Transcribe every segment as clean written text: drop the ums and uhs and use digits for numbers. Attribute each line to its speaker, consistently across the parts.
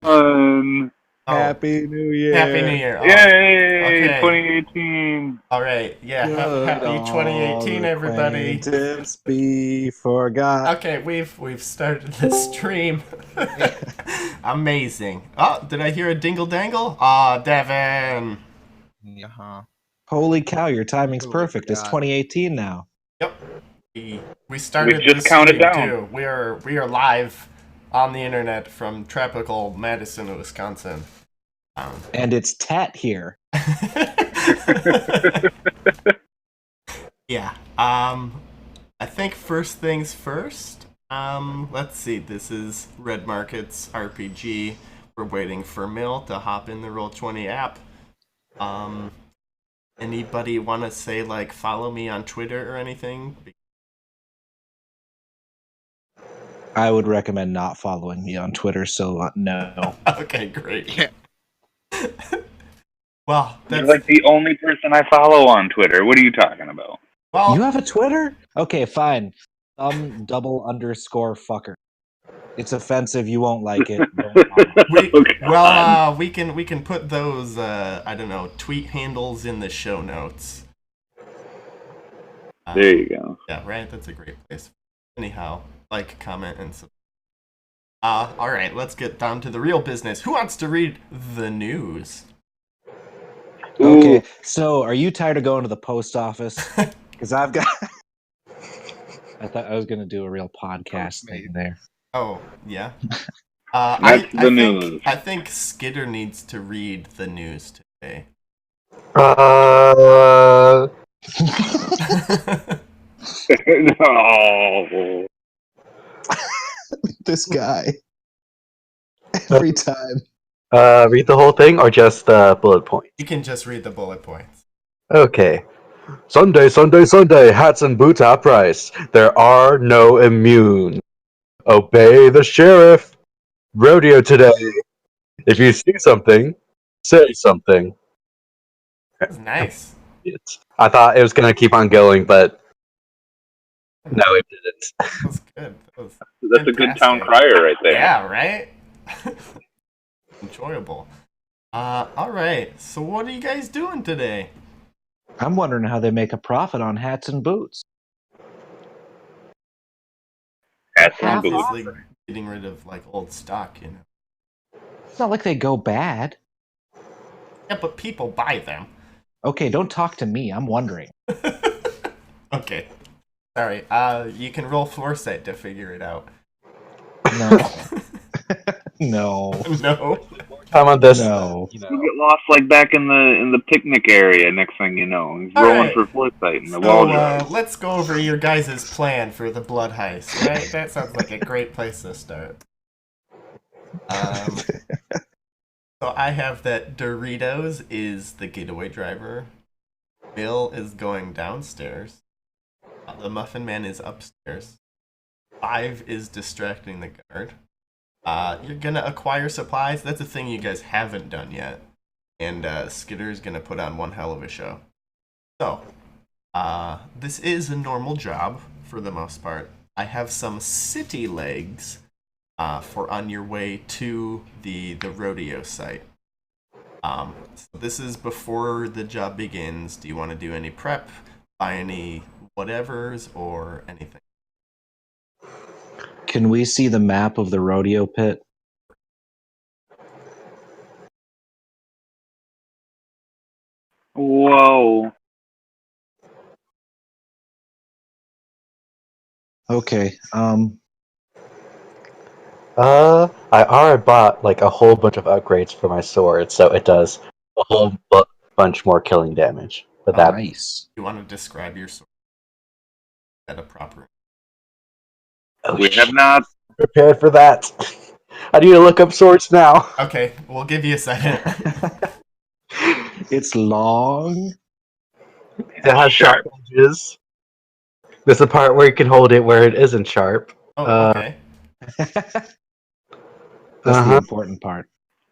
Speaker 1: Oh,
Speaker 2: Happy New
Speaker 3: Happy New
Speaker 2: Year.
Speaker 3: Year. Oh,
Speaker 1: yay!
Speaker 3: okay.
Speaker 1: 2018.
Speaker 3: All right. Yeah.
Speaker 2: Could
Speaker 3: Happy
Speaker 2: all
Speaker 3: 2018, everybody.
Speaker 2: acquaintance be forgot?
Speaker 3: Okay, we've started the stream. Amazing. Oh, did I hear a dingle dangle? Ah, Devin.
Speaker 4: Yeah.
Speaker 2: Holy cow, your timing's
Speaker 4: Totally
Speaker 2: perfect. It's
Speaker 4: forgot.
Speaker 2: 2018 now.
Speaker 3: Yep. We
Speaker 1: We
Speaker 3: started the
Speaker 1: just counted
Speaker 3: stream
Speaker 1: down.
Speaker 3: too. We are live on the internet from tropical Madison, Wisconsin.
Speaker 2: And it's Tat here.
Speaker 3: Yeah. I think first things first. Let's see. This is Red Market's RPG. We're waiting for Mill to hop in the Roll20 app. Anybody want to say like follow me on Twitter or anything?
Speaker 2: I would recommend not following me on Twitter, so no.
Speaker 3: Okay, great.
Speaker 4: Yeah.
Speaker 3: Well,
Speaker 1: You're
Speaker 3: that's
Speaker 1: like the only person I follow on Twitter. What are you talking about?
Speaker 3: well.
Speaker 2: You have a Twitter? Okay, fine. Double underscore fucker. It's offensive. You won't like it. Don't follow.
Speaker 3: We can put those I don't know tweet handles in the show notes.
Speaker 1: There you go.
Speaker 3: Yeah, right. That's a great place. Anyhow, like, comment, and subscribe. All right. Let's get down to the real business. Who wants to read the news?
Speaker 2: Okay, so are you tired of going to the post office? Because I've got. I thought I was going to do a real podcast thing there.
Speaker 3: Oh yeah.
Speaker 1: That's the news.
Speaker 3: I think Skidder needs to read the news today.
Speaker 1: No.
Speaker 2: This guy. Every time.
Speaker 5: Read the whole thing or just bullet points?
Speaker 3: You can just read the bullet points.
Speaker 5: Okay. Sunday, Sunday, Sunday, hats and boots half price. There are no immune. Obey the sheriff. Rodeo today. If you see something, say something.
Speaker 3: That's nice.
Speaker 5: I thought it was going to keep on going, but no, it didn't.
Speaker 3: That was good.
Speaker 1: That's a good town crier right there.
Speaker 3: Yeah, right? Enjoyable. All right. So what are you guys doing today?
Speaker 2: I'm wondering how they make a profit on hats and boots.
Speaker 1: Hats and boots.
Speaker 3: Obviously getting rid of like old stock, you know.
Speaker 2: It's not like they go bad.
Speaker 3: Yeah, but people buy them.
Speaker 2: Okay, don't talk to me. I'm wondering.
Speaker 3: Okay. Sorry. You can roll foresight to figure it out.
Speaker 2: No. No.
Speaker 3: No.
Speaker 5: Time on this.
Speaker 2: No.
Speaker 1: You get lost like back in the picnic area. Next thing you know, he's
Speaker 3: All
Speaker 1: rolling
Speaker 3: right.
Speaker 1: for foresight in the wall
Speaker 3: So
Speaker 1: drive.
Speaker 3: let's go over your guys' plan for the blood heist. Right? That sounds like a great place to start. So I have that Doritos is the getaway driver. Bill is going downstairs. The Muffin Man is upstairs. 5 is distracting the guard. You're gonna acquire supplies. That's a thing you guys haven't done yet. And Skitter's gonna put on one hell of a show. So, this is a normal job for the most part. I have some city legs for on your way to the rodeo site. So this is before the job begins. Do you want to do any prep, buy any whatevers, or anything?
Speaker 2: Can we see the map of the rodeo pit?
Speaker 1: Whoa.
Speaker 2: Okay.
Speaker 5: I already bought like a whole bunch of upgrades for my sword, so it does a whole bunch more killing damage. But that
Speaker 2: Nice.
Speaker 3: You want to describe your sword at a proper.
Speaker 1: We have not.
Speaker 5: prepared for that. I need to look up swords now.
Speaker 3: Okay, we'll give you a second.
Speaker 2: It's long.
Speaker 5: It has sharp edges. There's a part where you can hold it where it isn't sharp.
Speaker 3: Oh, okay.
Speaker 2: That's the
Speaker 5: Uh-huh.
Speaker 2: important part.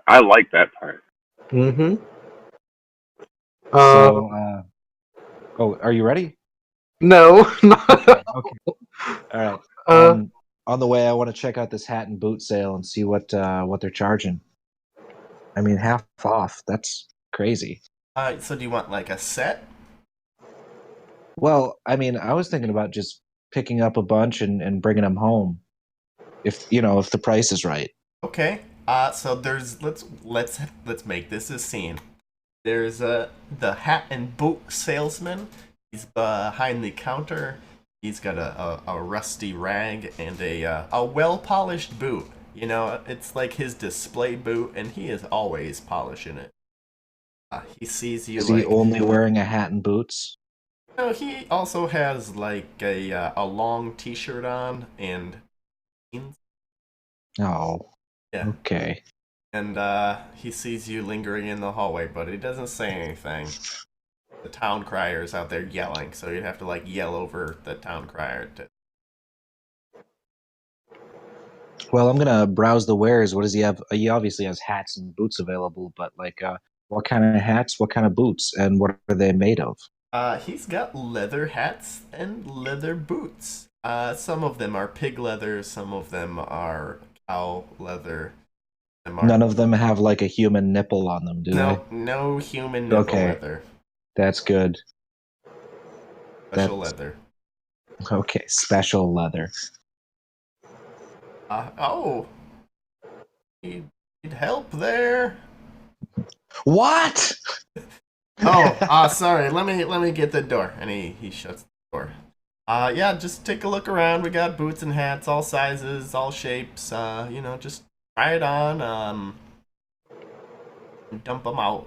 Speaker 1: I like that part.
Speaker 5: Mm-hmm.
Speaker 2: So, oh, are you ready?
Speaker 5: No.
Speaker 2: Okay. All right.
Speaker 5: uh,
Speaker 2: On the way, I want to check out this hat and boot sale and see what they're charging. I mean, half off. That's crazy.
Speaker 3: So do you want like a set?
Speaker 2: Well, I mean, I was thinking about just picking up a bunch and bringing them home. If if the price is right.
Speaker 3: Okay. So there's let's make this a scene. There's the hat and boot salesman. He's behind the counter. He's got a rusty rag and a well polished boot. You know, it's like his display boot, and he is always polishing it. He sees you
Speaker 2: Is he
Speaker 3: like.
Speaker 2: only wearing a hat and boots?
Speaker 3: No, he also has like a long T-shirt on and jeans.
Speaker 2: Oh,
Speaker 3: Yeah,
Speaker 2: okay.
Speaker 3: and he sees you lingering in the hallway, but he doesn't say anything. The town crier's out there yelling, so you'd have to like yell over the town crier to.
Speaker 2: Well, I'm gonna browse the wares. What does he have? He obviously has hats and boots available, but like, what kind of hats? What kind of boots? And what are they made of?
Speaker 3: He's got leather hats and leather boots. Some of them are pig leather, some of them are cow leather.
Speaker 2: None of them have like a human nipple on them, do they?
Speaker 3: No human nipple
Speaker 2: Okay,
Speaker 3: leather.
Speaker 2: that's good.
Speaker 3: Special
Speaker 2: That's
Speaker 3: leather.
Speaker 2: okay. Special leather.
Speaker 3: Oh, need help there.
Speaker 2: What?
Speaker 3: Oh, sorry. Let me get the door. And he shuts the door. Yeah, just take a look around. We got boots and hats, all sizes, all shapes. Just try it on. Dump them out.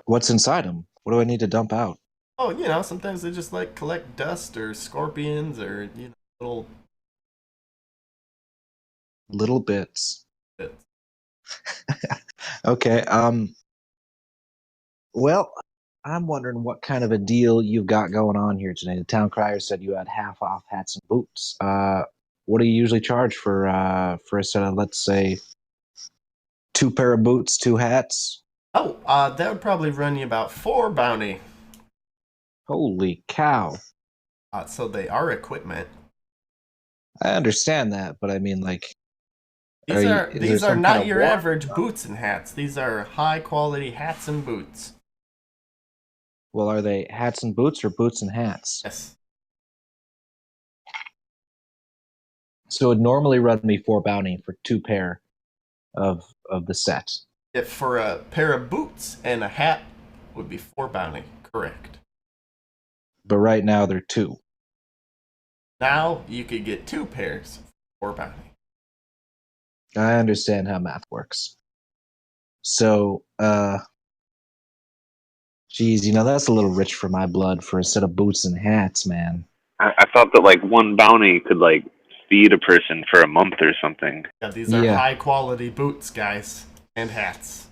Speaker 2: What's inside them? What do I need to dump out?
Speaker 3: Oh, sometimes they just like collect dust or scorpions or little
Speaker 2: Little bits.
Speaker 3: bits.
Speaker 2: Okay. Well, I'm wondering what kind of a deal you've got going on here today. The town crier said you had half off hats and boots. What do you usually charge for a set of, let's say, two pair of boots, two hats?
Speaker 3: Oh, that would probably run you about 4 bounty.
Speaker 2: Holy cow!
Speaker 3: So they are equipment.
Speaker 2: I understand that, but I mean, like,
Speaker 3: These are
Speaker 2: is there
Speaker 3: these are
Speaker 2: some
Speaker 3: not
Speaker 2: kind of
Speaker 3: your
Speaker 2: war?
Speaker 3: average boots and hats. These are high quality hats and boots.
Speaker 2: Well, are they hats and boots or boots and hats?
Speaker 3: Yes.
Speaker 2: So it would normally run me 4 bounty for two pair of the set.
Speaker 3: If for a pair of boots and a hat would be 4 bounty. Correct.
Speaker 2: But right now they're two.
Speaker 3: Now you could get 2 pairs for 4 bounty.
Speaker 2: I understand how math works. So, geez, that's a little rich for my blood for a set of boots and hats, man.
Speaker 1: I thought that like one bounty could like feed a person for a month or something.
Speaker 3: Yeah, these are
Speaker 2: Yeah.
Speaker 3: high quality boots, guys, and hats.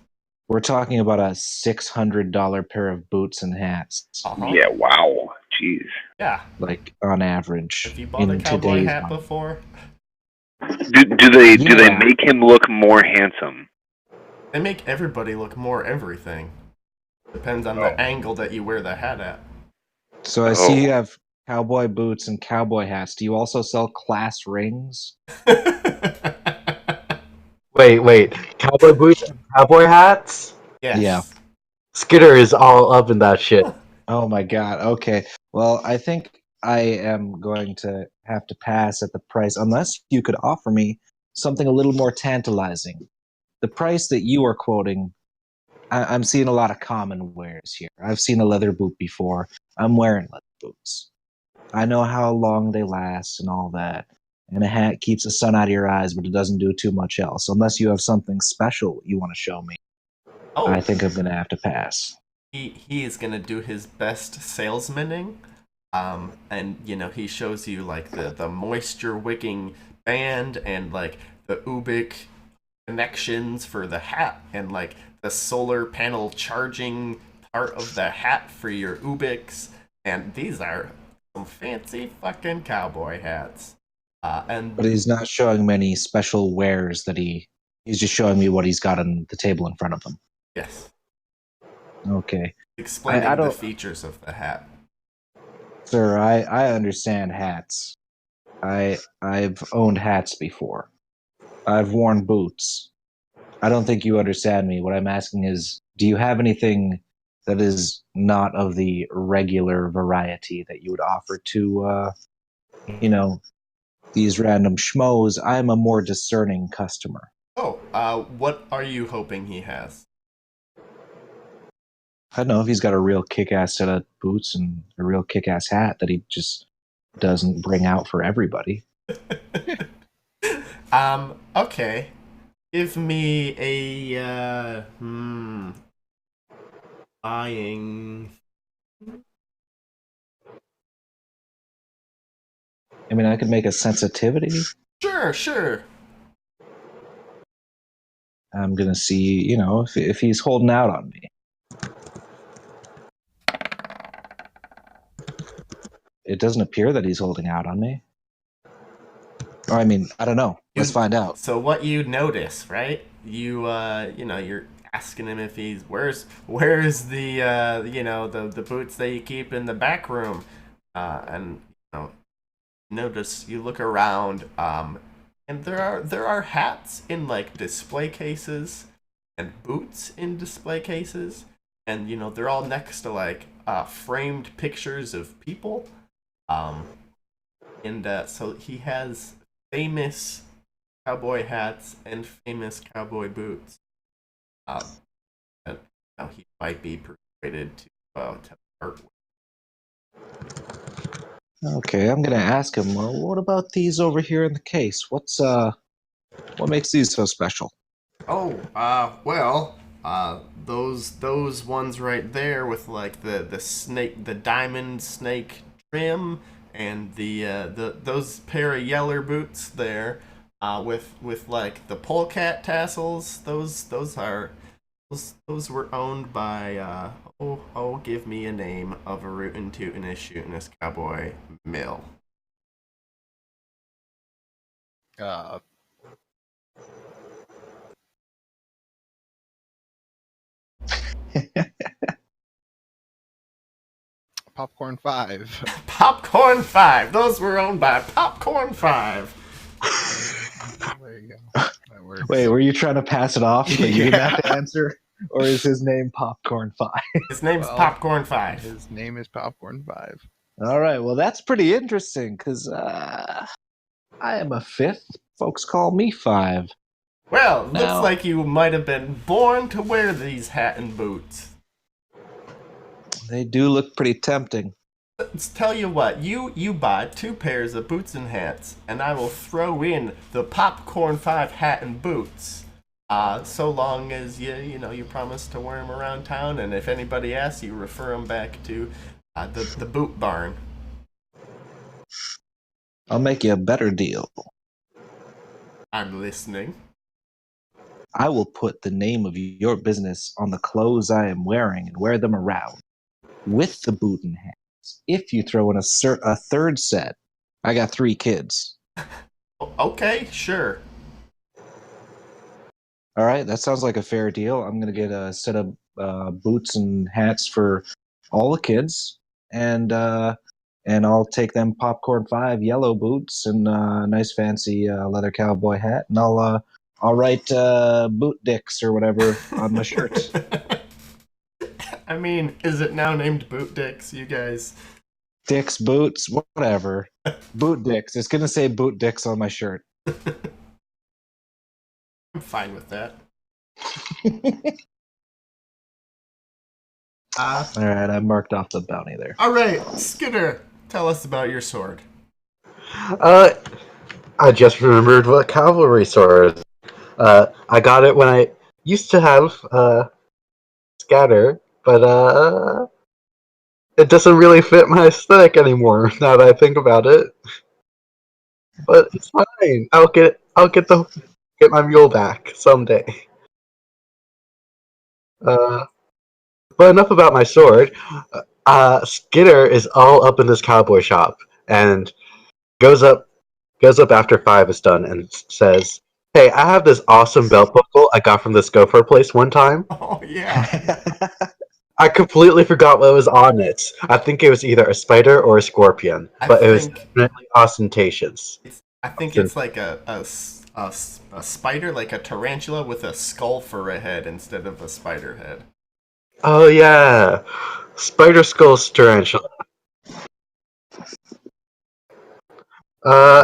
Speaker 2: We're talking about a $600 pair of boots and hats,
Speaker 3: Uh-huh.
Speaker 1: Yeah, wow. Jeez.
Speaker 3: Yeah.
Speaker 2: like on average.
Speaker 3: Have you bought a
Speaker 2: in
Speaker 3: cowboy
Speaker 2: today's
Speaker 3: hat
Speaker 2: money.
Speaker 3: before?
Speaker 1: Do they
Speaker 2: Yeah.
Speaker 1: make him look more handsome?
Speaker 3: They make everybody look more everything. Depends on
Speaker 1: Oh.
Speaker 3: the angle that you wear the hat at.
Speaker 2: So I
Speaker 1: Oh.
Speaker 2: see you have cowboy boots and cowboy hats. Do you also sell class rings?
Speaker 5: Wait. Cowboy boots and cowboy hats?
Speaker 3: Yes.
Speaker 2: Yeah.
Speaker 5: Skitter is all up in that shit.
Speaker 2: Oh my god. Okay. Well, I think I am going to have to pass at the price unless you could offer me something a little more tantalizing. The price that you are quoting, I'm seeing a lot of common wares here. I've seen a leather boot before. I'm wearing leather boots. I know how long they last and all that. And a hat keeps the sun out of your eyes, but it doesn't do too much else. Unless you have something special you want to show me,
Speaker 3: Oh,
Speaker 2: I think I'm going to have to pass.
Speaker 3: he is gonna do his best salesmaning. And he shows you like the moisture wicking band and like the Ubik connections for the hat and like the solar panel charging part of the hat for your Ubiks. And these are some fancy fucking cowboy hats. And
Speaker 2: But he's not showing me any special wares that he's just showing me what he's got on the table in front of him.
Speaker 3: yes,
Speaker 2: Okay.
Speaker 3: explaining
Speaker 2: I
Speaker 3: the
Speaker 2: don't-
Speaker 3: features of the hat.
Speaker 2: Sir, I understand hats. I've owned hats before. I've worn boots. I don't think you understand me. What I'm asking is, do you have anything that is not of the regular variety that you would offer to, these random schmoes? I'm a more discerning customer.
Speaker 3: Oh, what are you hoping he has?
Speaker 2: I don't know if he's got a real kick-ass set of boots and a real kick-ass hat that he just doesn't bring out for everybody.
Speaker 3: Okay. Give me a, buying.
Speaker 2: I mean, I could make a sensitivity.
Speaker 3: Sure.
Speaker 2: I'm gonna see, if he's holding out on me. It doesn't appear that he's holding out on me. Or, I mean, I don't know. Let's find out.
Speaker 3: So what you notice, right? You're asking him if he's where's the the boots that you keep in the back room, and notice you look around, and there are hats in like display cases, and boots in display cases, and they're all next to like framed pictures of people, and so he has famous cowboy hats and famous cowboy boots. And he might be persuaded to part with.
Speaker 2: Okay, I'm gonna ask him. Well, what about these over here in the case? What makes these so special?
Speaker 3: Oh, those ones right there with like the snake, the diamond snake trim, and the those pair of yeller boots there, with like the polecat tassels. Those were owned by give me a name of a rootin' tootin' a shootin' cowboy mill.
Speaker 4: Popcorn 5.
Speaker 3: Popcorn 5. Those were owned by Popcorn 5.
Speaker 4: There you go. That works.
Speaker 2: Wait, were you trying to pass it off so you didn't have to answer? Or is his name Popcorn 5?
Speaker 3: His name's Popcorn 5.
Speaker 4: His name is Popcorn 5.
Speaker 2: All right, well, that's pretty interesting, because I am a 5th. Folks call me 5.
Speaker 3: Well,
Speaker 2: Now,
Speaker 3: looks like you might have been born to wear these hat and boots.
Speaker 2: they do look pretty tempting.
Speaker 3: Let's tell you what, you buy 2 pairs of boots and hats, and I will throw in the Popcorn 5 hat and boots. So long as you promise to wear them around town, and if anybody asks, you refer them back to the boot barn.
Speaker 2: I'll make you a better deal.
Speaker 3: I'm listening.
Speaker 2: I will put the name of your business on the clothes I am wearing and wear them around with the boot and hats. If you throw in a third set, I got 3 kids.
Speaker 3: Okay, sure.
Speaker 2: All right, that sounds like a fair deal. I'm going to get a set of boots and hats for all the kids, and I'll take them Popcorn 5 yellow boots and a nice fancy leather cowboy hat, and I'll write Boot Dicks or whatever on my shirt.
Speaker 3: I mean, is it now named Boot Dicks, you guys?
Speaker 2: Dicks, boots, whatever. Boot Dicks. It's going to say Boot Dicks on my shirt.
Speaker 3: I'm fine with that.
Speaker 2: All right, I marked off the bounty there.
Speaker 3: All right, Skidder, tell us about your sword.
Speaker 5: I just remembered what cavalry sword is. I got it when I used to have scatter, but it doesn't really fit my aesthetic anymore now that I think about it. But it's fine. I'll get my mule back someday. But enough about my sword. Skidder is all up in this cowboy shop and goes up after 5 is done and says, "Hey, I have this awesome belt buckle I got from this gopher place one time."
Speaker 3: Oh, yeah.
Speaker 5: I completely forgot what was on it. I think it was either a spider or a scorpion, but it was definitely ostentatious.
Speaker 3: I think it's like a a spider, like a tarantula with a skull for a head instead of a spider head.
Speaker 5: Oh yeah, Spider Skull's tarantula.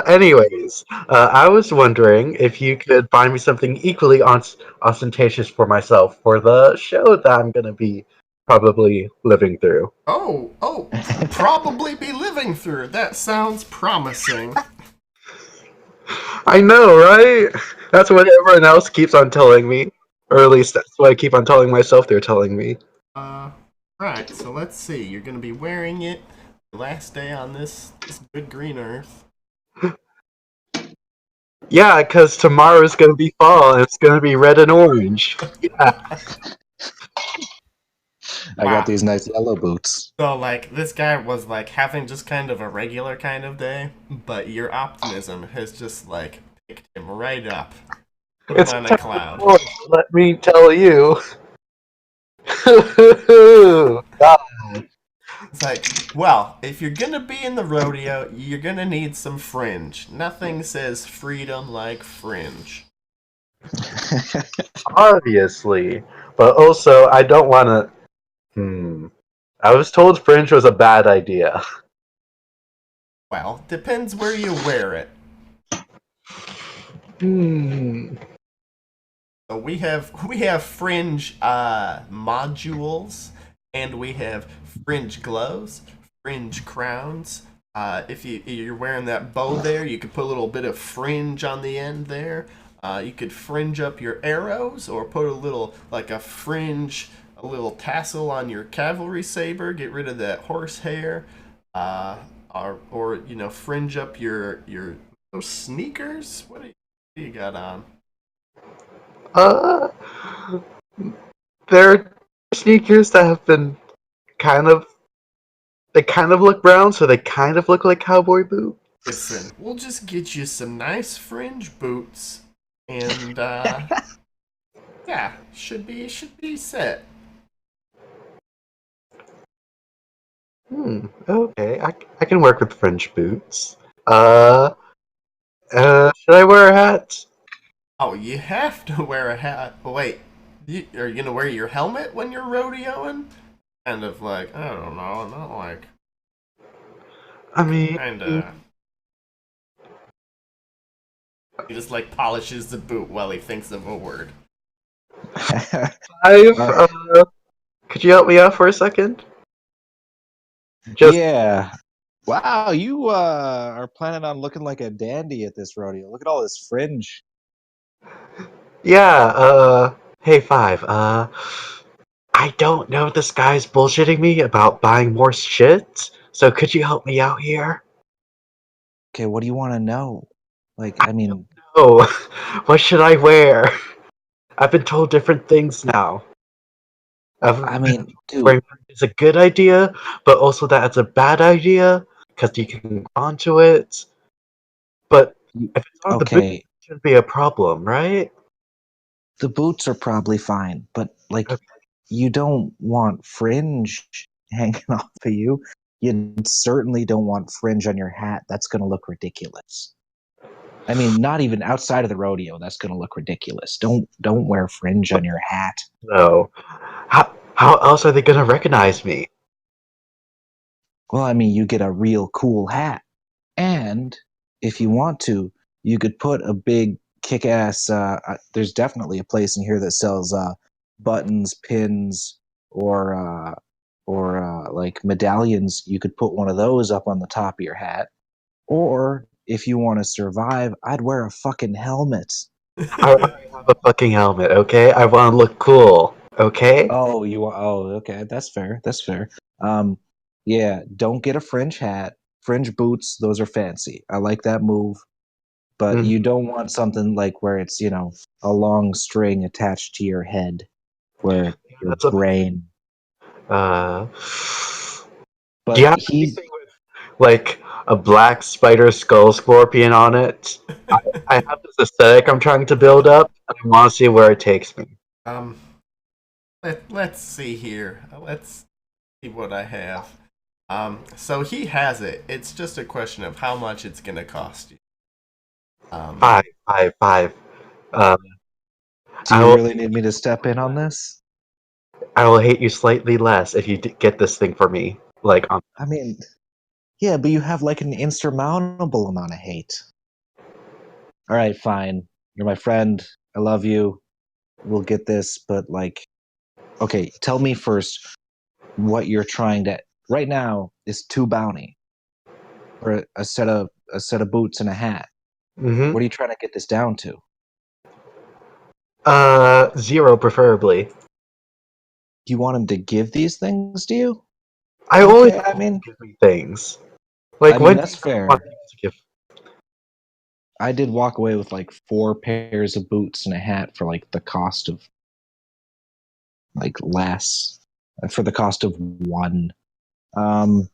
Speaker 5: Anyways, I was wondering if you could find me something equally ostentatious for myself for the show that I'm gonna be probably living through.
Speaker 3: Oh, probably be living through. That sounds promising.
Speaker 5: I know, right? That's what everyone else keeps on telling me. Or at least that's what I keep on telling myself they're telling me.
Speaker 3: Right, so let's see. You're gonna be wearing it the last day on this good green earth.
Speaker 5: Yeah, because tomorrow's gonna be fall and it's gonna be red and orange. Yeah.
Speaker 2: I got these nice yellow boots.
Speaker 3: So, like, this guy was, like, having just kind of a regular kind of day, but your optimism has just, like, picked him right up. Put him
Speaker 5: It's
Speaker 3: on a
Speaker 5: time
Speaker 3: cloud.
Speaker 5: for orange, let me tell you. God.
Speaker 3: It's like, well, if you're gonna be in the rodeo, you're gonna need some fringe. Nothing says freedom like fringe.
Speaker 5: Obviously. But also, I don't want to. I was told fringe was a bad idea.
Speaker 3: Well, depends where you wear it. So we have fringe modules, and we have fringe gloves, fringe crowns. If you're wearing that bow there, you could put a little bit of fringe on the end there. You could fringe up your arrows, or put a little a little tassel on your cavalry saber. Get rid of that horsehair. Or fringe up your those sneakers. What do you got on?
Speaker 5: Uh, there are sneakers that have been kind of. They kind of look brown, so they kind of look like cowboy boots.
Speaker 3: Listen, we'll just get you some nice fringe boots, and yeah, should be set.
Speaker 5: Okay, I can work with French boots. Should I wear a hat?
Speaker 3: Oh, you have to wear a hat. Oh, wait, are you gonna wear your helmet when you're rodeoing? Kind of like, I don't know, not like
Speaker 5: I mean,
Speaker 3: kind of. He just like polishes the boot while he thinks of a word.
Speaker 5: could you help me out for a second?
Speaker 2: Yeah. Wow, you are planning on looking like a dandy at this rodeo. Look at all this fringe.
Speaker 5: Yeah, hey Five, I don't know if this guy's bullshitting me about buying more shit, so could you help me out here?
Speaker 2: Okay, what do you want to know? Like, I mean,
Speaker 5: Oh, what should I wear? I've been told different things now.
Speaker 2: dude,
Speaker 5: Wearing is a good idea, but also that it's a bad idea, because you can go onto it. But if it's on the boot,
Speaker 2: okay,
Speaker 5: it shouldn't be a problem, right?
Speaker 2: the boots are probably fine, but like,
Speaker 5: Okay.
Speaker 2: you don't want fringe hanging off of you. You certainly don't want fringe on your hat. That's going to look ridiculous. I mean, not even outside of the rodeo, that's going to look ridiculous. Don't wear fringe on your hat.
Speaker 5: No. How else are they gonna recognize me?
Speaker 2: Well, I mean, you get a real cool hat. And if you want to, you could put a big kick-ass. There's definitely a place in here that sells buttons, pins, or like medallions. You could put one of those up on the top of your hat. Or if you want to survive, I'd wear a fucking helmet.
Speaker 5: I already have a fucking helmet, okay? I want to look cool, okay?
Speaker 2: Oh, okay. That's fair. That's fair. Yeah. Don't get a fringe hat. Fringe boots. Those are fancy. I like that move. But
Speaker 5: Mhm.
Speaker 2: you don't want something like where it's a long string attached to your head, where your
Speaker 5: That's a
Speaker 2: brain.
Speaker 5: uh. Do you
Speaker 2: But
Speaker 5: have anything with like a black spider skull scorpion on it? I have this aesthetic I'm trying to build up, and I want to see where it takes me.
Speaker 3: Um, let's see here. Let's see what I have. So he has it. It's just a question of how much it's gonna cost you.
Speaker 5: Five, five, five. Uh,
Speaker 2: Do
Speaker 5: I
Speaker 2: you
Speaker 5: will,
Speaker 2: really need me to step in on this?
Speaker 5: I will hate you slightly less if you get this thing for me. Like,
Speaker 2: I mean, yeah, but you have like an insurmountable amount of hate. All right, fine. You're my friend. I love you. We'll get this, but like, okay, tell me first what you're trying to. Right now is 2 bounty for a set of boots and a hat.
Speaker 5: mm-hmm.
Speaker 2: What are you trying to get this down to?
Speaker 5: 0 preferably.
Speaker 2: Do you want him to give these things to you?
Speaker 5: I only
Speaker 2: Okay, I mean,
Speaker 5: give me things. Like,
Speaker 2: I mean
Speaker 5: when
Speaker 2: that's
Speaker 5: do you want
Speaker 2: fair.
Speaker 5: me to give?
Speaker 2: I did walk away with like 4 pairs of boots and a hat for like the cost of like less for the cost of one. Um,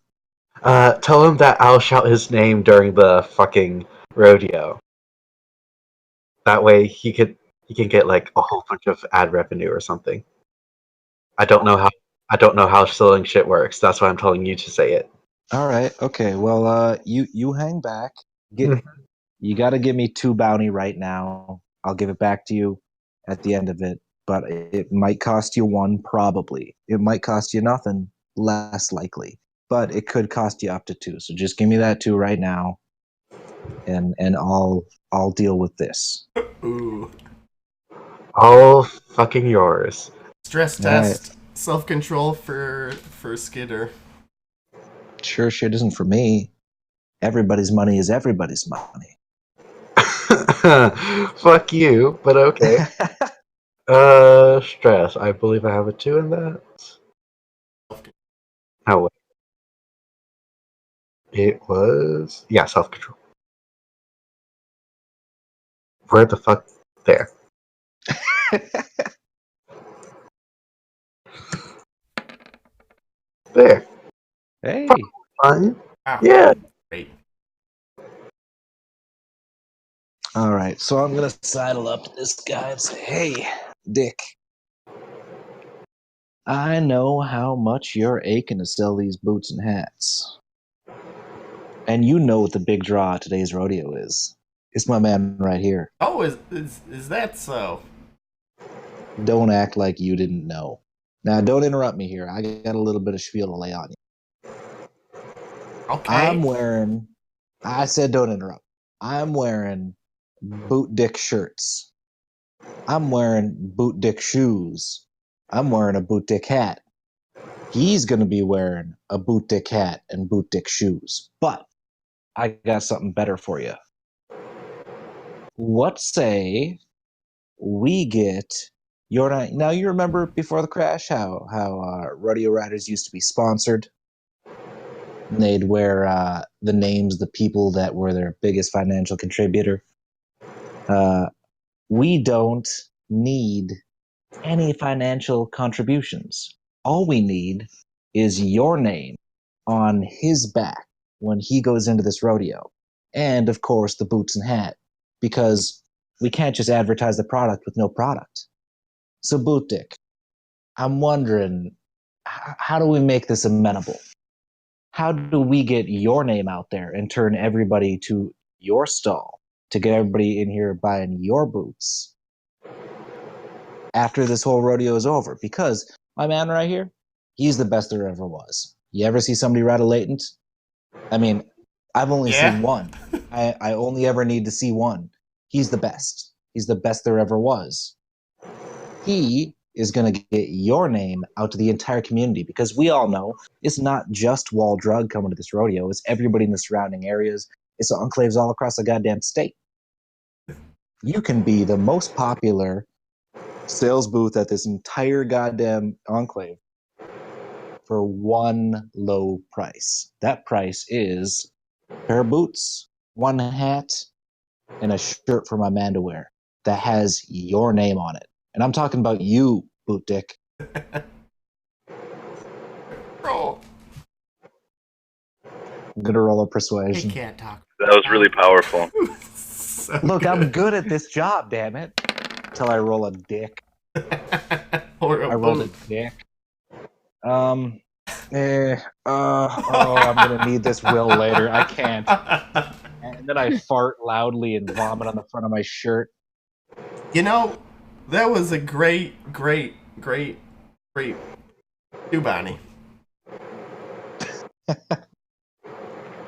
Speaker 5: Tell him that I'll shout his name during the fucking rodeo. That way he can get like a whole bunch of ad revenue or something. I don't know how selling shit works. That's why I'm telling you to say it.
Speaker 2: all right, okay. Well, you hang back. Get
Speaker 5: Mhm.
Speaker 2: You got to give me 2 bounty right now. I'll give it back to you at the end of it, but it might cost you 1 probably. It might cost you nothing, less likely, but it could cost you up to 2. So just give me that 2 right now, and I'll deal with this.
Speaker 3: Ooh.
Speaker 5: All fucking yours.
Speaker 3: Stress
Speaker 2: All right.
Speaker 3: test. Self-control for Skidder.
Speaker 2: Sure shit isn't for me. Everybody's money is everybody's money.
Speaker 5: Fuck you, but okay. Stress. I believe I have a 2 in that. Oh, wait. It was self-control. Where the fuck? There. There.
Speaker 2: Hey.
Speaker 5: Fine.
Speaker 3: Wow.
Speaker 5: Yeah.
Speaker 3: Great.
Speaker 2: All right, so I'm gonna sidle up to this guy and say, "Hey, Dick, I know how much you're aching to sell these boots and hats, and you know what the big draw at today's rodeo is. It's my man right here.
Speaker 3: Oh, is that so?
Speaker 2: Don't act like you didn't know. Now, don't interrupt me here. I got a little bit of spiel to lay on you.
Speaker 3: Okay.
Speaker 2: I said don't interrupt. I'm wearing boot dick shirts. I'm wearing boot dick shoes. I'm wearing a boot dick hat. He's going to be wearing a boot dick hat and boot dick shoes. But I got something better for you. What say we get your night? Now you remember before the crash how rodeo riders used to be sponsored. And they'd wear the names of the people that were their biggest financial contributor. We don't need any financial contributions. All we need is your name on his back when he goes into this rodeo. And of course, the boots and hat, because we can't just advertise the product with no product. So, Boot Dick, I'm wondering, how do we make this amenable? How do we get your name out there and turn everybody to your stall to get everybody in here buying your boots after this whole rodeo is over? Because my man right here, he's the best there ever was. You ever see somebody ride a latent? I mean, I've only
Speaker 3: Yeah.
Speaker 2: seen one. I only ever need to see one. He's the best. He's the best there ever was. He is going to get your name out to the entire community because we all know it's not just Wall Drug coming to this rodeo. It's everybody in the surrounding areas. It's enclaves all across the goddamn state. You can be the most popular sales booth at this entire goddamn enclave for one low price. That price is a pair of boots, 1 hat, and a shirt for my man to wear that has your name on it. And I'm talking about you, Boot Dick.
Speaker 3: Roll.
Speaker 2: I'm gonna roll a
Speaker 3: He
Speaker 2: persuasion.
Speaker 3: can't talk.
Speaker 1: That was really powerful.
Speaker 3: So
Speaker 2: Look, I'm good at this job, damn it. Till I roll a dick.
Speaker 3: Or a
Speaker 2: I rolled a
Speaker 3: boot.
Speaker 2: dick. I'm gonna need this will later. I can't. And then I fart loudly and vomit on the front of my shirt.
Speaker 3: You know, that was a great two bounty.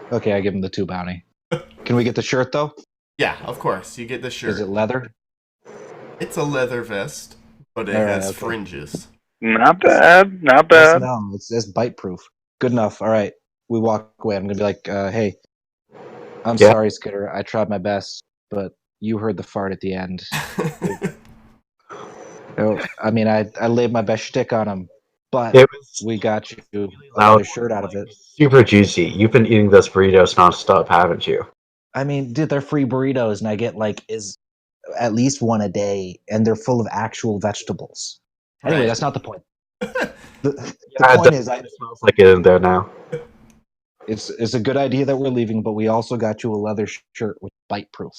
Speaker 2: Okay, I give him the 2 bounty. Can we get the shirt though?
Speaker 3: Yeah, of course. You get the shirt.
Speaker 2: Is it leather?
Speaker 3: It's a leather vest, but it
Speaker 2: All right,
Speaker 3: has
Speaker 2: okay.
Speaker 3: fringes.
Speaker 1: Not bad. Not
Speaker 2: Yes,
Speaker 1: bad.
Speaker 2: no, it's bite proof. Good enough. All right, we walk away. I'm gonna be like, hey, I'm
Speaker 5: Yeah.
Speaker 2: sorry, Skitter. I tried my best, but you heard the fart at the end. I mean, I laid my best shtick on him, but
Speaker 5: It was
Speaker 2: we got you a
Speaker 5: loud,
Speaker 2: leather shirt out of it.
Speaker 5: super juicy. You've been eating those burritos nonstop, haven't you?
Speaker 2: I mean, dude, they're free burritos, and I get at least one a day, and they're full of actual vegetables. Anyway,
Speaker 3: Right.
Speaker 2: that's not the point. The
Speaker 5: Yeah,
Speaker 2: point
Speaker 5: it
Speaker 2: is,
Speaker 5: smells like it in there now.
Speaker 2: it's a good idea that we're leaving, but we also got you a leather shirt with bite proof,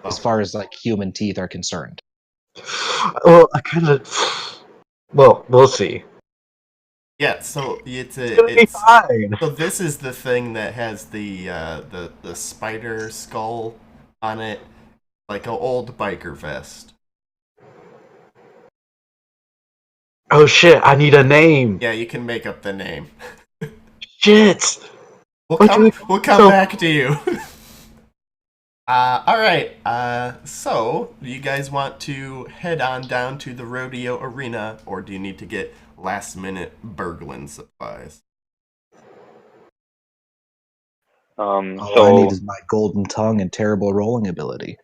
Speaker 2: as far as like human teeth are concerned.
Speaker 5: Well, I kind of. Well, we'll see.
Speaker 3: Yeah, so it's
Speaker 5: gonna be fine.
Speaker 3: so this is the thing that has the spider skull on it, like an old biker vest.
Speaker 5: Oh shit! I need a name.
Speaker 3: Yeah, you can make up the name.
Speaker 5: Shit.
Speaker 3: We'll
Speaker 5: What do
Speaker 3: come
Speaker 5: we-
Speaker 3: we'll come
Speaker 5: so-
Speaker 3: back to you. All right. So do you guys want to head on down to the rodeo arena, or do you need to get last minute burgling supplies?
Speaker 2: All I
Speaker 1: So
Speaker 2: need is my golden tongue and terrible rolling ability.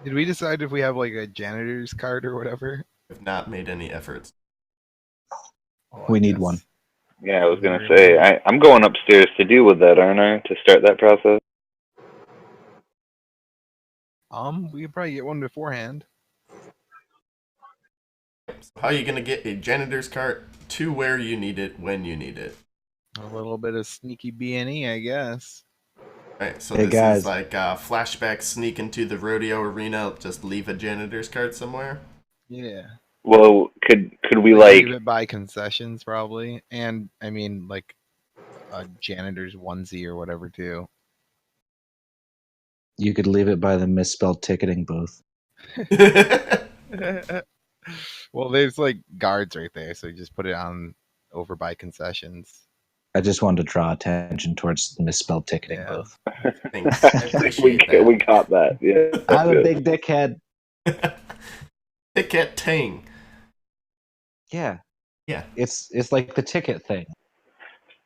Speaker 4: Did we decide if we have like a janitor's card or whatever?
Speaker 3: Have not made any efforts.
Speaker 4: Oh,
Speaker 2: We
Speaker 4: I
Speaker 2: need
Speaker 4: guess.
Speaker 2: one.
Speaker 1: yeah, I was gonna say I'm going upstairs to deal with that, aren't I? To start that process.
Speaker 4: We could probably get one beforehand.
Speaker 3: So how are you gonna get a janitor's cart to where you need it when you need it?
Speaker 4: A little bit of sneaky B&E, I guess.
Speaker 3: Right. So
Speaker 2: Hey,
Speaker 3: this
Speaker 2: guys.
Speaker 3: is like flashback sneak into the rodeo arena. Just leave a janitor's cart somewhere.
Speaker 4: Yeah.
Speaker 1: Well, could we
Speaker 4: Leave
Speaker 1: like?
Speaker 4: it by concessions probably, and I mean like a janitor's onesie or whatever too.
Speaker 2: You could leave it by the misspelled ticketing booth.
Speaker 4: Well, there's like guards right there, so you just put it on over by concessions.
Speaker 2: I just wanted to draw attention towards the misspelled ticketing
Speaker 4: Yeah.
Speaker 2: booth.
Speaker 3: Thanks. I appreciate that.
Speaker 1: we caught that. Yeah.
Speaker 2: I'm a
Speaker 1: good.
Speaker 2: big dickhead.
Speaker 3: Ticket ting.
Speaker 2: Yeah.
Speaker 3: Yeah.
Speaker 2: It's like the ticket thing.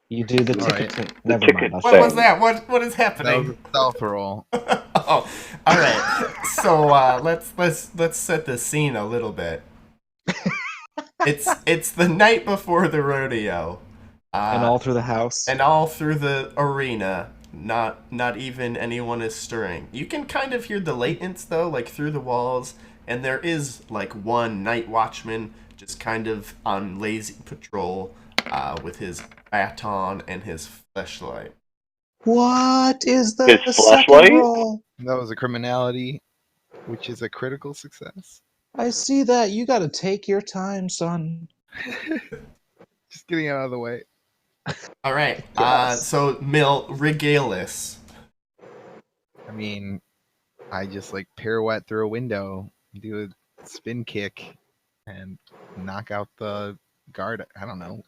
Speaker 2: You do the
Speaker 4: All
Speaker 2: ticket
Speaker 4: right.
Speaker 2: thing.
Speaker 1: The
Speaker 2: Never
Speaker 1: ticket
Speaker 2: mind. I'll
Speaker 3: What
Speaker 2: shut
Speaker 3: was
Speaker 2: up.
Speaker 3: that? What is
Speaker 4: That was
Speaker 3: happening?
Speaker 4: a stealth roll.
Speaker 3: Oh, all right. So let's set the scene a little bit. It's the night before the rodeo,
Speaker 2: And all through the house.
Speaker 3: and all through the arena. Not even anyone is stirring. You can kind of hear the latents though, like through the walls, and there is like one night watchman just kind of on lazy patrol, with his baton and his flashlight.
Speaker 2: What is the
Speaker 1: His
Speaker 2: second
Speaker 1: flashlight?
Speaker 2: roll?
Speaker 4: That was a criminality, which is a critical success.
Speaker 2: I see that. You got to take your time, son.
Speaker 4: Just getting it out of the way.
Speaker 3: All right.
Speaker 2: Yes.
Speaker 3: So Mill, regale us.
Speaker 4: I mean, I just like pirouette through a window, do a spin kick, and knock out the guard. I don't know.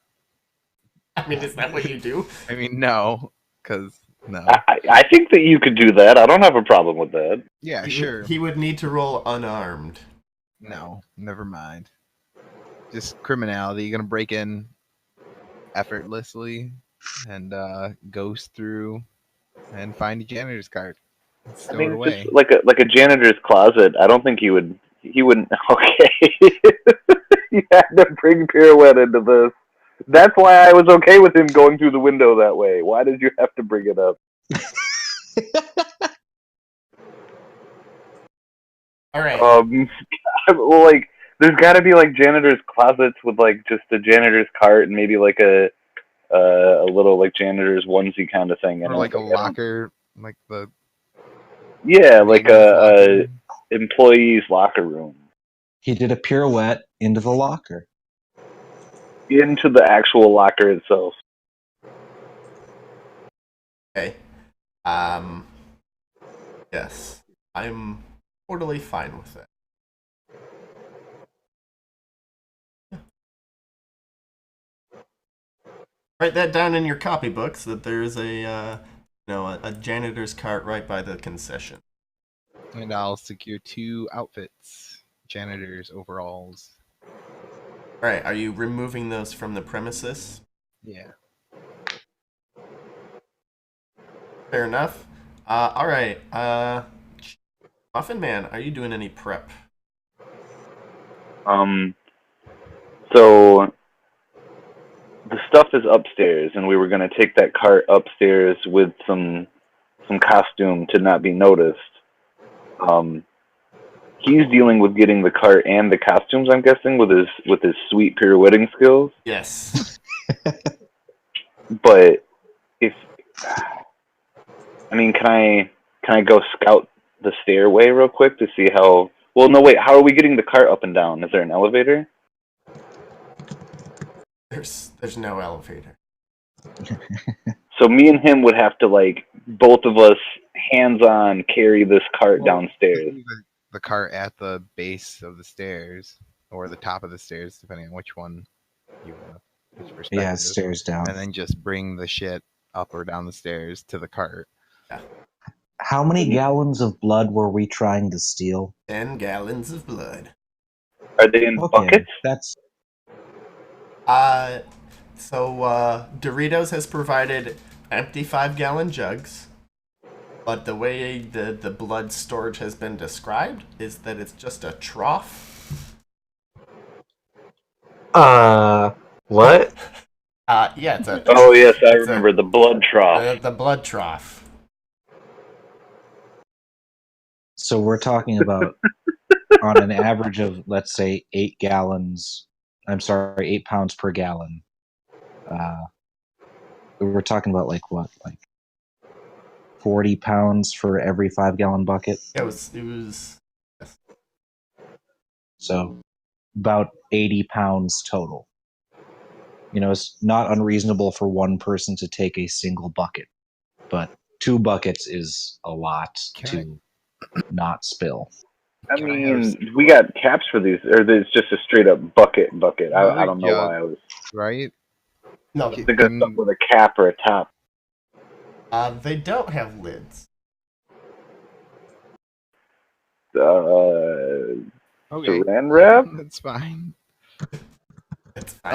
Speaker 3: I mean, is that what you do?
Speaker 4: I mean, no, because no.
Speaker 1: I think that you could do that. I don't have a problem with that.
Speaker 4: Yeah,
Speaker 3: He-
Speaker 4: sure.
Speaker 3: He would need to roll unarmed.
Speaker 4: No, never mind. Just criminality. You're gonna break in effortlessly and ghost through and find a janitor's card. And
Speaker 1: I
Speaker 4: stow it
Speaker 1: mean,
Speaker 4: away.
Speaker 1: just like a janitor's closet. I don't think he wouldn't. Okay, you had to bring pirouette into this. That's why I was okay with him going through the window that way. Why did you have to bring it up?
Speaker 3: All right.
Speaker 1: Well, like there's got to be like janitor's closets with like just a janitor's cart and maybe like a little like janitor's onesie kind of thing.
Speaker 4: Or like a locker, like the
Speaker 1: Yeah, like a
Speaker 4: locker.
Speaker 1: employee's locker room.
Speaker 2: He did a pirouette into the locker.
Speaker 1: Into the actual locker itself.
Speaker 3: Okay. Yes, I'm totally fine with that. Write that down in your copybooks that there's a janitor's cart right by the concession.
Speaker 4: And I'll secure 2 outfits, janitor's overalls.
Speaker 3: All right, are you removing those from the premises?
Speaker 4: Yeah.
Speaker 3: Fair enough. All right. Muffin Man, are you doing any prep?
Speaker 1: So the stuff is upstairs, and we were gonna take that cart upstairs with some costume to not be noticed. Um, he's dealing with getting the cart and the costumes, I'm guessing, with his sweet pirouetting skills.
Speaker 3: Yes.
Speaker 1: But if I mean, can I go scout the stairway real quick to see how? Well, no, wait. How are we getting the cart up and down? Is there an elevator?
Speaker 3: There's no elevator.
Speaker 1: So me and him would have to, like, both of us hands on carry this cart downstairs.
Speaker 4: The cart at the base of the stairs or the top of the stairs, depending on which one you want. Which perspective.
Speaker 2: Yeah, stairs down.
Speaker 4: And then just bring the shit up or down the stairs to the cart.
Speaker 3: Yeah.
Speaker 2: How many gallons of blood were we trying to steal?
Speaker 3: 10 gallons of blood.
Speaker 1: Are they in buckets?
Speaker 2: That's
Speaker 3: So Doritos has provided empty 5-gallon jugs, but the way the blood storage has been described is that it's just a trough.
Speaker 5: What?
Speaker 3: Yeah, it's a.
Speaker 1: Oh yes, I
Speaker 3: it's
Speaker 1: remember the blood trough.
Speaker 3: The blood trough.
Speaker 2: so we're talking about on an average of, let's say, 8 gallons. I'm sorry, 8 pounds per gallon. We're talking about like 40 pounds for every 5-gallon bucket.
Speaker 3: It was. Yes.
Speaker 2: So about 80 pounds total. You know, it's not unreasonable for one person to take a single bucket, but 2 buckets is a lot to not spill.
Speaker 1: I mean, we got caps for these, or it's just a straight up bucket. I don't know why I was
Speaker 4: right.
Speaker 3: No,
Speaker 1: thinking stuff with a cap or a top.
Speaker 3: they don't have lids.
Speaker 4: Okay.
Speaker 1: Saran wrap?
Speaker 4: That's fine.
Speaker 3: It's fine.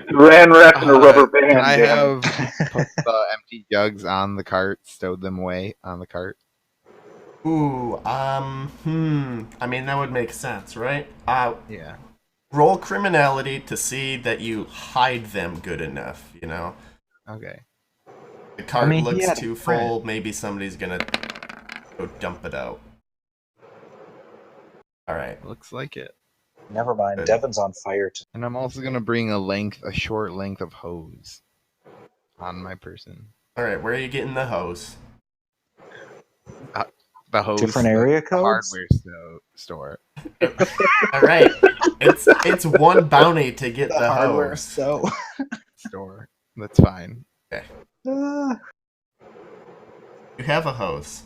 Speaker 1: Saran wrap and a rubber band.
Speaker 4: Can I
Speaker 1: damn.
Speaker 4: have put the empty jugs on the cart, stowed them away on the cart?
Speaker 3: Ooh, I mean, that would make sense, right?
Speaker 4: Yeah.
Speaker 3: Roll criminality to see that you hide them good enough, you know?
Speaker 4: Okay.
Speaker 3: The cart looks
Speaker 2: had
Speaker 3: too
Speaker 2: a friend.
Speaker 3: full, maybe somebody's gonna go dump it out. Alright.
Speaker 4: Looks like it.
Speaker 2: Never mind.
Speaker 3: Good.
Speaker 2: Devin's on fire.
Speaker 4: And I'm also gonna bring a short length of hose on my person.
Speaker 3: Alright, where are you getting the hose?
Speaker 4: The hose.
Speaker 2: Different area
Speaker 4: the
Speaker 2: codes?
Speaker 4: hardware store.
Speaker 3: Alright, it's one bounty to get the hose.
Speaker 2: So.
Speaker 4: Store. That's fine.
Speaker 3: You have a hose.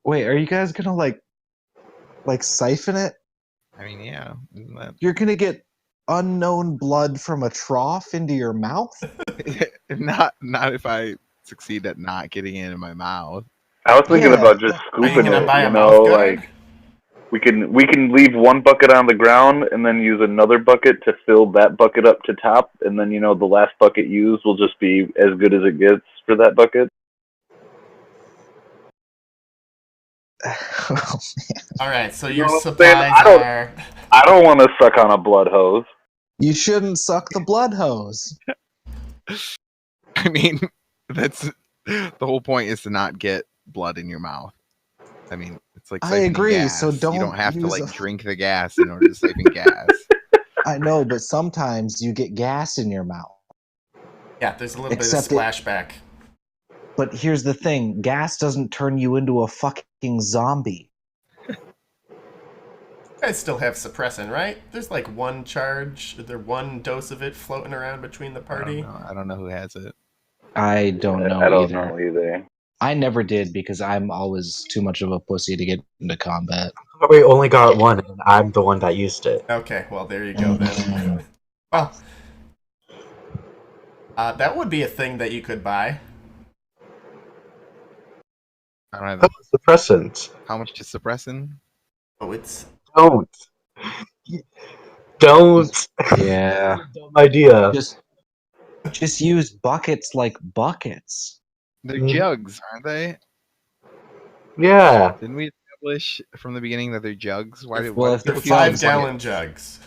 Speaker 2: Wait, are you guys gonna like siphon it?
Speaker 4: I mean, yeah. Isn't that...
Speaker 2: You're gonna get unknown blood from a trough into your mouth?
Speaker 4: not if I succeed at not getting it in my mouth.
Speaker 1: I was thinking about just
Speaker 3: Are you
Speaker 1: scooping
Speaker 3: gonna
Speaker 1: it.
Speaker 3: buy a
Speaker 1: You
Speaker 3: mouth
Speaker 1: know,
Speaker 3: guard?
Speaker 1: like we can leave one bucket on the ground and then use another bucket to fill that bucket up to top, and then the last bucket used will just be as good as it gets for that bucket.
Speaker 2: Oh,
Speaker 3: Alright, so
Speaker 1: You
Speaker 3: your
Speaker 1: know what I'm saying?
Speaker 3: supplies are...
Speaker 1: I don't want to suck on a blood hose.
Speaker 2: you shouldn't suck the blood hose.
Speaker 4: I mean, that's the whole point is to not get blood in your mouth. I mean, it's like
Speaker 2: I
Speaker 4: siphoning
Speaker 2: agree,
Speaker 4: gas.
Speaker 2: so
Speaker 4: You don't
Speaker 2: don't
Speaker 4: have to
Speaker 2: use
Speaker 4: like
Speaker 2: a-
Speaker 4: drink the gas in order to siphon gas.
Speaker 2: I know, but sometimes you get gas in your mouth.
Speaker 3: Yeah, there's a little
Speaker 2: Except
Speaker 3: bit of splashback.
Speaker 2: But here's the thing, gas doesn't turn you into a fucking zombie.
Speaker 3: You guys still have suppressant, right? There's like one dose of it floating around between the party.
Speaker 4: I don't know who has it.
Speaker 2: I don't know
Speaker 1: I don't
Speaker 2: either.
Speaker 1: know either.
Speaker 2: I never did because I'm always too much of a pussy to get into combat.
Speaker 5: We only got one, and I'm the one that used it.
Speaker 3: Okay, well there you go then.
Speaker 2: Mm.
Speaker 3: Well, that would be a thing that you could buy.
Speaker 4: I don't have
Speaker 5: Oh, suppressant.
Speaker 4: how much is suppressing?
Speaker 3: Oh, it's
Speaker 5: Don't. Don't.
Speaker 2: Yeah.
Speaker 5: Dumb idea.
Speaker 2: Just use buckets like buckets.
Speaker 4: They're
Speaker 5: Mhm.
Speaker 4: jugs, aren't they?
Speaker 5: Yeah.
Speaker 4: Didn't we establish from the beginning that they're jugs? Why did
Speaker 2: Well,
Speaker 4: why
Speaker 2: if
Speaker 4: does
Speaker 2: they're
Speaker 4: it feel like
Speaker 3: 5-gallon
Speaker 4: buckets?
Speaker 3: jugs.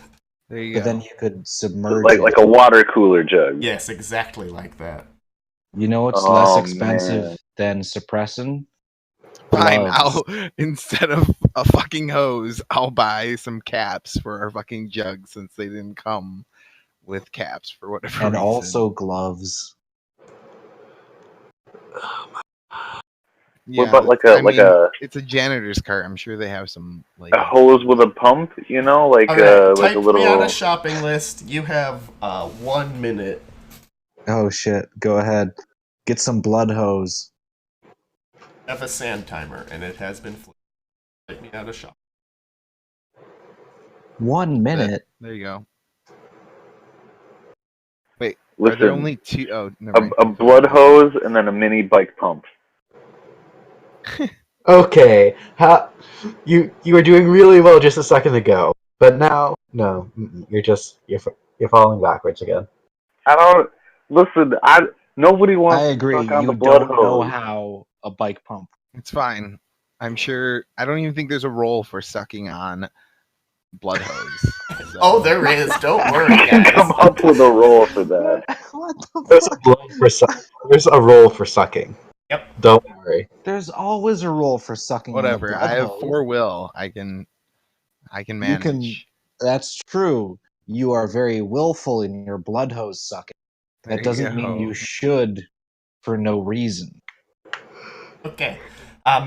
Speaker 4: There you
Speaker 2: But
Speaker 4: go.
Speaker 2: then you could submerge
Speaker 1: Like
Speaker 2: it.
Speaker 1: a water cooler jug.
Speaker 3: Yes, exactly like that.
Speaker 2: You know what's
Speaker 1: Oh,
Speaker 2: less expensive
Speaker 1: man.
Speaker 2: than suppressing?
Speaker 4: Fine,
Speaker 2: Gloves.
Speaker 4: I'll instead of a fucking hose, I'll buy some caps for our fucking jugs since they didn't come with caps for whatever
Speaker 2: And
Speaker 4: reason.
Speaker 2: also gloves.
Speaker 1: What about like
Speaker 4: I mean,
Speaker 1: a
Speaker 4: it's a janitor's cart. I'm sure they have some like
Speaker 1: hose with a pump? You know, like
Speaker 3: All right,
Speaker 1: like
Speaker 3: type
Speaker 1: a little.
Speaker 3: me on a shopping list. You have 1 minute.
Speaker 2: Oh shit. Go ahead. Get some blood hose.
Speaker 3: I have a sand timer, and it has been flipped. Type me out a shop.
Speaker 2: 1 minute.
Speaker 4: There you go. Wait, are there
Speaker 1: Listen,
Speaker 4: only two? Oh, never mind.
Speaker 1: a blood hose and then a mini bike pump.
Speaker 5: Okay. You were doing really well just a second ago, but now no. You're falling backwards again.
Speaker 1: I don't listen. Nobody
Speaker 2: I
Speaker 1: wants to
Speaker 2: agree.
Speaker 1: suck on the
Speaker 2: You
Speaker 1: blood
Speaker 2: don't know
Speaker 1: hose.
Speaker 2: how a bike pump.
Speaker 4: It's fine. I'm sure. I don't even think there's a role for sucking on blood hose. So.
Speaker 3: Oh, there is. Don't worry,
Speaker 1: I can come
Speaker 3: guys.
Speaker 1: up with a role for that.
Speaker 2: What the
Speaker 5: There's a
Speaker 2: fuck?
Speaker 5: role for there's a role for sucking.
Speaker 3: Yep.
Speaker 5: Don't worry.
Speaker 2: There's always a role for sucking on
Speaker 4: Whatever.
Speaker 2: the
Speaker 4: I
Speaker 2: blood
Speaker 4: have
Speaker 2: hose.
Speaker 4: 4 will. I can
Speaker 2: You
Speaker 4: manage.
Speaker 2: can. That's true. You are very willful in your blood hose sucking.
Speaker 4: There
Speaker 2: That doesn't mean
Speaker 4: go.
Speaker 2: you should for no reason.
Speaker 3: Okay.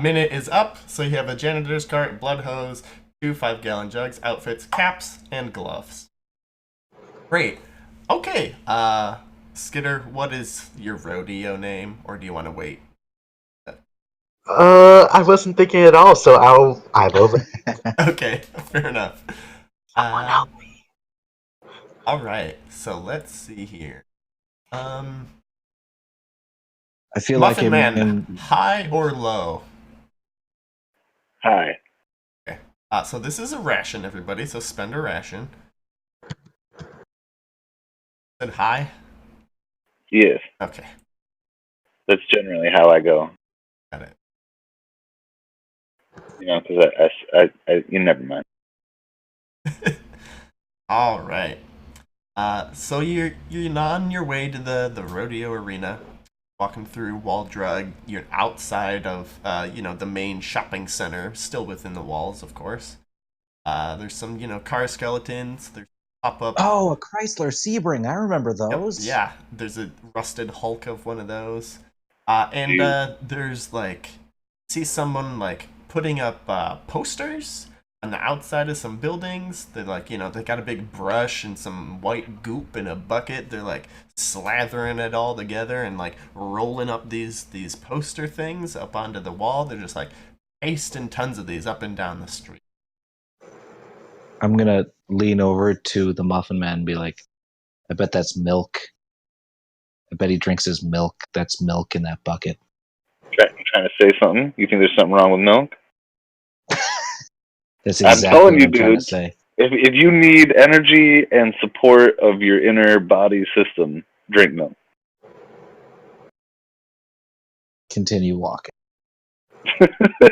Speaker 3: Minute is up, so you have a janitor's cart, blood hose, 2 5-gallon jugs, outfits, caps, and gloves. Great. Okay. Skitter, what is your rodeo name, or do you want to wait?
Speaker 5: I wasn't thinking at all, so I will.
Speaker 3: Okay, fair enough.
Speaker 5: Someone help
Speaker 3: me. All right. So let's see here.
Speaker 2: I feel
Speaker 3: Muffin
Speaker 2: like
Speaker 3: Man, high or low?
Speaker 1: Hi.
Speaker 3: Okay. So this is a ration, everybody. So spend a ration. Said high.
Speaker 1: Yes,
Speaker 3: Okay,
Speaker 1: that's generally how I go.
Speaker 3: got it.
Speaker 1: You know, because you never mind.
Speaker 3: All right. So you're on your way to the rodeo arena, walking through Wall Drug. You're outside of the main shopping center, still within the walls, of course. There's some car skeletons. There's pop up.
Speaker 2: Oh, a Chrysler Sebring. I remember those.
Speaker 3: Yep, yeah, there's a rusted Hulk of one of those. There's like, see someone like putting up posters on the outside of some buildings. They're like, they got a big brush and some white goop in a bucket. They're like slathering it all together and like rolling up these poster things up onto the wall. They're just like pasting tons of these up and down the street.
Speaker 2: I'm gonna lean over to the Muffin Man and be like, I bet that's milk. I bet he drinks his milk. That's milk in that bucket.
Speaker 1: Trying to say something? You think there's something wrong with milk?
Speaker 2: That's
Speaker 1: I'm
Speaker 2: exactly
Speaker 1: telling
Speaker 2: what
Speaker 1: you,
Speaker 2: I'm trying to
Speaker 1: dude.
Speaker 2: say.
Speaker 1: If you need energy and support of your inner body system, drink milk.
Speaker 2: Continue walking.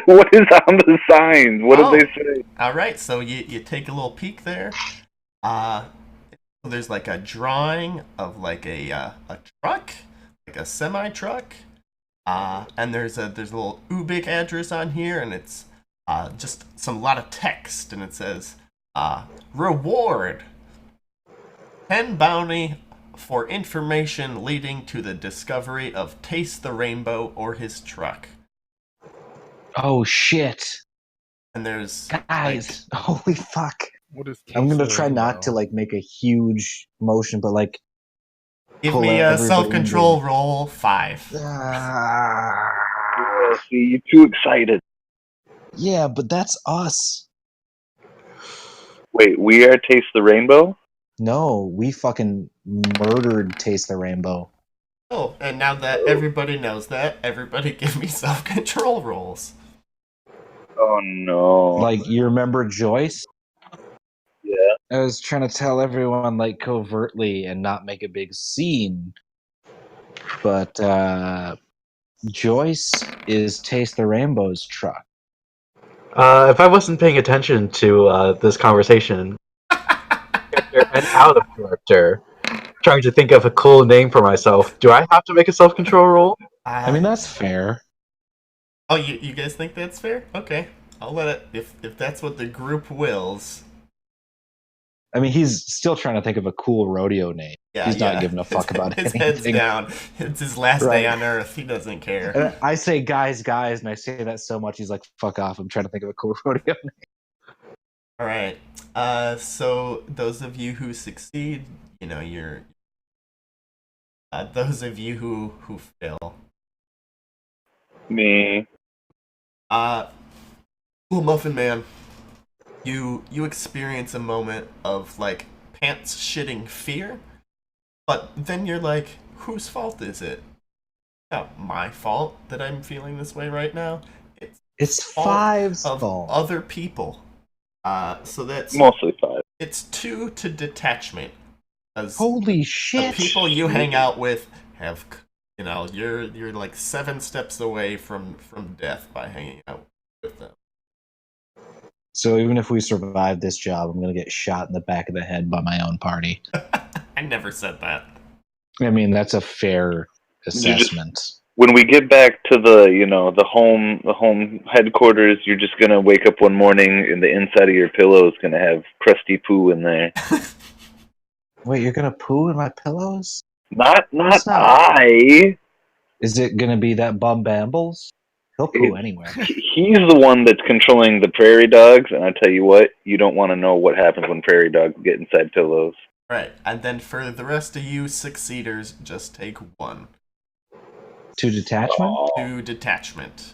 Speaker 1: What is on the signs? What did they say?
Speaker 3: All right, so you take a little peek there. There's like a drawing of like a truck, like a semi truck. And there's a little Ubik address on here, and it's just a lot of text, and it says reward 10 bounty for information leading to the discovery of Taste the Rainbow or his truck.
Speaker 2: Oh shit.
Speaker 3: And there's
Speaker 2: guys, holy fuck.
Speaker 4: What is
Speaker 2: I'm
Speaker 4: Taste
Speaker 2: gonna
Speaker 4: of the
Speaker 2: try not
Speaker 4: Rainbow?
Speaker 2: to like make a huge motion, but like
Speaker 3: give
Speaker 2: pull
Speaker 3: me a
Speaker 2: everybody
Speaker 3: self-control
Speaker 2: into-
Speaker 3: roll 5.
Speaker 1: Yeah, see, you're too excited.
Speaker 2: Yeah, but that's us.
Speaker 1: Wait, we are Taste the Rainbow?
Speaker 2: No, we fucking murdered Taste the Rainbow.
Speaker 3: Oh, and now that everybody knows that, everybody give me self-control rolls.
Speaker 1: Oh no.
Speaker 2: Like, you remember Joyce?
Speaker 1: Yeah.
Speaker 2: I was trying to tell everyone, like, covertly and not make a big scene. But Joyce is Taste the Rainbow's truck.
Speaker 5: If I wasn't paying attention to this conversation, and out of character, trying to think of a cool name for myself, do I have to make a self-control roll?
Speaker 2: I mean, that's fair.
Speaker 3: Oh, you guys think that's fair? Okay, I'll let it. If that's what the group wills.
Speaker 2: I mean, he's still trying to think of a cool rodeo name.
Speaker 3: Yeah,
Speaker 2: He's not giving a fuck about
Speaker 3: his
Speaker 2: anything.
Speaker 3: head's down. It's his last day
Speaker 2: Right.
Speaker 3: on Earth. He doesn't care.
Speaker 2: And I say guys, and I say that so much, he's like, fuck off. I'm trying to think of a cool rodeo name.
Speaker 3: All right. So those of you who succeed, you know, you're. Those of you who fail.
Speaker 1: Me.
Speaker 3: Cool Muffin Man. You experience a moment of like pants shitting fear, but then you're like, whose fault is it? Not my fault that I'm feeling this way right now.
Speaker 2: It's
Speaker 3: fault
Speaker 2: Five's
Speaker 3: of
Speaker 2: fault.
Speaker 3: other people. So that's
Speaker 1: Mostly 5.
Speaker 3: it's 2 to detachment.
Speaker 2: Holy
Speaker 3: The
Speaker 2: shit.
Speaker 3: people you hang out with have, you know, you're like 7 steps away from death by hanging out with them.
Speaker 2: So even if we survive this job, I'm going to get shot in the back of the head by my own party.
Speaker 3: I never said that.
Speaker 2: I mean, that's a fair assessment.
Speaker 1: When we get back to the home headquarters, you're just gonna wake up one morning and the inside of your pillow is gonna have crusty poo in there.
Speaker 2: Wait, you're going to poo in my pillows?
Speaker 1: Not
Speaker 2: That's not-
Speaker 1: I.
Speaker 2: Is it going to be that Bum Bambles? He'll poo anywhere.
Speaker 1: He's the one that's controlling the prairie dogs, and I tell you what, you don't want to know what happens when prairie dogs get inside pillows.
Speaker 3: Right, and then for the rest of you succeeders, just take 1.
Speaker 2: To detachment?
Speaker 1: Aw.
Speaker 3: To detachment.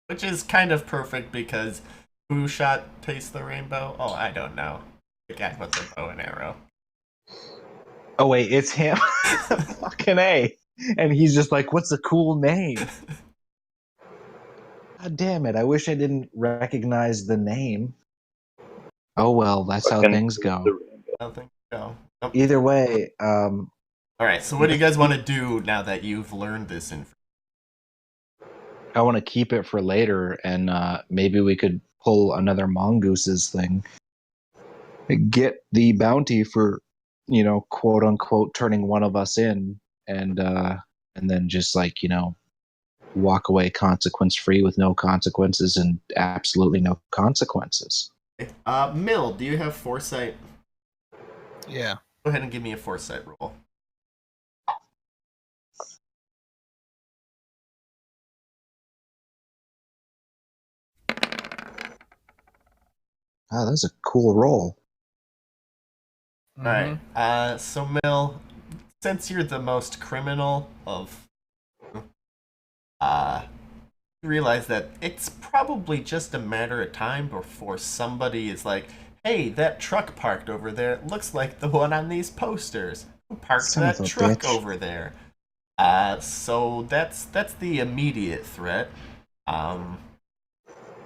Speaker 3: Which is kind of perfect because who shot Taste the Rainbow? Oh, I don't know. The guy with the bow and arrow.
Speaker 2: Oh, wait, it's him? Fucking A. And he's just like, what's a cool name? God damn it, I wish I didn't recognize the name. Oh, well, that's how things go.
Speaker 3: I don't think so. Nope.
Speaker 2: Either way,
Speaker 3: Alright, so what do you guys want to do now that you've learned this information?
Speaker 2: I want to keep it for later, and maybe we could pull another Mongoose's thing. Get the bounty for, quote unquote, turning one of us in, and then just like, walk away consequence free with no consequences and absolutely no consequences.
Speaker 3: Mill, do you have foresight?
Speaker 4: Yeah.
Speaker 3: Go ahead and give me a foresight roll.
Speaker 2: Oh, that's a cool roll.
Speaker 3: Alright, so Mill, since you're the most criminal of, you realize that it's probably just a matter of time before somebody is like, hey, that truck parked over there looks like the one on these posters. Who parked
Speaker 2: Son of
Speaker 3: that
Speaker 2: a
Speaker 3: truck
Speaker 2: bitch.
Speaker 3: over there? So that's the immediate threat. And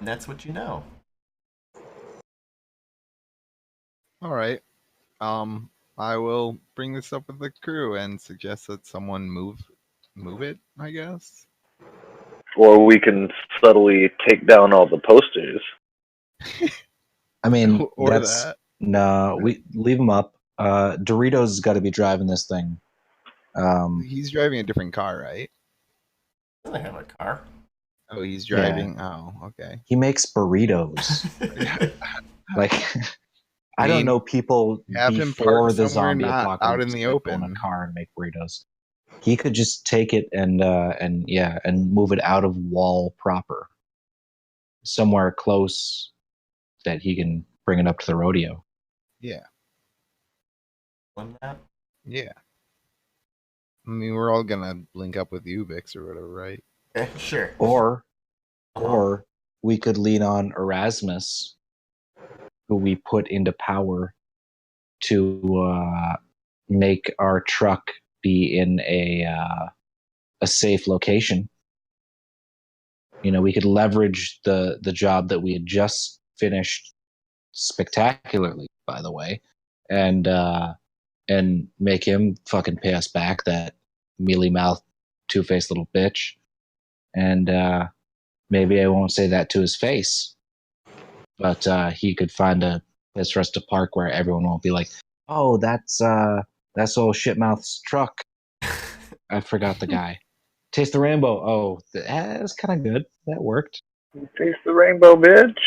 Speaker 3: that's what you know.
Speaker 4: All right. I will bring this up with the crew and suggest that someone move it, I guess.
Speaker 1: Or we can subtly take down all the posters.
Speaker 2: I mean,
Speaker 4: Or
Speaker 2: that's
Speaker 4: that.
Speaker 2: no. We leave him up. Doritos has got to be driving this thing.
Speaker 4: He's driving a different car, right?
Speaker 3: Doesn't have a car.
Speaker 4: Oh, he's driving. Oh, okay.
Speaker 2: He makes burritos. Like, I don't
Speaker 4: mean,
Speaker 2: know people
Speaker 4: have him
Speaker 2: before
Speaker 4: park
Speaker 2: the
Speaker 4: somewhere
Speaker 2: zombie
Speaker 4: not
Speaker 2: apocalypse
Speaker 4: out in the
Speaker 2: that go
Speaker 4: open.
Speaker 2: in a car and make burritos. He could just take it and move it out of Wall proper, somewhere close that he can bring it up to the rodeo.
Speaker 4: Yeah.
Speaker 3: On that.
Speaker 4: Yeah. I mean, we're all gonna link up with Ubix or whatever, right?
Speaker 3: Okay, sure.
Speaker 2: Or
Speaker 3: Uh-huh.
Speaker 2: or we could lean on Erasmus, who we put into power to make our truck be in a safe location. You know, we could leverage the job that we had just finished spectacularly, by the way, and make him fucking pay us back, that mealy mouth, two-faced little bitch. And maybe I won't say that to his face, but he could find a place for us to park where everyone won't be like, "Oh, that's old shitmouth's truck." I forgot the guy. Taste the rainbow. Oh, that's kind of good. That worked.
Speaker 1: Taste the rainbow, bitch.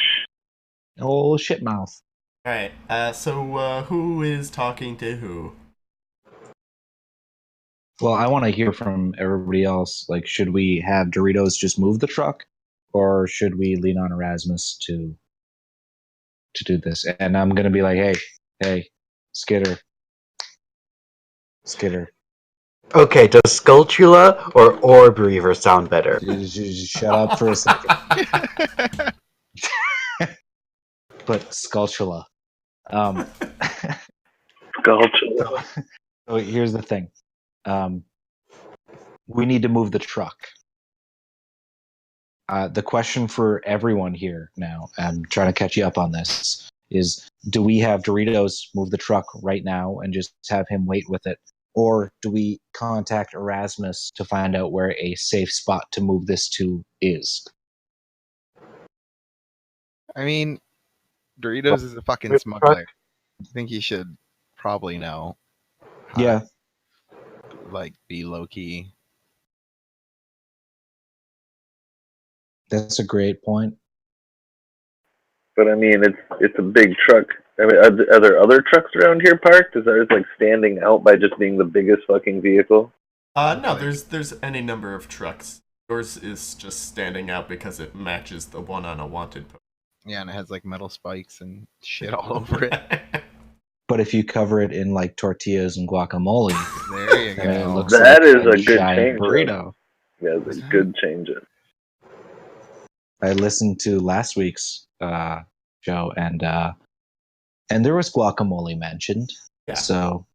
Speaker 2: Old shitmouth.
Speaker 3: All right. So who is talking to who?
Speaker 2: Well, I want to hear from everybody else. Like, should we have Doritos just move the truck, or should we lean on Erasmus to do this? And I'm gonna be like, hey, Skitter.
Speaker 5: Okay, does Skulltula or Orb Reaver sound better?
Speaker 2: Just shut up for a second. But Skulltula.
Speaker 1: Skulltula.
Speaker 2: So here's the thing. We need to move the truck. The question for everyone here now, I'm trying to catch you up on this, is do we have Doritos move the truck right now and just have him wait with it? Or do we contact Erasmus to find out where a safe spot to move this to is?
Speaker 4: I mean, Doritos is a fucking smuggler. I think he should probably know how
Speaker 2: Yeah.
Speaker 4: to, like, be low key.
Speaker 2: That's a great point.
Speaker 1: But I mean, it's a big truck. I mean, are there other trucks around here parked? Is ours like standing out by just being the biggest fucking vehicle?
Speaker 3: No, there's any number of trucks. Yours is just standing out because it matches the one on a wanted poster.
Speaker 4: Yeah, and it has like metal spikes and shit all over it.
Speaker 2: But if you cover it in like tortillas and guacamole,
Speaker 4: There you
Speaker 2: then it
Speaker 4: go.
Speaker 2: looks
Speaker 1: That
Speaker 2: like
Speaker 1: is a good
Speaker 2: giant
Speaker 1: change.
Speaker 2: burrito.
Speaker 1: Yeah, it's a good change.
Speaker 2: I listened to last week's show, and there was guacamole mentioned.
Speaker 3: Yeah.
Speaker 2: So,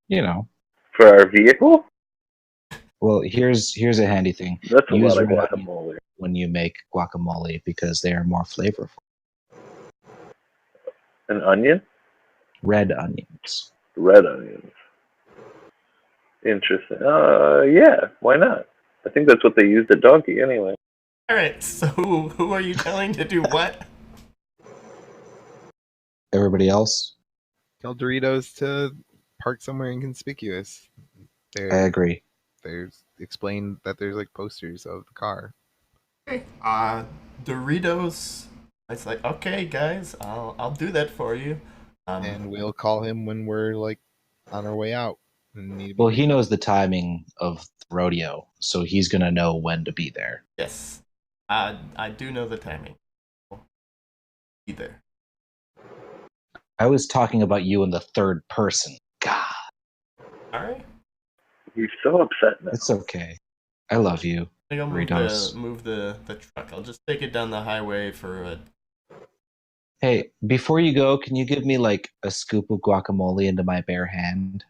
Speaker 2: you know,
Speaker 1: For our vehicle?
Speaker 2: well, here's a handy thing.
Speaker 1: That's a
Speaker 2: Use
Speaker 1: lot of
Speaker 2: red onion
Speaker 1: guacamole.
Speaker 2: when you make guacamole because they are more flavorful.
Speaker 1: An onion?
Speaker 2: Red onions.
Speaker 1: Red onions. Interesting. Yeah, why not? I think that's what they used at Donkey anyway.
Speaker 3: All right. So who are you telling to do what?
Speaker 2: Everybody else?
Speaker 4: Tell Doritos to park somewhere inconspicuous.
Speaker 2: I
Speaker 4: There,
Speaker 2: agree.
Speaker 4: there's explain that there's like posters of the car.
Speaker 3: Okay. Doritos. It's like, okay, guys, I'll do that for you.
Speaker 4: And we'll call him when we're like on our way out.
Speaker 2: Well, he knows the timing of the rodeo, so he's gonna know when to be there.
Speaker 3: Yes. I do know the timing. Be there.
Speaker 2: I was talking about you in the third person. God,
Speaker 3: All right.
Speaker 1: You're so upset now.
Speaker 2: it's okay. I love you.
Speaker 3: I think I'll
Speaker 2: Doritos.
Speaker 3: move the truck. I'll just take it down the highway for a.
Speaker 2: Hey, before you go, can you give me like a scoop of guacamole into my bare hand?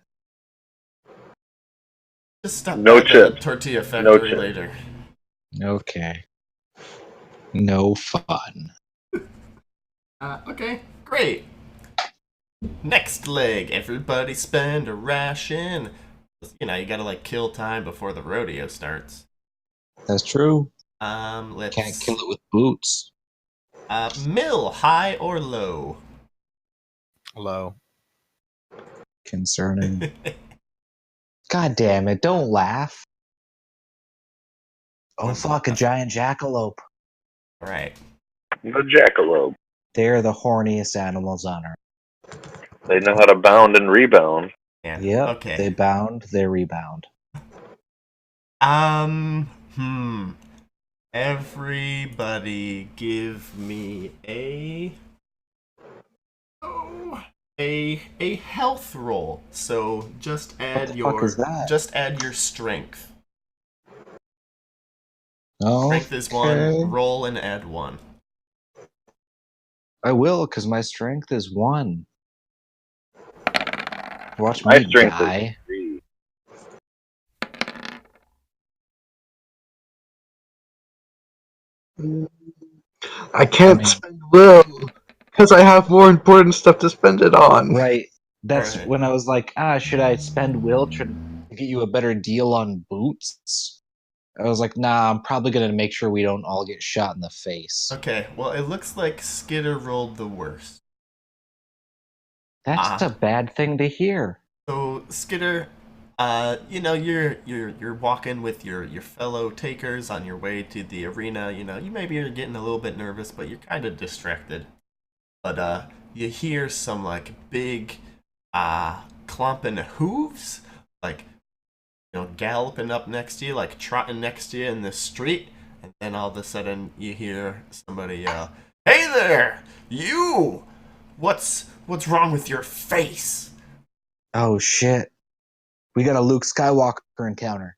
Speaker 3: Just stop
Speaker 1: No
Speaker 3: by the
Speaker 1: chips.
Speaker 3: tortilla
Speaker 1: No
Speaker 3: factory
Speaker 1: chips.
Speaker 3: later.
Speaker 2: Okay. No fun.
Speaker 3: Okay, great. Next leg, everybody spend a ration. You know, you gotta like kill time before the rodeo starts.
Speaker 2: That's true.
Speaker 3: Let's.
Speaker 2: Can't kill it with boots.
Speaker 3: Mill, high or low?
Speaker 4: Low.
Speaker 2: Concerning. God damn it, don't laugh. Oh fuck, a giant jackalope.
Speaker 3: All right.
Speaker 1: The jackalope.
Speaker 2: They're the horniest animals on earth.
Speaker 1: They know how to bound and rebound.
Speaker 3: Yeah.
Speaker 2: Yep,
Speaker 3: Okay.
Speaker 2: they bound, they rebound.
Speaker 3: Everybody give me a. Oh. a health roll. So just add
Speaker 2: the fuck is that?
Speaker 3: just add your strength.
Speaker 2: Oh,
Speaker 3: Strength is 1. Roll and add 1.
Speaker 2: I will, because my strength is 1. Watch
Speaker 1: My
Speaker 2: me
Speaker 1: strength
Speaker 2: die.
Speaker 1: is 3.
Speaker 5: I can't
Speaker 2: I mean-
Speaker 5: spend will because I have more important stuff to spend it on.
Speaker 2: Right. That's
Speaker 3: Alright.
Speaker 2: when I was like, should I spend will to get you a better deal on boots? I was like, nah, I'm probably going to make sure we don't all get shot in the face.
Speaker 3: Okay, well, it looks like Skitter rolled the worst.
Speaker 2: That's a bad thing to hear.
Speaker 3: So Skitter, you're walking with your fellow takers on your way to the arena. You maybe are getting a little bit nervous, but you're kind of distracted. But you hear some like big clumping hooves, like galloping up next to you, like trotting next to you in the street, and then all of a sudden you hear somebody yell, "Hey there, you! What's wrong with your face?"
Speaker 2: Oh, shit. We got a Luke Skywalker encounter.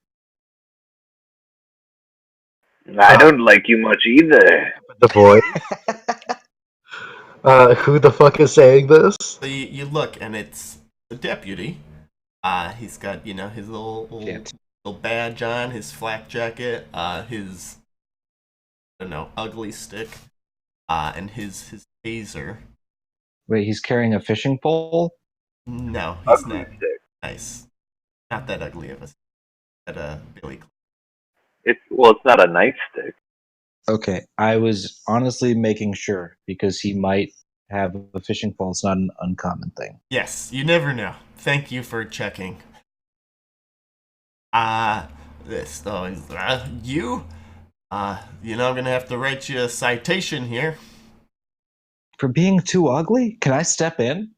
Speaker 1: I don't like you much either.
Speaker 5: The boy. Who the fuck is saying this?
Speaker 3: So you look, and it's the deputy. He's got his little badge on, his flak jacket, his I don't know ugly stick, and his taser.
Speaker 2: Wait, he's carrying a fishing pole?
Speaker 3: No, he's
Speaker 1: Ugly
Speaker 3: not.
Speaker 1: stick.
Speaker 3: Nice. Not that ugly of a at a Billy.
Speaker 1: It's not a nice stick.
Speaker 2: Okay, I was honestly making sure because he might have a fishing pole. It's not an uncommon thing.
Speaker 3: Yes, you never know. Thank you for checking. This though is you. I'm gonna have to write you a citation here.
Speaker 2: For being too ugly? Can I step in?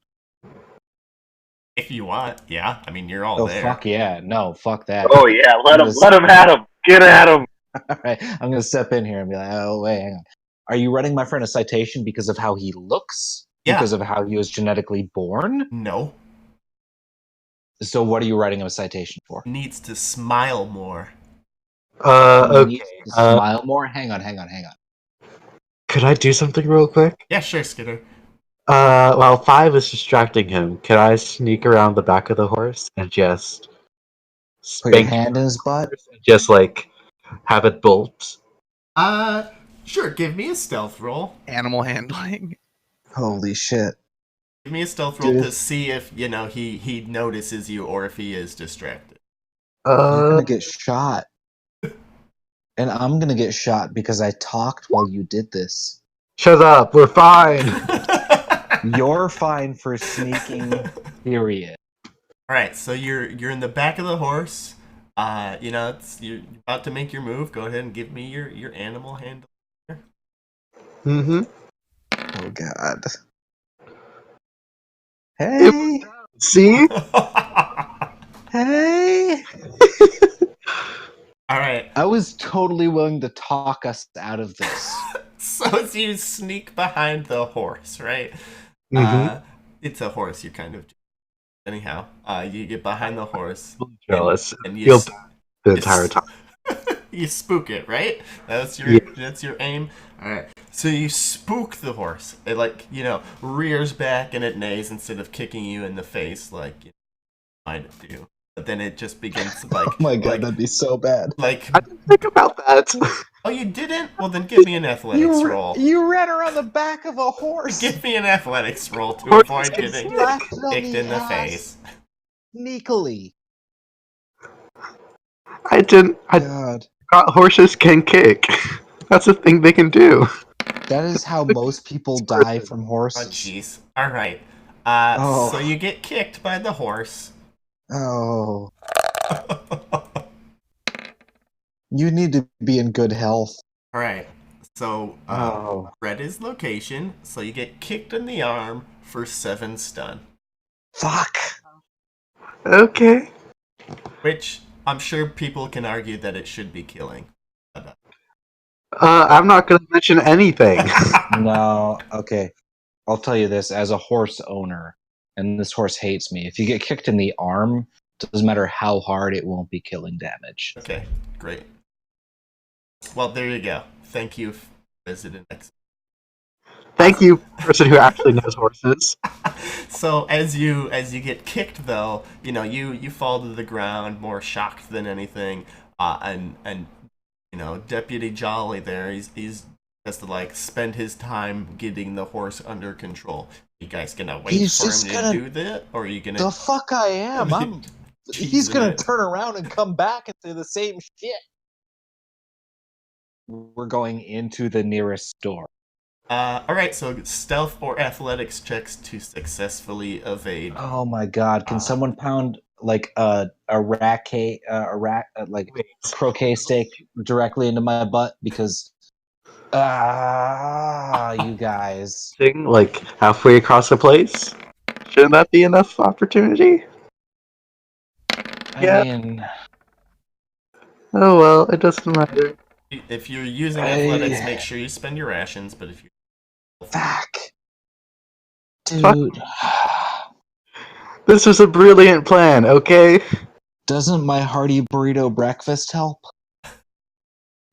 Speaker 3: If you want, yeah. I mean, you're all
Speaker 2: Oh,
Speaker 3: there.
Speaker 2: fuck yeah. No, fuck that.
Speaker 1: Oh yeah, let him at him. Get at him.
Speaker 2: All right, I'm going to step in here and be like, oh, wait, hang on. Are you writing my friend a citation because of how he looks?
Speaker 3: Yeah.
Speaker 2: Because of how he was genetically born?
Speaker 3: No.
Speaker 2: So what are you writing him a citation for?
Speaker 3: Needs to smile more.
Speaker 2: He
Speaker 5: Okay.
Speaker 2: needs to smile more? Hang on.
Speaker 5: Could I do something real quick?
Speaker 3: Yeah, sure, Skitter.
Speaker 5: While 5 is distracting him, can I sneak around the back of the horse and just
Speaker 2: Put your
Speaker 5: spank
Speaker 2: hand in his butt?
Speaker 5: and just like have it bolt?
Speaker 3: Sure. Give me a stealth roll.
Speaker 4: Animal handling.
Speaker 2: Holy shit.
Speaker 3: Give me a stealth roll
Speaker 2: Dude.
Speaker 3: to see if he notices you or if he is distracted.
Speaker 2: You're going to get shot. And I'm going to get shot because I talked while you did this.
Speaker 5: Shut up, we're fine.
Speaker 2: You're fine for sneaking, period.
Speaker 3: All right, so you're in the back of the horse. You're about to make your move. Go ahead and give me your animal handle.
Speaker 5: Mm-hmm.
Speaker 2: Oh, God. Hey!
Speaker 5: See?
Speaker 2: Hey!
Speaker 3: All right.
Speaker 2: I was totally willing to talk us out of this.
Speaker 3: So as you sneak behind the horse, right?
Speaker 5: Mm-hmm.
Speaker 3: It's a horse. You're kind of anyhow. You get behind the horse.
Speaker 5: Jealous.
Speaker 3: And
Speaker 5: Feel bad the entire time.
Speaker 3: You spook it, right? That's your aim. All right. So you spook the horse. It rears back and it neighs instead of kicking you in the face like you might do. But then it just begins like.
Speaker 2: Oh my god, that'd be so bad.
Speaker 3: Like.
Speaker 5: I didn't think about that.
Speaker 3: Oh, you didn't? Well, then give me an athletics roll.
Speaker 2: You ran around the back of a horse.
Speaker 3: Give me an athletics roll to
Speaker 5: Horse
Speaker 3: avoid
Speaker 5: gets
Speaker 3: getting
Speaker 2: slapped on
Speaker 3: kicked in the
Speaker 2: ass
Speaker 3: face.
Speaker 2: Sneakily.
Speaker 5: I didn't. I
Speaker 2: God.
Speaker 5: forgot horses can kick. That's a thing they can do.
Speaker 2: That is how most people die from
Speaker 3: Oh,
Speaker 2: horses.
Speaker 3: jeez. All right.
Speaker 2: Oh.
Speaker 3: So you get kicked by the horse.
Speaker 2: Oh. You need to be in good health.
Speaker 3: All right. So
Speaker 2: Oh.
Speaker 3: read his location. So you get kicked in the arm for 7 stun,
Speaker 2: Fuck.
Speaker 5: Okay.
Speaker 3: which I'm sure people can argue that it should be killing.
Speaker 5: I'm not going to mention anything.
Speaker 2: No. Okay. I'll tell you this as a horse owner. and this horse hates me. If you get kicked in the arm, it doesn't matter how hard, it won't be killing damage.
Speaker 3: Okay, great. Well, there you go. Thank you for visiting next.
Speaker 5: Thank you, person who actually knows horses.
Speaker 3: So as you get kicked, though, you fall to the ground more shocked than anything, and Deputy Jolly there, he's has to like spend his time getting the horse under control. You guys gonna wait
Speaker 2: He's
Speaker 3: for
Speaker 2: just
Speaker 3: him
Speaker 2: gonna-
Speaker 3: to do that, or are you gonna?
Speaker 2: The fuck I am. He's
Speaker 3: Teasing
Speaker 2: gonna
Speaker 3: it.
Speaker 2: turn around and come back and do the same shit. We're going into the nearest door.
Speaker 3: All right. So stealth or athletics checks to successfully evade.
Speaker 2: Oh my god! Can someone pound like a racket, like croquet stick directly into my butt? Because you guys.
Speaker 5: Thing, like halfway across the place. Shouldn't that be enough opportunity?
Speaker 2: I
Speaker 5: Yeah.
Speaker 2: mean,
Speaker 5: Oh well, it doesn't matter.
Speaker 3: If you're using athletics, make sure you spend your rations. But if you
Speaker 2: fuck, dude.
Speaker 5: This was a brilliant plan, okay?
Speaker 2: Doesn't my hearty burrito breakfast help?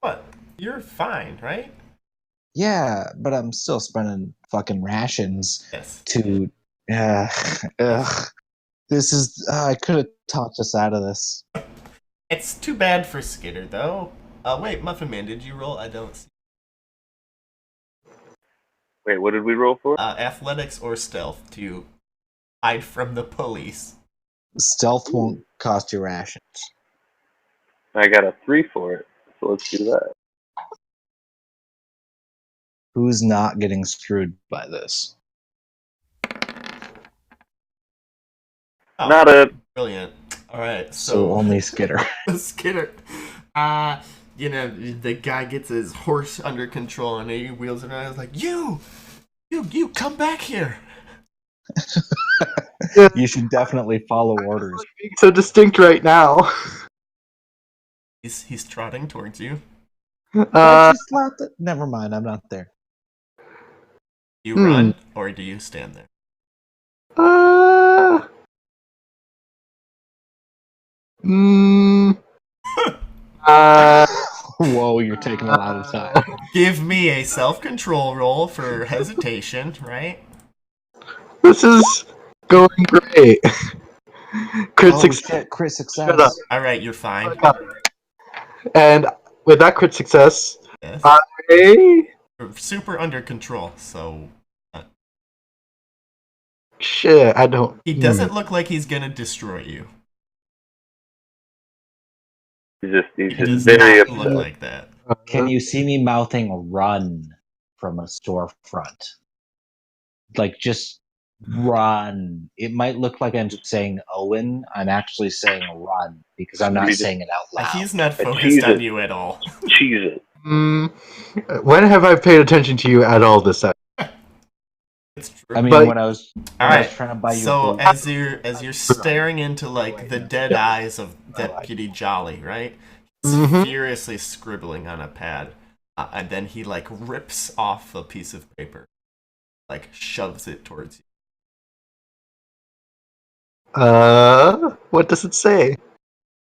Speaker 3: what? You're fine, right?
Speaker 2: Yeah, but I'm still spending fucking rations
Speaker 3: Yes.
Speaker 2: to. This is. I could have talked us out of this.
Speaker 3: It's too bad for Skitter, though. Wait, Muffin Man, did you roll? I don't see.
Speaker 1: Wait, what did we roll for?
Speaker 3: Athletics or stealth to hide from the police.
Speaker 2: Stealth won't cost you rations.
Speaker 1: I got a 3 for it, so let's do that.
Speaker 2: Who's not getting screwed by this?
Speaker 3: Oh,
Speaker 1: Not a.
Speaker 3: brilliant. All right,
Speaker 2: So only Skitter.
Speaker 3: Skitter. The guy gets his horse under control and he wheels it around. He's like, you, come back here.
Speaker 2: You should definitely follow orders.
Speaker 5: Being so distinct right now.
Speaker 3: He's trotting towards you.
Speaker 2: Never mind, I'm not there.
Speaker 3: You run or do you stand there?
Speaker 2: Whoa, you're taking a lot of time.
Speaker 3: Give me a self-control roll for hesitation, right?
Speaker 5: This is going great. Crit
Speaker 2: Oh
Speaker 5: success.
Speaker 2: shit, crit success.
Speaker 5: Shut up.
Speaker 3: All right, you're fine.
Speaker 5: And with that crit success,
Speaker 3: Yes.
Speaker 5: I...
Speaker 3: You're super under control, so
Speaker 5: Shit, I don't...
Speaker 3: he doesn't look like he's gonna destroy you.
Speaker 1: He's
Speaker 3: He
Speaker 1: just
Speaker 3: does
Speaker 1: very
Speaker 3: not
Speaker 1: upset.
Speaker 3: look like that.
Speaker 2: Can you see me mouthing run from a storefront? Like just run. It might look like I'm saying Owen. I'm actually saying run because I'm not saying it out loud.
Speaker 3: He's not
Speaker 1: cheese
Speaker 3: focused on
Speaker 1: it.
Speaker 3: you at all.
Speaker 1: Cheese it.
Speaker 5: When have I paid attention to you at all this time?
Speaker 3: It's true.
Speaker 2: I mean,
Speaker 5: But-
Speaker 2: when I was
Speaker 3: Alright,
Speaker 2: trying to buy you
Speaker 3: so
Speaker 2: food.
Speaker 3: as you're staring into like the dead eyes of Deputy Jolly, right? He's furiously scribbling on a pad, and then he like rips off a piece of paper, like shoves it towards you.
Speaker 5: What does it say?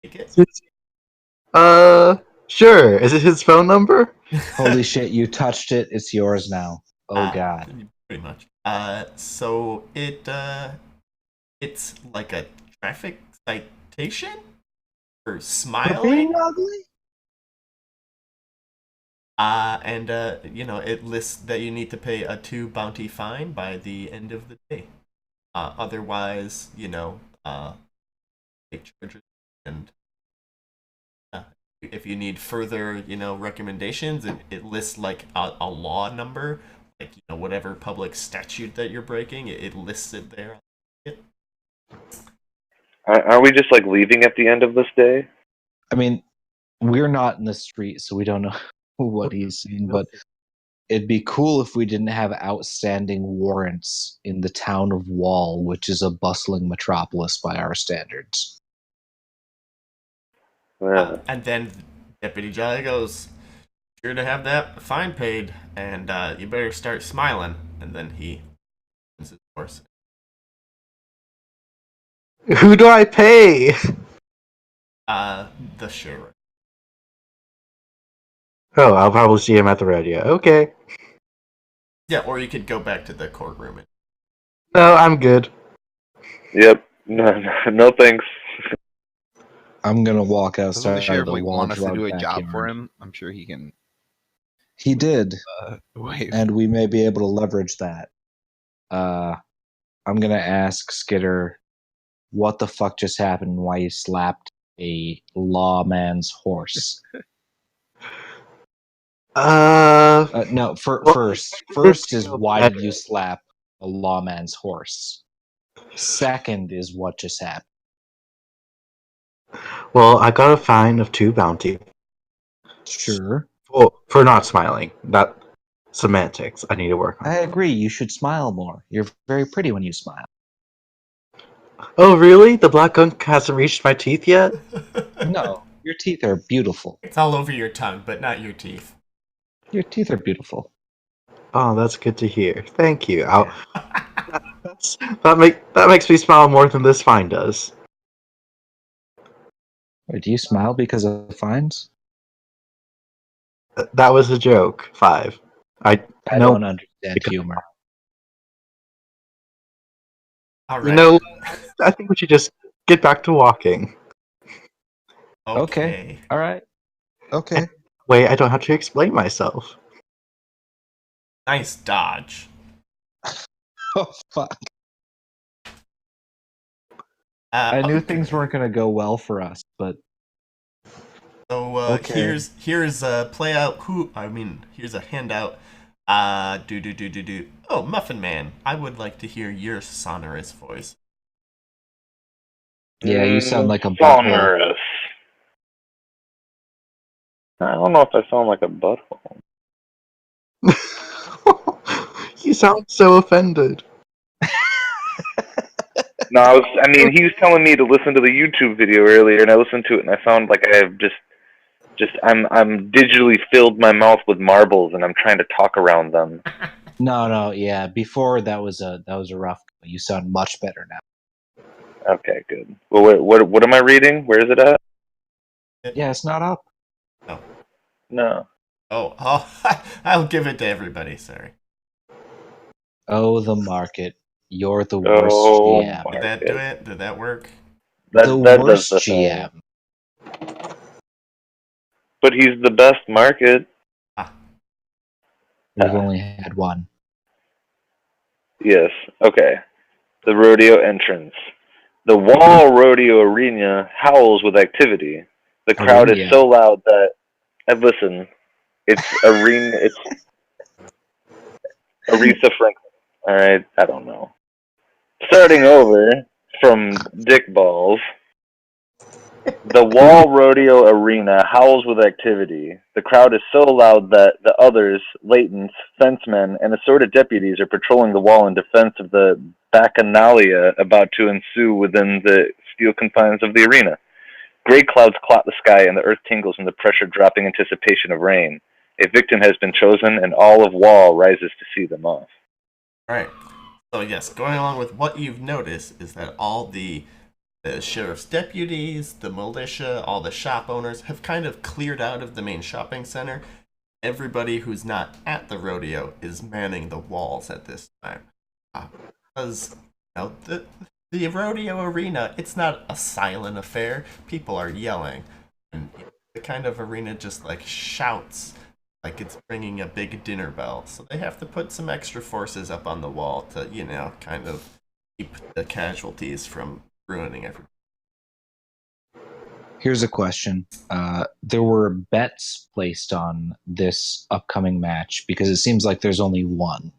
Speaker 3: Take it.
Speaker 5: Sure. Is it his phone number?
Speaker 2: Holy shit, you touched it. It's yours now. Oh god.
Speaker 3: Pretty much. So it's like a traffic citation for smiling.
Speaker 2: ugly?
Speaker 3: And it lists that you need to pay a 2 bounty fine by the end of the day. Otherwise, take charges. And if you need further, recommendations, it lists like a law number, like whatever public statute that you're breaking. It lists it there.
Speaker 1: Are we just like leaving at the end of this day?
Speaker 2: I mean, we're not in the street, so we don't know what he's saying, but it'd be cool if we didn't have outstanding warrants in the town of Wall, which is a bustling metropolis by our standards.
Speaker 3: And then Deputy Jolly goes, "Sure to have that fine paid, and you better start smiling." And then he opens his horse.
Speaker 5: Who do I pay?
Speaker 3: The sheriff.
Speaker 5: Oh, I'll probably see him at the rodeo. Okay.
Speaker 3: Yeah, or you could go back to the courtroom.
Speaker 5: No, I'm good.
Speaker 1: Yep. No thanks.
Speaker 2: I'm gonna walk
Speaker 4: Doesn't the
Speaker 2: outside
Speaker 4: sheriff
Speaker 2: the
Speaker 4: like want us to
Speaker 2: wall-drug
Speaker 4: do a job for
Speaker 2: backyard.
Speaker 4: him? I'm sure he can
Speaker 2: He did,
Speaker 4: waive.
Speaker 2: and we may be able to leverage that. I'm gonna ask Skitter what the fuck just happened, why you slapped a lawman's horse. No,
Speaker 5: Well,
Speaker 2: first is
Speaker 5: feel
Speaker 2: why
Speaker 5: better.
Speaker 2: did you slap a lawman's horse? Second is what just happened.
Speaker 5: Well, I got a fine of 2 bounty.
Speaker 2: Sure.
Speaker 5: For not smiling. That semantics. I need to work on.
Speaker 2: I agree, you should smile more. You're very pretty when you smile.
Speaker 5: Oh, really? The black gunk hasn't reached my teeth yet?
Speaker 2: No, your teeth are beautiful.
Speaker 3: It's all over your tongue, but not your teeth.
Speaker 2: Your teeth are beautiful.
Speaker 5: Oh, that's good to hear. Thank you. That makes me smile more than this fine does.
Speaker 2: Wait, do you smile because of fines?
Speaker 5: That was a joke. 5.
Speaker 2: I
Speaker 5: no,
Speaker 2: don't understand humor.
Speaker 3: All right.
Speaker 5: You know, I think we should just get back to walking.
Speaker 3: Okay.
Speaker 2: All right. Okay.
Speaker 5: Wait, I don't have to explain myself.
Speaker 3: Nice dodge.
Speaker 2: Oh, fuck. I knew
Speaker 3: Okay.
Speaker 2: things weren't going to go well for us, but
Speaker 3: So
Speaker 2: Okay.
Speaker 3: here's a play out. Here's a handout. Do. Oh, Muffin Man, I would like to hear your sonorous voice.
Speaker 2: yeah, you sound like a butthole.
Speaker 1: Sonorous. I don't know if I sound like a butthole.
Speaker 5: You sound so offended.
Speaker 1: No, I mean, he was telling me to listen to the YouTube video earlier, and I listened to it, and I sound like I have I'm digitally filled my mouth with marbles, and I'm trying to talk around them.
Speaker 2: No, yeah. Before that was a rough. You sound much better now.
Speaker 1: Okay, good. Well, what am I reading? Where is it at?
Speaker 2: Yeah, it's not up.
Speaker 1: No.
Speaker 3: Oh, I'll give it to everybody. Sorry.
Speaker 2: Oh, the market. You're the worst
Speaker 1: Oh,
Speaker 2: GM.
Speaker 3: Did that do it? Did that work?
Speaker 1: That
Speaker 2: The
Speaker 1: does
Speaker 2: worst
Speaker 1: the thing.
Speaker 2: GM.
Speaker 1: But he's the best market.
Speaker 2: We've only had one.
Speaker 1: Yes. Okay. The rodeo entrance. The wall rodeo arena howls with activity. The crowd is
Speaker 2: Arena.
Speaker 1: so loud that, listen, it's arena. It's Aretha Franklin. All right. I don't know. Starting over from Dick Balls. The Wall Rodeo Arena howls with activity. The crowd is so loud that the others, Layton's, fencemen, and assorted deputies are patrolling the wall in defense of the bacchanalia about to ensue within the steel confines of the arena. Gray clouds clot the sky, and the earth tingles in the pressure-dropping anticipation of rain. A victim has been chosen, and all of Wall rises to see them off.
Speaker 3: All right. So yes, going along with what you've noticed is that all the sheriff's deputies, the militia, all the shop owners have kind of cleared out of the main shopping center. Everybody who's not at the rodeo is manning the walls at this time. Because the rodeo arena, it's not a silent affair. People are yelling. And the kind of arena just like shouts like it's ringing a big dinner bell. So they have to put some extra forces up on the wall to, kind of keep the casualties from ruining everything.
Speaker 2: Here's a question. There were bets placed on this upcoming match because it seems like there's only one.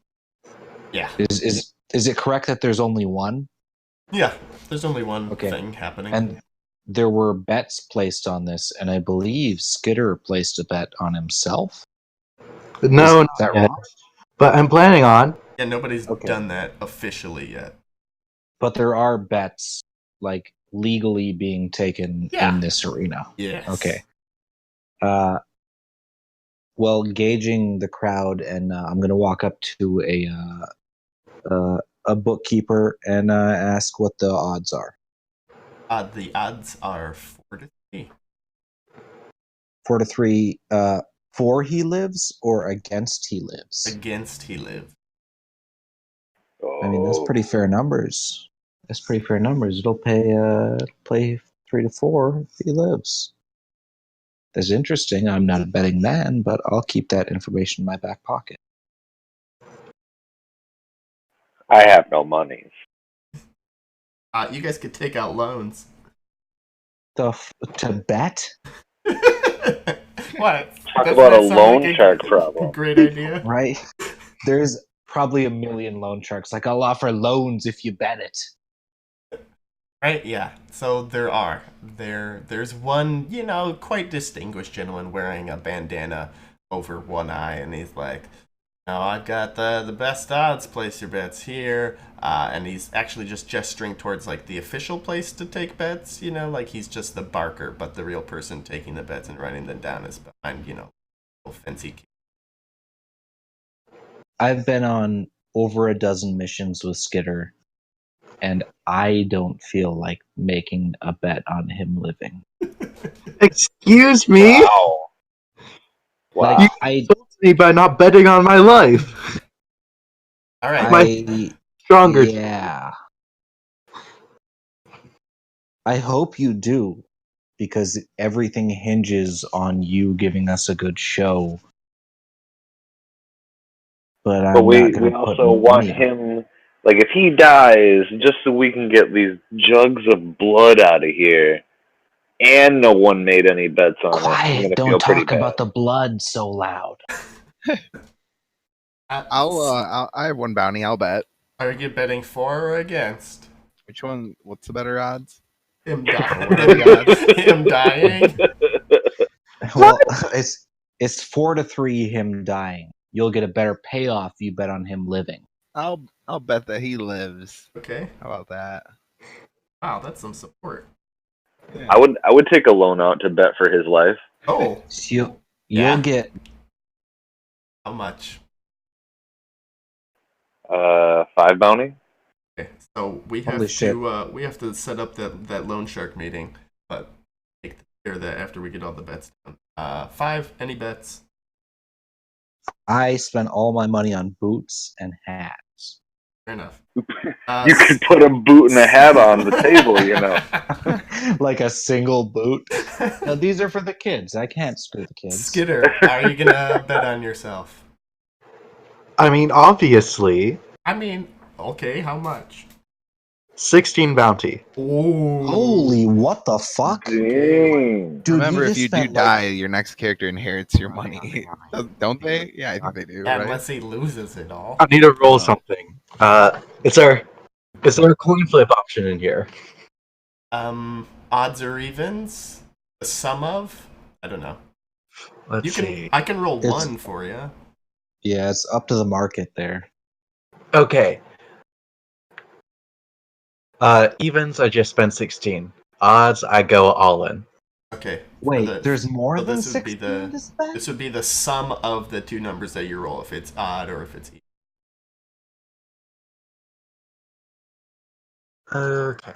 Speaker 3: Yeah.
Speaker 2: Is it correct that there's only one?
Speaker 3: Yeah, there's only one thing happening.
Speaker 2: And there were bets placed on this, and I believe Skitter placed a bet on himself.
Speaker 5: No,
Speaker 2: Is that wrong?
Speaker 5: But I'm planning on.
Speaker 3: Yeah, nobody's done that officially yet.
Speaker 2: But there are bets, like, legally being taken in this arena.
Speaker 3: Yes.
Speaker 2: Okay. Well, gauging the crowd, and I'm going to walk up to a bookkeeper and ask what the odds are.
Speaker 3: The odds are 4-3.
Speaker 2: 4-3. For he lives or against he lives?
Speaker 3: Against he lives.
Speaker 2: I mean, that's pretty fair numbers. That's pretty fair numbers. It'll play 3-4 if he lives. That's interesting. I'm not a betting man, but I'll keep that information in my back pocket.
Speaker 1: I have no money.
Speaker 3: You guys could take out loans.
Speaker 2: To bet?
Speaker 3: What?
Speaker 1: Talk
Speaker 3: Doesn't
Speaker 1: about
Speaker 3: that
Speaker 1: a
Speaker 3: sound
Speaker 1: loan
Speaker 3: like
Speaker 1: shark problem.
Speaker 3: Great idea.
Speaker 2: Right? There's probably a million loan sharks. Like, I'll offer loans if you bet it.
Speaker 3: Right, yeah. So there's one, quite distinguished gentleman wearing a bandana over one eye, and he's like, "No, I've got the best odds. Place your bets here." And he's actually just gesturing towards like the official place to take bets. Like he's just the barker, but the real person taking the bets and writing them down is behind, fancy.
Speaker 2: I've been on over a dozen missions with Skitter, and I don't feel like making a bet on him living.
Speaker 5: Excuse me?
Speaker 1: Wow. Wow.
Speaker 2: Like, I
Speaker 5: Insulted me by not betting on my life.
Speaker 3: All right.
Speaker 2: I
Speaker 5: Stronger.
Speaker 2: yeah. I hope you do, because everything hinges on you giving us a good show. But I'm
Speaker 1: But we
Speaker 2: not going to put
Speaker 1: also want
Speaker 2: money on.
Speaker 1: him, like, if he dies, just so we can get these jugs of blood out of here, and no one made any bets on it, I'm
Speaker 2: Quiet!
Speaker 1: gonna
Speaker 2: Don't
Speaker 1: feel pretty
Speaker 2: talk
Speaker 1: bad.
Speaker 2: about the blood so loud.
Speaker 4: I have one bounty. I'll bet.
Speaker 3: Are you betting for or against
Speaker 4: Which one? What's the better odds?
Speaker 3: him
Speaker 4: What
Speaker 3: dying?
Speaker 4: are the odds?
Speaker 3: Him dying.
Speaker 2: Well, it's 4-3 him dying. You'll get a better payoff if you bet on him living.
Speaker 4: I'll bet that he lives.
Speaker 3: Okay.
Speaker 4: How about that?
Speaker 3: Wow, that's some support.
Speaker 4: Yeah.
Speaker 1: I would take a loan out to bet for his life.
Speaker 3: Oh,
Speaker 2: So you'll
Speaker 3: Yeah.
Speaker 2: get
Speaker 3: how much?
Speaker 1: 5 bounty.
Speaker 3: Okay, so we have
Speaker 2: Holy shit.
Speaker 3: to set up that loan shark meeting, but take care of that after we get all the bets done. 5. Any bets?
Speaker 2: I spent all my money on boots and hats.
Speaker 3: Fair enough.
Speaker 1: You could put a boot and a hat on the table,
Speaker 2: Like a single boot. No, these are for the kids. I can't screw the kids.
Speaker 3: Skitter, are you gonna bet on yourself?
Speaker 5: I mean, obviously,
Speaker 3: I mean, okay, how much?
Speaker 5: 16 bounty.
Speaker 3: Oh,
Speaker 2: Holy, what the fuck?
Speaker 1: Dang.
Speaker 2: Dude,
Speaker 4: Remember, if
Speaker 2: just
Speaker 4: you do
Speaker 2: spent,
Speaker 4: die, your next character inherits your money. Don't they? Yeah, I think they do. Right?
Speaker 3: unless he loses it all.
Speaker 5: I need to roll something. Is there a coin flip option in here?
Speaker 3: Odds or evens? The sum of? I don't know.
Speaker 5: Let's see.
Speaker 3: I can roll
Speaker 2: It's-
Speaker 3: 1 for you.
Speaker 2: Yeah, it's up to the market there.
Speaker 5: Okay. Evens, I just spent 16. Odds, I go all in.
Speaker 3: Okay.
Speaker 2: Wait, there's more
Speaker 3: so
Speaker 2: than
Speaker 3: this would be
Speaker 2: 16 to spend?
Speaker 3: This would be the sum of the two numbers that you roll, if it's odd or if it's even.
Speaker 5: Okay.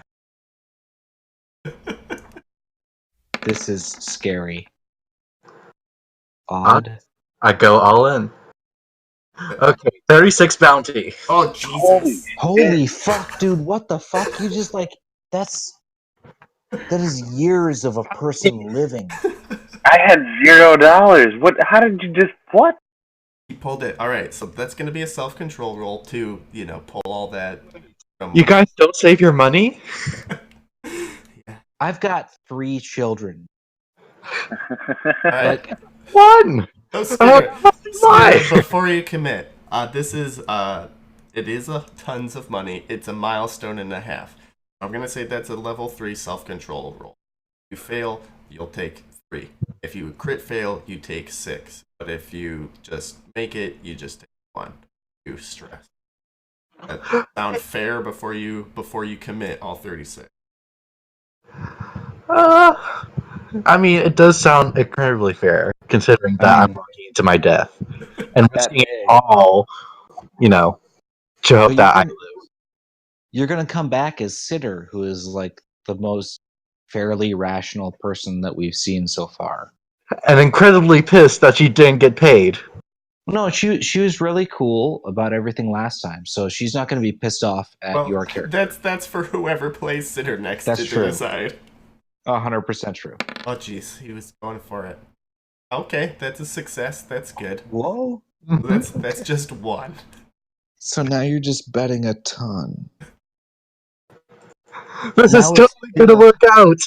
Speaker 2: This is scary. Odd.
Speaker 5: I go all in. Okay, 36 bounty.
Speaker 3: Oh, Jesus.
Speaker 2: Holy fuck, dude, what the fuck? You just like, that is years of a person living.
Speaker 1: I had $0. What? How did you just what?
Speaker 3: He pulled it. All right, so that's going to be a self-control roll to, pull all that.
Speaker 5: You guys don't save your money?
Speaker 2: I've got 3 children.
Speaker 3: All right.
Speaker 2: Like,
Speaker 5: One!
Speaker 3: So
Speaker 5: Why?
Speaker 3: Skinner, before you commit, it is tons of money. It's a milestone and a half. I'm gonna say that's a level 3 self-control roll. If you fail, you'll take 3. If you crit fail, you take 6. But if you just make it, you just take 1. You stress. That sound fair before you commit all 36.
Speaker 5: I mean, it does sound incredibly fair, considering that I'm walking into my death. And risking it all, to hope
Speaker 2: But
Speaker 5: that I live.
Speaker 2: you're gonna come back as Sitter, who is like the most fairly rational person that we've seen so far.
Speaker 5: And incredibly pissed that she didn't get paid.
Speaker 2: No, she was really cool about everything last time, so she's not going to be pissed off at your character.
Speaker 3: That's for whoever plays Sitter next
Speaker 2: That's
Speaker 3: to
Speaker 2: true.
Speaker 3: decide.
Speaker 2: 100% true.
Speaker 3: Oh jeez, he was going for it. Okay, that's a success. That's good.
Speaker 2: Whoa.
Speaker 3: That's just one.
Speaker 2: So now you're just betting a ton.
Speaker 5: This
Speaker 2: Now
Speaker 5: is
Speaker 2: it's
Speaker 5: totally gonna
Speaker 2: still-
Speaker 5: work out.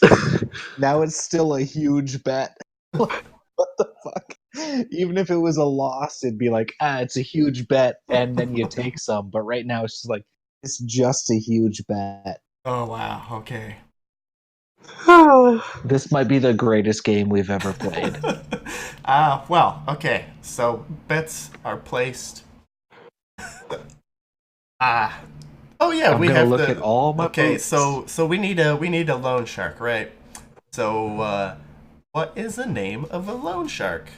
Speaker 2: Now it's still a huge bet. What the fuck? Even if it was a loss, it'd be like, it's a huge bet, and then you take some. But right now, it's just like, it's just a huge bet.
Speaker 3: Oh wow. Okay.
Speaker 2: This might be the greatest game we've ever played.
Speaker 3: Well, okay. So bets are placed. Oh yeah,
Speaker 2: I'm
Speaker 3: we
Speaker 2: gonna
Speaker 3: have
Speaker 2: look
Speaker 3: the.
Speaker 2: at all my
Speaker 3: Okay,
Speaker 2: boots.
Speaker 3: so we need a loan shark, right? So what is the name of a loan shark?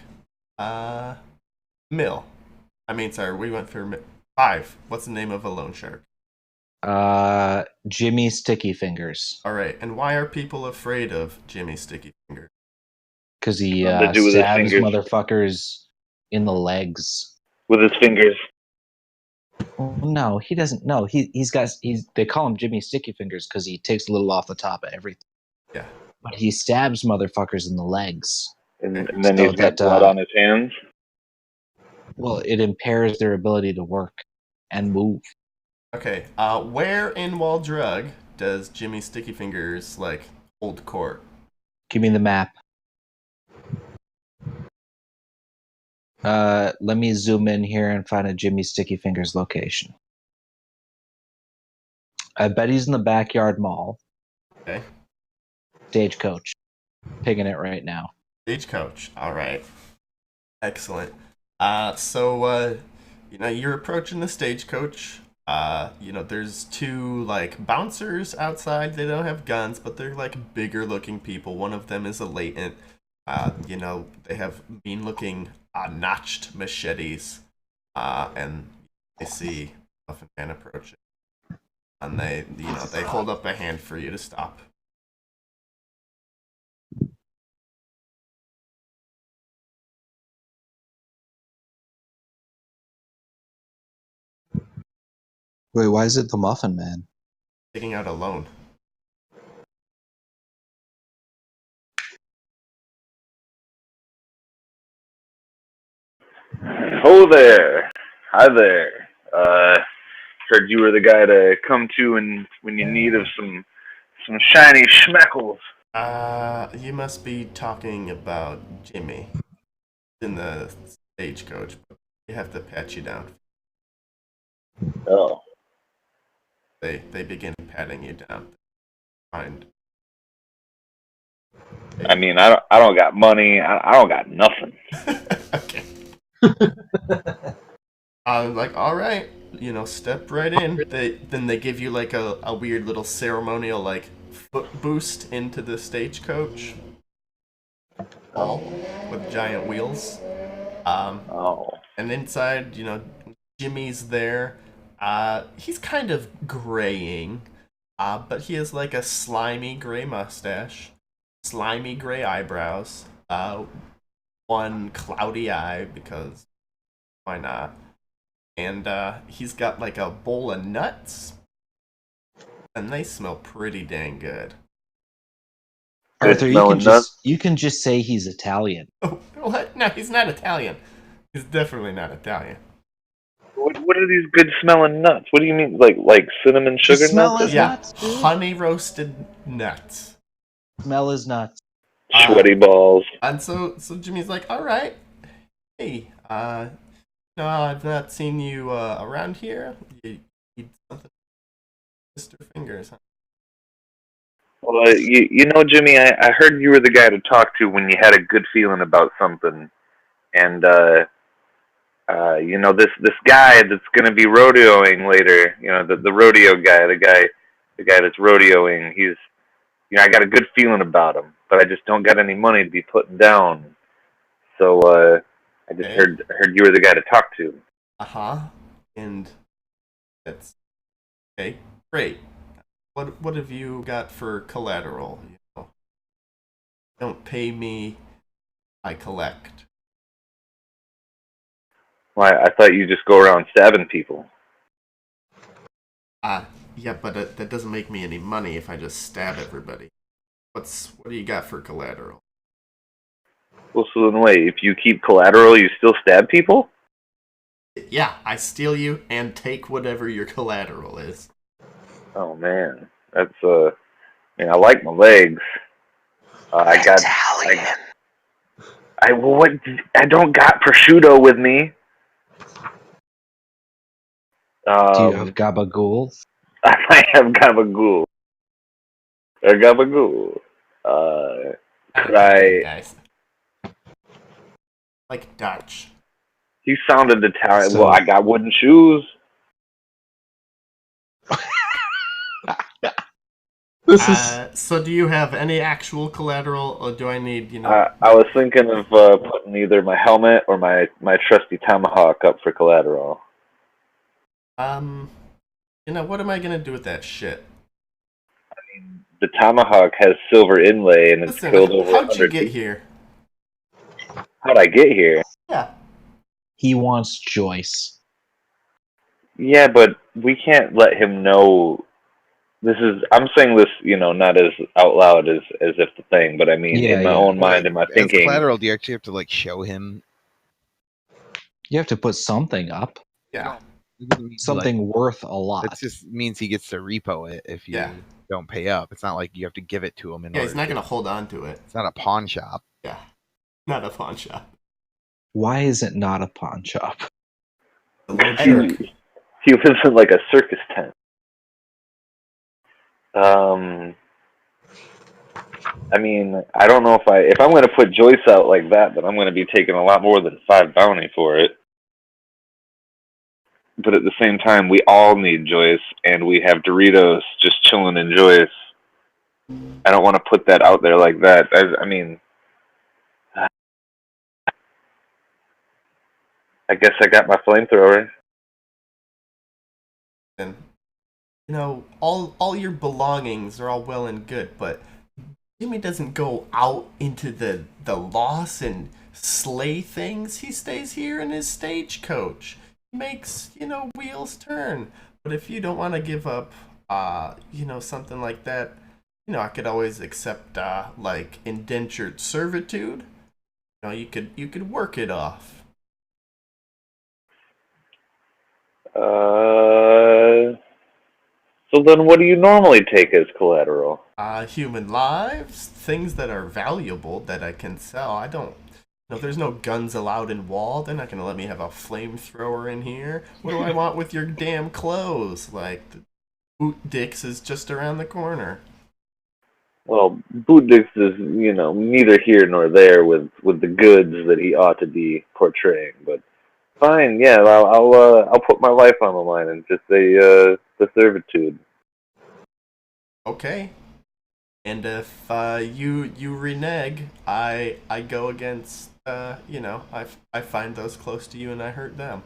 Speaker 3: Mill. I mean, sorry, we went for 5. What's the name of a loan shark?
Speaker 2: Jimmy Sticky Fingers.
Speaker 3: All right, and why are people afraid of Jimmy Sticky Fingers?
Speaker 2: Because he
Speaker 1: Nothing to do with his
Speaker 2: stabs
Speaker 1: fingers.
Speaker 2: motherfuckers in the legs.
Speaker 1: With his fingers.
Speaker 2: No, he doesn't. No, they call him Jimmy Sticky Fingers because he takes a little off the top of everything.
Speaker 3: Yeah.
Speaker 2: But he stabs motherfuckers in the legs.
Speaker 1: And then
Speaker 2: So
Speaker 1: he's got
Speaker 2: that,
Speaker 1: blood on his hands.
Speaker 2: Well, it impairs their ability to work and move.
Speaker 3: Okay, where in Wall Drug does Jimmy Sticky Fingers hold court?
Speaker 2: Give me the map. Let me zoom in here and find a Jimmy Sticky Fingers location. I bet he's in the Backyard Mall.
Speaker 3: Okay.
Speaker 2: Stagecoach. Picking it right now.
Speaker 3: Stagecoach. All right. Excellent. So you're approaching the stagecoach. There's 2 bouncers outside. They don't have guns, but they're bigger looking people. One of them is a latent. They have mean looking notched machetes. And they see Muffin Man approaching. And they hold up a hand for you to stop.
Speaker 2: Wait, why is it the Muffin Man?
Speaker 3: Taking out a loan.
Speaker 1: Ho there. Hi there. Heard you were the guy to come to when you need of some shiny schmeckles.
Speaker 3: You must be talking about Jimmy in the stagecoach. You have to pat you down.
Speaker 1: Oh.
Speaker 3: They begin patting you down. Find.
Speaker 1: I mean, I don't got money. I don't got nothing.
Speaker 3: Okay. I'm all right. Step right in. Then they give you a weird little ceremonial foot boost into the stagecoach. With giant wheels. And inside, Jimmy's there. He's kind of graying, but he has a slimy gray mustache, slimy gray eyebrows, one cloudy eye because why not? And he's got a bowl of nuts, and they smell pretty dang good.
Speaker 2: Arthur, you can just say he's Italian.
Speaker 3: Oh, what? No, he's not Italian. He's definitely not Italian.
Speaker 1: What are these good smelling nuts? What do you mean, like cinnamon sugar nuts?
Speaker 3: Yeah,
Speaker 2: nuts, dude.
Speaker 3: honey roasted nuts.
Speaker 2: Smell his nuts.
Speaker 1: Sweaty balls.
Speaker 3: And so Jimmy's all right. Hey, no, I've not seen you around here. You eat something, Mr. Fingers, huh?
Speaker 1: Well, Jimmy, I heard you were the guy to talk to when you had a good feeling about something, and this guy that's going to be rodeoing later. The rodeo guy, the guy that's rodeoing. He's, I got a good feeling about him, but I just don't got any money to be putting down. So I just heard you were the guy to talk to.
Speaker 3: And that's okay. Great. What have you got for collateral? don't pay me, I collect.
Speaker 1: Why? I thought you just go around stabbing people.
Speaker 3: Yeah, but that doesn't make me any money if I just stab everybody. What do you got for collateral?
Speaker 1: Well, so then wait, if you keep collateral, you still stab people?
Speaker 3: Yeah, I steal you and take whatever your collateral is.
Speaker 1: Oh man, that's I like my legs. I got. What? I don't got prosciutto with me.
Speaker 2: Do you have gabagool?
Speaker 1: I might have gabagool or gabagool. Could I?
Speaker 3: Guys. Like Dutch.
Speaker 1: You sounded Italian.
Speaker 2: So-
Speaker 1: Well, I got wooden shoes.
Speaker 5: This is
Speaker 3: So do you have any actual collateral, or do I need,
Speaker 1: I was thinking of putting either my helmet or my trusty tomahawk up for collateral.
Speaker 3: what am I gonna do with that shit?
Speaker 1: The tomahawk has silver inlay and it's
Speaker 3: Listen,
Speaker 1: killed over
Speaker 3: how'd you
Speaker 1: 100
Speaker 3: get
Speaker 1: people.
Speaker 3: here?
Speaker 1: How'd I get here?
Speaker 3: Yeah.
Speaker 2: He wants Joyce.
Speaker 1: Yeah, but we can't let him know. I'm saying this, not as out loud as if the thing, but I mean in my own mind, in my
Speaker 4: As
Speaker 1: thinking.
Speaker 4: collateral, do you actually have to like show him?
Speaker 2: You have to put something up.
Speaker 3: Yeah.
Speaker 4: It doesn't mean,
Speaker 2: Something worth a lot.
Speaker 4: It just means he gets to repo it if you
Speaker 3: Yeah.
Speaker 4: don't pay up. It's not like you have to give it to him.
Speaker 3: Yeah, he's not gonna hold on to it.
Speaker 4: It's not a pawn shop.
Speaker 3: Yeah. Not a pawn shop.
Speaker 2: Why is it not a pawn shop?
Speaker 3: The little jerk.
Speaker 1: He lives in like a circus tent. I mean, I don't know if I'm going to put Joyce out like that, then I'm going to be taking a lot more than 5 bounty for it. But at the same time, we all need Joyce, and we have Doritos just chilling in Joyce. I don't want to put that out there like that. I mean, I guess I got my flamethrower.
Speaker 3: And all your belongings are all well and good, but Jimmy doesn't go out into the loss and slay things. He stays here in his stagecoach. He makes, wheels turn. But if you don't want to give up something like that, I could always accept like indentured servitude. You could work it off.
Speaker 1: So then what do you normally take as collateral?
Speaker 3: Human lives, things that are valuable that I can sell. I don't. There's no guns allowed in Wall. They're not gonna let me have a flamethrower in here. What do I want with your damn clothes? Like, the Boot Dix is just around the corner.
Speaker 1: Well, Bootdix is, neither here nor there with the goods that he ought to be portraying. But fine, yeah, I'll put my life on the line and just say the servitude.
Speaker 3: Okay. And if you renege, I go against. I find those close to you and I hurt them.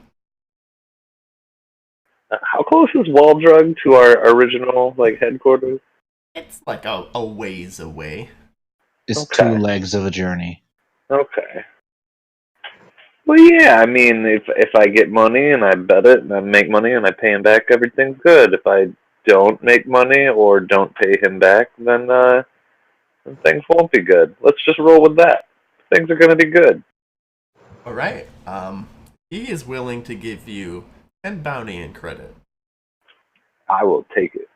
Speaker 1: How close is Waldrug to our original headquarters?
Speaker 3: It's like a ways away.
Speaker 2: It's
Speaker 1: Okay.
Speaker 2: 2 legs of a journey.
Speaker 1: Okay. Well, yeah, I mean, if I get money and I bet it and I make money and I pay him back, everything's good. If I don't make money or don't pay him back, then things won't be good. Let's just roll with that. Things are going to be good.
Speaker 3: All right. He is willing to give you 10 bounty and credit.
Speaker 1: I will take it.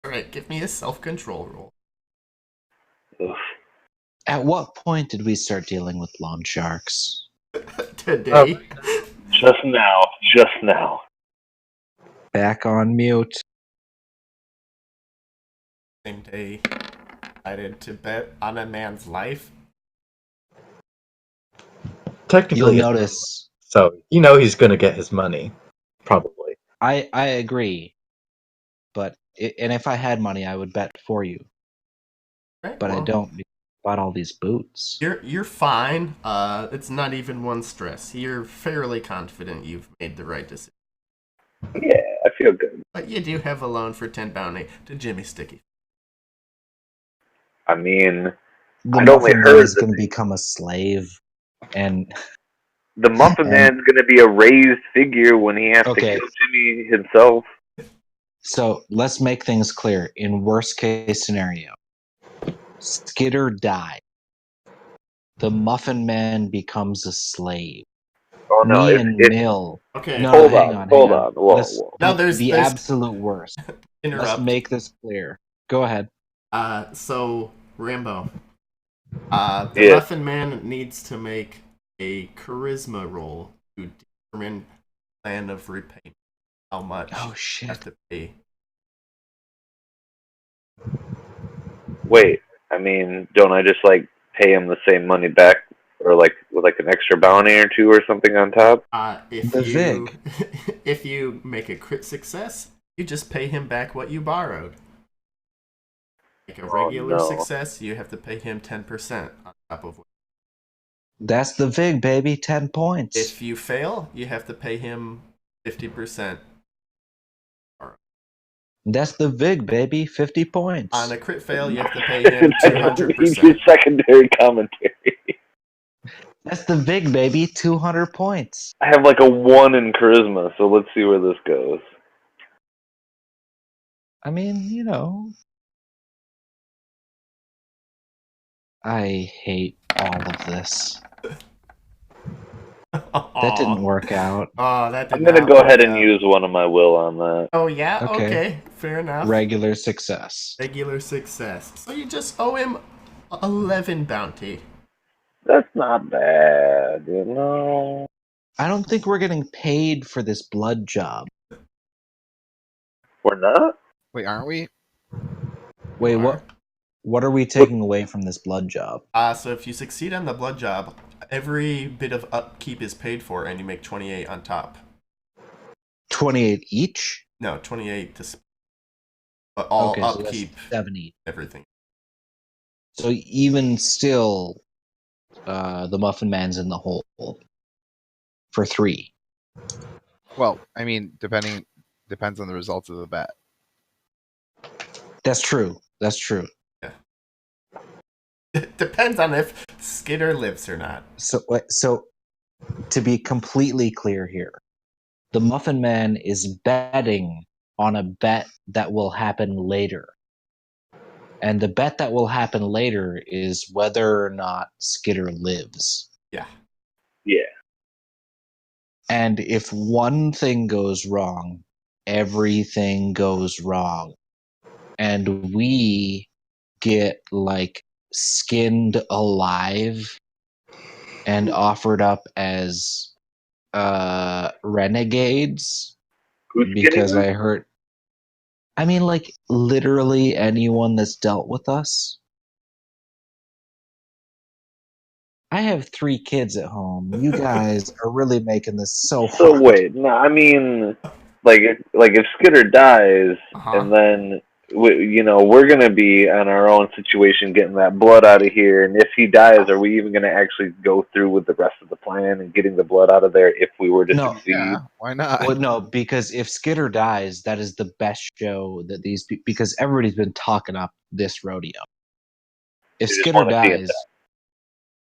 Speaker 3: All right, give me a self-control roll.
Speaker 1: Ugh.
Speaker 2: At what point did we start dealing with loan sharks?
Speaker 3: Today.
Speaker 1: Just now.
Speaker 2: Back on mute.
Speaker 3: Same day, decided to bet on a man's life.
Speaker 5: technically
Speaker 2: You'll notice.
Speaker 5: so he's going to get his money, probably.
Speaker 2: I agree, but and if I had money, I would bet for you.
Speaker 3: Right,
Speaker 2: But I
Speaker 3: well,
Speaker 2: don't. Because I bought all these boots.
Speaker 3: You're fine. It's not even one stress. You're fairly confident you've made the right decision.
Speaker 1: Yeah, I feel good.
Speaker 3: But you do have a loan for 10 bounty to Jimmy Sticky.
Speaker 1: I mean,
Speaker 2: the
Speaker 1: I'd only
Speaker 2: Muffin Man
Speaker 1: heard
Speaker 2: is
Speaker 1: the
Speaker 2: going to become a slave, and
Speaker 1: The Muffin
Speaker 2: And-
Speaker 1: Man's going to be a raised figure when he has to
Speaker 2: Okay.
Speaker 1: kill Jimmy himself.
Speaker 2: so let's make things clear. In worst case scenario, Skitter dies. The Muffin Man becomes a slave.
Speaker 1: Oh no!
Speaker 2: Me
Speaker 1: If,
Speaker 2: and
Speaker 1: if
Speaker 2: Mill.
Speaker 3: Okay.
Speaker 2: No,
Speaker 1: hold
Speaker 2: hang
Speaker 1: on,
Speaker 2: on.
Speaker 1: hold on. Whoa,
Speaker 2: Let's
Speaker 1: whoa.
Speaker 3: No, there's
Speaker 2: the
Speaker 3: there's
Speaker 2: absolute worst. Let's
Speaker 3: interrupt.
Speaker 2: make this clear. Go ahead.
Speaker 3: So Rambo. The
Speaker 1: Yeah.
Speaker 3: Muffin Man needs to make a charisma roll to determine plan of repayment. How much
Speaker 2: Oh
Speaker 3: you
Speaker 2: shit!
Speaker 3: have to pay.
Speaker 1: Wait. I mean, don't I just like pay him the same money back, or like with like an extra bounty or two or something on top?
Speaker 3: If
Speaker 2: The
Speaker 3: you
Speaker 2: Vig.
Speaker 3: if you make a crit success, you just pay him back what you borrowed. Like a regular
Speaker 1: no.
Speaker 3: success, you have to pay him 10% on top of what.
Speaker 2: That's the Vig, baby. 10 points.
Speaker 3: If you fail, you have to pay him 50%.
Speaker 2: That's the Vig, baby. 50 points.
Speaker 3: On a crit fail, you have to pay him
Speaker 1: I don't need your
Speaker 3: 200%.
Speaker 1: secondary commentary.
Speaker 2: That's the Vig, baby. 200 points.
Speaker 1: I have like a 1 in charisma, so let's see where this goes.
Speaker 2: I mean, I hate all of this. That didn't work out.
Speaker 3: Oh, that did
Speaker 1: I'm gonna
Speaker 3: not
Speaker 1: go
Speaker 3: work
Speaker 1: ahead and
Speaker 3: out.
Speaker 1: use one of my will on that.
Speaker 3: Oh yeah,
Speaker 2: Okay.
Speaker 3: okay, fair enough.
Speaker 2: Regular success.
Speaker 3: Regular success. So you just owe him 11 bounty.
Speaker 1: That's not bad, you know.
Speaker 2: I don't think we're getting paid for this blood job.
Speaker 1: We're not?
Speaker 4: Wait, aren't we?
Speaker 2: Wait,
Speaker 3: You
Speaker 2: what? What are we taking away from this blood job?
Speaker 3: So if you succeed on the blood job, every bit of upkeep is paid for, and you make 28 on top.
Speaker 2: 28 each?
Speaker 3: No, 28 to. But all
Speaker 2: Okay, so that's
Speaker 3: upkeep,
Speaker 2: 70.
Speaker 3: everything.
Speaker 2: So even still, the Muffin Man's in the hole for 3.
Speaker 4: Well, I mean, depends on the results of the bet.
Speaker 2: That's true. That's true.
Speaker 3: It depends on if Skitter lives or not.
Speaker 2: So to be completely clear here, the Muffin Man is betting on a bet that will happen later. And the bet that will happen later is whether or not Skitter lives.
Speaker 3: Yeah.
Speaker 1: Yeah.
Speaker 2: And if one thing goes wrong, everything goes wrong. And we get like skinned alive and offered up as renegades
Speaker 1: Who's
Speaker 2: because
Speaker 1: getting
Speaker 2: I heard. I mean, like literally anyone that's dealt with us. I have 3 kids at home. You guys are really making this so
Speaker 1: So
Speaker 2: hard.
Speaker 1: wait, no, I mean, like if Skitter dies,
Speaker 3: Uh-huh.
Speaker 1: and then we're gonna be on our own situation, getting that blood out of here. And if he dies, are we even gonna actually go through with the rest of the plan and getting the blood out of there if we were to
Speaker 2: No.
Speaker 1: succeed?
Speaker 4: Yeah, why not?
Speaker 2: Well, no, because if Skitter dies, that is the best show that because everybody's been talking up this rodeo. If
Speaker 1: They just
Speaker 2: Skitter
Speaker 1: wanna see it
Speaker 2: dies,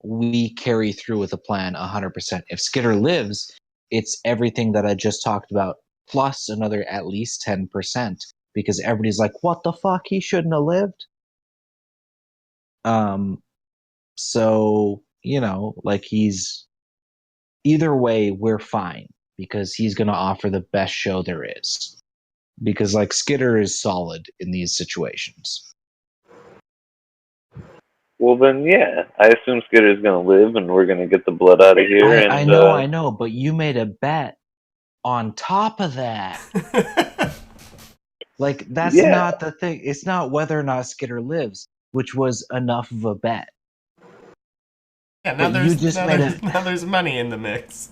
Speaker 2: we carry through with the plan 100%. If Skitter lives, it's everything that I just talked about plus another at least 10% because everybody's like, "What the fuck? He shouldn't have lived." So, like he's either way, we're fine because he's going to offer the best show there is. Because like Skitter is solid in these situations.
Speaker 1: Well, then, yeah, I assume Skitter's gonna live, and we're gonna get the blood out of here.
Speaker 2: I know, but you made a bet on top of that. Like that's
Speaker 1: Yeah.
Speaker 2: not the thing. It's not whether or not Skitter lives, which was enough of a bet.
Speaker 3: Yeah, now
Speaker 2: But you just made
Speaker 3: now there's money in the mix.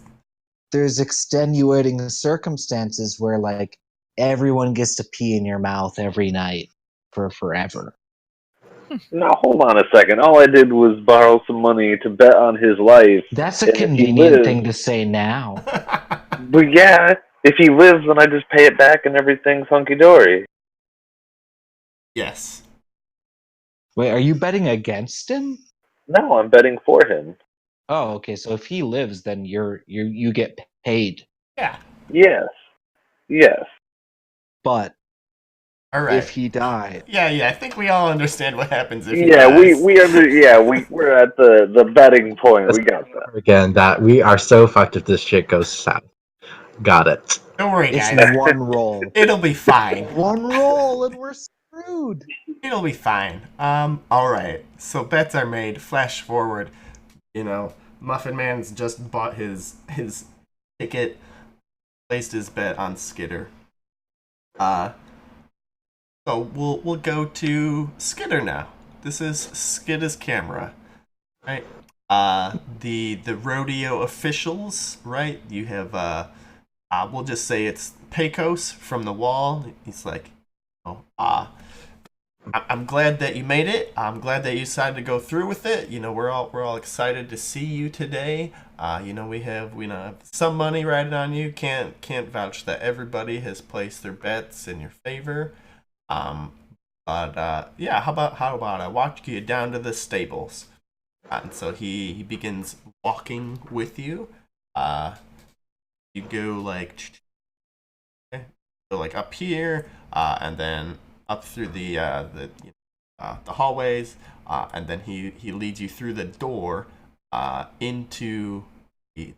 Speaker 2: There's extenuating circumstances where like everyone gets to pee in your mouth every night for forever.
Speaker 1: Now hold on a second. All I did was borrow some money to bet on his life.
Speaker 2: That's a
Speaker 1: And if he
Speaker 2: convenient
Speaker 1: lives-
Speaker 2: thing to say now.
Speaker 1: But yeah, if he lives, then I just pay it back and everything's hunky dory.
Speaker 3: Yes.
Speaker 2: Wait, are you betting against him?
Speaker 1: No, I'm betting for him.
Speaker 2: Oh, okay. So if he lives, then you get paid.
Speaker 3: Yeah.
Speaker 1: Yes. Yes.
Speaker 2: But
Speaker 3: All right.
Speaker 2: if he died,
Speaker 3: Yeah. I think we all understand what happens if he
Speaker 1: Yeah,
Speaker 3: dies.
Speaker 1: we're at the betting point. We got that.
Speaker 5: Again, that we are so fucked if this shit goes south. Got it.
Speaker 3: Don't worry,
Speaker 2: it's
Speaker 3: guys.
Speaker 2: one roll.
Speaker 3: It'll be fine.
Speaker 2: One roll, and we're screwed.
Speaker 3: It'll be fine. All right. So bets are made. Flash forward. You know, Muffin Man's just bought his ticket, placed his bet on Skitter. So we'll go to Skitter now. This is Skitter's camera, right? The rodeo officials, right? You have we'll just say it's Pecos from the wall. He's like, oh, I'm glad that you made it. I'm glad that you decided to go through with it. You know, we're all excited to see you today. You know, we have some money riding on you. Can't vouch that everybody has placed their bets in your favor. But yeah, how about I walk you down to the stables? And so he begins walking with you. You go like up here, and then up through the hallways, and then he leads you through the door into the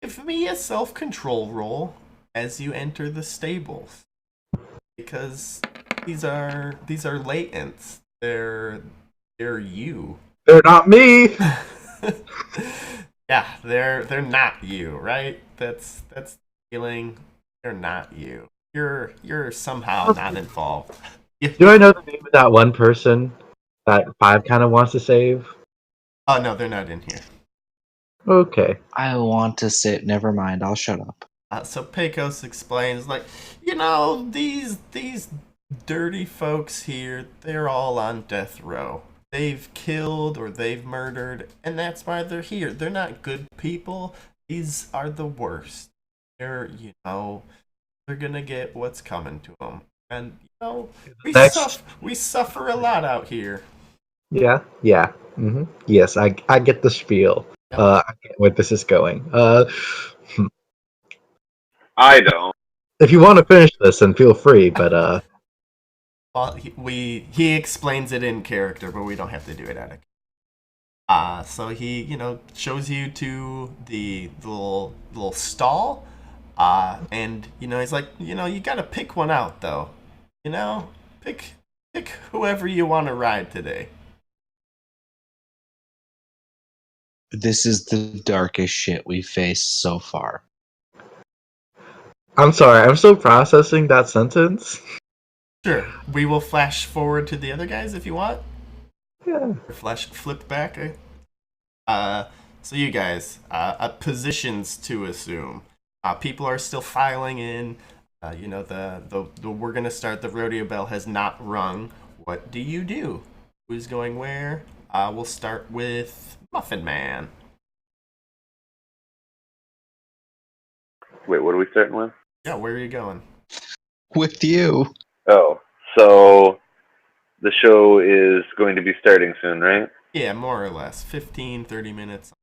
Speaker 3: give me a self-control roll as you enter the stables, because these are latents. They're you.
Speaker 5: They're not me.
Speaker 3: Yeah, they're not you, right? That's the feeling. They're not you. You're somehow not involved.
Speaker 5: Do I know the name of that one person that Five kind of wants to save?
Speaker 3: Oh no, they're not in here.
Speaker 5: Okay.
Speaker 2: I want to sit. Never mind. I'll shut up.
Speaker 3: So Pecos explains, like, you know, these dirty folks here, they're all on death row. They've killed or they've murdered, and that's why they're here. They're not good people. These are the worst. They're, they're gonna get what's coming to them. And, we suffer a lot out here.
Speaker 5: Yeah. Yes, I get the spiel.
Speaker 3: Yep.
Speaker 5: I get where this is going.
Speaker 1: I don't.
Speaker 5: If you want to finish this, then feel free. But
Speaker 3: Well, he explains it in character, but we don't have to do it out of. So he, shows you to the little stall, and he's like, you gotta pick one out though, pick whoever you want to ride today.
Speaker 2: This is the darkest shit we've faced so far.
Speaker 5: I'm sorry, I'm still processing that sentence.
Speaker 3: Sure, we will flash forward to the other guys if you want.
Speaker 5: Yeah.
Speaker 3: Or flip back. So you guys, positions to assume. People are still filing in. The we're gonna start. The rodeo bell has not rung. What do you do? Who's going where? We'll start with Muffin Man.
Speaker 1: Wait, what are we starting with?
Speaker 3: Yeah, where are you going?
Speaker 2: With you.
Speaker 1: Oh, so the show is going to be starting soon, right?
Speaker 3: Yeah, more or less. 15, 30 minutes.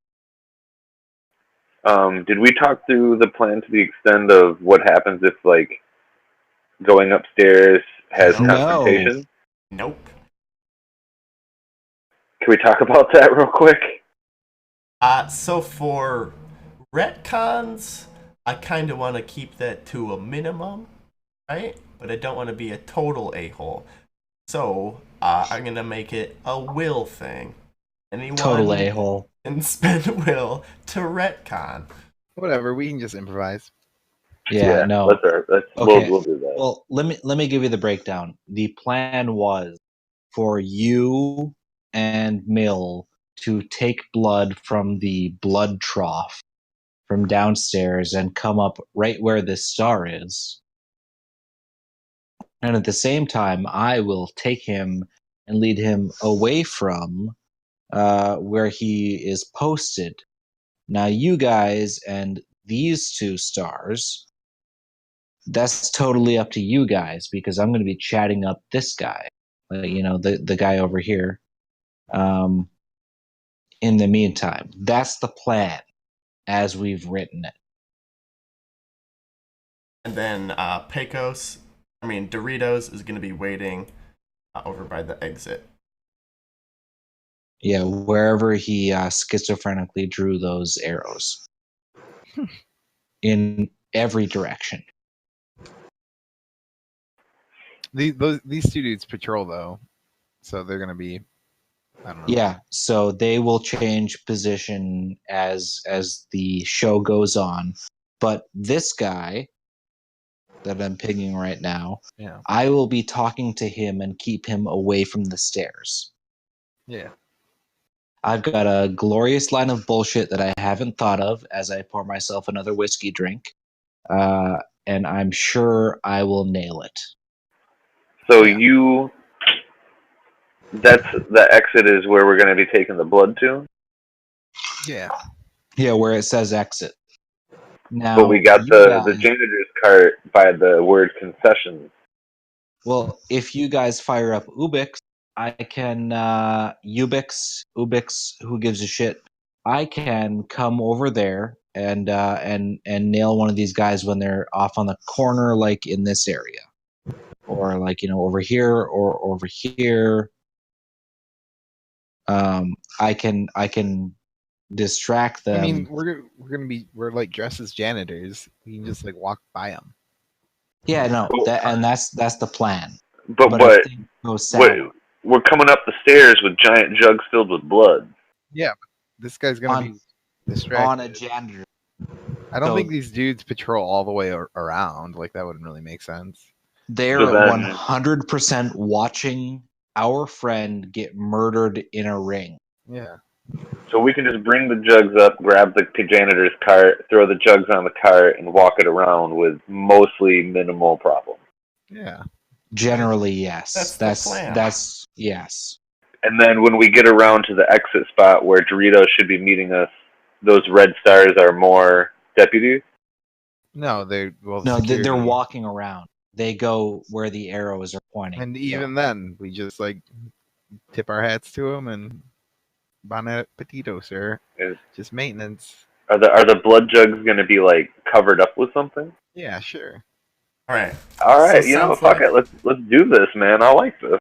Speaker 1: Did we talk through the plan to the extent of what happens if, like, going upstairs has
Speaker 3: No.
Speaker 1: confrontation?
Speaker 3: Nope.
Speaker 1: Can we talk about that real quick?
Speaker 3: So for retcons, I kind of want to keep that to a minimum, right? But I don't want to be a total a-hole. So I'm going to make it a will thing. Anyone
Speaker 2: Total a-hole.
Speaker 3: can spend will to retcon.
Speaker 4: Whatever, we can just improvise.
Speaker 2: Yeah, no.
Speaker 1: Let's
Speaker 2: Okay.
Speaker 1: we'll do that.
Speaker 2: Well, let me give you the breakdown. The plan was for you and Mill to take blood from the blood trough from downstairs and come up right where this star is. And at the same time, I will take him and lead him away from where he is posted. Now, you guys and these two stars that's totally up to you guys because I'm going to be chatting up this guy, the guy over here. In the meantime, that's the plan as we've written it.
Speaker 3: And then Doritos is going to be waiting over by the exit.
Speaker 2: Yeah, wherever he schizophrenically drew those arrows in every direction.
Speaker 4: These two dudes patrol though, so they're gonna be. I don't know.
Speaker 2: Yeah, so they will change position as the show goes on. But this guy that I'm pinging right now,
Speaker 4: Yeah.
Speaker 2: I will be talking to him and keep him away from the stairs.
Speaker 4: Yeah.
Speaker 2: I've got a glorious line of bullshit that I haven't thought of as I pour myself another whiskey drink. And I'm sure I will nail it.
Speaker 1: So
Speaker 4: Yeah.
Speaker 1: that's the exit is where we're going to be taking the blood to.
Speaker 4: Yeah.
Speaker 2: Yeah, where it says exit. Now,
Speaker 1: But we got
Speaker 2: you
Speaker 1: the
Speaker 2: guys,
Speaker 1: janitor's cart by the word concessions.
Speaker 2: well, if you guys fire up Ubix, I can Ubix, who gives a shit? I can come over there and nail one of these guys when they're off on the corner, like in this area, or like over here or over here. I can distract them.
Speaker 4: I mean, we're like dressed as janitors. We can just like walk by them.
Speaker 2: Yeah, no, that's the plan.
Speaker 1: But
Speaker 2: if things go sour,
Speaker 1: we're coming up the stairs with giant jugs filled with blood.
Speaker 4: Yeah, but this guy's gonna be distracted.
Speaker 2: on a janitor.
Speaker 4: I don't
Speaker 2: so-
Speaker 4: think these dudes patrol all the way around. Like that wouldn't really make sense.
Speaker 2: They're
Speaker 1: So then-
Speaker 2: 100% watching our friend get murdered in a ring.
Speaker 4: Yeah.
Speaker 1: So we can just bring the jugs up, grab the janitor's cart, throw the jugs on the cart, and walk it around with mostly minimal problem.
Speaker 4: Yeah.
Speaker 2: Generally, yes.
Speaker 3: That's the plan.
Speaker 2: That's yes.
Speaker 1: And then when we get around to the exit spot where Doritos should be meeting us, those red stars are more deputies?
Speaker 4: No,
Speaker 2: they're
Speaker 4: security.
Speaker 2: walking around. They go where the arrows are pointing.
Speaker 4: And even then, we just like tip our hats to them and bon appetito, sir. Just maintenance.
Speaker 1: Are the blood jugs going to be like covered up with something?
Speaker 4: Yeah, sure.
Speaker 3: All right.
Speaker 1: All right,
Speaker 3: So
Speaker 1: fuck it. Let's do this, man. I like this.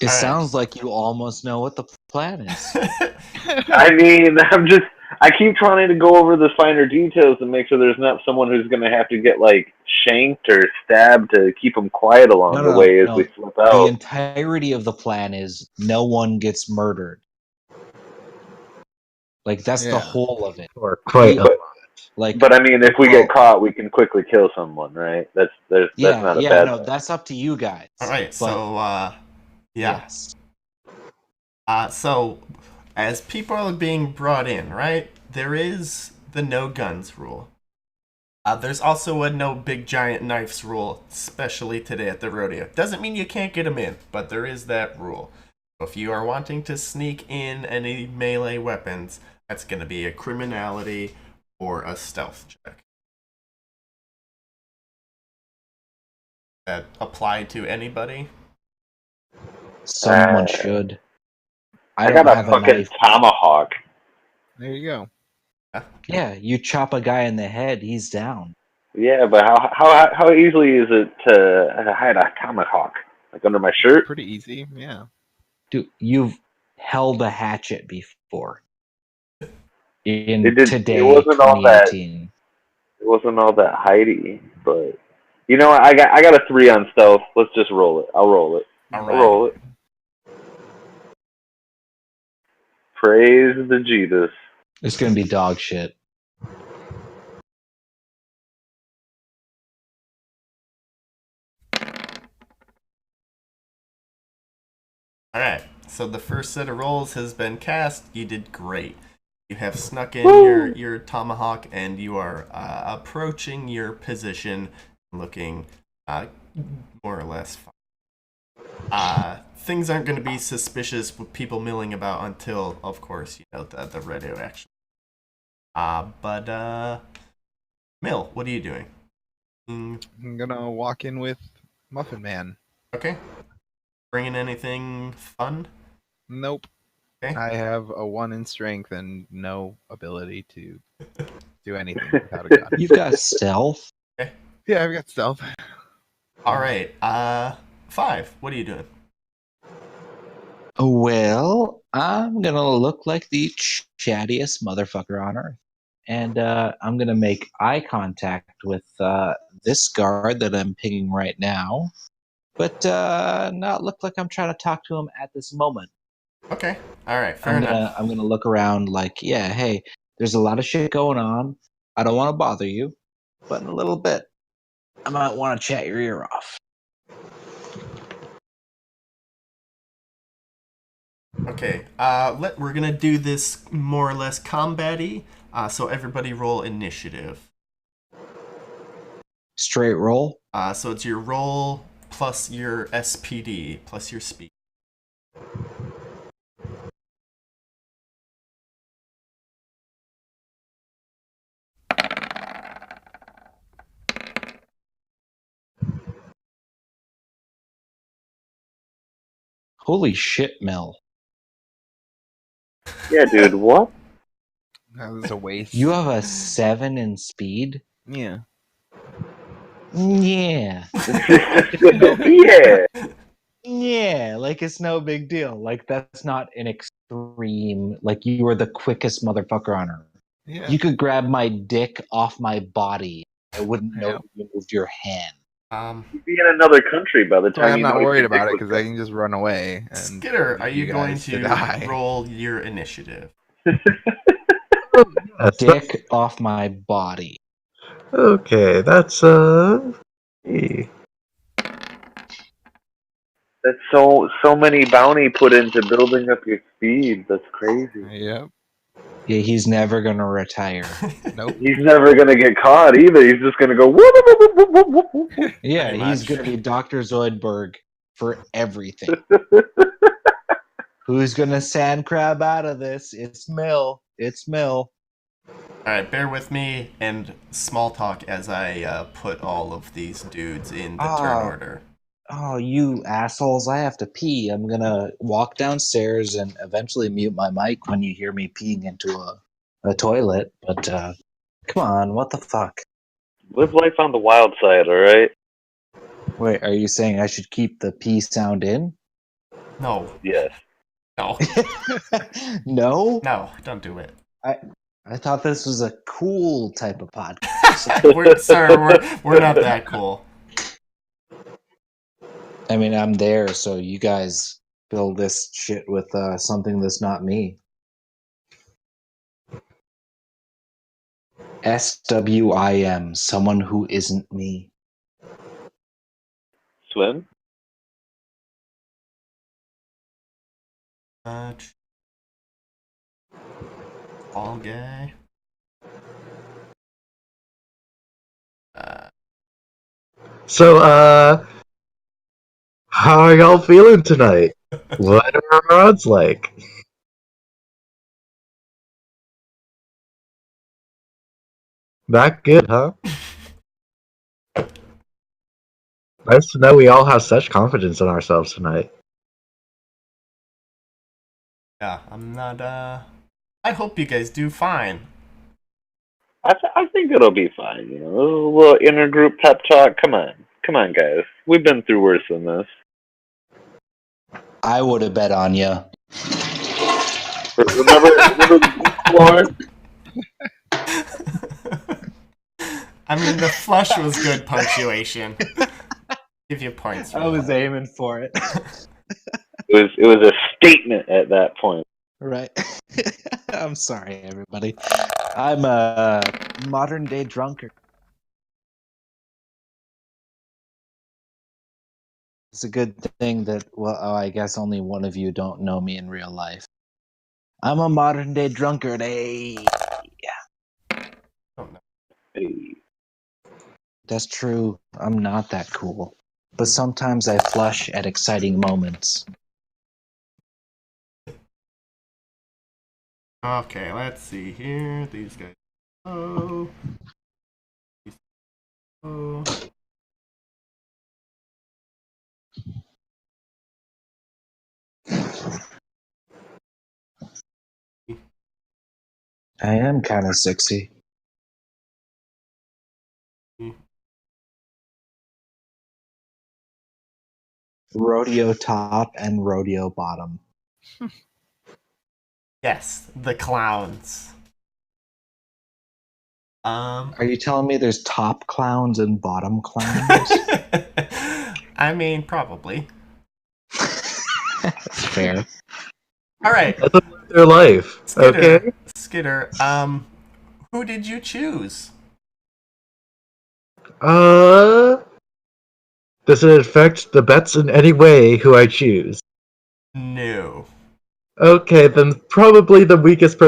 Speaker 2: It
Speaker 3: All right.
Speaker 2: sounds like you almost know what the plan is.
Speaker 1: I mean, I keep trying to go over the finer details and make sure there's not someone who's going to have to get like shanked or stabbed to keep them quiet along the way as we slip out.
Speaker 2: The entirety of the plan is no one gets murdered. Like that's the whole of it.
Speaker 5: Or quite a lot.
Speaker 1: But I mean, if we get caught, we can quickly kill someone, right? That's not a bad.
Speaker 2: No, that's up to you guys.
Speaker 3: All right. So
Speaker 2: yes.
Speaker 3: So as people are being brought in, right? There is the no guns rule. There's also a no big giant knives rule, especially today at the rodeo. Doesn't mean you can't get them in, but there is that rule. If you are wanting to sneak in any melee weapons, that's going to be a criminality or a stealth check. That apply to anybody?
Speaker 2: Someone should.
Speaker 1: I got a fucking tomahawk.
Speaker 4: There you go.
Speaker 2: Yeah, you chop a guy in the head, he's down.
Speaker 1: Yeah, but how easily is it to hide a tomahawk? Like under my shirt?
Speaker 4: Pretty easy, yeah.
Speaker 2: Dude, you've held a hatchet before.
Speaker 1: It wasn't all that. It wasn't all that hidey, but I got a 3 on stealth. Let's just roll it. I'll roll it.
Speaker 3: All
Speaker 1: right. I'll roll it. Praise the Jesus.
Speaker 2: It's gonna be dog shit.
Speaker 3: Alright, so the first set of rolls has been cast. You did great. You have snuck in your tomahawk and you are approaching your position looking more or less fine. Things aren't going to be suspicious with people milling about until, of course, the radio action. But Mill, what are you doing? Mm,
Speaker 4: I'm gonna walk in with Muffin Man.
Speaker 3: Okay. Bringing anything fun?
Speaker 4: Nope.
Speaker 3: Okay.
Speaker 4: I have a 1 in strength and no ability to do anything without a gun.
Speaker 2: You've got stealth.
Speaker 4: Yeah, I've got stealth.
Speaker 3: All right. 5. What are you doing?
Speaker 2: Well, I'm gonna look like the chattiest motherfucker on earth, and I'm gonna make eye contact with this guard that I'm pinging right now, but not look like I'm trying to talk to him at this moment.
Speaker 3: Okay. All right. Fair enough.
Speaker 2: I'm gonna look around like, yeah, hey, there's a lot of shit going on. I don't want to bother you, but in a little bit, I might want to chat your ear off.
Speaker 3: Okay. We're gonna do this more or less combat-y. So everybody roll initiative.
Speaker 2: Straight roll.
Speaker 3: So it's your roll plus your SPD plus your speed.
Speaker 2: Holy shit, Mel.
Speaker 1: Yeah, dude, what?
Speaker 4: That was a waste.
Speaker 2: You have a 7 in speed?
Speaker 4: Yeah.
Speaker 2: Yeah.
Speaker 1: Yeah.
Speaker 2: Yeah, like it's no big deal. Like that's not an extreme. Like you were the quickest motherfucker on earth.
Speaker 4: Yeah.
Speaker 2: You could grab my dick off my body. I wouldn't know
Speaker 4: Yep.
Speaker 2: you moved your hand.
Speaker 1: You'd be in another country by the
Speaker 4: That's why
Speaker 1: time
Speaker 4: I'm
Speaker 1: you
Speaker 4: not
Speaker 1: know
Speaker 4: worried
Speaker 1: your dick
Speaker 4: about it
Speaker 1: was
Speaker 4: because I
Speaker 1: gone.
Speaker 4: can just run away and
Speaker 3: Skitter,
Speaker 4: leave
Speaker 3: are you going
Speaker 4: guys
Speaker 3: to
Speaker 4: die.
Speaker 3: roll your initiative?
Speaker 5: Yes,
Speaker 2: Dick off my body.
Speaker 5: okay, that's hey.
Speaker 1: That's so many bounty put into building up your speed. That's crazy.
Speaker 4: Yep.
Speaker 2: Yeah, he's never gonna retire.
Speaker 4: Nope.
Speaker 1: He's never gonna get caught either. He's just gonna go. Whoop, whoop, whoop, whoop, whoop, whoop, whoop.
Speaker 2: Yeah,
Speaker 3: Pretty
Speaker 2: he's
Speaker 3: much.
Speaker 2: gonna be Dr. Zoidberg for everything. Who's gonna sand crab out of this? It's Mill. It's Mill.
Speaker 3: All right, bear with me and small talk as I put all of these dudes in the turn order.
Speaker 2: Oh, you assholes, I have to pee. I'm gonna walk downstairs and eventually mute my mic when you hear me peeing into a toilet. But come on, what the fuck?
Speaker 1: Live life on the wild side, all right?
Speaker 2: Wait, are you saying I should keep the pee sound in?
Speaker 3: No,
Speaker 1: Yes.
Speaker 3: no,
Speaker 2: No?
Speaker 3: no, don't do it.
Speaker 2: I thought this was a cool type of podcast.
Speaker 3: We're not that cool.
Speaker 2: I mean, I'm there, so you guys fill this shit with something that's not me. SWIM, someone who isn't me.
Speaker 1: Swim?
Speaker 3: All guy.
Speaker 5: So how are y'all feeling tonight? What are our odds like? That good, huh? Nice to know we all have such confidence in ourselves tonight.
Speaker 3: Yeah, I'm not. I hope you guys do fine.
Speaker 1: I think it'll be fine. You know, a little intergroup pep talk. Come on, guys. We've been through worse than this.
Speaker 2: I would have bet on you.
Speaker 1: Remember the beach floor?
Speaker 3: I mean, the flush was good punctuation. Give you points. For
Speaker 2: I was
Speaker 3: that.
Speaker 2: aiming for it.
Speaker 1: It was a statement at that point.
Speaker 2: Right. I'm sorry, everybody. I'm a modern day drunkard. It's a good thing that, well, I guess only one of you don't know me in real life. I'm a modern day drunkard, eh?
Speaker 3: Oh, no.
Speaker 1: Hey.
Speaker 2: That's true. I'm not that cool. But sometimes I flush at exciting moments.
Speaker 3: Okay, let's see here. These guys. Oh. Ooh.
Speaker 2: I am kind of sexy. Rodeo top and rodeo bottom.
Speaker 3: Yes, the clowns.
Speaker 2: Are you telling me there's top clowns and bottom clowns?
Speaker 3: I mean, probably.
Speaker 2: That's fair.
Speaker 3: All right,
Speaker 5: Let them live their life. Okay.
Speaker 3: Skitter. Who did you choose?
Speaker 5: Does it affect the bets in any way who I choose?
Speaker 3: No.
Speaker 5: Okay, then probably the weakest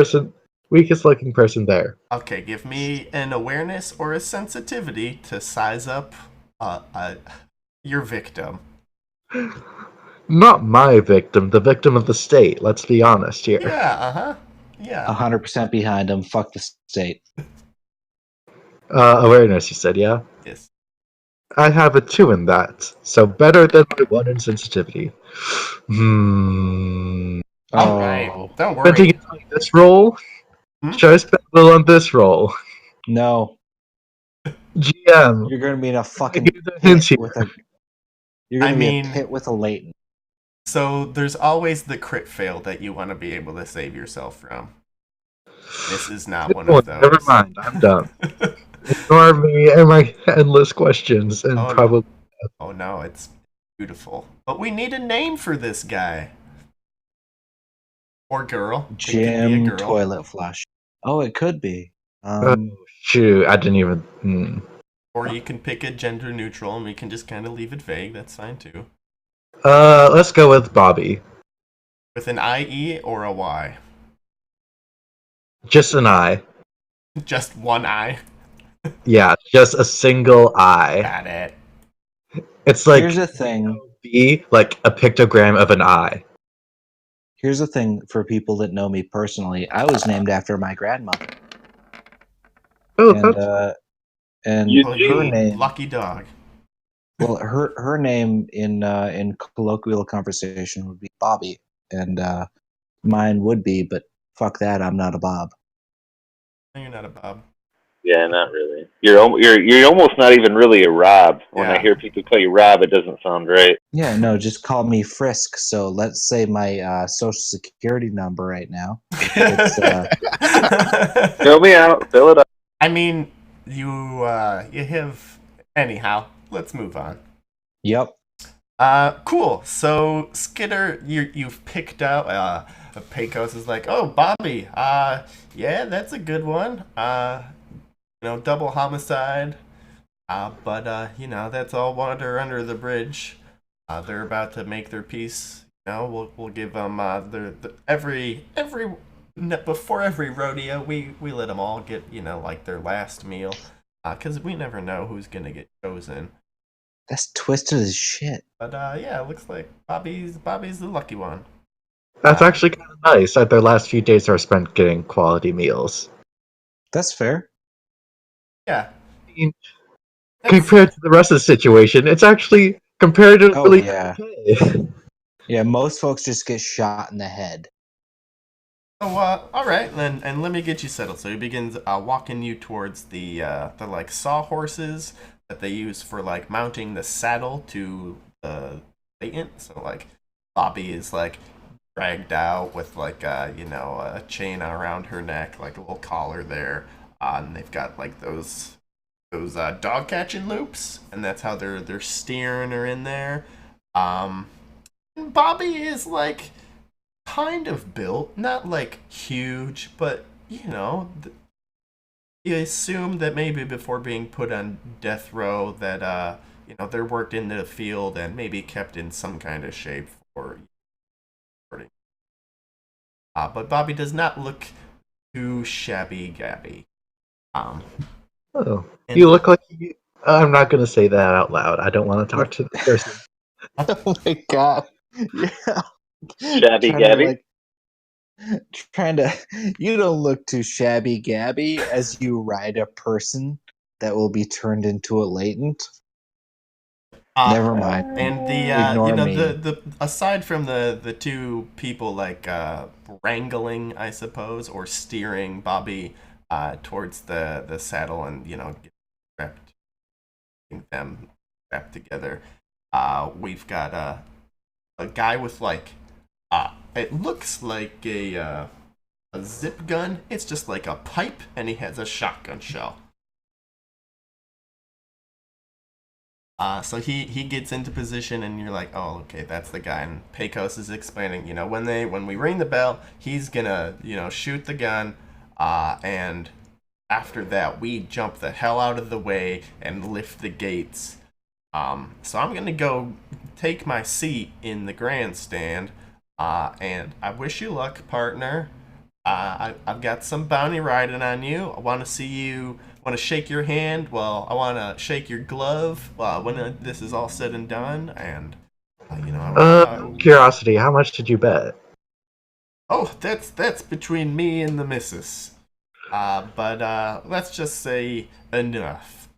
Speaker 5: looking person there.
Speaker 3: Okay, give me an awareness or a sensitivity to size up your victim.
Speaker 5: Not my victim, the victim of the state. Let's be honest here.
Speaker 3: Yeah, uh-huh. Yeah.
Speaker 2: 100% behind him. Fuck the state.
Speaker 5: Awareness, you said, yeah?
Speaker 3: Yes.
Speaker 5: I have a 2 in that, so better than my 1 in sensitivity. Hmm.
Speaker 3: All right.
Speaker 2: Oh,
Speaker 3: Don't
Speaker 5: Spending
Speaker 3: worry.
Speaker 5: it on this roll?
Speaker 3: Hmm?
Speaker 5: Should I spend a little on this roll?
Speaker 2: no.
Speaker 5: GM.
Speaker 2: You're going to be in a fucking
Speaker 5: Give the hints
Speaker 2: pit
Speaker 5: here.
Speaker 2: with a... You're going
Speaker 3: I
Speaker 2: to be
Speaker 3: mean-
Speaker 2: a pit with a latent.
Speaker 3: So there's always the crit fail that you want to be able to save yourself from. This is not one of those.
Speaker 5: Never mind, I'm done. Ignore me and my endless questions, and
Speaker 3: Oh,
Speaker 5: probably.
Speaker 3: Oh no, it's beautiful. But we need a name for this guy. Or girl. It could be a
Speaker 2: Jim
Speaker 3: girl.
Speaker 2: Toilet Flush. Oh, it could be.
Speaker 5: Shoot, I didn't even.
Speaker 3: Or you can pick a gender neutral and we can just kind of leave it vague. That's fine too.
Speaker 5: Let's go with Bobby.
Speaker 3: With an IE or a Y?
Speaker 5: Just an eye.
Speaker 3: Just one I.
Speaker 5: Yeah, just a single eye.
Speaker 3: Got it.
Speaker 5: It's like
Speaker 2: Here's the thing.
Speaker 5: be like a pictogram of an eye.
Speaker 2: Here's the thing for people that know me personally. I was named after my grandmother.
Speaker 5: Oh,
Speaker 2: And
Speaker 5: that's
Speaker 2: and
Speaker 1: You-
Speaker 3: Oh,
Speaker 2: her
Speaker 3: you
Speaker 2: name,
Speaker 3: lucky dog.
Speaker 2: well, her name in colloquial conversation would be Bobby, and mine would be, but fuck that, I'm not a Bob.
Speaker 3: No, you're not a Bob.
Speaker 1: Yeah, not really. You're almost not even really a Rob. When I
Speaker 3: Yeah.
Speaker 1: hear people call you Rob, it doesn't sound right.
Speaker 2: Yeah, no, just call me Frisk. So let's say my social security number right now. It's
Speaker 1: Fill me out. Fill it up.
Speaker 3: I mean, you have. Anyhow, let's move on.
Speaker 2: yep.
Speaker 3: Cool. So Skitter, you've picked out. Pecos is like, oh, Bobby. Yeah, that's a good one. Double homicide. But that's all water under the bridge. They're about to make their peace. We'll give them before every rodeo, we let them all get like their last meal, because we never know who's gonna get chosen.
Speaker 2: That's twisted as shit.
Speaker 3: But yeah, it looks like Bobby's the lucky one.
Speaker 5: That's actually kind of nice that their last few days are spent getting quality meals.
Speaker 2: That's fair.
Speaker 3: Yeah.
Speaker 5: I mean, compared to the rest of the situation, it's actually comparatively
Speaker 2: yeah.
Speaker 5: okay.
Speaker 2: Yeah, most folks just get shot in the head.
Speaker 3: So all right, and let me get you settled. So he begins walking you towards the like sawhorses that they use for like mounting the saddle to the latent. So like Bobby is like dragged out with like a chain around her neck, like a little collar there, and they've got like those dog catching loops, and that's how they're steering her in there. And Bobby is like kind of built, not like huge, but you assume that maybe before being put on death row that they're worked into the field and maybe kept in some kind of shape for but Bobby does not look too shabby gabby.
Speaker 5: Oh,
Speaker 3: And-
Speaker 5: you look like you. I'm not going to say that out loud. I don't want to talk to the person.
Speaker 2: Oh my god. Yeah.
Speaker 1: Shabby Gabby?
Speaker 2: You don't look too shabby gabby as you ride a person that will be turned into a latent.
Speaker 3: Uh,
Speaker 2: Never mind.
Speaker 3: And the
Speaker 2: Ignore me.
Speaker 3: the aside from the two people like wrangling, I suppose, or steering Bobby towards the saddle and wrapped them wrapped together, we've got a guy with like it looks like a zip gun. It's just like a pipe, and he has a shotgun shell. So he gets into position, and you're like, oh, okay, that's the guy. And Pecos is explaining, when we ring the bell, he's gonna shoot the gun, and after that we jump the hell out of the way and lift the gates. So I'm gonna go take my seat in the grandstand, and I wish you luck, partner. I've got some bounty riding on you. I want to see you. Want to shake your hand? Well, I want to shake your glove. When this is all said and done, and
Speaker 5: Curiosity, how much did you bet?
Speaker 3: oh, that's between me and the missus. But let's just say enough.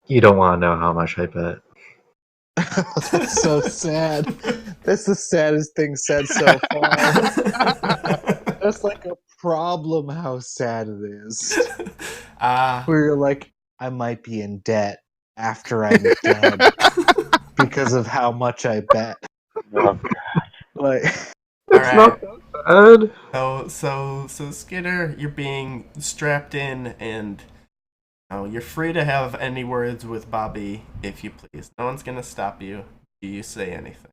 Speaker 5: You don't want to know how much I bet.
Speaker 2: That's so sad. That's the saddest thing said so far. That's like a problem how sad it is. Where you're like, I might be in debt after I'm dead because of how much I bet.
Speaker 1: Oh,
Speaker 2: Like,
Speaker 5: It's
Speaker 3: All
Speaker 5: not that bad.
Speaker 3: So Skidder, you're being strapped in, and you're free to have any words with Bobby if you please. No one's gonna stop you. Do you say anything?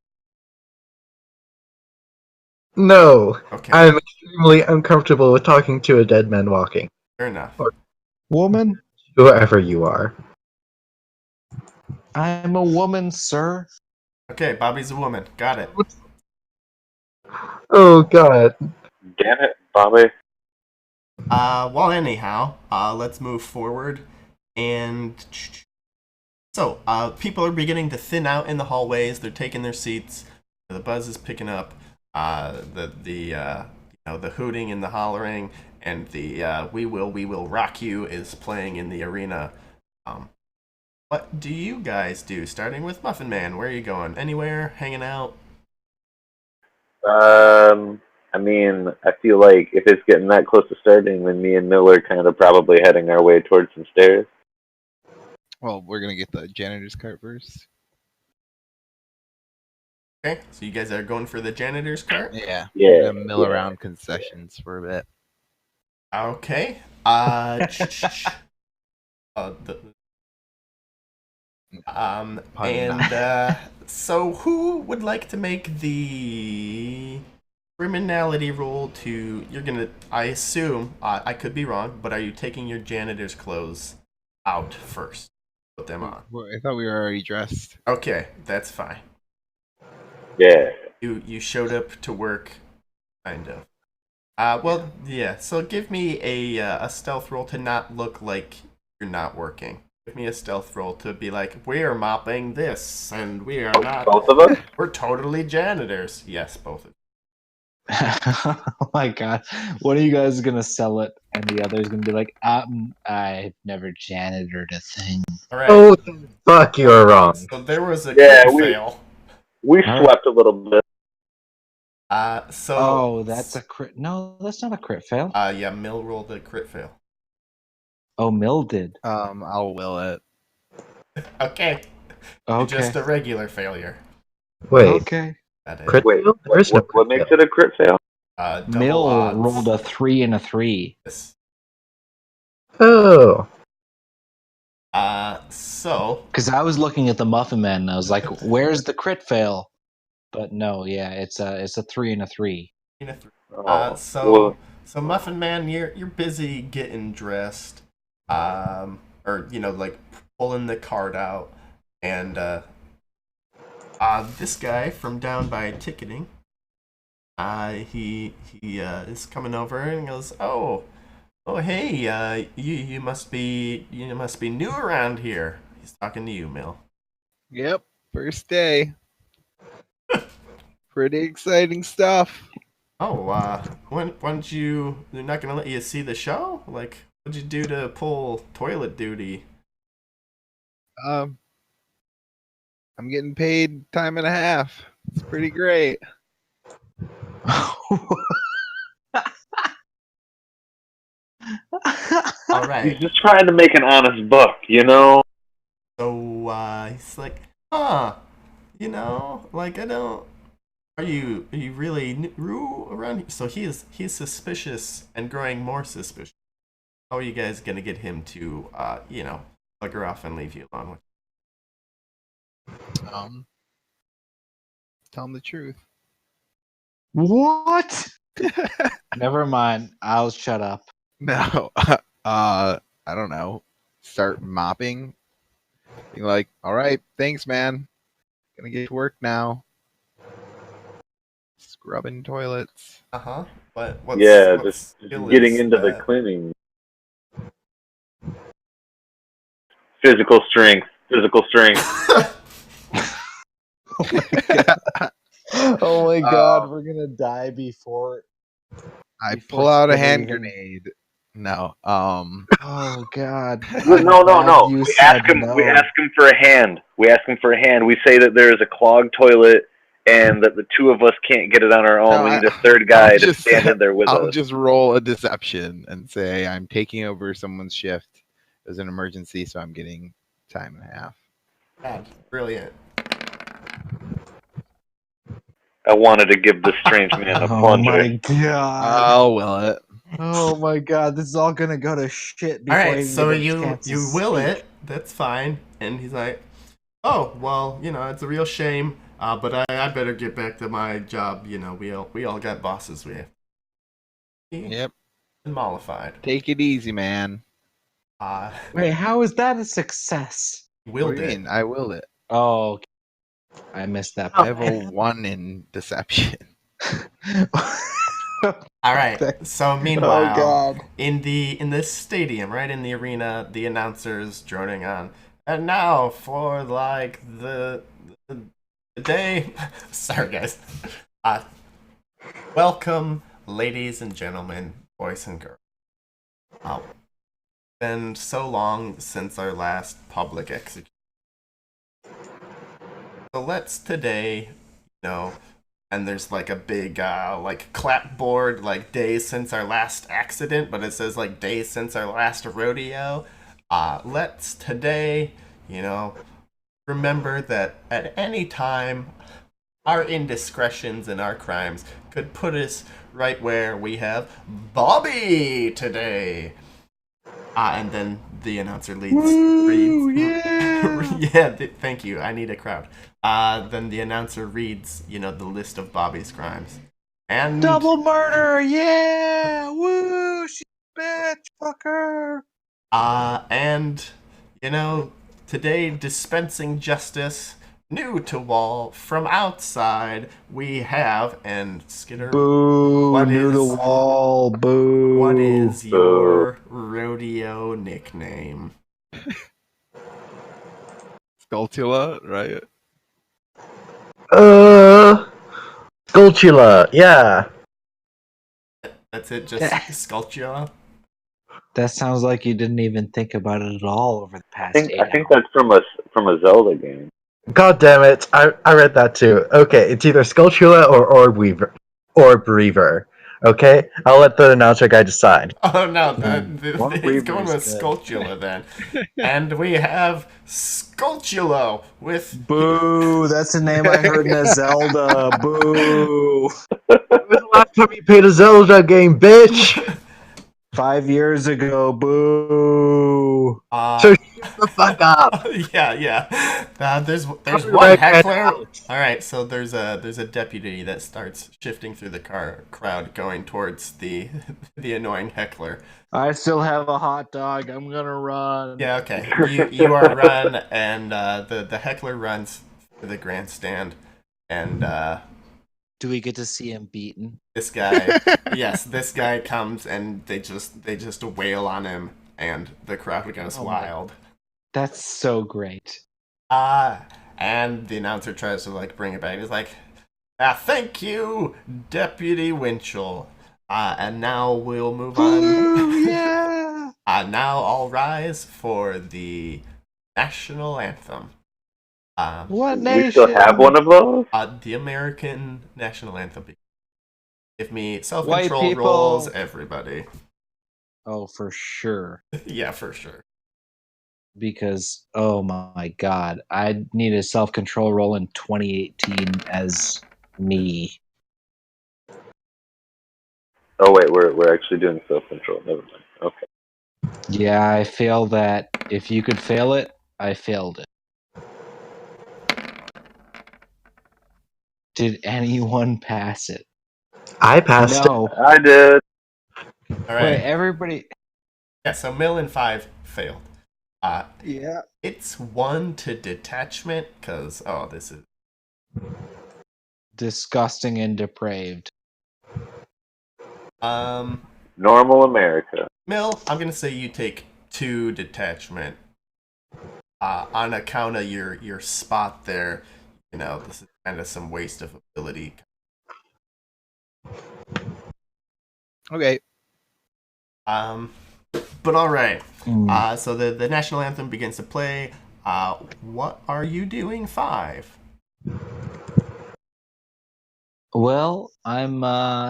Speaker 5: No.
Speaker 3: Okay,
Speaker 5: I'm extremely uncomfortable with talking to a dead man walking.
Speaker 3: fair enough.
Speaker 2: woman?
Speaker 5: Whoever you are.
Speaker 2: I'm a woman, sir.
Speaker 3: Okay, Bobby's a woman. Got it.
Speaker 5: Oh god.
Speaker 1: damn it, Bobby.
Speaker 3: Well, anyhow, let's move forward. And so, people are beginning to thin out in the hallways. They're taking their seats. The buzz is picking up. The hooting and the hollering, and the "We will rock you" is playing in the arena. What do you guys do? Starting with Muffin Man, where are you going? Anywhere? Hanging out?
Speaker 1: I mean, I feel like if it's getting that close to starting, then me and Miller kind of probably heading our way towards some stairs.
Speaker 4: Well, we're gonna get the janitor's cart first.
Speaker 3: Okay, so you guys are going for the janitor's cart?
Speaker 4: Yeah.
Speaker 1: Yeah,
Speaker 4: We're gonna mill
Speaker 1: yeah.
Speaker 4: around concessions for a bit.
Speaker 3: Okay. The,
Speaker 4: Pun
Speaker 3: and
Speaker 4: not.
Speaker 3: so who would like to make the criminality roll to? You're gonna. I assume. I could be wrong, but are you taking your janitor's clothes out first? Put them on.
Speaker 4: Well, I thought we were already dressed.
Speaker 3: Okay, that's fine.
Speaker 1: Yeah.
Speaker 3: You showed up to work, kind of. Well, yeah. So give me a stealth roll to not look like you're not working. Give me a stealth roll to be like, we're mopping this, and we are not.
Speaker 1: Both of us?
Speaker 3: We're totally janitors. Yes, both of you.
Speaker 2: Oh my god. One of you guys is gonna sell it, and the other is gonna be like, I've never janitored a thing.
Speaker 3: All right.
Speaker 5: Oh, fuck, you are wrong.
Speaker 3: So there was a
Speaker 1: Yeah,
Speaker 3: crit
Speaker 1: we-
Speaker 3: fail.
Speaker 1: We
Speaker 2: Alright.
Speaker 1: slept a little bit.
Speaker 3: So.
Speaker 2: Oh, that's a crit. No, that's not a crit fail.
Speaker 3: Yeah, Mill rolled a crit fail.
Speaker 2: Oh, Mill did.
Speaker 4: I'll will it.
Speaker 3: Okay.
Speaker 2: Okay.
Speaker 3: Just a regular failure.
Speaker 5: Wait,
Speaker 2: Okay.
Speaker 3: That is.
Speaker 5: crit
Speaker 1: Wait,
Speaker 5: fail? There is no
Speaker 1: what
Speaker 5: crit
Speaker 1: makes
Speaker 5: fail.
Speaker 1: it a crit fail?
Speaker 3: Double
Speaker 2: Mill
Speaker 3: odds.
Speaker 2: rolled a 3 and a 3.
Speaker 3: Yes.
Speaker 5: Oh.
Speaker 3: So.
Speaker 2: Because I was looking at the Muffin Man and I was like, where's the crit fail? But no, yeah, it's a 3 and a 3.
Speaker 1: Oh,
Speaker 3: So Muffin Man, you're busy getting dressed, or like pulling the cart out, and this guy from down by ticketing, he is coming over and goes, oh hey, you must be new around here. He's talking to you, Mill.
Speaker 4: Yep. First day. Pretty exciting stuff.
Speaker 3: when did they're not gonna let you see the show? Like, what'd you do to pull toilet duty?
Speaker 4: Um, I'm getting paid time and a half. It's pretty great.
Speaker 3: All
Speaker 1: He's
Speaker 3: right.
Speaker 1: just trying to make an honest buck, you know?
Speaker 3: So he's like, like I don't. Are you really new around here? So he's suspicious and growing more suspicious. How are you guys gonna get him to bugger off and leave you alone?
Speaker 4: Um, tell him the truth.
Speaker 2: What? Never mind. I'll shut up.
Speaker 4: No, I don't know. Start mopping. Be like, all right, thanks, man. Gonna get to work now. Scrubbing toilets.
Speaker 3: Uh huh.
Speaker 1: Yeah,
Speaker 3: What
Speaker 1: just
Speaker 3: skill
Speaker 1: getting
Speaker 3: is
Speaker 1: into the
Speaker 3: that?
Speaker 1: cleaning. Physical strength. Physical strength.
Speaker 2: Oh my god,
Speaker 4: Um,
Speaker 2: we're gonna die before
Speaker 4: I
Speaker 2: before
Speaker 4: pull out a
Speaker 2: Skinner
Speaker 4: hand
Speaker 2: even.
Speaker 4: grenade. No.
Speaker 2: Oh god, I'm
Speaker 1: No, no,
Speaker 2: glad
Speaker 1: no.
Speaker 2: you
Speaker 1: We ask
Speaker 2: said
Speaker 1: him. We ask
Speaker 2: no.
Speaker 1: him for a hand. We ask him for a hand. We say that there is a clogged toilet, and that the two of us can't get it on our own.
Speaker 4: No,
Speaker 1: We need a third
Speaker 4: I'll
Speaker 1: guy to
Speaker 4: just
Speaker 1: stand in there with
Speaker 4: I'll
Speaker 1: us.
Speaker 4: just roll a deception and say I'm taking over someone's shift. There's an emergency, so I'm getting time and a half.
Speaker 3: God, brilliant.
Speaker 1: I wanted to give this strange man a
Speaker 2: Oh
Speaker 1: plunger.
Speaker 2: my god.
Speaker 4: I'll will it.
Speaker 2: Oh my god, this is all gonna go to shit
Speaker 3: All
Speaker 2: before I
Speaker 3: right,
Speaker 2: even
Speaker 3: so
Speaker 2: get a chance to
Speaker 3: you will
Speaker 2: speak.
Speaker 3: it. That's fine. And he's like, oh well, it's a real shame. But I better get back to my job. We all got bosses. We have to be
Speaker 4: Yep.
Speaker 3: mollified.
Speaker 4: Take it easy, man.
Speaker 3: Uh,
Speaker 2: Wait, how is that a success?
Speaker 4: What
Speaker 3: willed
Speaker 4: do you
Speaker 3: it.
Speaker 4: mean? I will it.
Speaker 2: Oh, okay. I missed that
Speaker 4: I have
Speaker 2: part.
Speaker 4: a 1 in deception.
Speaker 3: All right.
Speaker 2: That-
Speaker 3: So
Speaker 2: oh
Speaker 3: meanwhile,
Speaker 2: god.
Speaker 3: in this stadium, right in the arena, the announcers droning on, and now for like the day. Sorry, guys. Uh, welcome, ladies and gentlemen, boys and girls. It's been so long since our last public execution. So let's today, and there's like a big like clapboard, like days since our last accident, but it says like days since our last rodeo. Let's today, you know, remember that at any time our indiscretions and our crimes could put us right where we have Bobby today. And then the announcer
Speaker 2: Woo,
Speaker 3: reads.
Speaker 2: yeah.
Speaker 3: Yeah, thank you. I need a crowd. Then the announcer reads, the list of Bobby's crimes. And
Speaker 2: Double murder, yeah! Woo, she bitch, fucker.
Speaker 3: and today dispensing justice, new to Wall from outside, we have and Skinner.
Speaker 2: Boo,
Speaker 3: What
Speaker 2: new to
Speaker 3: is-
Speaker 2: wall, boo.
Speaker 3: What is your rodeo nickname?
Speaker 4: Skulltula, right?
Speaker 5: Skulltula, yeah.
Speaker 3: That's it, just
Speaker 2: That-
Speaker 3: Sculpture.
Speaker 2: That sounds like you didn't even think about it at all over the
Speaker 1: I
Speaker 2: past
Speaker 1: think
Speaker 2: 8
Speaker 1: I think
Speaker 2: hours.
Speaker 1: that's from a Zelda game.
Speaker 5: God damn it! I read that too. Okay, it's either Skulltula or Orb Reaver. Okay, I'll let the announcer guy decide.
Speaker 3: Oh no,
Speaker 2: What
Speaker 3: he's
Speaker 2: Reaver
Speaker 3: going
Speaker 2: is
Speaker 3: with
Speaker 2: good.
Speaker 3: Sculptula then. And we have Sculptulo with.
Speaker 2: Boo, that's the name I heard in a Zelda. Boo.
Speaker 5: When was the last time you played a Zelda game, bitch?
Speaker 2: 5 years ago, boo.
Speaker 5: So shut the fuck up.
Speaker 3: Yeah. There's
Speaker 5: Sorry,
Speaker 3: one
Speaker 5: Redhead
Speaker 3: heckler.
Speaker 5: Alex.
Speaker 3: All right, so there's a deputy that starts shifting through the crowd, going towards the the annoying heckler.
Speaker 2: I still have a hot dog. I'm gonna run.
Speaker 3: Yeah, okay. You are run, and the heckler runs for the grandstand, and
Speaker 2: Do we get to see him beaten?
Speaker 3: this guy, yes, this guy comes, and they just wail on him, and the crowd goes
Speaker 2: Oh my-
Speaker 3: wild.
Speaker 2: That's so great.
Speaker 3: And the announcer tries to like bring it back. He's like, Thank you, Deputy Winchell. And now we'll move
Speaker 2: Boo,
Speaker 3: on.
Speaker 2: yeah.
Speaker 3: Now all rise for the national anthem.
Speaker 2: What
Speaker 1: We still have
Speaker 2: nation?
Speaker 1: one of those?
Speaker 3: The American national anthem. Give me
Speaker 2: White
Speaker 3: self-control rolls,
Speaker 2: people.
Speaker 3: everybody.
Speaker 2: Oh, for sure.
Speaker 3: Yeah, for sure.
Speaker 2: Because oh my god, I need a self-control roll in 2018 as me.
Speaker 1: Oh wait, we're actually doing self-control. Never mind. Okay.
Speaker 2: Yeah, I failed that. If you could fail it, I failed it. Did anyone pass it?
Speaker 5: I passed it.
Speaker 2: No.
Speaker 1: I did.
Speaker 3: All
Speaker 2: Wait,
Speaker 3: right.
Speaker 2: everybody.
Speaker 3: Yeah, so Mill and 5 failed.
Speaker 2: Yeah.
Speaker 3: It's 1 to detachment, because, this is...
Speaker 2: Disgusting and depraved.
Speaker 1: Normal America.
Speaker 3: Mill, I'm going to say you take 2 detachment. On account of your spot there, this is kind of some waste of ability.
Speaker 4: Okay.
Speaker 3: But all right.
Speaker 2: Mm.
Speaker 3: So the national anthem begins to play. What are you doing, 5?
Speaker 2: Well, I'm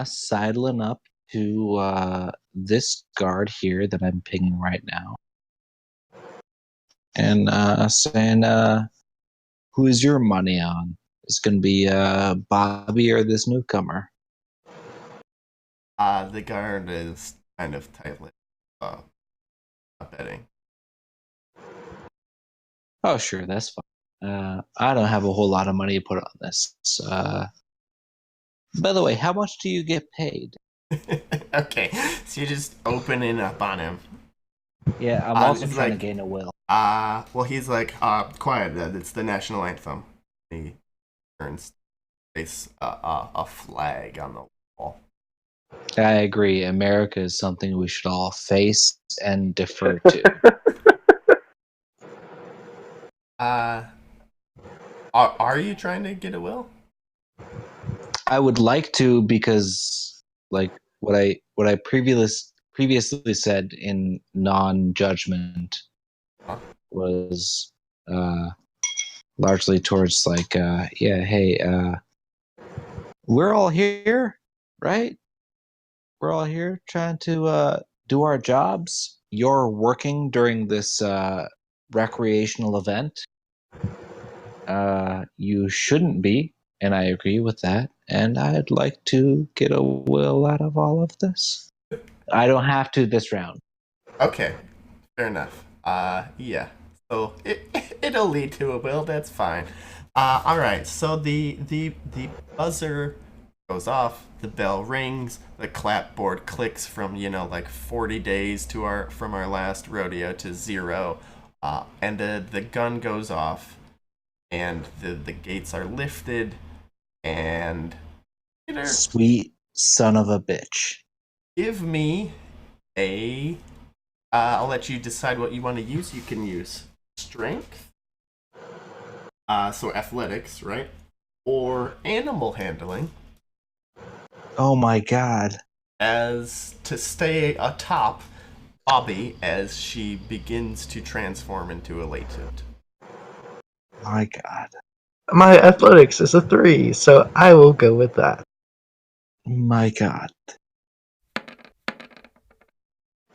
Speaker 2: sidling up to this guard here that I'm pinging right now. And saying, who is your money on? It's going to be Bobby or this newcomer.
Speaker 3: The guard is kind of tight-lipped. Not betting.
Speaker 2: Oh, sure, that's fine. I don't have a whole lot of money to put on this. By the way, how much do you get paid?
Speaker 3: Okay, so you're just opening up on him.
Speaker 2: Yeah, I'm also
Speaker 3: he's
Speaker 2: trying
Speaker 3: like,
Speaker 2: to gain a will.
Speaker 3: well, he's like, quiet, it's the national anthem. He turns face a flag on the wall.
Speaker 2: I agree. America is something we should all face and defer to.
Speaker 3: Are you trying to get a will?
Speaker 2: I would like to because, like, what I previously said in non-judgment was largely towards like, yeah, hey, we're all here, right? We're all here trying to do our jobs. You're working during this recreational event. You shouldn't be, and I agree with that. And I'd like to get a will out of all of this. I don't have to this round.
Speaker 3: Okay, fair enough. Yeah. So it'll lead to a will. That's fine. All right. So the buzzer goes off. The bell rings. The clapboard clicks from like 40 days from our last rodeo to 0. And the gun goes off, and the gates are lifted, and
Speaker 2: Sweet son of a bitch.
Speaker 3: give me a. I'll let you decide what you want to use. You can use strength, so athletics, right? Or animal handling,
Speaker 2: Oh my god.
Speaker 3: as to stay atop Bobby as she begins to transform into a latent.
Speaker 2: My god.
Speaker 5: My athletics is a 3, so I will go with that.
Speaker 2: My god.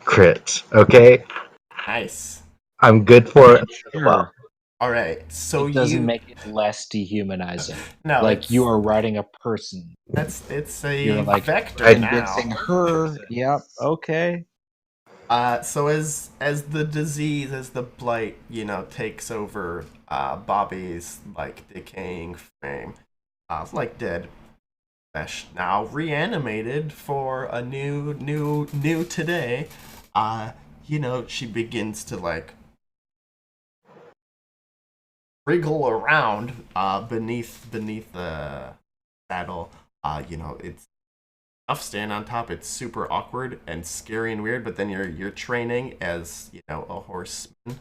Speaker 5: Crit. Okay,
Speaker 3: Nice.
Speaker 5: I'm good for it.
Speaker 2: Sure.
Speaker 3: All right, so
Speaker 2: It doesn't
Speaker 3: you
Speaker 2: make it less dehumanizing.
Speaker 3: no,
Speaker 2: Like you are writing a person.
Speaker 3: it's a
Speaker 2: You're like
Speaker 3: vector
Speaker 2: convincing
Speaker 3: now.
Speaker 2: her. Yep. Okay.
Speaker 3: So as the disease, as the blight, takes over Bobby's like decaying frame, like dead flesh, now reanimated for a new today. She begins to like wriggle around beneath the saddle. It's tough staying on top. It's super awkward and scary and weird. But then your training as a horseman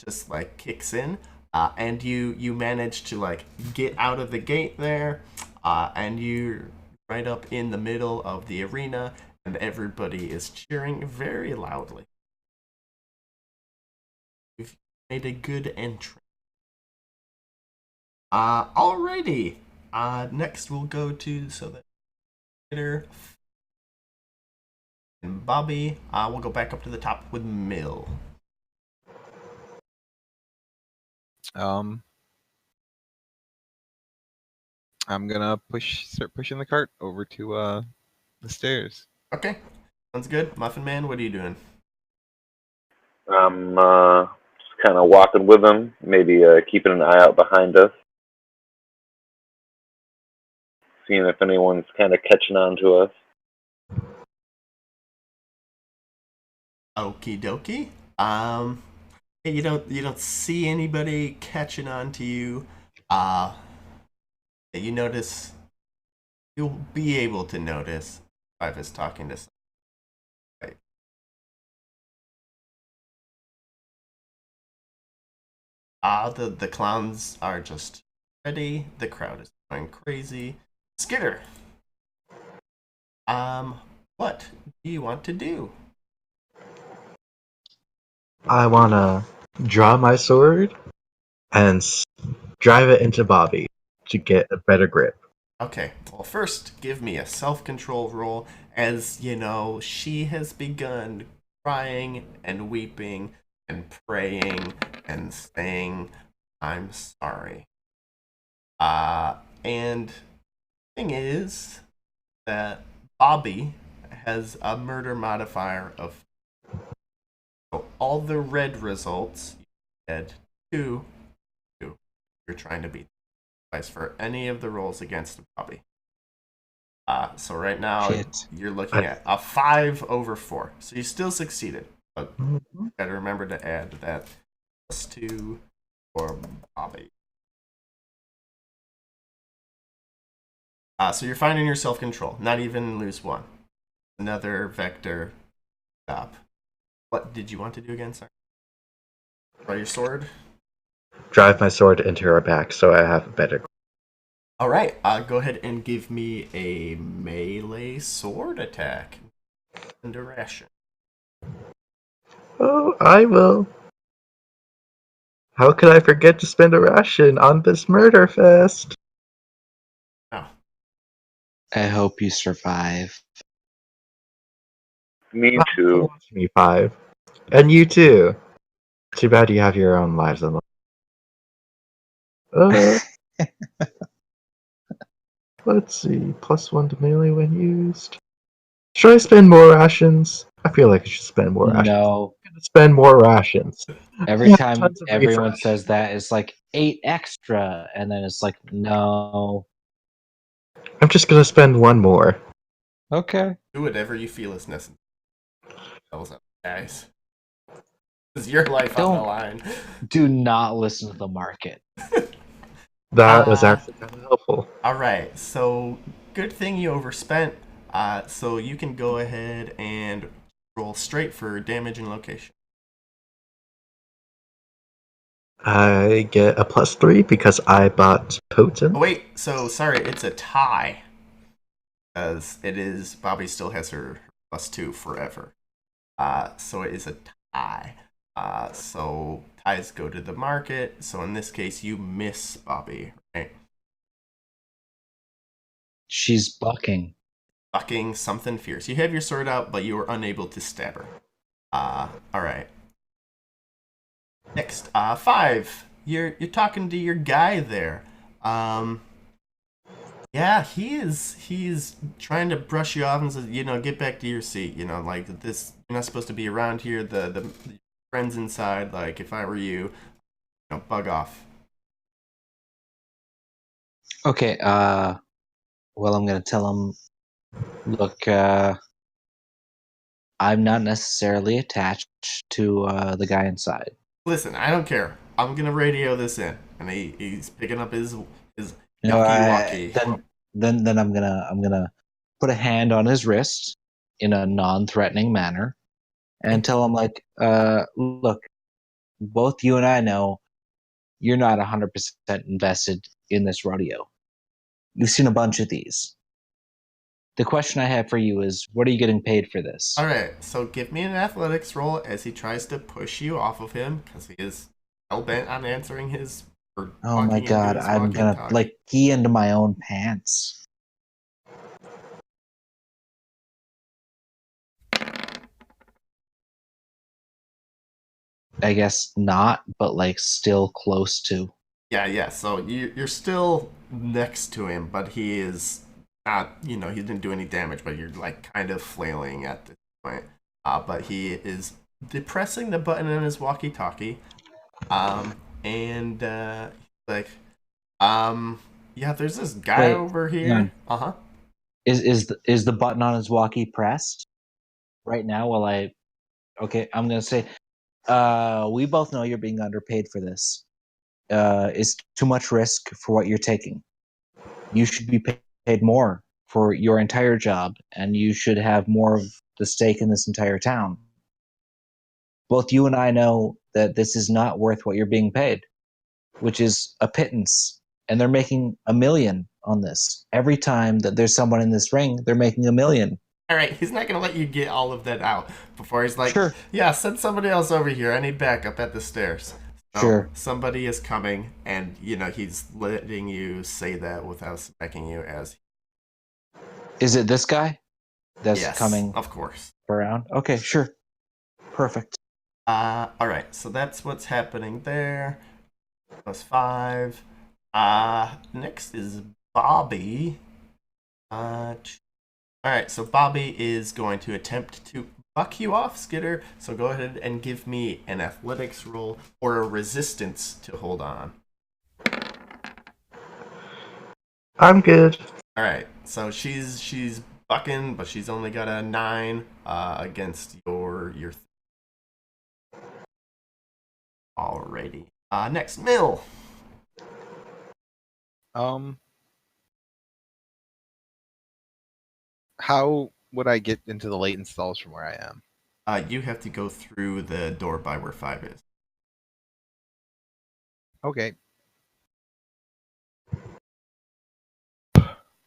Speaker 3: just like kicks in. and you manage to like get out of the gate there, and you're right up in the middle of the arena, and everybody is cheering very loudly. You've made a good entry. Alrighty. Next we'll go to and Bobby. We'll go back up to the top with Mill.
Speaker 4: I'm gonna start pushing the cart over to the stairs.
Speaker 3: Okay, sounds good. Muffin Man, what are you doing?
Speaker 1: I'm just kind of walking with him, maybe keeping an eye out behind us, seeing if anyone's kind of catching on to us.
Speaker 3: Okie dokie. You don't see anybody catching on to you. You notice you'll be able to notice if I was talking to somebody. The clowns are just ready. The crowd is going crazy. Skitter. What do you want to do?
Speaker 5: I want to draw my sword and drive it into Bobby to get a better grip.
Speaker 3: Okay, well, first, give me a self control roll, as you know, she has begun crying and weeping and praying and saying, I'm sorry. And thing is that Bobby has a murder modifier of so all the red results you had two. You're trying to beat for any of the rolls against Bobby. So right now
Speaker 2: Shit.
Speaker 3: you're looking at a 5 over 4. So you still succeeded, but you gotta remember to add that +2 for Bobby. So you're finding your self-control. Not even lose 1. Another vector stop. What did you want to do again, sir? Draw your sword.
Speaker 5: Drive my sword into her back so I have a better grip.
Speaker 3: All right. Go ahead and give me a melee sword attack. And a ration.
Speaker 5: Oh, I will. How could I forget to spend a ration on this murder fest?
Speaker 3: Oh.
Speaker 2: I hope you survive.
Speaker 1: Me too.
Speaker 5: Me 5. And you too. Too bad you have your own lives on the let's see. +1 to melee when used. Should I spend more rations? I feel like I should spend more rations.
Speaker 2: No.
Speaker 5: I'm gonna spend more rations.
Speaker 2: Every
Speaker 5: Yeah,
Speaker 2: time
Speaker 5: tons of
Speaker 2: everyone
Speaker 5: refresh.
Speaker 2: says that, it's like 8 extra, and then it's like, no.
Speaker 5: I'm just gonna spend 1 more.
Speaker 2: Okay.
Speaker 3: Do whatever you feel is necessary. Thumbs up, guys. This is your life on the line.
Speaker 2: Do not listen to the market.
Speaker 5: That was actually kind of helpful.
Speaker 3: Alright, so good thing you overspent. So you can go ahead and roll straight for damage and location.
Speaker 5: I get a +3 because I bought potent.
Speaker 3: Oh, wait, so sorry, it's a tie. Because it is, Bobby still has her +2 forever. So it is a tie. So ties go to the market. So in this case, you miss Bobby, right?
Speaker 2: She's bucking.
Speaker 3: Bucking something fierce. You have your sword out, but you are unable to stab her. Alright. Next, 5. You're talking to your guy there. Yeah, he's trying to brush you off and says, get back to your seat. Like this, you're not supposed to be around here. The friends inside. Like if I were you, bug off.
Speaker 2: Okay, well, I'm gonna tell him, look, I'm not necessarily attached to the guy inside.
Speaker 3: Listen, I don't care. I'm gonna radio this in, and he's picking up his
Speaker 2: No,
Speaker 3: yucky walkie.
Speaker 2: then I'm gonna put a hand on his wrist in a non-threatening manner and tell him, like, look, both you and I know you're not 100% invested in this rodeo. You've seen a bunch of these. The question I have for you is, what are you getting paid for this?
Speaker 3: All right, so give me an athletics roll as he tries to push you off of him because he is hell bent on answering his. Or
Speaker 2: Oh my
Speaker 3: walking into
Speaker 2: god,
Speaker 3: his
Speaker 2: I'm gonna
Speaker 3: walkie-talkie.
Speaker 2: like pee into my own pants. I guess not, but like still close to.
Speaker 3: Yeah. So you're still next to him, but he is not. He didn't do any damage, but you're like kind of flailing at this point. But he is depressing the button on his walkie-talkie. And like, yeah, there's this guy
Speaker 2: Wait,
Speaker 3: over
Speaker 2: hang
Speaker 3: here.
Speaker 2: on.
Speaker 3: Uh-huh.
Speaker 2: Is the button on his walkie pressed right now? Okay, I'm gonna say, we both know you're being underpaid for this. It's too much risk for what you're taking. You should be paid more for your entire job, and you should have more of the stake in this entire town. Both you and I know that this is not worth what you're being paid, which is a pittance. And they're making $1 million on this. Every time that there's someone in this ring, they're making $1 million.
Speaker 3: All right, he's not gonna let you get all of that out before he's like,
Speaker 2: Sure.
Speaker 3: yeah, send somebody else over here. I need backup at the stairs. So
Speaker 2: Sure.
Speaker 3: somebody is coming, and he's letting you say that without smacking you as.
Speaker 2: Is it this guy that's
Speaker 3: Yes,
Speaker 2: coming
Speaker 3: of course.
Speaker 2: around? Okay, sure. Perfect.
Speaker 3: All right, so that's what's happening there. +5. Next is Bobby. All right, so Bobby is going to attempt to buck you off, Skitter. So go ahead and give me an athletics roll or a resistance to hold on.
Speaker 5: I'm good.
Speaker 3: All right, so she's bucking, but she's only got a 9 against your. Alrighty. Next, Mill.
Speaker 4: How would I get into the latent stalls from where I am?
Speaker 3: You have to go through the door by where 5 is.
Speaker 4: Okay.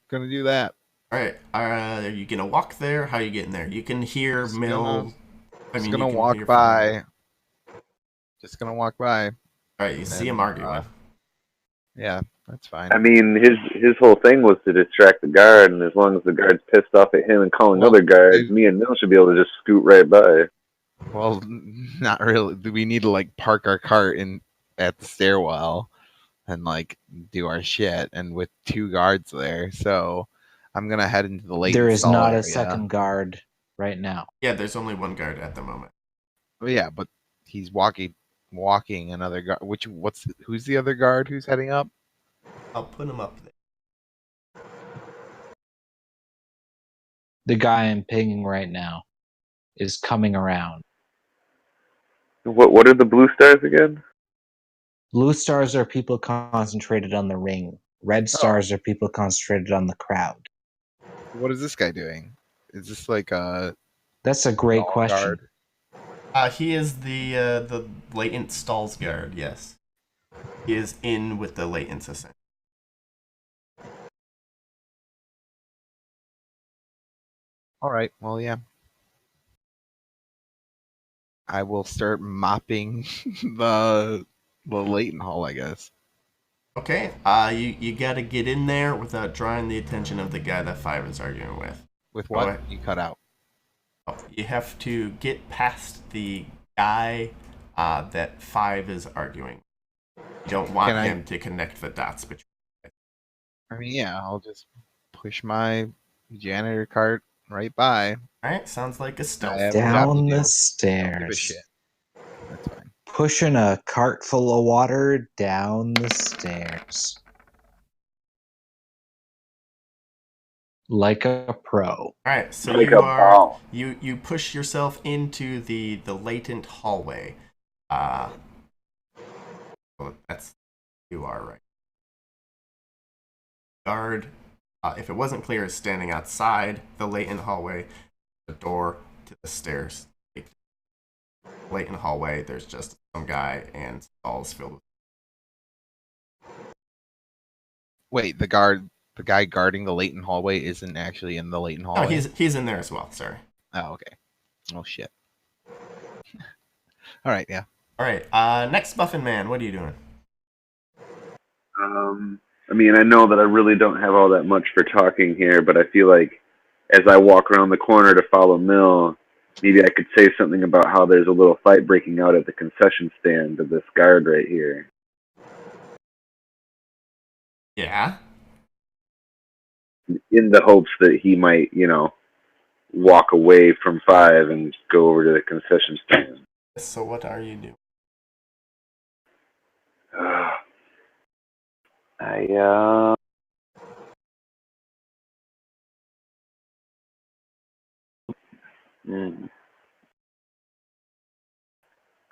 Speaker 4: Gonna do that.
Speaker 3: All right. Are you gonna walk there? How are you getting there? You can hear
Speaker 4: Just
Speaker 3: Mill.
Speaker 4: Just
Speaker 3: you
Speaker 4: gonna
Speaker 3: can
Speaker 4: walk
Speaker 3: hear
Speaker 4: by. Just gonna walk by.
Speaker 3: All right. You see him
Speaker 4: And,
Speaker 3: arguing.
Speaker 4: Yeah, that's fine.
Speaker 1: I mean, his whole thing was to distract the guard, and as long as the guard's pissed off at him and calling
Speaker 4: Well,
Speaker 1: other guards, me and Mill should be able to just scoot right by.
Speaker 4: Well, not really. We need to like park our cart in at the stairwell and like do our shit, and with 2 guards there, so I'm gonna head into the latent
Speaker 2: There is
Speaker 4: stall
Speaker 2: not
Speaker 4: area.
Speaker 2: a second guard right now.
Speaker 3: Yeah, there's only 1 guard at the moment.
Speaker 4: Well, yeah, but he's walking another guard. Who's the other guard who's heading up?
Speaker 3: I'll put him up there.
Speaker 2: The guy I'm pinging right now is coming around.
Speaker 1: What are the blue stars again?
Speaker 2: Blue stars are people concentrated on the ring. Red stars are people concentrated on the crowd.
Speaker 4: What is this guy doing? Is this like a
Speaker 2: That's a great
Speaker 4: stall
Speaker 2: question.
Speaker 4: guard?
Speaker 3: He is the latent stalls guard. Yes, he is in with the latent assistant.
Speaker 4: All right. Well, yeah. I will start mopping the latent hall, I guess.
Speaker 3: Okay. You got to get in there without drawing the attention of the guy that 5 is arguing with.
Speaker 4: With what? You cut out.
Speaker 3: You have to get past the guy that 5 is arguing. You don't want him to connect the dots between.
Speaker 4: I mean, yeah, I'll just push my janitor cart right by.
Speaker 3: All right, sounds like a stealth.
Speaker 2: Down the
Speaker 4: Don't give a
Speaker 2: stairs.
Speaker 4: shit. That's fine.
Speaker 2: Pushing a cart full of water down the stairs. Like a pro.
Speaker 3: All right, so
Speaker 1: Like a ball.
Speaker 3: you push yourself into the latent hallway. Well, that's you are right. Guard, if it wasn't clear, is standing outside the latent hallway. The door to the stairs. Latent hallway. There's just some guy and stalls filled with.
Speaker 4: Wait, the guy guarding the Leighton hallway isn't actually in the Leighton
Speaker 3: Oh,
Speaker 4: hallway.
Speaker 3: he's in there as well. Sorry.
Speaker 4: Oh, okay. Oh shit. All right, yeah.
Speaker 3: All right. Next Muffin Man, what are you doing?
Speaker 1: I mean, I know that I really don't have all that much for talking here, but I feel like as I walk around the corner to follow Mill, maybe I could say something about how there's a little fight breaking out at the concession stand of this guard right here.
Speaker 3: Yeah.
Speaker 1: In the hopes that he might, walk away from 5 and go over to the concession stand.
Speaker 3: So what are you doing?
Speaker 1: I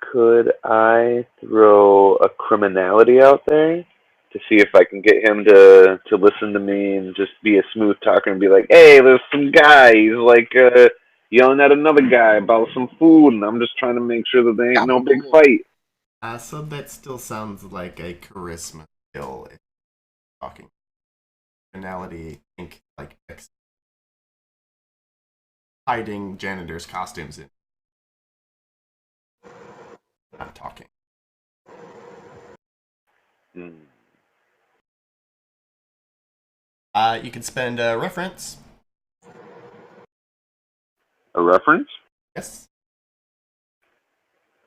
Speaker 1: could I throw a criminality out there to see if I can get him to listen to me and just be a smooth talker and be like, hey, there's some guy, he's like yelling at another guy about some food, and I'm just trying to make sure that there ain't no big fight.
Speaker 3: So that still sounds like a charisma skill. If you're talking personality, think like hiding janitor's costumes in. Not talking. You can spend a reference.
Speaker 1: A reference?
Speaker 3: Yes.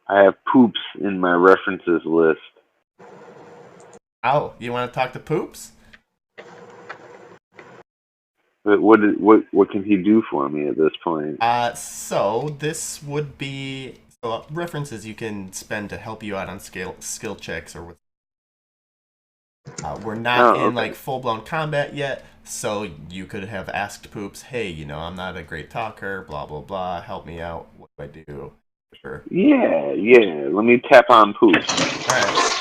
Speaker 1: I have poops in my references list.
Speaker 3: Oh, you want to talk to Poops?
Speaker 1: But what can he do for me at this point?
Speaker 3: So this would be references you can spend to help you out on skill checks or with. We're not in like full blown combat yet, so you could have asked Poops, "Hey, I'm not a great talker. Blah blah blah. Help me out. What do I do?" Sure.
Speaker 1: Yeah. Let me tap on Poops.
Speaker 3: All right.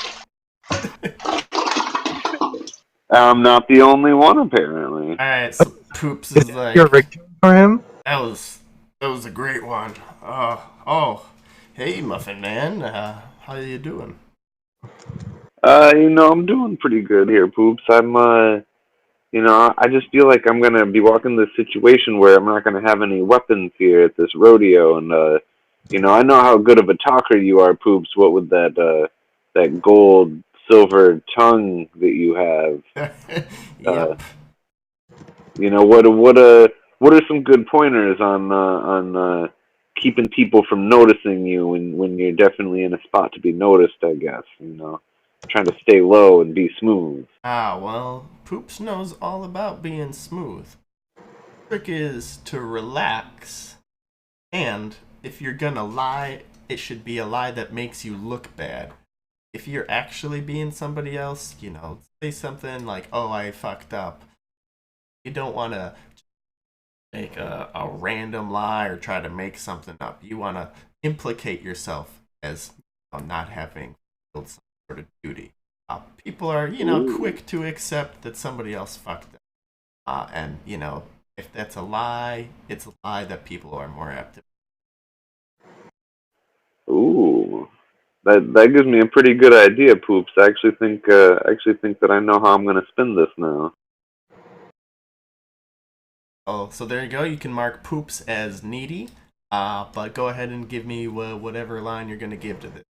Speaker 1: I'm not the only one, apparently.
Speaker 3: All right. So Poops is like,
Speaker 5: You're Rick for him?
Speaker 3: that was a great one. Hey Muffin Man, how you doing?
Speaker 1: I'm doing pretty good here, Poops. I just feel like I'm gonna be walking this situation where I'm not gonna have any weapons here at this rodeo, and I know how good of a talker you are, Poops. What with that gold silver tongue that you have?
Speaker 3: Yep.
Speaker 1: What are some good pointers on keeping people from noticing you when you're definitely in a spot to be noticed? I guess trying to stay low and be smooth.
Speaker 3: Well, Poops knows all about being smooth. The trick is to relax, and if you're gonna lie, it should be a lie that makes you look bad. If you're actually being somebody else, say something like, "Oh, I fucked up." You don't want to make a random lie or try to make something up. You want to implicate yourself as not having fulfilled some sort of duty. People are, quick to accept that somebody else fucked up. And, if that's a lie, it's a lie that people are more apt to.
Speaker 1: Ooh, that gives me a pretty good idea, Poops. I actually think that I know how I'm going to spin this now.
Speaker 3: Oh, so there you go. You can mark Poops as needy. But go ahead and give me whatever line you're going to give to this.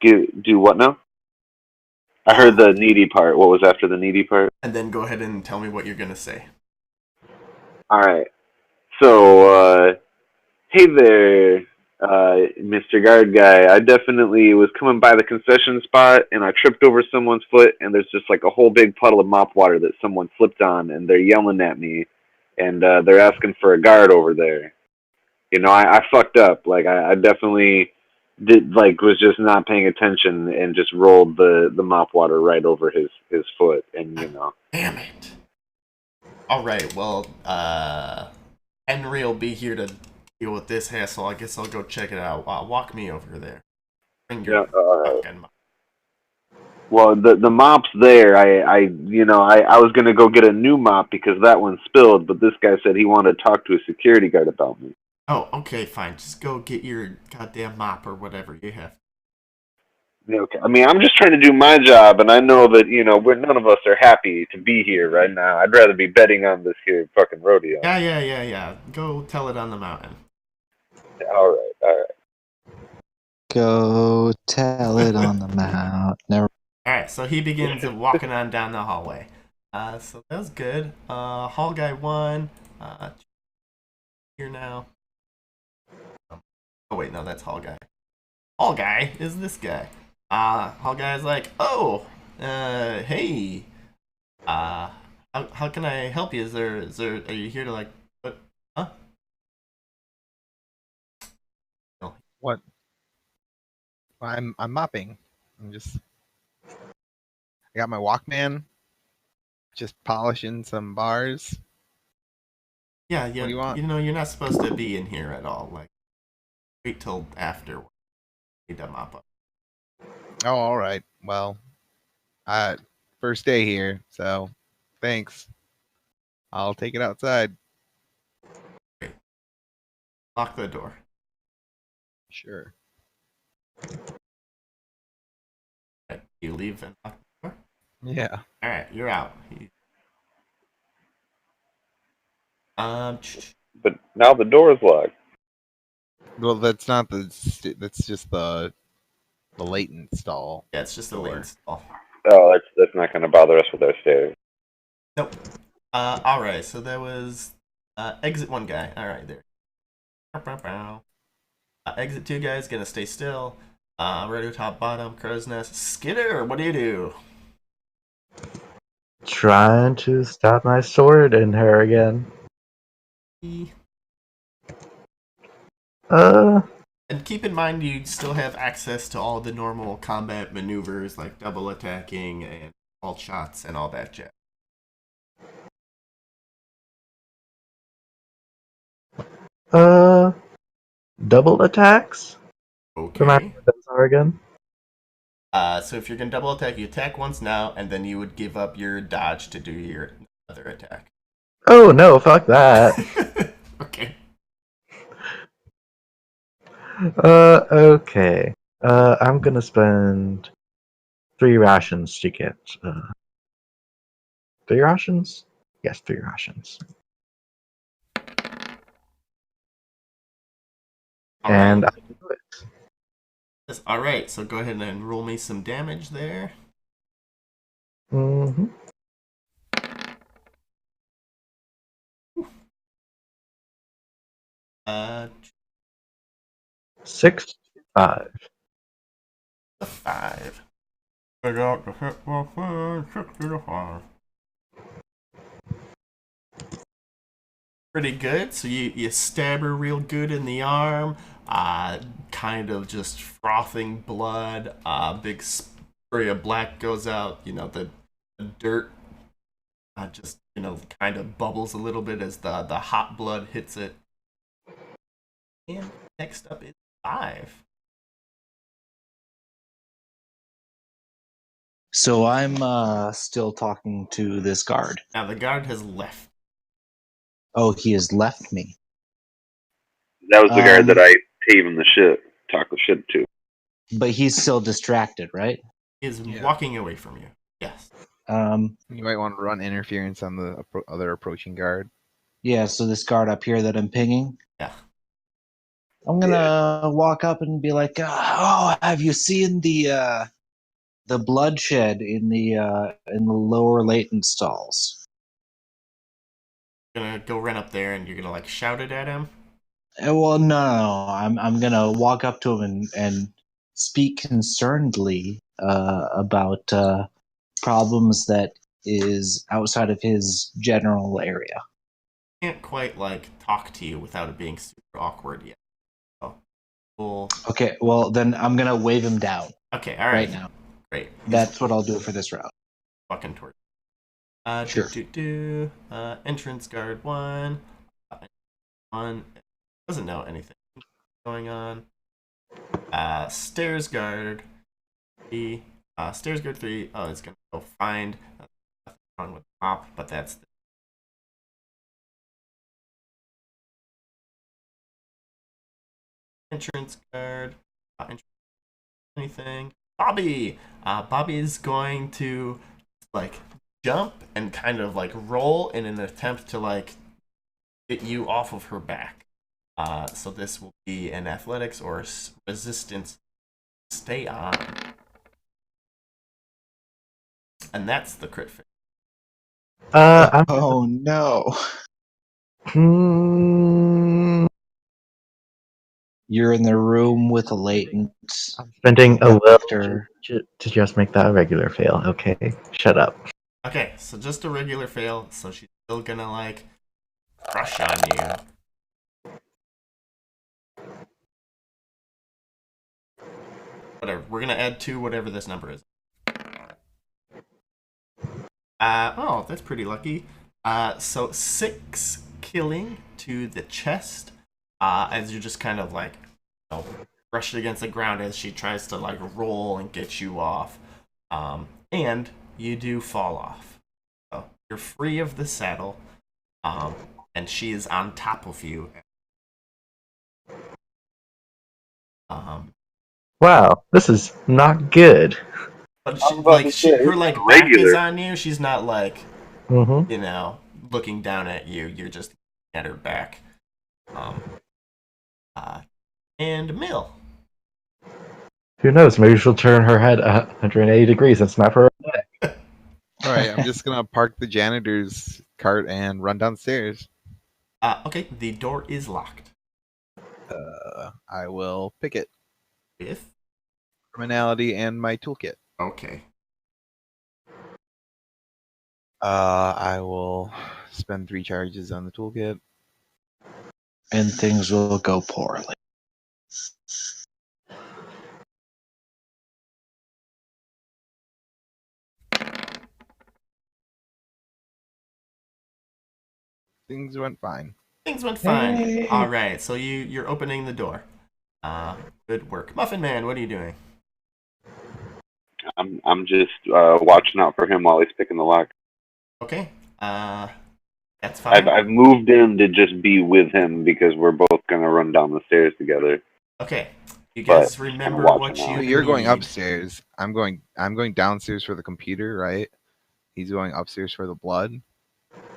Speaker 1: Do what now? I heard the needy part. What was after the needy part?
Speaker 3: And then go ahead and tell me what you're going to say.
Speaker 1: All right. So, hey there, Mr. Guard Guy. I definitely was coming by the concession spot, and I tripped over someone's foot, and there's just like a whole big puddle of mop water that someone slipped on, and they're yelling at me, and they're asking for a guard over there. I fucked up. Like, I definitely was just not paying attention and just rolled the mop water right over his foot, and
Speaker 3: Damn it. All right, well, Henry will be here to deal with this hassle. I guess I'll go check it out. Walk me over there. Bring your fucking mop.
Speaker 1: Well, the mop's there. I was gonna go get a new mop because that one spilled, but this guy said he wanted to talk to a security guard about me.
Speaker 3: Oh, okay, fine. Just go get your goddamn mop or whatever you have.
Speaker 1: Okay. I mean, I'm just trying to do my job, and I know that none of us are happy to be here right now. I'd rather be betting on this here fucking rodeo.
Speaker 3: Yeah. Go tell it on the mountain.
Speaker 1: All right.
Speaker 2: Go tell it on the mount. Never.
Speaker 3: All right, so he begins walking on down the hallway. So that was good. Hall guy 1. Here now. Oh wait, no, that's Hall guy. Hall guy is this guy. Hall guy is like, oh, hey, how can I help you? Is there, are you here to like, what? Huh? No.
Speaker 4: What? I'm mopping. I got my Walkman, just polishing some bars.
Speaker 3: Yeah,
Speaker 4: What do you want?
Speaker 3: you're not supposed to be in here at all. Like, wait till after. Need to mop up.
Speaker 4: Oh, all right. Well, first day here, so thanks. I'll take it outside.
Speaker 3: Great. Lock the door.
Speaker 4: Sure.
Speaker 3: Okay, you leave and lock the door.
Speaker 4: Yeah.
Speaker 3: All right, you're out.
Speaker 1: But now the door is locked.
Speaker 4: Well, that's not that's just the latent stall.
Speaker 3: Yeah, it's just a
Speaker 4: door.
Speaker 3: lane stall.
Speaker 1: Oh, that's not going to bother us with our stairs.
Speaker 3: Nope. All right. So that was exit 1 guy. All right, there. Exit 2 guys gonna stay still. Radio top bottom crow's nest. Skidder, what do you do?
Speaker 5: Trying to stab my sword in her again.
Speaker 3: And keep in mind you still have access to all the normal combat maneuvers like double attacking and alt shots and all that jazz.
Speaker 5: Double attacks? Remind me
Speaker 3: Okay.
Speaker 5: what those are again.
Speaker 3: So if you're gonna double attack, you attack once now, and then you would give up your dodge to do your other attack.
Speaker 5: Oh no, fuck that.
Speaker 3: Okay.
Speaker 5: Okay. I'm gonna spend 3 rations to get 3 rations? Yes, 3 rations.
Speaker 3: All
Speaker 5: And
Speaker 3: right.
Speaker 5: I can do it.
Speaker 3: Yes, all right. So go ahead and roll me some damage there.
Speaker 5: Mm-hmm. 6, 5.
Speaker 3: 5. I got the hit for 5. Pretty good. So you stab her real good in the arm. Kind of just frothing blood. Big spray of black goes out. The dirt just kind of bubbles a little bit as the hot blood hits it. And next up is 5.
Speaker 2: So I'm still talking to this guard.
Speaker 3: Now the guard has left.
Speaker 2: Oh, he has left me.
Speaker 1: That was the guy that I gave him the shit, talk the shit to.
Speaker 2: But he's still distracted, right?
Speaker 3: He is
Speaker 4: Yeah.
Speaker 3: walking away from you. Yes.
Speaker 4: You might want to run interference on the other approaching guard.
Speaker 2: Yeah, so this guard up here that I'm pinging,
Speaker 3: Yeah.
Speaker 2: I'm gonna walk up and be like, "Oh, have you seen the bloodshed in the lower latent stalls?"
Speaker 3: Gonna go run up there and you're gonna like shout it at him.
Speaker 2: Well, no. I'm gonna walk up to him and speak concernedly about problems that is outside of his general area.
Speaker 3: Can't quite like talk to you without it being super awkward yet. So we'll...
Speaker 2: Okay, well then I'm gonna wave him down.
Speaker 3: Okay, all right.
Speaker 2: Now.
Speaker 3: Great.
Speaker 2: That's what I'll do for this round.
Speaker 3: Walking towards.
Speaker 2: Sure.
Speaker 3: Entrance guard 1. 1 doesn't know anything going on. Stairs guard 3. Stairs guard 3. Oh, it's gonna go find nothing wrong with the mop, but that's the entrance guard. Anything. Bobby. Bobby is going to like jump and kind of like roll in an attempt to like get you off of her back. So this will be an athletics or resistance. Stay on, and that's the crit fail.
Speaker 2: Oh no. You're in the room with a latent.
Speaker 5: I'm spending a will
Speaker 2: Doctor.
Speaker 5: to just make that a regular fail. Okay, shut up.
Speaker 3: Okay, so just a regular fail. So she's still gonna like crush on you. Whatever. We're gonna add 2, whatever this number is. Oh, that's pretty lucky. So 6 killing to the chest. As you're just kind of like, brushed against the ground as she tries to like roll and get you off. And you do fall off. So you're free of the saddle. And she is on top of you.
Speaker 5: Wow, this is not good.
Speaker 3: But
Speaker 1: I was about to say,
Speaker 3: her
Speaker 1: it's
Speaker 3: like
Speaker 1: not
Speaker 3: back is
Speaker 1: regular.
Speaker 3: on you. She's not like,
Speaker 5: Mm-hmm.
Speaker 3: you know, looking down at you. You're just at her back. And Mill.
Speaker 5: Who knows? Maybe she'll turn her head 180 degrees and snap her.
Speaker 4: All right, I'm just gonna park the janitor's cart and run downstairs.
Speaker 3: Okay, the door is locked.
Speaker 4: I will pick it.
Speaker 3: With
Speaker 4: Criminality and my toolkit.
Speaker 3: okay.
Speaker 4: I will spend 3 charges on the toolkit.
Speaker 2: And things will go poorly.
Speaker 4: Things went fine.
Speaker 3: Things went fine.
Speaker 2: Hey.
Speaker 3: All right, so you're opening the door. Good work, Muffin Man. What are you doing?
Speaker 1: I'm just watching out for him while he's picking the lock.
Speaker 3: Okay. That's fine.
Speaker 1: I've moved in to just be with him because we're both gonna run down the stairs together.
Speaker 3: Okay. You guys
Speaker 1: But
Speaker 3: remember
Speaker 1: kinda
Speaker 3: what
Speaker 1: watching
Speaker 3: you
Speaker 1: out.
Speaker 4: So you're going
Speaker 3: need.
Speaker 4: upstairs. I'm going downstairs for the computer, right? He's going upstairs for the blood.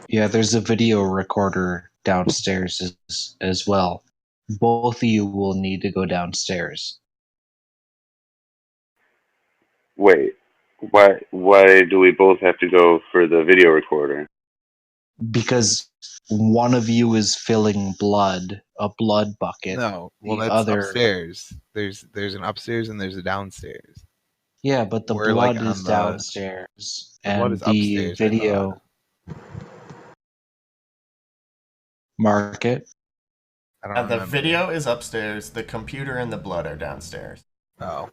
Speaker 2: Yeah, there's a video recorder downstairs as well. Both of you will need to go downstairs.
Speaker 1: Wait, why do we both have to go for the video recorder?
Speaker 2: Because one of you is filling blood, a blood bucket.
Speaker 4: No, well
Speaker 2: The
Speaker 4: that's
Speaker 2: other,
Speaker 4: upstairs. There's an upstairs and there's a downstairs.
Speaker 2: yeah, but the
Speaker 4: We're, like,
Speaker 2: blood
Speaker 4: on
Speaker 2: is
Speaker 4: the-
Speaker 2: downstairs,
Speaker 4: The blood
Speaker 2: and
Speaker 4: is
Speaker 2: the
Speaker 4: upstairs. I
Speaker 2: video
Speaker 4: thought.
Speaker 2: market.
Speaker 4: I don't
Speaker 3: The
Speaker 4: remember.
Speaker 3: video is upstairs. The computer and the blood are downstairs.
Speaker 4: Oh.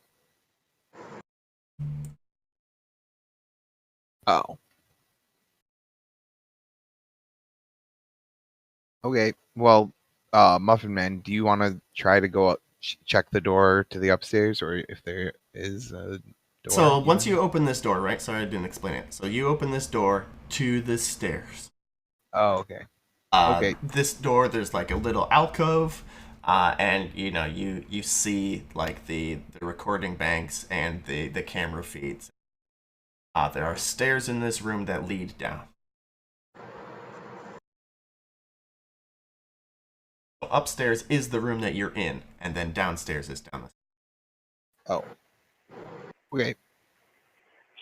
Speaker 4: Oh. Okay. Well, Muffin Man, do you want to try to go up, check the door to the upstairs, or if there is a door?
Speaker 3: So once you open this door, right? Sorry, I didn't explain it. So you open this door to the stairs.
Speaker 4: Oh, okay. Okay.
Speaker 3: This door, there's like a little alcove, and you see like the recording banks and the camera feeds. There are stairs in this room that lead down. So upstairs is the room that you're in, and then downstairs is down the.
Speaker 4: Oh. Okay.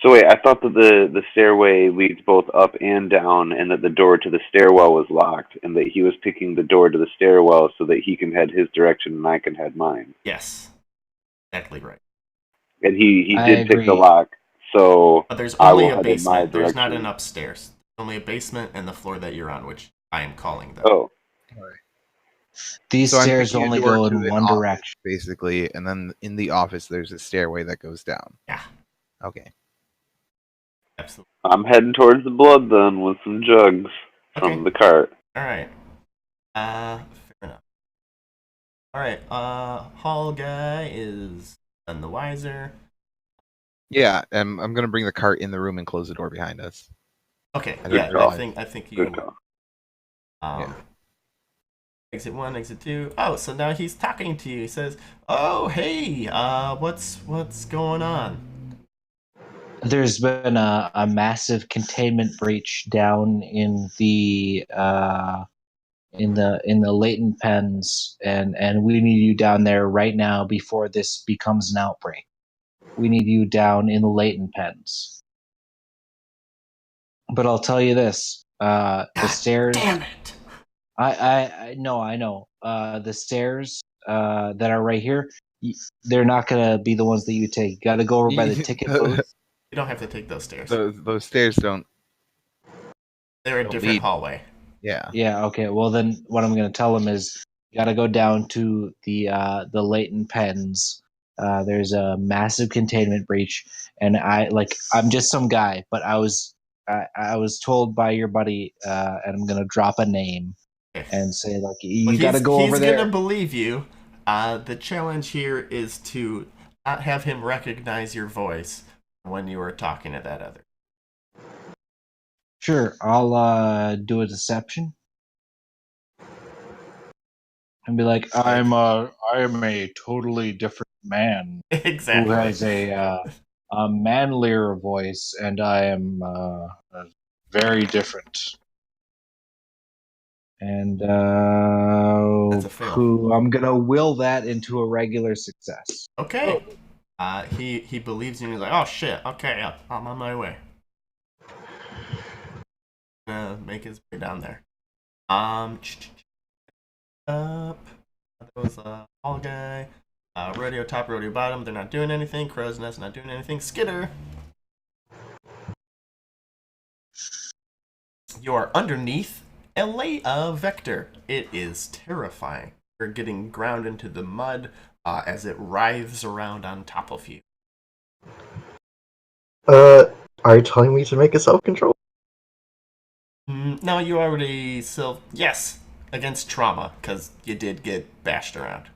Speaker 1: So wait, I thought that the stairway leads both up and down, and that the door to the stairwell was locked, and that he was picking the door to the stairwell so that he can head his direction and I can head mine.
Speaker 3: Yes, exactly right.
Speaker 1: And he
Speaker 2: I
Speaker 1: did pick the
Speaker 2: agree.
Speaker 1: lock, so
Speaker 3: But there's
Speaker 1: I
Speaker 3: only
Speaker 1: will
Speaker 3: a
Speaker 1: head in my
Speaker 3: basement. There's not
Speaker 1: direction.
Speaker 3: an upstairs. There's only a basement and the floor that you're on, which I am calling them.
Speaker 1: Oh,
Speaker 2: These
Speaker 4: So I'm
Speaker 2: stairs
Speaker 4: picking a
Speaker 2: only
Speaker 4: door
Speaker 2: go
Speaker 4: to
Speaker 2: in
Speaker 4: an
Speaker 2: one
Speaker 4: office,
Speaker 2: direction.
Speaker 4: basically, and then in the office there's a stairway that goes down.
Speaker 3: Yeah,
Speaker 4: Okay.
Speaker 3: absolutely.
Speaker 1: I'm heading towards the blood then with some jugs from
Speaker 3: Okay.
Speaker 1: the cart.
Speaker 3: All right. Fair enough. All right. Hall guy is none the wiser.
Speaker 4: Yeah, I'm gonna bring the cart in the room and close the door behind us.
Speaker 3: Okay.
Speaker 4: I
Speaker 3: Yeah,
Speaker 4: don't know.
Speaker 3: I think you.
Speaker 1: Good call.
Speaker 3: Um, Exit 1, exit 2. Oh, so now he's talking to you. He says, "Oh, hey, what's going on?"
Speaker 2: There's been a massive containment breach down in the latent pens, and we need you down there right now before this becomes an outbreak. We need you down in the latent pens. But I'll tell you this: the stairs.
Speaker 3: Damn it!
Speaker 2: I know. The stairs that are right here, they're not gonna be the ones that you take. You got to go over by the ticket booth.
Speaker 3: You don't have to take those stairs.
Speaker 4: Those stairs don't.
Speaker 3: They're a
Speaker 4: don't
Speaker 3: different
Speaker 4: lead.
Speaker 3: hallway.
Speaker 4: Yeah.
Speaker 2: Yeah. Okay. Well, then what I'm gonna tell them is you got to go down to the latent pens. There's a massive containment breach, and I'm just some guy, but I was told by your buddy, and I'm gonna drop a name and say like you got to go over there.
Speaker 3: He's gonna believe you. The challenge here is to not have him recognize your voice when you are talking to that other.
Speaker 2: Sure, I'll do a deception and be like, I am a totally different man
Speaker 3: Exactly.
Speaker 2: who has a manlier voice, and I am very different. And
Speaker 3: That's a fail.
Speaker 2: I'm gonna will that into a regular success.
Speaker 3: Okay. He believes you and he's like, "Oh shit, okay, I'm on my way." Make his way down there. Up. That was all guy. Rodeo top, rodeo bottom. They're not doing anything. Crow's nest not doing anything. Skitter. You are underneath a vector. It is terrifying. You're getting ground into the mud as it writhes around on top of you.
Speaker 5: Are you telling me to make a self-control?
Speaker 3: No, you already yes, against trauma, because you did get bashed around.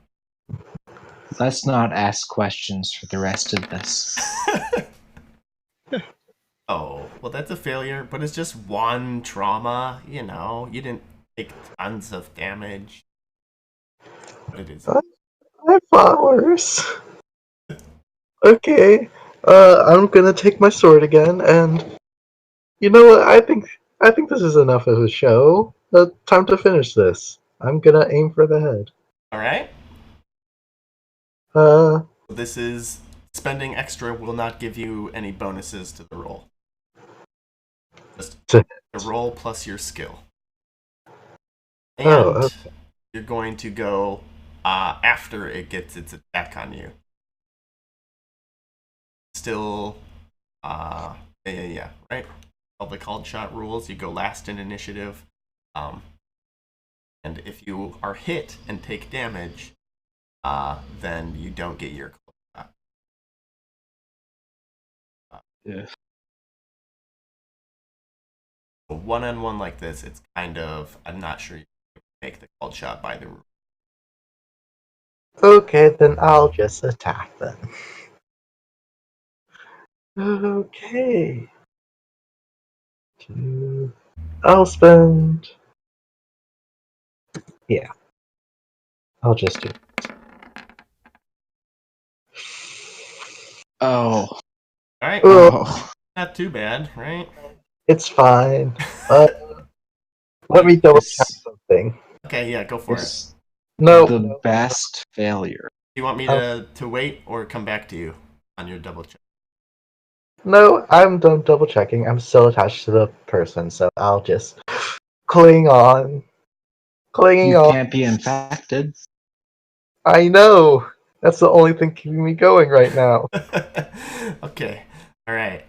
Speaker 2: Let's not ask questions for the rest of this.
Speaker 3: Oh, well, that's a failure, but it's just one trauma. You know, you didn't take tons of damage. But it is.
Speaker 5: I thought worse. Okay, I'm gonna take my sword again, and you know what? I think this is enough of a show. Time to finish this. I'm gonna aim for the head.
Speaker 3: All right.
Speaker 5: Uh,
Speaker 3: This is spending extra will not give you any bonuses to the roll. Just
Speaker 5: To-
Speaker 3: the roll plus your skill. And
Speaker 5: okay.
Speaker 3: you're going to go after it gets its attack on you. Still, yeah, right? All the called shot rules. You go last in initiative. And if you are hit and take damage, then you don't get your called shot.
Speaker 2: Yeah.
Speaker 3: One-on-one like this, it's kind of, I'm not sure you can make the called shot by the rule.
Speaker 5: Okay, then I'll just attack them. Okay. I'll spend. Yeah. I'll just do it.
Speaker 2: Oh.
Speaker 3: All right,
Speaker 2: Oh.
Speaker 3: not too bad, right?
Speaker 5: It's fine. Let me double check something.
Speaker 3: Okay, yeah, go for it.
Speaker 2: It's
Speaker 5: No.
Speaker 2: the best failure.
Speaker 3: Do you want me to wait or come back to you on your double check?
Speaker 5: No, I'm done double checking. I'm still attached to the person, so I'll just cling on. Clinging
Speaker 2: You
Speaker 5: on.
Speaker 2: can't be infected.
Speaker 5: I know! That's the only thing keeping me going right now.
Speaker 3: Okay, all right.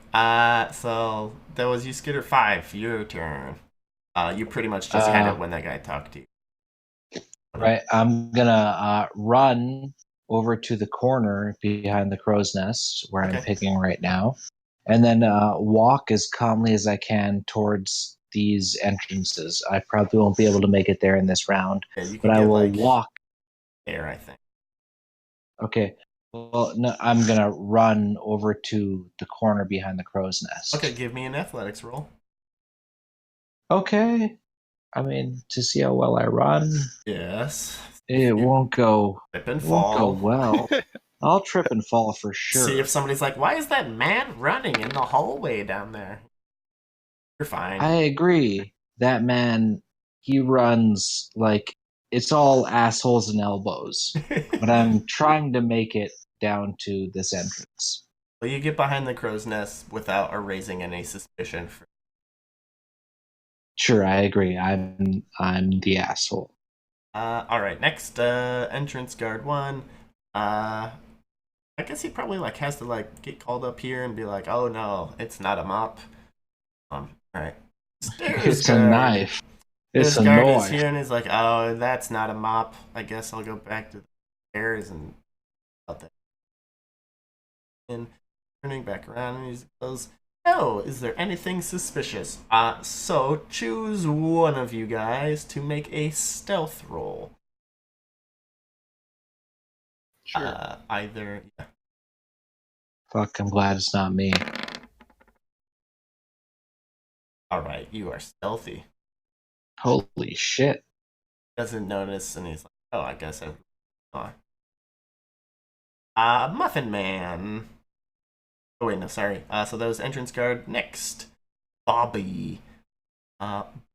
Speaker 3: So that was you, Skitter. 5. Your turn. You pretty much just had it when that guy talked to you.
Speaker 2: Right. I'm gonna run over to the corner behind the crow's nest where I'm picking right now, and then walk as calmly as I can towards these entrances. I probably won't be able to make it there in this round, but I will walk
Speaker 3: there, I think.
Speaker 2: Okay. Well, no, I'm gonna run over to the corner behind the crow's nest.
Speaker 3: Okay, give me an athletics roll.
Speaker 2: Okay. I mean, to see how well I run,
Speaker 3: Yes.
Speaker 2: it won't go.
Speaker 3: Trip and
Speaker 2: It won't go
Speaker 3: fall.
Speaker 2: well. I'll trip and fall for sure.
Speaker 3: See if somebody's like, why is that man running in the hallway down there? You're fine.
Speaker 2: I agree. That man, he runs like it's all assholes and elbows. But I'm trying to make it down to this entrance.
Speaker 3: Well, you get behind the crow's nest without raising any suspicion.
Speaker 2: Sure, I agree. I'm the asshole.
Speaker 3: All right, next entrance guard 1. I guess he probably like has to like get called up here and be like, "Oh no, it's not a mop." All right. Stairs
Speaker 2: It's
Speaker 3: guard.
Speaker 2: a knife. It's
Speaker 3: This
Speaker 2: a
Speaker 3: guard is
Speaker 2: knife.
Speaker 3: here and he's like, "Oh, that's not a mop. I guess I'll go back to the stairs and about that." And turning back around, and he goes, "Oh, is there anything suspicious? So choose one of you guys to make a stealth roll.
Speaker 4: Sure.
Speaker 3: Either yeah.
Speaker 2: Fuck, I'm glad it's not me.
Speaker 3: All right, you are stealthy.
Speaker 2: Holy shit.
Speaker 3: Doesn't notice, and he's like, "Oh, I guess I." Muffin Man. Oh wait, no, sorry. So that was entrance guard. Next, Bobby.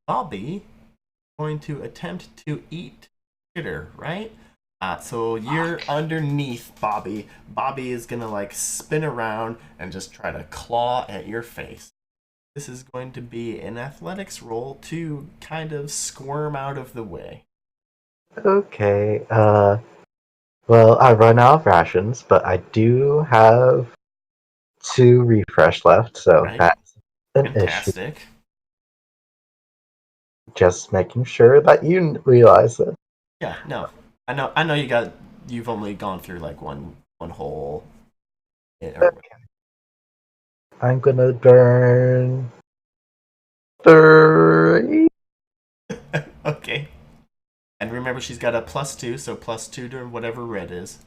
Speaker 3: Bobby going to attempt to eat Shitter, right? So you're underneath Bobby. Bobby is gonna like spin around and just try to claw at your face. This is going to be an athletics roll to kind of squirm out of the way.
Speaker 5: Okay. Well, I run out of rations, but I do have 2 refresh left, so
Speaker 3: Right.
Speaker 5: that's an issue.
Speaker 3: Fantastic.
Speaker 5: Just making sure that you realize it.
Speaker 3: Yeah, no. I know you've only gone through like one whole
Speaker 5: I'm gonna burn 3.
Speaker 3: Okay. And remember she's got a +2, so +2 to whatever red is.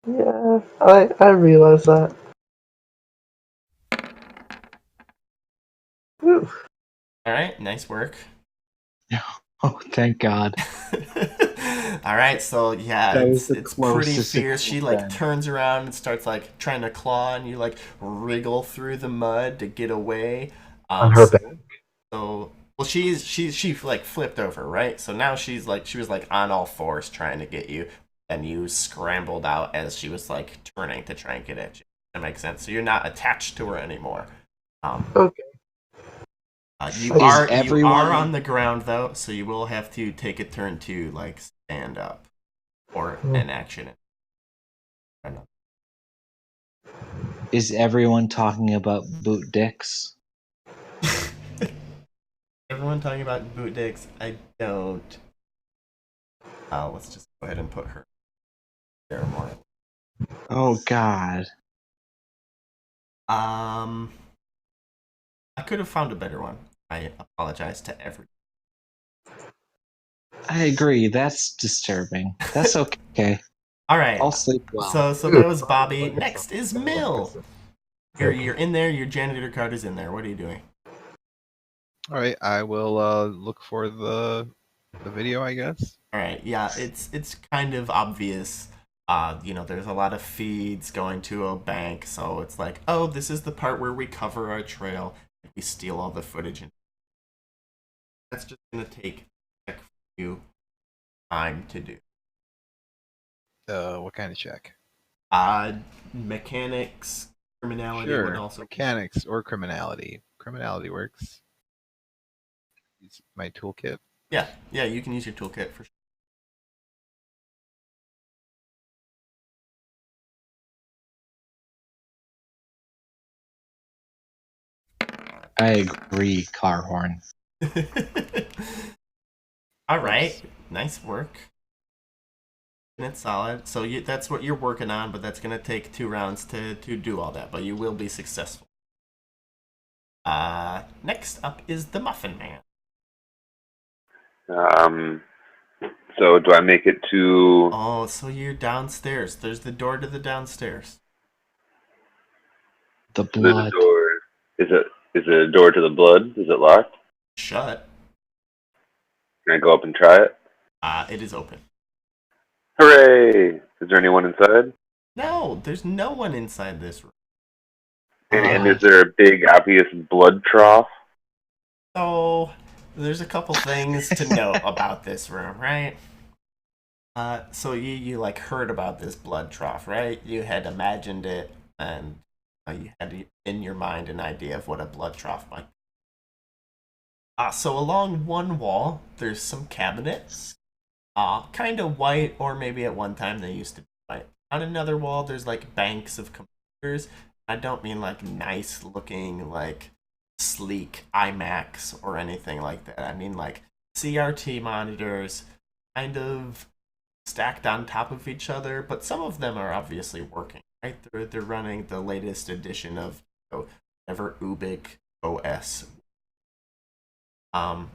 Speaker 5: Yeah, I realize that. Whew.
Speaker 3: Alright, nice work.
Speaker 2: Oh, thank God.
Speaker 3: Alright, so yeah,
Speaker 2: That was
Speaker 3: it's
Speaker 2: the
Speaker 3: pretty
Speaker 2: closest it
Speaker 3: fierce. She
Speaker 2: could've
Speaker 3: like
Speaker 2: been.
Speaker 3: turns around and starts like trying to claw, and you like wriggle through the mud to get away.
Speaker 5: On her back.
Speaker 3: So well, she like flipped over, right? So now she was like on all fours trying to get you, and you scrambled out as she was like turning to try and get at you. That makes sense. So you're not attached to her anymore.
Speaker 5: Okay.
Speaker 3: You
Speaker 2: Is
Speaker 3: are
Speaker 2: everyone-
Speaker 3: on the ground though, so you will have to take a turn to like stand up or an action.
Speaker 2: Is everyone talking about boot dicks?
Speaker 3: Everyone talking about boot dicks. I don't. Let's just go ahead and put her there more.
Speaker 2: Oh God.
Speaker 3: I could have found a better one. I apologize to everyone.
Speaker 2: I agree. That's disturbing. That's okay.
Speaker 3: All right.
Speaker 2: I'll sleep well.
Speaker 3: So that was Bobby. Next is Mill. You're in there. Your janitor card is in there. What are you doing?
Speaker 4: All right, I will look for the video, I guess.
Speaker 3: All right. Yeah, it's kind of obvious. There's a lot of feeds going to a bank, so it's like, oh, this is the part where we cover our trail. We steal all the footage, and that's just gonna take a few time to do.
Speaker 4: What kind of check?
Speaker 3: Mechanics, criminality
Speaker 4: Sure,
Speaker 3: would also
Speaker 4: mechanics or criminality. Criminality works. Use my toolkit.
Speaker 3: Yeah, you can use your toolkit for sure.
Speaker 2: I agree, car horn.
Speaker 3: All right, nice work. And it's solid. So that's what you're working on, but that's gonna take 2 rounds to do all that. But you will be successful. Next up is the Muffin Man.
Speaker 1: So do I make it to?
Speaker 3: Oh, so you're downstairs. There's the door to the downstairs.
Speaker 2: The
Speaker 1: There's a
Speaker 2: blood.
Speaker 1: door. Is it a door to the blood? Is it locked?
Speaker 3: Shut.
Speaker 1: Can I go up and try it?
Speaker 3: It is open.
Speaker 1: Hooray! Is there anyone inside?
Speaker 3: No, there's no one inside this room.
Speaker 1: And is there a big, obvious blood trough?
Speaker 3: So there's a couple things to note about this room, right? So you like heard about this blood trough, right? You had imagined it, and you had in your mind an idea of what a blood trough might be. So along one wall, there's some cabinets, kind of white, or maybe at one time they used to be white. On another wall, there's like banks of computers. I don't mean like nice looking, like sleek iMacs or anything like that. I mean like CRT monitors, kind of stacked on top of each other, but some of them are obviously working. Right? They're running the latest edition of whatever Ubik OS. And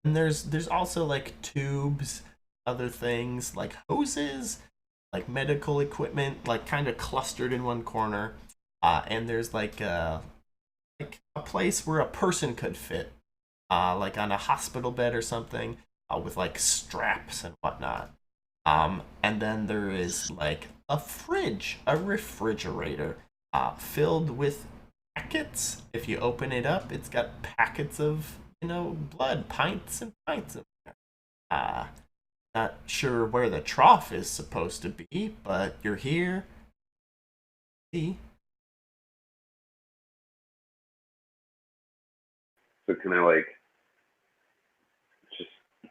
Speaker 3: there's also like tubes, other things like hoses, like medical equipment, like kind of clustered in one corner. And there's like a place where a person could fit, like on a hospital bed or something, with like straps and whatnot. And then there is like a fridge, a refrigerator, filled with packets. If you open it up, it's got packets of, blood, pints and pints of there. Not sure where the trough is supposed to be, but you're here. See?
Speaker 1: So can I like just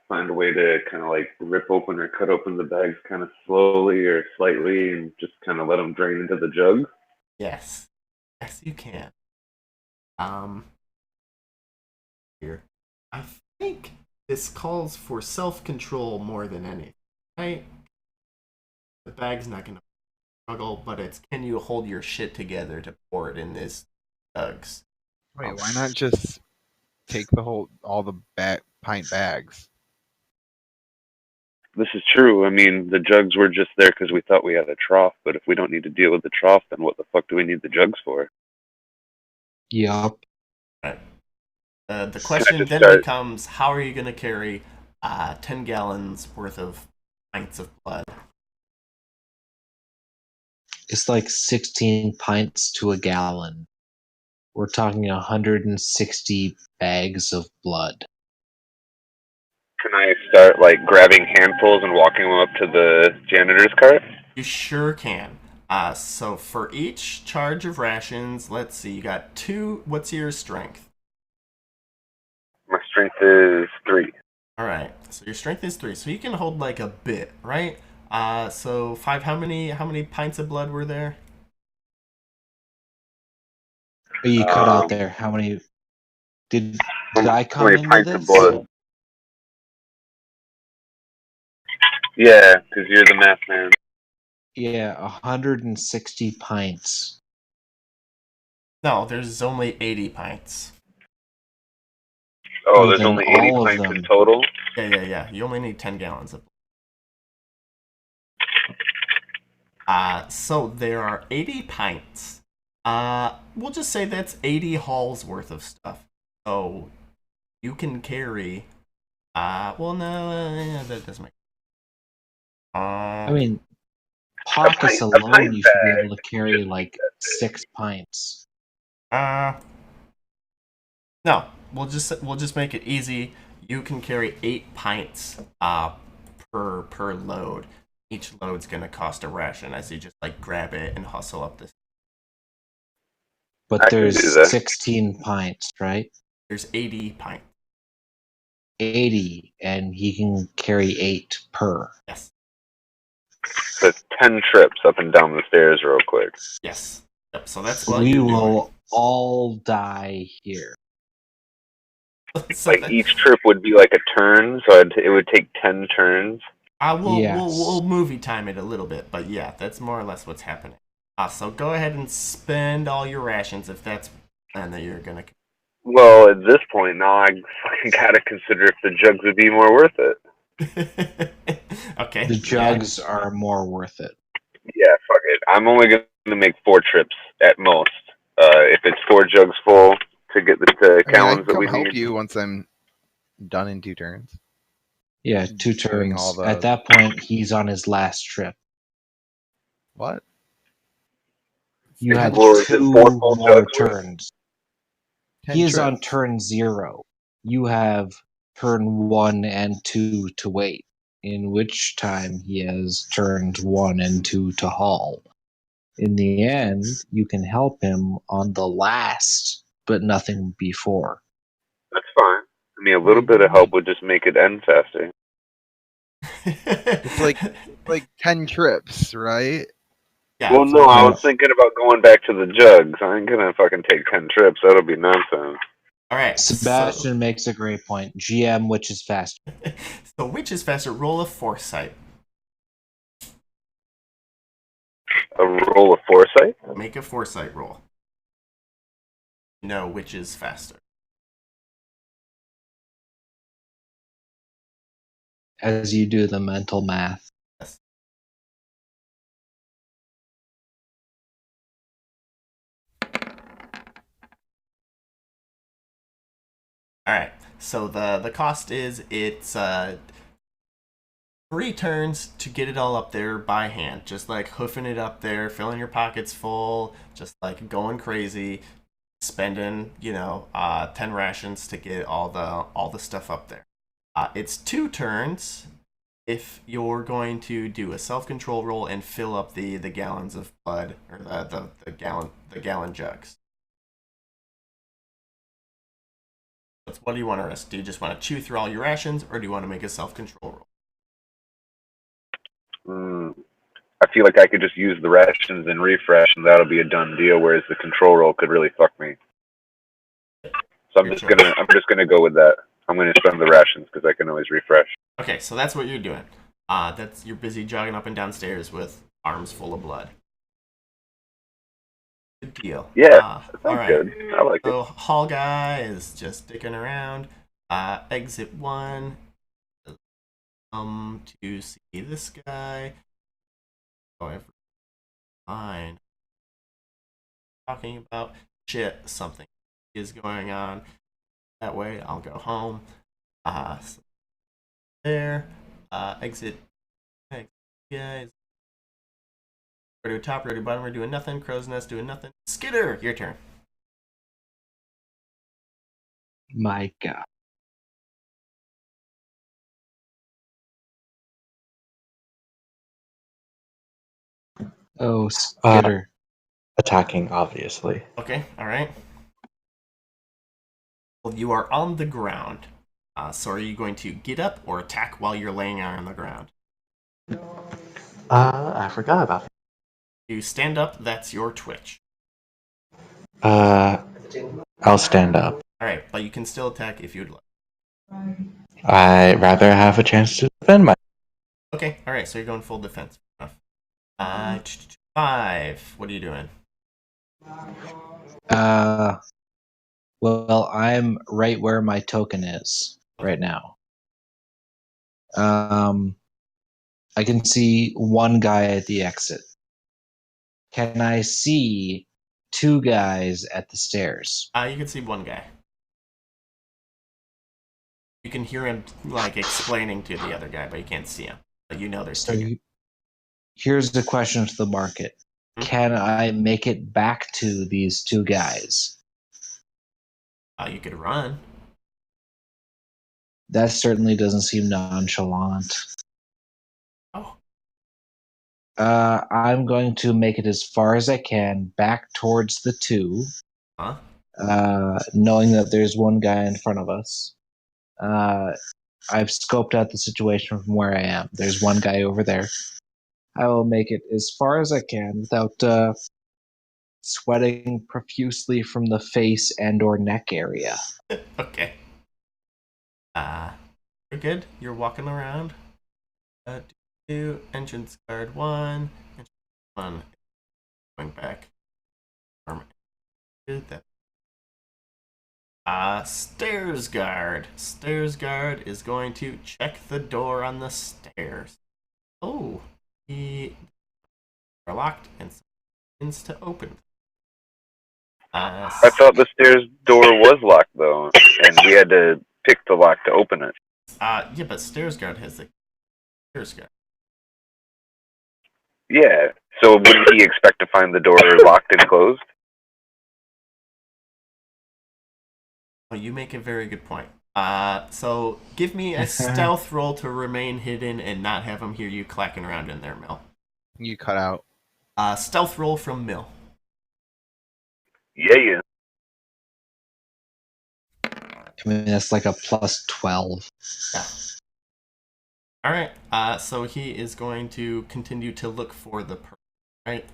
Speaker 1: find a way to kind of like rip open or cut open the bags kind of slowly or slightly and just kind of let them drain into the jug?
Speaker 3: Yes. Yes, you can. Here. I think this calls for self-control more than anything, right? The bag's not gonna struggle, but it's can you hold your shit together to pour it in this jugs?
Speaker 4: Wait, why not just take all the pint bags?
Speaker 1: This is true. I mean, the jugs were just there because we thought we had a trough, but if we don't need to deal with the trough, then what the fuck do we need the jugs for?
Speaker 2: Yup.
Speaker 3: Right. The question then becomes, how are you going to carry 10 gallons worth of pints of blood?
Speaker 2: It's like 16 pints to a gallon. We're talking 160 bags of blood.
Speaker 1: Can I start like grabbing handfuls and walking them up to the janitor's cart?
Speaker 3: You sure can. So for each charge of rations, let's see, you got 2. What's your strength?
Speaker 1: My strength is 3.
Speaker 3: All right. So your strength is 3. So you can hold like a bit, right? So 5. How many pints of blood were there?
Speaker 2: You cut out there. How many? Did I come
Speaker 1: how many
Speaker 2: into
Speaker 1: pints
Speaker 2: this?
Speaker 1: of blood? Yeah, because you're the math man.
Speaker 2: Yeah, 160 pints.
Speaker 3: No, there's only 80 pints.
Speaker 1: Oh, there's only 80 pints in total?
Speaker 3: Yeah. You only need 10 gallons of blood. So there are 80 pints. We'll just say that's 80 hauls worth of stuff. So you can carry. Well, no, that doesn't make.
Speaker 2: I mean, pockets alone, you should be able to carry like 6 pints.
Speaker 3: No, we'll just make it easy. You can carry 8 pints per load. Each load's gonna cost a ration as you just like grab it and hustle up this.
Speaker 2: But there's 16 pints, right?
Speaker 3: There's 80 pints.
Speaker 2: 80, and he can carry 8 per.
Speaker 3: Yes.
Speaker 1: So 10 trips up and down the stairs real quick.
Speaker 3: Yes. Yep. So that's
Speaker 2: what we will all die here.
Speaker 3: So
Speaker 1: like each trip would be like a turn, so it would take 10 turns.
Speaker 3: We'll movie time it a little bit, but yeah, that's more or less what's happening. So go ahead and spend all your rations if that's and that you're gonna.
Speaker 1: Well, at this point now, I fucking gotta consider if the jugs would be more worth it.
Speaker 3: Okay.
Speaker 2: The jugs are more worth it.
Speaker 1: Yeah, fuck it. I'm only gonna make 4 trips at most. If it's 4 jugs full to get the gallons that we need.
Speaker 4: I can help you once I'm done in 2 turns.
Speaker 2: Yeah, 2
Speaker 4: doing
Speaker 2: turns.
Speaker 4: all the-
Speaker 2: At that point, he's on his last trip.
Speaker 4: What?
Speaker 2: You had
Speaker 1: Well, is it
Speaker 2: 2
Speaker 1: 4 full
Speaker 2: more
Speaker 1: jugs worth?
Speaker 2: turns.
Speaker 4: 10
Speaker 2: He is on
Speaker 4: trips.
Speaker 2: turn 0. You have turn 1 and 2 to wait, in which time he has turns 1 and 2 to haul. In the end, you can help him on the last, but nothing before.
Speaker 1: That's fine. I mean, a little bit of help would just make it end faster.
Speaker 4: It's like 10 trips, right?
Speaker 3: Yeah.
Speaker 1: Well,
Speaker 3: it's
Speaker 1: no, I
Speaker 3: like-
Speaker 1: was thinking about going back to the jugs. I ain't gonna fucking take 10 trips. That'll be nonsense.
Speaker 3: All right.
Speaker 2: Sebastian makes a great point. GM, which is faster?
Speaker 3: So which is faster? Roll a foresight.
Speaker 1: A roll of foresight?
Speaker 3: Make a foresight roll. No, which is faster?
Speaker 2: As you do the mental math.
Speaker 3: Yes. All right. So the cost is it's 3 turns to get it all up there by hand, just like hoofing it up there, filling your pockets full, just like going crazy, spending 10 rations to get all the stuff up there. It's 2 turns if you're going to do a self-control roll and fill up the gallons of blood, or the gallon jugs. What do you want to risk? Do you just want to chew through all your rations, or do you want to make a self-control roll?
Speaker 1: I feel like I could just use the rations and refresh, and that'll be a done deal. Whereas the control roll could really fuck me. So I'm just gonna go with that. I'm gonna spend the rations because I can always refresh.
Speaker 3: Okay, so that's what you're doing. You're busy jogging up and downstairs with arms full of blood. Good deal.
Speaker 1: Yeah, that
Speaker 3: all
Speaker 1: sounds
Speaker 3: right.
Speaker 1: good. I like
Speaker 3: So
Speaker 1: it.
Speaker 3: Hall guy is just dicking around. Exit 1. To see this guy. However, fine. Talking about shit. Something is going on. That way, I'll go home. So there. Exit. Guys. Radio top, radio bottom. We're doing nothing. Crow's nest doing nothing. Skitter, your turn.
Speaker 2: My God. Oh, Skitter.
Speaker 5: Attacking, obviously.
Speaker 3: Okay, all right. Well, you are on the ground. So are you going to get up or attack while you're laying on the ground?
Speaker 5: I forgot about it.
Speaker 3: You stand up, that's your twitch.
Speaker 5: I'll stand up.
Speaker 3: All right, but you can still attack if you'd like.
Speaker 5: I'd rather have a chance to defend my.
Speaker 3: Okay, all right, so you're going full defense. 5. What are you doing?
Speaker 2: Well, I'm right where my token is right now. I can see one guy at the exit. Can I see 2 guys at the stairs?
Speaker 3: You can see one guy. You can hear him like explaining to the other guy, but you can't see him. But you know there's
Speaker 2: So
Speaker 3: 2 guys.
Speaker 2: here's the question to the market. Can I make it back to these 2 guys?
Speaker 3: You could run.
Speaker 2: That certainly doesn't seem nonchalant.
Speaker 3: Oh.
Speaker 2: I'm going to make it as far as I can back towards the 2.
Speaker 3: Huh?
Speaker 2: Knowing that there's one guy in front of us. I've scoped out the situation from where I am. There's one guy over there. I will make it as far as I can without sweating profusely from the face and or neck area.
Speaker 3: Okay. You're good. You're walking around. Entrance guard 1. Entrance 1. Going back. Stairs guard. Stairs guard is going to check the door on the stairs. Oh, they are locked and begins to open.
Speaker 1: I thought the stairs door was locked though, and we had to pick the lock to open it.
Speaker 3: Yeah, but Stairs Guard has the Stairs Guard.
Speaker 1: Yeah. So wouldn't he expect to find the door locked and closed?
Speaker 3: Oh, you make a very good point. So give me a stealth roll to remain hidden and not have him hear you clacking around in there, Mill.
Speaker 4: You cut out.
Speaker 3: Stealth roll from Mill.
Speaker 1: Yeah.
Speaker 2: I mean, that's like a plus 12.
Speaker 3: Yeah. All right. So he is going to continue to look for the person, right?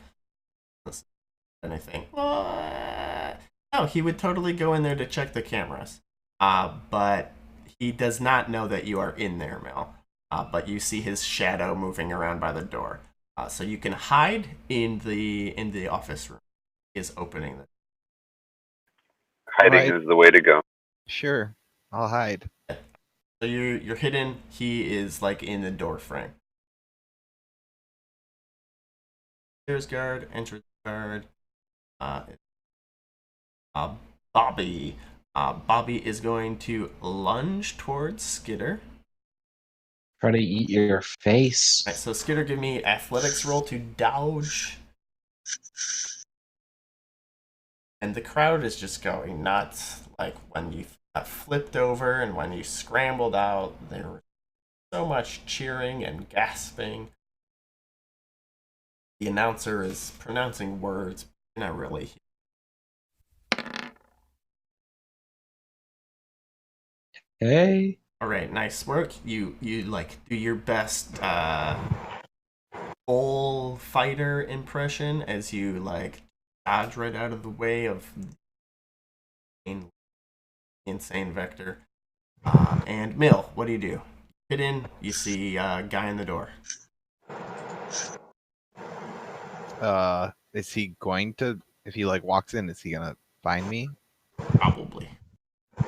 Speaker 3: Anything? No, he would totally go in there to check the cameras. But he does not know that you are in there, Mel. But you see his shadow moving around by the door. So you can hide in the office room. He is opening the.
Speaker 1: Hiding
Speaker 4: Alright.
Speaker 1: is the way to go.
Speaker 4: Sure, I'll hide.
Speaker 3: So you're hidden. He is like in the door frame. Stairs guard, entrance guard. Bobby. Bobby is going to lunge towards Skitter.
Speaker 2: Try to eat your face.
Speaker 3: All right, so Skitter, give me athletics roll to dodge. And the crowd is just going nuts. Like when you got flipped over and when you scrambled out, there was so much cheering and gasping. The announcer is pronouncing words, but you're not really.
Speaker 2: Hey.
Speaker 3: All right, nice work. You like do your best bullfighter impression as you like dodge right out of the way of insane vector. And Mill, what do? Hit in. You see a guy in the door.
Speaker 4: Is he going to? If he like walks in, is he gonna find me?
Speaker 3: Probably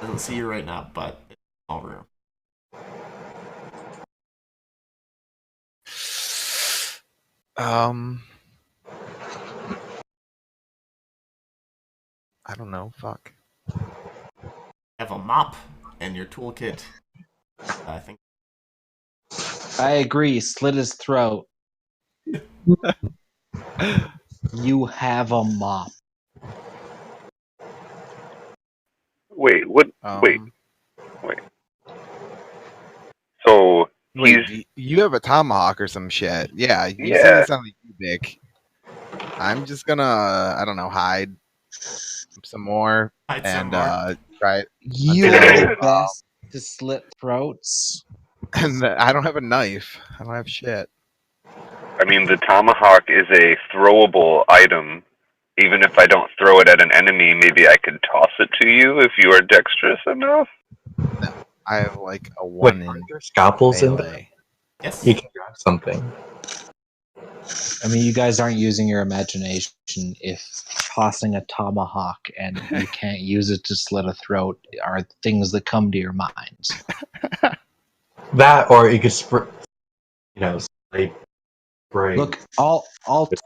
Speaker 3: doesn't see you right now, but it's a small room.
Speaker 4: I don't know. Fuck.
Speaker 3: Have a mop and your toolkit. I think.
Speaker 2: I agree. Slit his throat. You have a mop.
Speaker 1: Wait, what? Wait.
Speaker 4: Um,
Speaker 1: So
Speaker 4: Wait,
Speaker 1: he's
Speaker 4: you have a tomahawk or some shit? Yeah, you say
Speaker 1: Yeah.
Speaker 4: this on the Ubik. I'm just gonna, I don't know, hide some more
Speaker 3: Hide
Speaker 4: and
Speaker 3: some more.
Speaker 4: try it.
Speaker 2: You
Speaker 1: Okay.
Speaker 2: are the best to slit throats.
Speaker 4: And I don't have a knife. I don't have shit.
Speaker 1: I mean, the tomahawk is a throwable item. Even if I don't throw it at an enemy, maybe I could toss it to you if you are dexterous enough.
Speaker 4: I have like a
Speaker 5: Wait,
Speaker 4: one
Speaker 5: are
Speaker 4: in
Speaker 5: there scalpels in there?
Speaker 4: melee.
Speaker 3: Yes.
Speaker 5: You can grab something.
Speaker 2: I mean, you guys aren't using your imagination if tossing a tomahawk and you can't use it to slit a throat are things that come to your minds.
Speaker 5: That, or you could spray spray.
Speaker 2: Look, I'll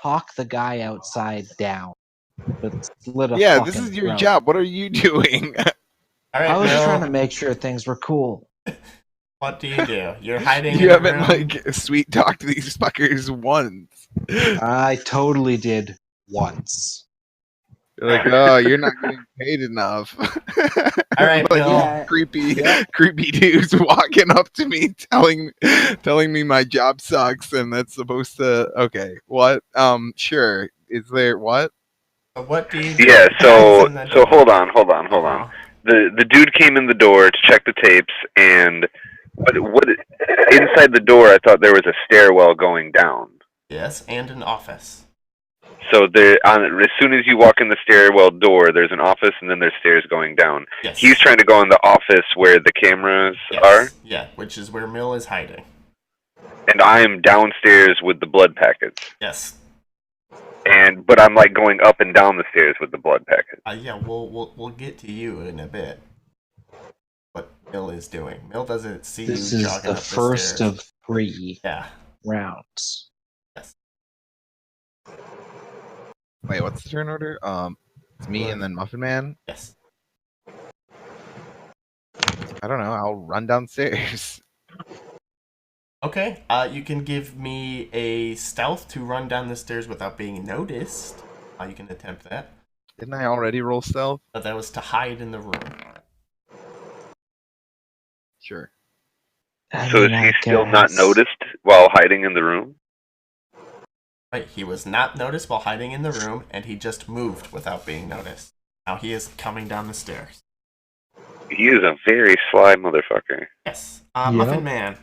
Speaker 2: talk the guy outside down, but slit a
Speaker 4: Yeah,
Speaker 2: fucking
Speaker 4: this is your
Speaker 2: throat.
Speaker 4: job. What are you doing?
Speaker 3: All right,
Speaker 2: I was
Speaker 3: Mill,
Speaker 2: trying to make sure things were cool.
Speaker 3: what do? You're hiding
Speaker 4: You
Speaker 3: in a
Speaker 4: haven't
Speaker 3: room.
Speaker 4: like sweet talked these fuckers once.
Speaker 2: I totally did once.
Speaker 4: You're like, oh, you're not getting paid enough.
Speaker 3: All right,
Speaker 4: Like,
Speaker 3: Bill.
Speaker 2: Yeah.
Speaker 4: creepy dudes walking up to me, telling me my job sucks, and that's supposed to. Okay, what? Sure. Is there what?
Speaker 3: So what do you do?
Speaker 1: Yeah.
Speaker 3: Guys
Speaker 1: So
Speaker 3: in the
Speaker 1: so
Speaker 3: door.
Speaker 1: hold on.
Speaker 3: Uh-huh.
Speaker 1: The dude came in the door to check the tapes, and what inside the door? I thought there was a stairwell going down.
Speaker 3: Yes, and an office.
Speaker 1: So as soon as you walk in the stairwell door, there's an office, and then there's stairs going down.
Speaker 3: Yes.
Speaker 1: He's trying to go in the office where the cameras
Speaker 3: Yes.
Speaker 1: are,
Speaker 3: Yeah, which is where Mill is hiding.
Speaker 1: and I am downstairs with the blood packets.
Speaker 3: Yes.
Speaker 1: But I'm like going up and down the stairs with the blood packets.
Speaker 3: Yeah, we'll get to you in a bit. What Mill is doing. Mill doesn't see
Speaker 2: This
Speaker 3: you
Speaker 2: is
Speaker 3: jogging
Speaker 2: the
Speaker 3: up
Speaker 2: first
Speaker 3: stairs.
Speaker 2: of 3
Speaker 3: Yeah.
Speaker 2: rounds.
Speaker 3: Yes.
Speaker 4: Wait, what's the turn order? It's me and then Muffin Man.
Speaker 3: Yes.
Speaker 4: I don't know. I'll run downstairs.
Speaker 3: Okay, you can give me a stealth to run down the stairs without being noticed. You can attempt that.
Speaker 4: Didn't I already roll stealth?
Speaker 3: But that was to hide in the room.
Speaker 4: Sure.
Speaker 1: So is he still not noticed while hiding in the room?
Speaker 3: Right, he was not noticed while hiding in the room, and he just moved without being noticed. Now he is coming down the stairs.
Speaker 1: He is a very sly motherfucker.
Speaker 3: Yes.
Speaker 2: Yep.
Speaker 3: Muffin Man.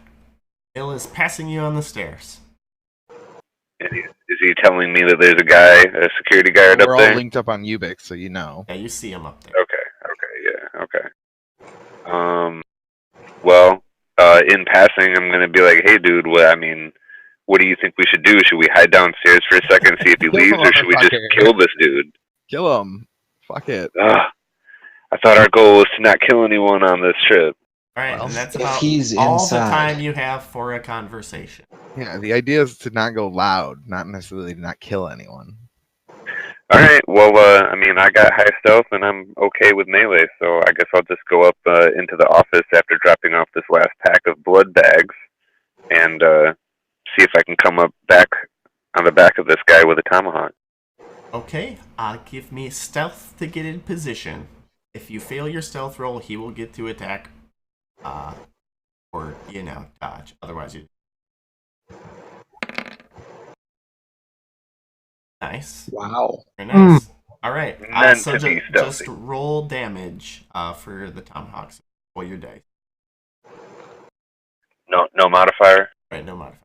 Speaker 3: Bill is passing you on the stairs.
Speaker 1: And is he telling me that there's a security guard
Speaker 4: We're
Speaker 1: up
Speaker 4: all
Speaker 1: there?
Speaker 4: linked up on Ubix, so you know.
Speaker 3: Yeah, you see him up there.
Speaker 1: Okay. Well, in passing, I'm gonna be like, hey, dude, what do you think we should do? Should we hide downstairs for a second and see if he leaves, or should we just kill this dude?
Speaker 4: Kill him. Fuck it.
Speaker 1: I thought our goal was to not kill anyone on this trip.
Speaker 3: Alright,
Speaker 4: Well,
Speaker 3: and that's
Speaker 2: if
Speaker 3: about
Speaker 2: he's
Speaker 3: all
Speaker 2: inside.
Speaker 3: the time you have for a conversation.
Speaker 4: Yeah, the idea is to not go loud, not necessarily to not kill anyone.
Speaker 1: Alright, well, I got high stealth and I'm okay with melee, so I guess I'll just go up into the office after dropping off this last pack of blood bags and see if I can come up back on the back of this guy with a tomahawk.
Speaker 3: Okay, give me stealth to get in position. If you fail your stealth roll, he will get to attack. Or, dodge. Otherwise, you. Nice.
Speaker 2: Wow.
Speaker 3: Very nice. Alright,
Speaker 1: Meant
Speaker 3: so
Speaker 1: to be
Speaker 3: just
Speaker 1: stealthy.
Speaker 3: roll damage for the tomahawks. Roll your dice.
Speaker 1: No modifier?
Speaker 3: Right, no modifier.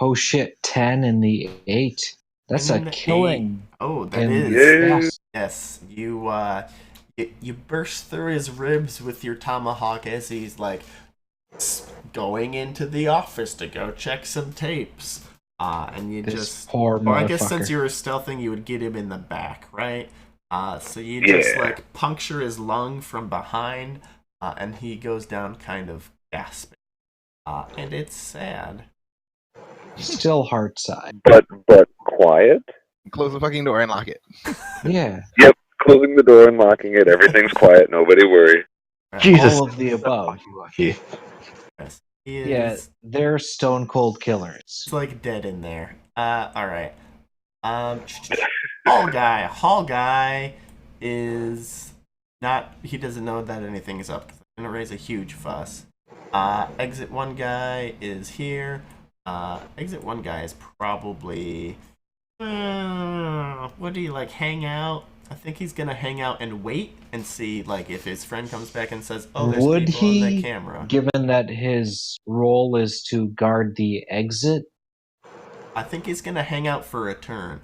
Speaker 2: Oh shit, 10 and the 8. That's a
Speaker 3: And
Speaker 2: killing.
Speaker 3: Oh, that
Speaker 2: And
Speaker 3: is.
Speaker 1: Yeah.
Speaker 3: Yes, you burst through his ribs with your tomahawk as he's like going into the office to go check some tapes. And you
Speaker 2: This
Speaker 3: just,
Speaker 2: poor
Speaker 3: or I guess
Speaker 2: motherfucker.
Speaker 3: since you were stealthing, you would get him in the back, right? So you just
Speaker 1: Yeah.
Speaker 3: like puncture his lung from behind, and he goes down kind of gasping. And it's sad.
Speaker 2: Still hard side.
Speaker 1: But quiet?
Speaker 4: Close the fucking door and lock it.
Speaker 2: Yeah.
Speaker 1: Yep, closing the door and locking it. Everything's quiet, nobody worry.
Speaker 5: Jesus.
Speaker 2: All of the above.
Speaker 5: Lucky.
Speaker 3: Yes. He is,
Speaker 2: Yeah, they're stone cold killers.
Speaker 3: it's like dead in there. Alright. Hall guy is not, he doesn't know that anything is up. It's gonna raise a huge fuss. Exit one guy is here. Exit one guy is probably, what do you like, hang out? I think he's gonna hang out and wait and see, like, if his friend comes back and says, "Oh, there's
Speaker 2: Would
Speaker 3: people on
Speaker 2: he,
Speaker 3: the camera."
Speaker 2: given that his role is to guard the exit?
Speaker 3: I think he's gonna hang out for a turn,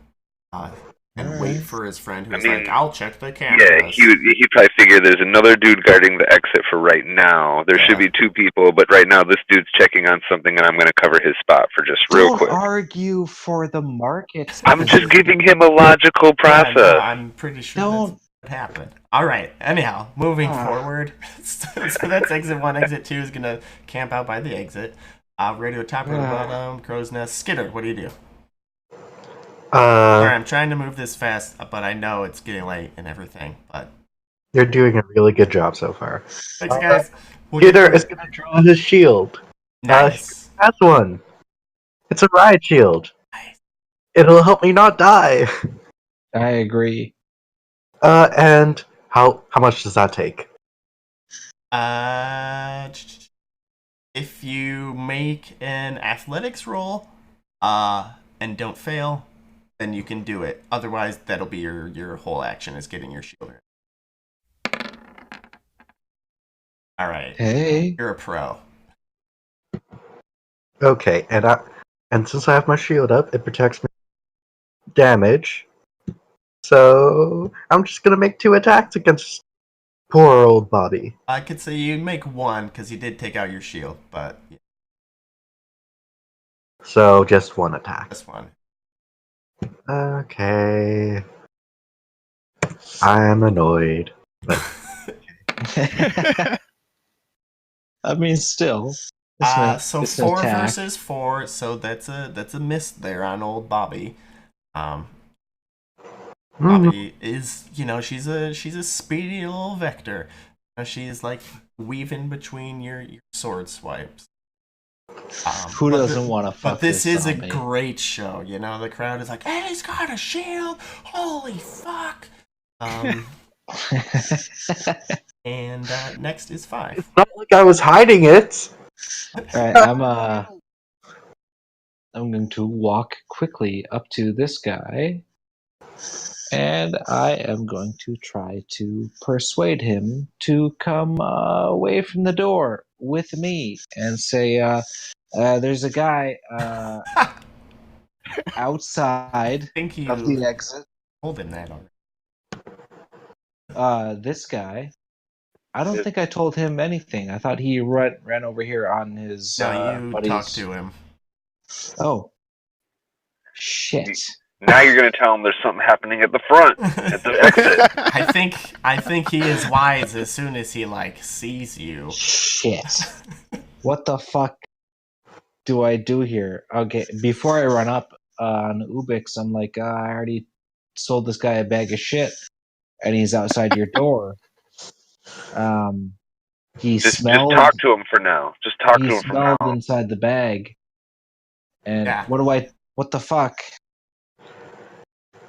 Speaker 3: and
Speaker 2: Alright.
Speaker 3: wait for his friend who's
Speaker 1: mean,
Speaker 3: like, "I'll check the
Speaker 1: Yeah,
Speaker 3: cameras."
Speaker 1: he'd probably figure there's another dude guarding the exit for right now. There should
Speaker 3: Yeah.
Speaker 1: be two people, but right now this dude's checking on something and I'm going to cover his spot for just real
Speaker 2: Don't
Speaker 1: quick.
Speaker 2: argue for the market.
Speaker 1: I'm just giving him a logical
Speaker 3: Yeah,
Speaker 1: process.
Speaker 3: no, I'm pretty sure
Speaker 2: Don't.
Speaker 3: that's what happened. All right. Anyhow, moving
Speaker 2: Ah.
Speaker 3: forward. So that's exit one. Exit two is gonna camp out by the exit. Radio top or the
Speaker 2: Ah.
Speaker 3: bottom. Crow's nest. Skitter, what do you do? Sorry,
Speaker 5: Uh,
Speaker 3: I'm trying to move this fast, but I know it's getting late and everything. But
Speaker 5: you're doing a really good job so far.
Speaker 3: thanks, guys. We'll get
Speaker 5: Peter
Speaker 3: to
Speaker 5: is
Speaker 3: it.
Speaker 5: going to draw his shield.
Speaker 3: Nice.
Speaker 5: That's one. It's a riot shield.
Speaker 3: Nice.
Speaker 5: It'll help me not die.
Speaker 2: I agree.
Speaker 5: And how much does that take?
Speaker 3: If you make an athletics roll, and don't fail, then you can do it. Otherwise, that'll be your whole action is getting your shield. All right,
Speaker 2: Hey.
Speaker 3: you're a pro.
Speaker 5: Okay, and since I have my shield up, it protects me from damage. So I'm just gonna make 2 attacks against poor old Bobby.
Speaker 3: I could say you make one because you did take out your shield, but yeah,
Speaker 5: So just 1 attack.
Speaker 3: this one.
Speaker 5: Okay. I'm annoyed.
Speaker 2: I mean, still.
Speaker 3: So
Speaker 2: it's an
Speaker 3: 4
Speaker 2: attack.
Speaker 3: versus 4, so that's a miss there on old Bobby. Bobby is, she's a speedy little vector. She's like weaving between your sword swipes.
Speaker 2: Who doesn't want to
Speaker 3: But
Speaker 2: fuck
Speaker 3: this is a
Speaker 2: zombie?
Speaker 3: great show. The crowd is like, "Hey, he's got a shield! Holy fuck!" And next is 5.
Speaker 5: It's not like I was hiding it.
Speaker 2: Alright, I'm going to walk quickly up to this guy, and I am going to try to persuade him to come away from the door with me and say, there's a guy outside
Speaker 3: Think
Speaker 2: of
Speaker 3: you
Speaker 2: the exit.
Speaker 3: told him that already.
Speaker 2: This guy. I don't think I told him anything. I thought he ran over here on his
Speaker 3: No, you
Speaker 2: buddies.
Speaker 3: talked to him.
Speaker 2: Oh. Shit.
Speaker 1: Now you're gonna tell him there's something happening at the front, at the exit.
Speaker 3: I think he is wise as soon as he sees you.
Speaker 2: Shit. What the fuck do I do here? Okay, before I run up on Ubix, I'm like, I already sold this guy a bag of shit, and he's outside your door. He
Speaker 1: Just
Speaker 2: smelled.
Speaker 1: talk to him for now. Just talk to him for now.
Speaker 2: He smelled inside the bag. And
Speaker 3: Yeah.
Speaker 2: what the fuck?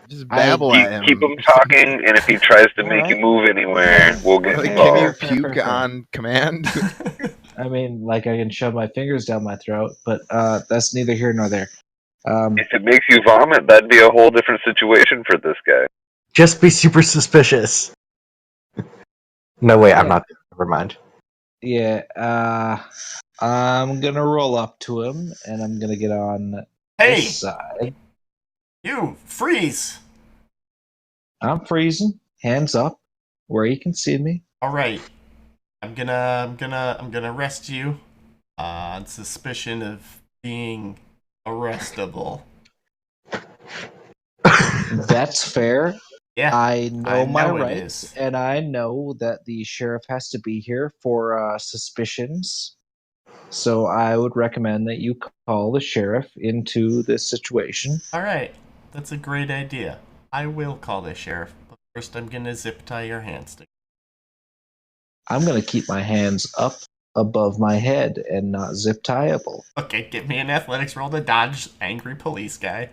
Speaker 4: Just babble at him.
Speaker 1: Keep him talking, and if he tries to make you move anywhere, we'll get
Speaker 4: Like,
Speaker 1: involved.
Speaker 4: can you puke on command?
Speaker 2: I mean, I can shove my fingers down my throat, but that's neither here nor there.
Speaker 1: If it makes you vomit, that'd be a whole different situation for this guy.
Speaker 5: Just be super suspicious. No, wait, I'm not. Never mind.
Speaker 2: Yeah, I'm gonna roll up to him, and I'm gonna get on this side.
Speaker 3: You freeze!
Speaker 2: I'm freezing, hands up, where you can see me.
Speaker 3: All right, I'm gonna arrest you on suspicion of being arrestable.
Speaker 2: That's fair.
Speaker 3: Yeah,
Speaker 2: I know my
Speaker 3: it
Speaker 2: rights,
Speaker 3: is.
Speaker 2: and I know that the sheriff has to be here for suspicions. So I would recommend that you call the sheriff into this situation.
Speaker 3: All right, that's a great idea. I will call the sheriff, but first I'm gonna zip tie your hands together.
Speaker 2: I'm gonna keep my hands up above my head and not zip tieable.
Speaker 3: Okay, give me an athletics roll to dodge angry police guy.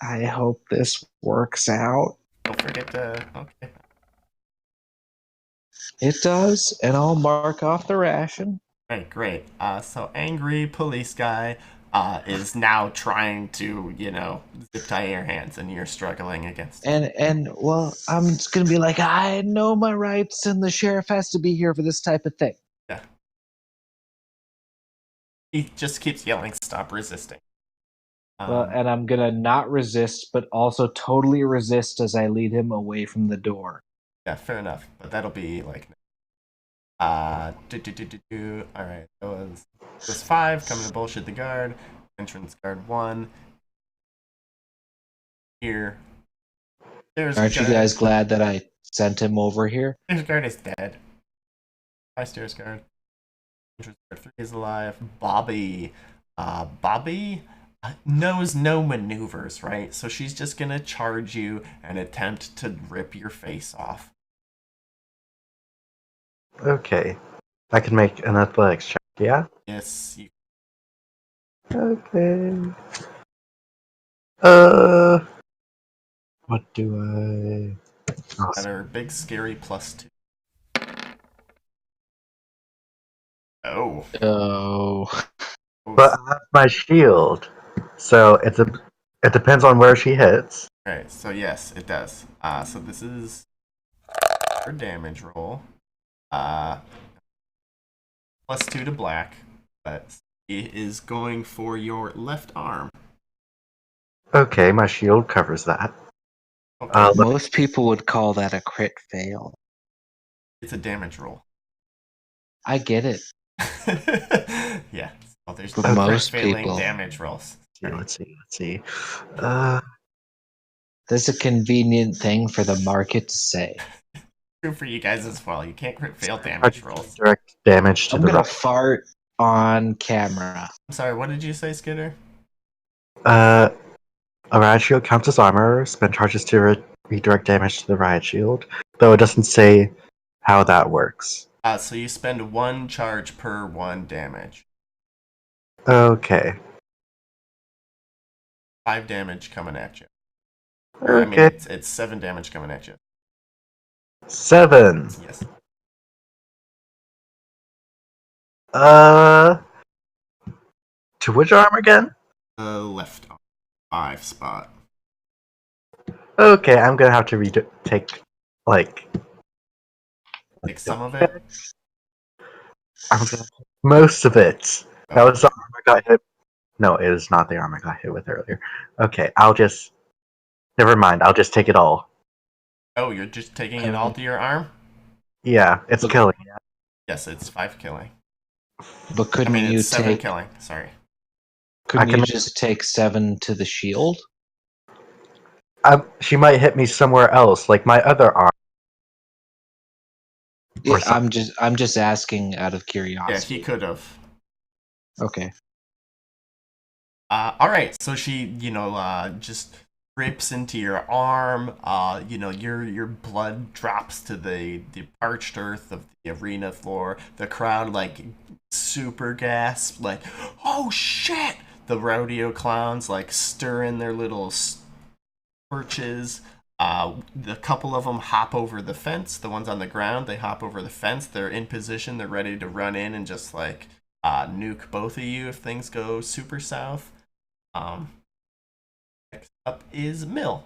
Speaker 2: I hope this works out.
Speaker 3: Don't forget to. Okay.
Speaker 2: It does, and I'll mark off the ration.
Speaker 3: Right, great. So angry police guy is now trying to, zip tie your hands, and you're struggling against it.
Speaker 2: And well, I'm just gonna be like, I know my rights, and the sheriff has to be here for this type of thing.
Speaker 3: Yeah. He just keeps yelling, "Stop resisting."
Speaker 2: Well, and I'm gonna not resist, but also totally resist as I lead him away from the door.
Speaker 3: Yeah, fair enough. But that'll be All right, that was 5. Coming to bullshit the guard. Entrance guard 1. Here.
Speaker 2: Aren't you guys glad that I sent him over here?
Speaker 3: Stairs guard is dead. Hi, stairs guard. Entrance guard 3 is alive. Bobby knows no maneuvers, right? So she's just gonna charge you and attempt to rip your face off.
Speaker 5: Okay. I can make an athletics check, yeah?
Speaker 3: Yes, you.
Speaker 5: Okay. What do I... Oh,
Speaker 3: Got her big scary +2. Oh.
Speaker 5: but I have my shield, so it depends on where she hits.
Speaker 3: Alright, so yes, it does. So this is her damage roll. +2 to black, but it is going for your left arm.
Speaker 5: Okay, my shield covers that.
Speaker 3: Okay.
Speaker 2: Most people would call that a crit fail.
Speaker 3: It's a damage roll.
Speaker 2: I get it.
Speaker 3: Yeah. So there's
Speaker 2: But most
Speaker 3: failing
Speaker 2: people-
Speaker 3: damage rolls.
Speaker 5: Let's see.
Speaker 2: That's a convenient thing for the market to say.
Speaker 3: True for you guys as well. You can't crit fail damage rolls.
Speaker 5: Direct damage to
Speaker 2: I'm
Speaker 5: the
Speaker 2: gonna
Speaker 5: right.
Speaker 2: fart on camera.
Speaker 3: I'm sorry, what did you say, Skidder?
Speaker 5: A riot shield counts as armor. Spend charges to redirect damage to the riot shield, though it doesn't say how that works.
Speaker 3: So you spend 1 charge per 1 damage.
Speaker 5: Okay.
Speaker 3: 5 damage coming at you. Or, I mean,
Speaker 5: Okay.
Speaker 3: it's 7 damage coming at you.
Speaker 5: 7.
Speaker 3: Yes.
Speaker 5: To which arm again?
Speaker 3: The left 5 spot.
Speaker 5: Okay, I'm gonna have to take, like...
Speaker 3: Take some of it?
Speaker 5: I'm gonna take most of it. That
Speaker 3: Oh.
Speaker 5: was the arm I got hit. No, it is not the arm I got hit with earlier. Okay, I'll just... Never mind, I'll just take it all.
Speaker 3: Oh, you're just taking it all to your arm?
Speaker 5: Yeah, it's
Speaker 2: Look-
Speaker 5: killing.
Speaker 3: Yes, it's 5 killing.
Speaker 2: But
Speaker 3: I
Speaker 2: couldn't
Speaker 3: mean,
Speaker 2: you
Speaker 3: it's 7
Speaker 2: take?
Speaker 3: killing. Sorry.
Speaker 2: Couldn't
Speaker 5: I can-
Speaker 2: you just take 7 to the shield?
Speaker 5: She might hit me somewhere else, like my other arm.
Speaker 2: Yeah,
Speaker 5: Or some-
Speaker 2: I'm just asking out of
Speaker 3: Yeah,
Speaker 2: curiosity.
Speaker 3: he could have.
Speaker 2: Okay.
Speaker 3: All right, so she, just rips into your arm. Your blood drops to the parched earth of the arena floor. The crowd like super gasp, like, "Oh shit!" The rodeo clowns like stir in their little perches. The couple of them hop over the fence. The ones on the ground, they hop over the fence. They're in position. They're ready to run in and just like nuke both of you if things go super south. Next up is Mill.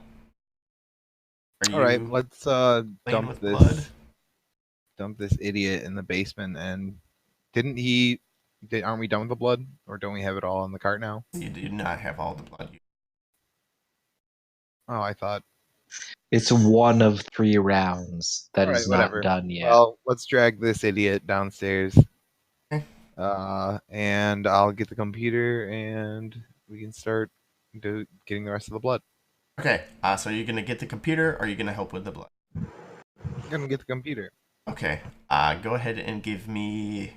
Speaker 3: Are
Speaker 4: All right,
Speaker 3: you
Speaker 4: let's
Speaker 3: playing
Speaker 4: dump
Speaker 3: with
Speaker 4: this
Speaker 3: blood?
Speaker 4: dump this idiot in the basement. And aren't we done with the blood, or don't we have it all in the cart now?
Speaker 3: You do not have all the blood.
Speaker 4: Oh, I thought.
Speaker 2: It's 1 of 3 rounds that
Speaker 4: All
Speaker 2: is
Speaker 4: right,
Speaker 2: not
Speaker 4: whatever.
Speaker 2: done yet.
Speaker 4: Well, let's drag this idiot downstairs.
Speaker 3: Okay.
Speaker 4: And I'll get the computer, and we can start getting the rest of the blood.
Speaker 3: Okay, so you're gonna get the computer, or are you gonna help with the blood?
Speaker 4: I'm gonna get the computer.
Speaker 3: Okay, go ahead and give me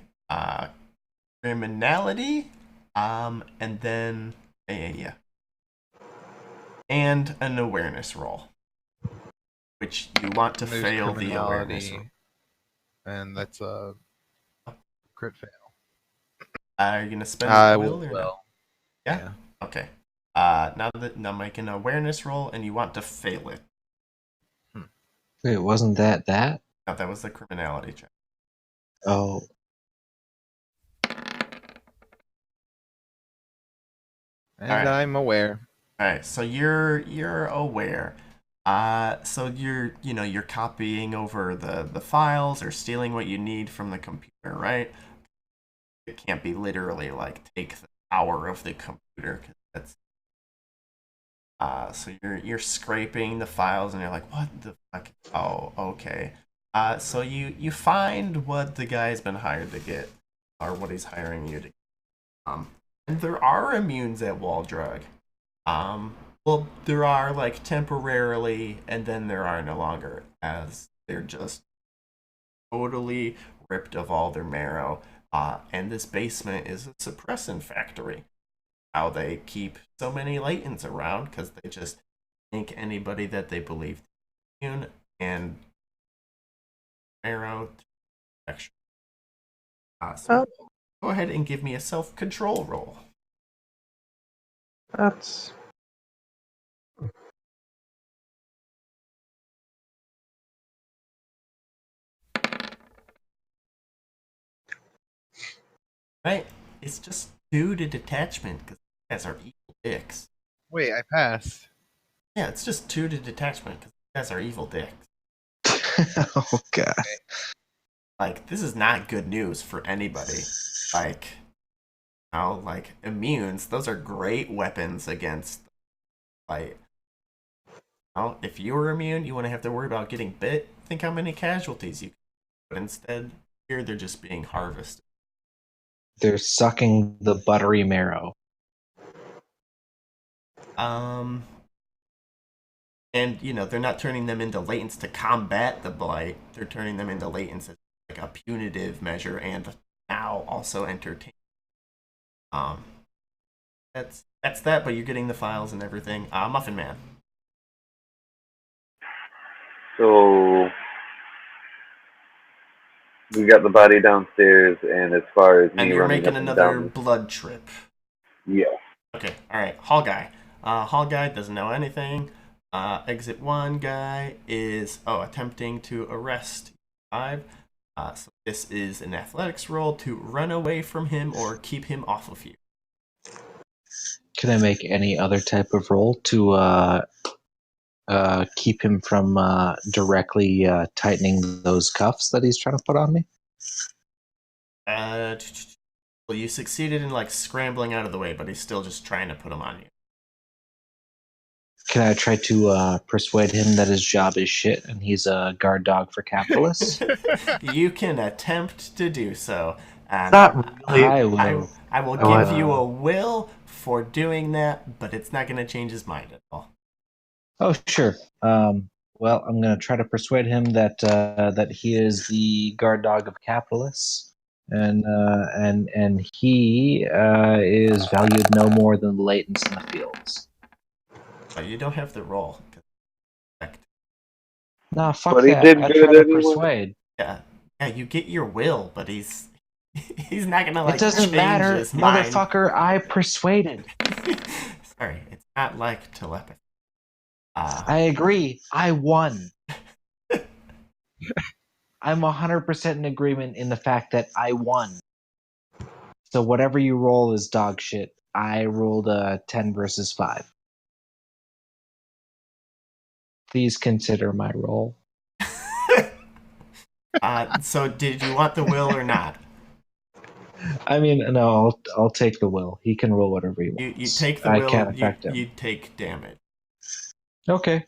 Speaker 3: criminality, and then yeah, and an awareness roll, which you want to
Speaker 4: There's
Speaker 3: fail the awareness roll.
Speaker 4: criminality, and that's a crit fail.
Speaker 3: Are you gonna spend
Speaker 4: I
Speaker 3: will
Speaker 4: will.
Speaker 3: or no? Yeah? Okay. Now make an awareness roll, and you want to fail it.
Speaker 2: Wait, wasn't that?
Speaker 3: No, that was the criminality check.
Speaker 2: Oh,
Speaker 4: And
Speaker 3: All right.
Speaker 4: I'm aware.
Speaker 3: All right, so you're aware. So you're copying over the files or stealing what you need from the computer, right? It can't be literally like take the power of the computer, 'cause that's so you're scraping the files and you're like, what the fuck? Oh, okay. So you find what the guy's been hired to get, or what he's hiring you to get. And there are immunes at Wall Drug. Well, there are like temporarily, and then there are no longer, as they're just totally ripped of all their marrow. And this basement is a suppressant factory. How they keep so many latents around, because they just think anybody that they believe is immune and marrow extra. So go ahead and give me a self-control roll.
Speaker 5: That's...
Speaker 3: Right? It's just 2 to detachment, because you guys are evil dicks.
Speaker 4: Wait, I passed.
Speaker 3: Yeah, it's just 2 to detachment, because you guys are evil dicks.
Speaker 2: oh god.
Speaker 3: Like, this is not good news for anybody. Like, like immunes, those are great weapons against, like, if you were immune, you wouldn't have to worry about getting bit. Think how many casualties you could. But instead, here they're just being harvested.
Speaker 2: They're sucking the buttery marrow.
Speaker 3: And they're not turning them into latents to combat the blight. They're turning them into latents as like a punitive measure, and now also entertain. that's that. But you're getting the files and everything. Muffin Man.
Speaker 1: So we got the body downstairs, and as far as
Speaker 3: And
Speaker 1: me
Speaker 3: you're
Speaker 1: running
Speaker 3: making
Speaker 1: up and
Speaker 3: another
Speaker 1: down,
Speaker 3: blood trip.
Speaker 1: yeah.
Speaker 3: Okay, alright. Hall guy. Hall guy doesn't know anything. Exit 1 guy is attempting to arrest 5. So this is an athletics roll to run away from him or keep him off of you.
Speaker 2: Can I make any other type of roll to keep him from directly tightening those cuffs that he's trying to put on me?
Speaker 3: Well, you succeeded in like scrambling out of the way, but he's still just trying to put them on you.
Speaker 2: Can I try to persuade him that his job is shit and he's a guard dog for capitalists?
Speaker 3: You can attempt to do so. And
Speaker 5: Not really.
Speaker 2: I will.
Speaker 3: I will
Speaker 5: Oh,
Speaker 3: give you a will for doing that, but it's not going to change his mind at all.
Speaker 2: Oh, sure. Well, I'm going to try to persuade him that that he is the guard dog of capitalists, and he is valued no more than the latents in the fields.
Speaker 3: You don't have the roll.
Speaker 2: Nah, fuck
Speaker 1: But he
Speaker 2: that.
Speaker 1: did
Speaker 2: I
Speaker 1: good
Speaker 2: try to
Speaker 1: anyway.
Speaker 2: persuade.
Speaker 3: Yeah, you get your will, but he's not gonna like
Speaker 2: It doesn't
Speaker 3: change
Speaker 2: matter,
Speaker 3: his mind.
Speaker 2: motherfucker. I persuaded.
Speaker 3: Sorry, it's not like telepathy.
Speaker 2: I agree. I won. I'm 100% in agreement in the fact that I won. So whatever you roll is dog shit. I rolled a 10 versus 5. Please consider my roll.
Speaker 3: So did you want the will or not?
Speaker 2: I mean, no, I'll take the will. He can roll whatever he wants.
Speaker 3: You take the
Speaker 2: I
Speaker 3: will.
Speaker 2: can't affect him.
Speaker 3: You take damage.
Speaker 2: Okay.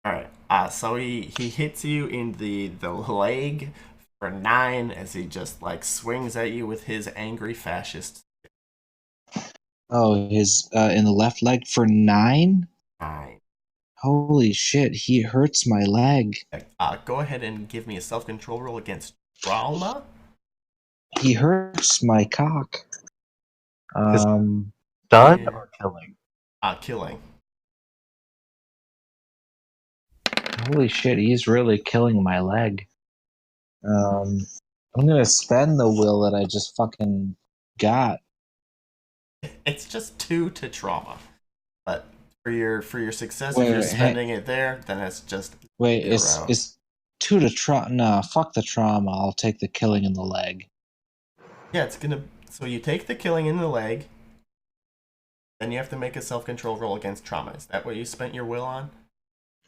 Speaker 3: All right. So he hits you in the leg for 9 as he just like swings at you with his angry fascist.
Speaker 2: Oh, his in the left leg for 9?
Speaker 3: 9.
Speaker 2: Holy shit, he hurts my leg.
Speaker 3: Go ahead and give me a self-control roll against trauma.
Speaker 2: He hurts my cock.
Speaker 5: Done
Speaker 3: Yeah.
Speaker 5: or killing?
Speaker 3: Killing.
Speaker 2: Holy shit, he's really killing my leg. I'm gonna spend the will that I just fucking got.
Speaker 3: It's just 2 to trauma, but for your success,
Speaker 2: Wait,
Speaker 3: if you're
Speaker 2: wait,
Speaker 3: spending it there, then it's just
Speaker 2: Wait,
Speaker 3: 0.
Speaker 2: it's 2 to trauma. Nah, fuck the trauma. I'll take the killing in the leg.
Speaker 3: Yeah, it's gonna. So you take the killing in the leg, then you have to make a self-control roll against trauma. Is that what you spent your will on?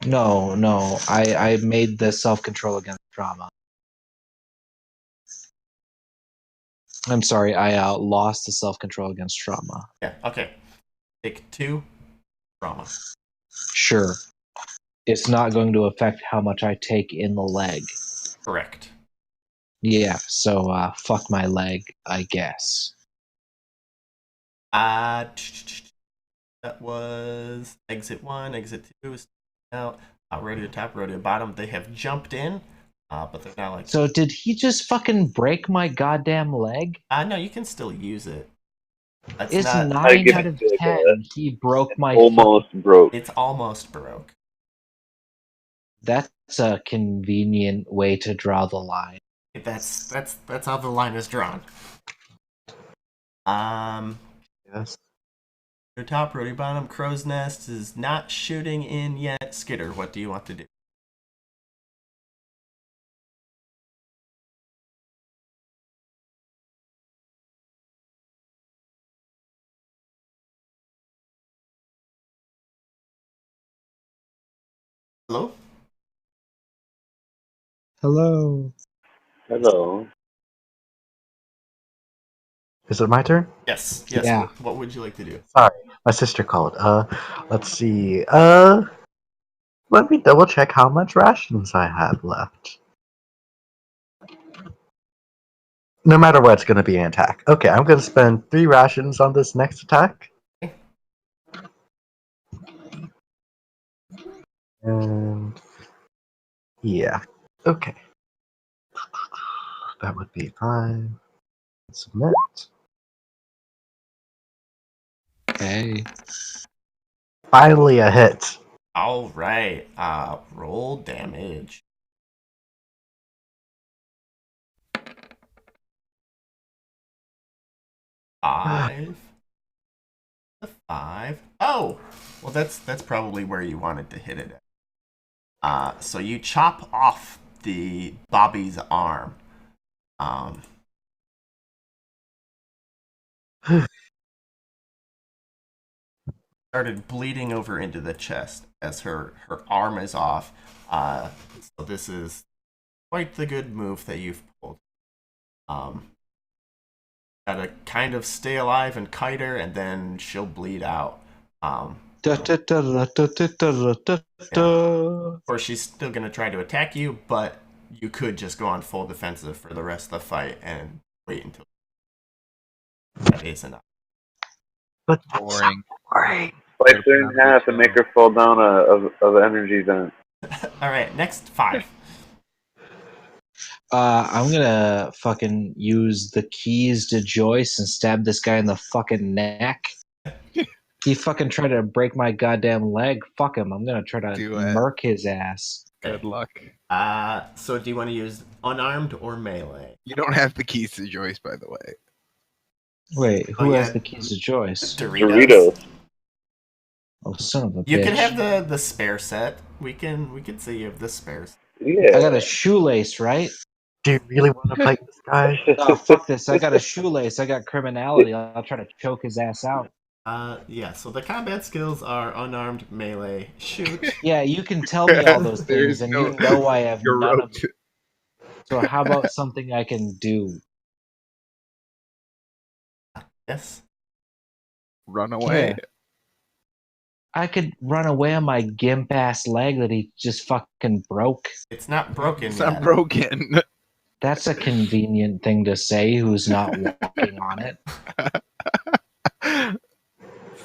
Speaker 2: No, I made the self-control against trauma. I'm sorry, I lost the self-control against trauma.
Speaker 3: Yeah. Okay. Take 2 trauma.
Speaker 2: Sure. It's not going to affect how much I take in the leg.
Speaker 3: Correct.
Speaker 2: Yeah, so fuck my leg, I guess.
Speaker 3: That was exit 1, exit 2 is out. Radio top, radio bottom. They have jumped in, but they're now like.
Speaker 2: So did he just fucking break my goddamn leg?
Speaker 3: No, you can still use it. That's
Speaker 2: It's
Speaker 3: not.
Speaker 2: 9
Speaker 1: give
Speaker 2: out
Speaker 1: it
Speaker 2: of
Speaker 1: to
Speaker 2: 10. He broke my
Speaker 1: Almost broke.
Speaker 3: It's almost broke.
Speaker 2: That's a convenient way to draw the line.
Speaker 3: That's how the line is drawn.
Speaker 5: Yes.
Speaker 3: Your top, rody bottom, crow's nest is not shooting in yet. Skitter, what do you want to do? Hello?
Speaker 2: Hello.
Speaker 1: Hello.
Speaker 5: Is it my turn?
Speaker 3: Yes.
Speaker 2: Yeah.
Speaker 3: What would you like to do?
Speaker 5: Sorry, my sister called. Let's see. Let me double check how much rations I have left. No matter what, it's going to be an attack. Okay, I'm going to spend 3 rations on this next attack. And yeah, okay. That would be 5. Submit.
Speaker 2: Hey.
Speaker 5: Finally a hit.
Speaker 3: All right. Roll damage. Five. A 5. Oh, well, that's probably where you wanted to hit it at. So you chop off the Bobby's arm. Um, Started bleeding over into the chest as her arm is off. So this is quite the good move that you've pulled. Um, Gotta kind of stay alive and kite her, and then she'll bleed out. Or she's still gonna try to attack you, but you could just go on full defensive for the rest of the fight and wait until that is enough.
Speaker 5: But
Speaker 4: Boring.
Speaker 5: boring.
Speaker 1: Slice her in half and make her fall down a energy vent.
Speaker 3: All right, next 5.
Speaker 2: I'm gonna fucking use the keys to Joyce and stab this guy in the fucking neck. He fucking tried to break my goddamn leg. Fuck him. I'm gonna try to
Speaker 4: Do it.
Speaker 2: murk his ass.
Speaker 4: Good luck.
Speaker 3: So do you want to use unarmed or melee?
Speaker 4: You don't have the keys to Joyce, by the way.
Speaker 2: Wait, who
Speaker 3: Oh,
Speaker 2: has
Speaker 3: yeah.
Speaker 2: the keys to Joyce?
Speaker 1: Doritos.
Speaker 2: Oh, son of a
Speaker 3: You
Speaker 2: bitch.
Speaker 3: can have the spare set. We can say you have the spares.
Speaker 1: Yeah.
Speaker 2: I got a shoelace, right?
Speaker 5: Do you really want to fight this guy?
Speaker 2: Oh, fuck this. I got a shoelace. I got criminality. I'll try to choke his ass out.
Speaker 3: Yeah. So the combat skills are unarmed, melee, shoot.
Speaker 2: Yeah, you can tell me all those
Speaker 4: There's
Speaker 2: things, and
Speaker 4: no-
Speaker 2: you know I have
Speaker 4: You're
Speaker 2: none of
Speaker 4: roped.
Speaker 2: them. So how about something I can do?
Speaker 3: Yes.
Speaker 4: Run away.
Speaker 2: Yeah. I could run away on my gimp ass leg that he just fucking broke.
Speaker 3: It's not broken
Speaker 4: It's
Speaker 3: yet.
Speaker 4: not broken.
Speaker 2: That's a convenient thing to say who's not walking on it.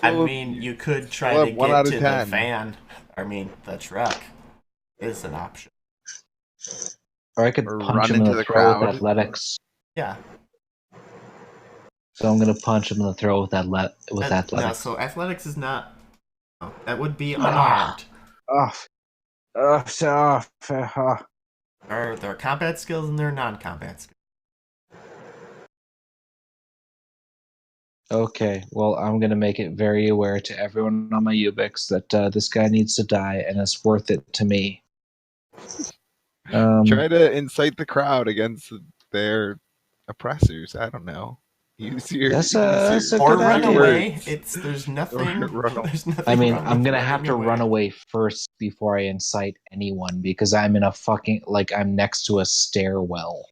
Speaker 3: I mean, you could try
Speaker 4: Well,
Speaker 3: to
Speaker 4: 1
Speaker 3: get
Speaker 4: out of
Speaker 3: to
Speaker 4: 10.
Speaker 3: the van. I mean, the truck is an option.
Speaker 2: Or I could
Speaker 4: Or
Speaker 2: punch
Speaker 4: run
Speaker 2: him in
Speaker 4: into
Speaker 2: the
Speaker 4: the
Speaker 2: throat with
Speaker 4: crowd.
Speaker 2: athletics.
Speaker 3: Yeah.
Speaker 2: So I'm gonna punch him in the throat with athletics.
Speaker 3: No, so athletics is not. No, that would be unarmed.
Speaker 2: Oh,
Speaker 3: There are combat skills and there are non-combat skills.
Speaker 2: Okay, well, I'm going to make it very aware to everyone on my Ubix that this guy needs to die, and it's worth it to me.
Speaker 4: Try to incite the crowd against their oppressors. I don't know. Use your,
Speaker 2: That's
Speaker 4: use
Speaker 2: a
Speaker 4: your
Speaker 3: Or
Speaker 2: good
Speaker 3: run
Speaker 2: idea.
Speaker 3: away.
Speaker 4: words.
Speaker 3: There's nothing.
Speaker 4: Run away.
Speaker 3: There's nothing.
Speaker 2: I mean,
Speaker 3: wrong
Speaker 2: I'm
Speaker 3: with
Speaker 2: going to have to
Speaker 3: running
Speaker 2: run away first before I incite anyone because I'm in a fucking, like, I'm next to a stairwell.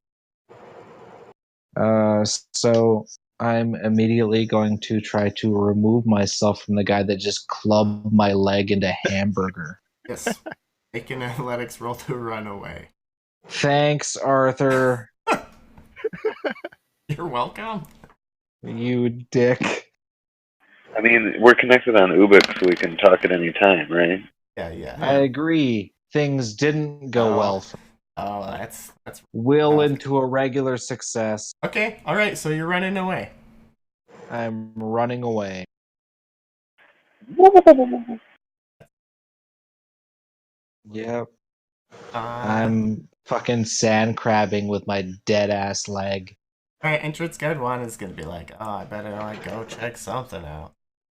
Speaker 2: So I'm immediately going to try to remove myself from the guy that just clubbed my leg into hamburger.
Speaker 3: Yes. Make an athletics roll to run away.
Speaker 2: Thanks, Arthur.
Speaker 3: You're welcome.
Speaker 2: You dick.
Speaker 1: I mean, we're connected on Ubix, so we can talk at any time, right?
Speaker 3: Yeah.
Speaker 2: I agree. Things didn't go
Speaker 3: Oh.
Speaker 2: well.
Speaker 3: Oh, that's
Speaker 2: Will into a regular success.
Speaker 3: okay. All right. So you're running away.
Speaker 2: I'm running away. Yep. I'm fucking sand crabbing with my dead ass leg.
Speaker 3: All right. Entrance guard 1 is gonna be like, oh, I better like go check something out.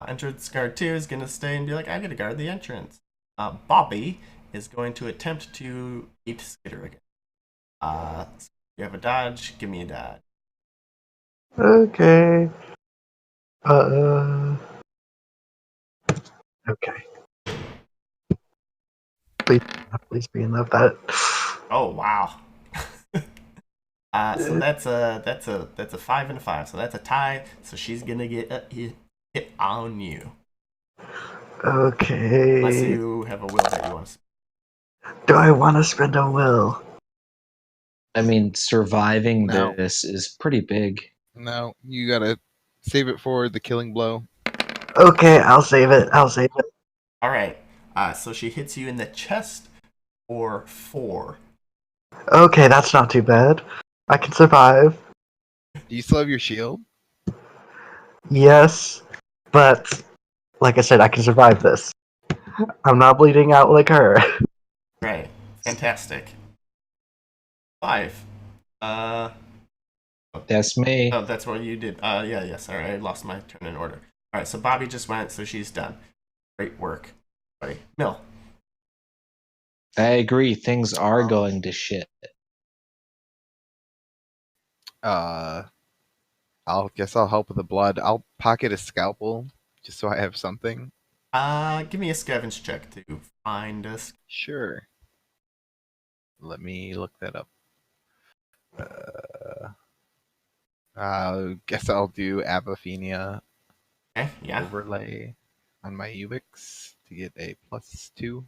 Speaker 3: Entrance guard 2 is gonna stay and be like, I'm gonna guard the entrance. Bobby is going to attempt to eat Skitter again. So you have a dodge. Give me a dodge.
Speaker 5: Okay. Okay. Please be enough that.
Speaker 3: Oh wow. So that's a 5 and a 5. So that's a tie. So she's gonna get a hit on you.
Speaker 5: Okay.
Speaker 3: Unless you have a will that you want to.
Speaker 5: Do I want to spend a will?
Speaker 2: I mean, surviving
Speaker 4: No.
Speaker 2: this is pretty big.
Speaker 4: No, you gotta save it for the killing blow.
Speaker 5: Okay, I'll save it.
Speaker 3: All right. So she hits you in the chest for 4.
Speaker 5: Okay, that's not too bad. I can survive.
Speaker 4: Do you still have your shield?
Speaker 5: Yes, but like I said, I can survive this. I'm not bleeding out like her.
Speaker 3: Right. Fantastic. 5. Uh,
Speaker 2: That's me.
Speaker 3: oh, that's what you did. Yes. All right, I lost my turn in order. All right, so Bobby just went, so she's done. Great work, buddy. Mill.
Speaker 2: I agree. Things are going to shit.
Speaker 4: I'll help with the blood. I'll pocket a scalpel just so I have something.
Speaker 3: Give me a scavenge check to find us.
Speaker 4: Sure. Let me look that up. Guess I'll do apophenia
Speaker 3: Okay, yeah.
Speaker 4: overlay on my Ubix to get a +2.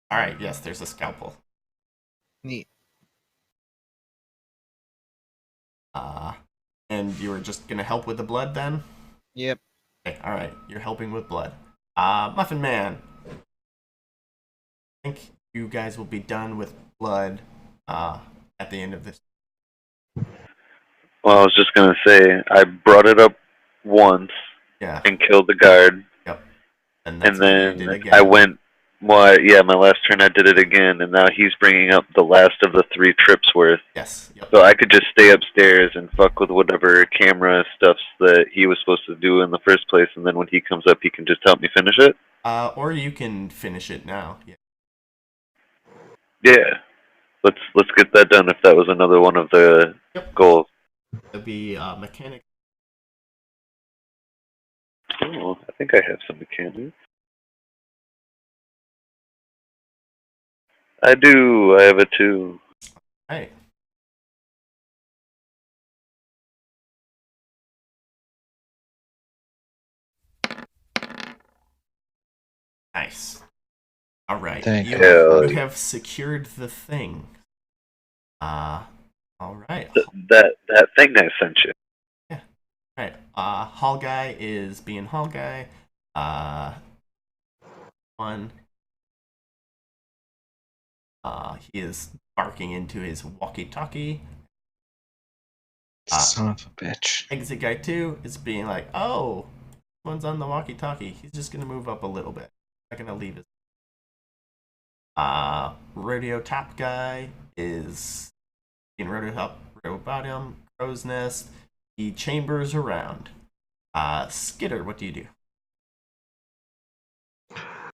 Speaker 3: All right, yes, there's a scalpel.
Speaker 4: Neat.
Speaker 3: And you were just gonna help with the blood then?
Speaker 4: Yep.
Speaker 3: Okay, all right, you're helping with blood. Muffin Man. I think you guys will be done with blood at the end of this.
Speaker 1: Well, I was just gonna say I brought it up once
Speaker 3: Yeah.
Speaker 1: and killed the guard,
Speaker 3: Yep. And that's
Speaker 1: and
Speaker 3: what you did
Speaker 1: then
Speaker 3: again.
Speaker 1: I went. Well, yeah, my last turn I did it again, and now he's bringing up the last of the 3 trips worth.
Speaker 3: Yes. Yep.
Speaker 1: So I could just stay upstairs and fuck with whatever camera stuffs that he was supposed to do in the first place, and then when he comes up, he can just help me finish it.
Speaker 3: Or you can finish it now. Yeah.
Speaker 1: Yeah, let's get that done. If that was another one of the
Speaker 3: Yep.
Speaker 1: goals.
Speaker 3: It'll be mechanic.
Speaker 1: Oh, I think I have some mechanics. I do. I have a 2.
Speaker 3: All right. Nice. All right.
Speaker 2: Thank
Speaker 3: You,
Speaker 1: Hell
Speaker 3: you
Speaker 1: yeah.
Speaker 3: have secured the thing. All right.
Speaker 1: That thing I sent you.
Speaker 3: Yeah. All right. Hall guy is being hall guy. One. He is barking into his walkie-talkie.
Speaker 2: Son of a bitch.
Speaker 3: Exit guy 2 is being like, oh, one's on the walkie-talkie. He's just gonna move up a little bit. Not gonna leave his. Radio top guy is in radio top, radio bottom, crow's nest. He chambers around. Skitter, what do you do?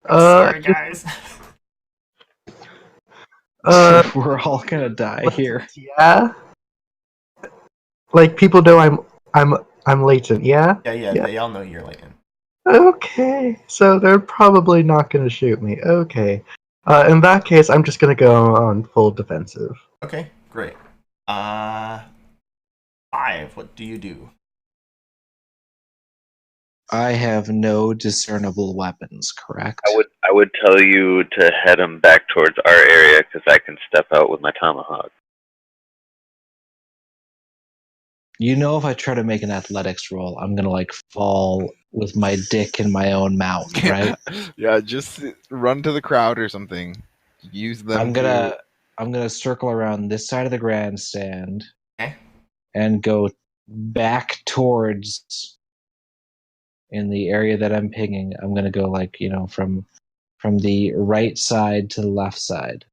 Speaker 3: Sorry, guys.
Speaker 2: We're all gonna die here.
Speaker 5: Yeah. Like people know I'm latent. Yeah.
Speaker 3: yeah,
Speaker 5: Yeah.
Speaker 3: they all know you're latent.
Speaker 5: Okay. So they're probably not going to shoot me. Okay. In that case, I'm just going to go on full defensive.
Speaker 3: Okay, great. 5, what do you do?
Speaker 2: I have no discernible weapons, correct?
Speaker 1: I would tell you to head him back towards our area because I can step out with my tomahawk.
Speaker 2: You know, if I try to make an athletics roll, I'm gonna like fall with my dick in my own mouth, right?
Speaker 4: Yeah, just run to the crowd or something. Use them.
Speaker 2: I'm gonna circle around this side of the grandstand
Speaker 3: Okay.
Speaker 2: and go back towards in the area that I'm pinging. I'm gonna go like, from the right side to the left side.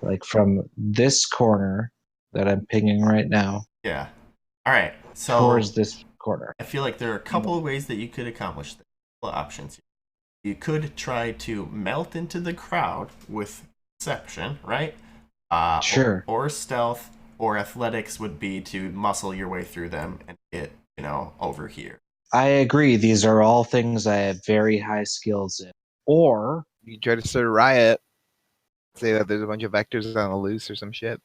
Speaker 2: Like from this corner that I'm pinging right now
Speaker 3: Yeah. All right. So
Speaker 2: towards this corner.
Speaker 3: I feel like there are a couple of ways that you could accomplish this. A couple of options here. You could try to melt into the crowd with deception, right?
Speaker 2: Sure.
Speaker 3: Or stealth, or athletics would be to muscle your way through them and get, over here.
Speaker 2: I agree. These are all things I have very high skills in. Or
Speaker 4: You try to start a riot. Say that there's a bunch of vectors on the loose or some shit.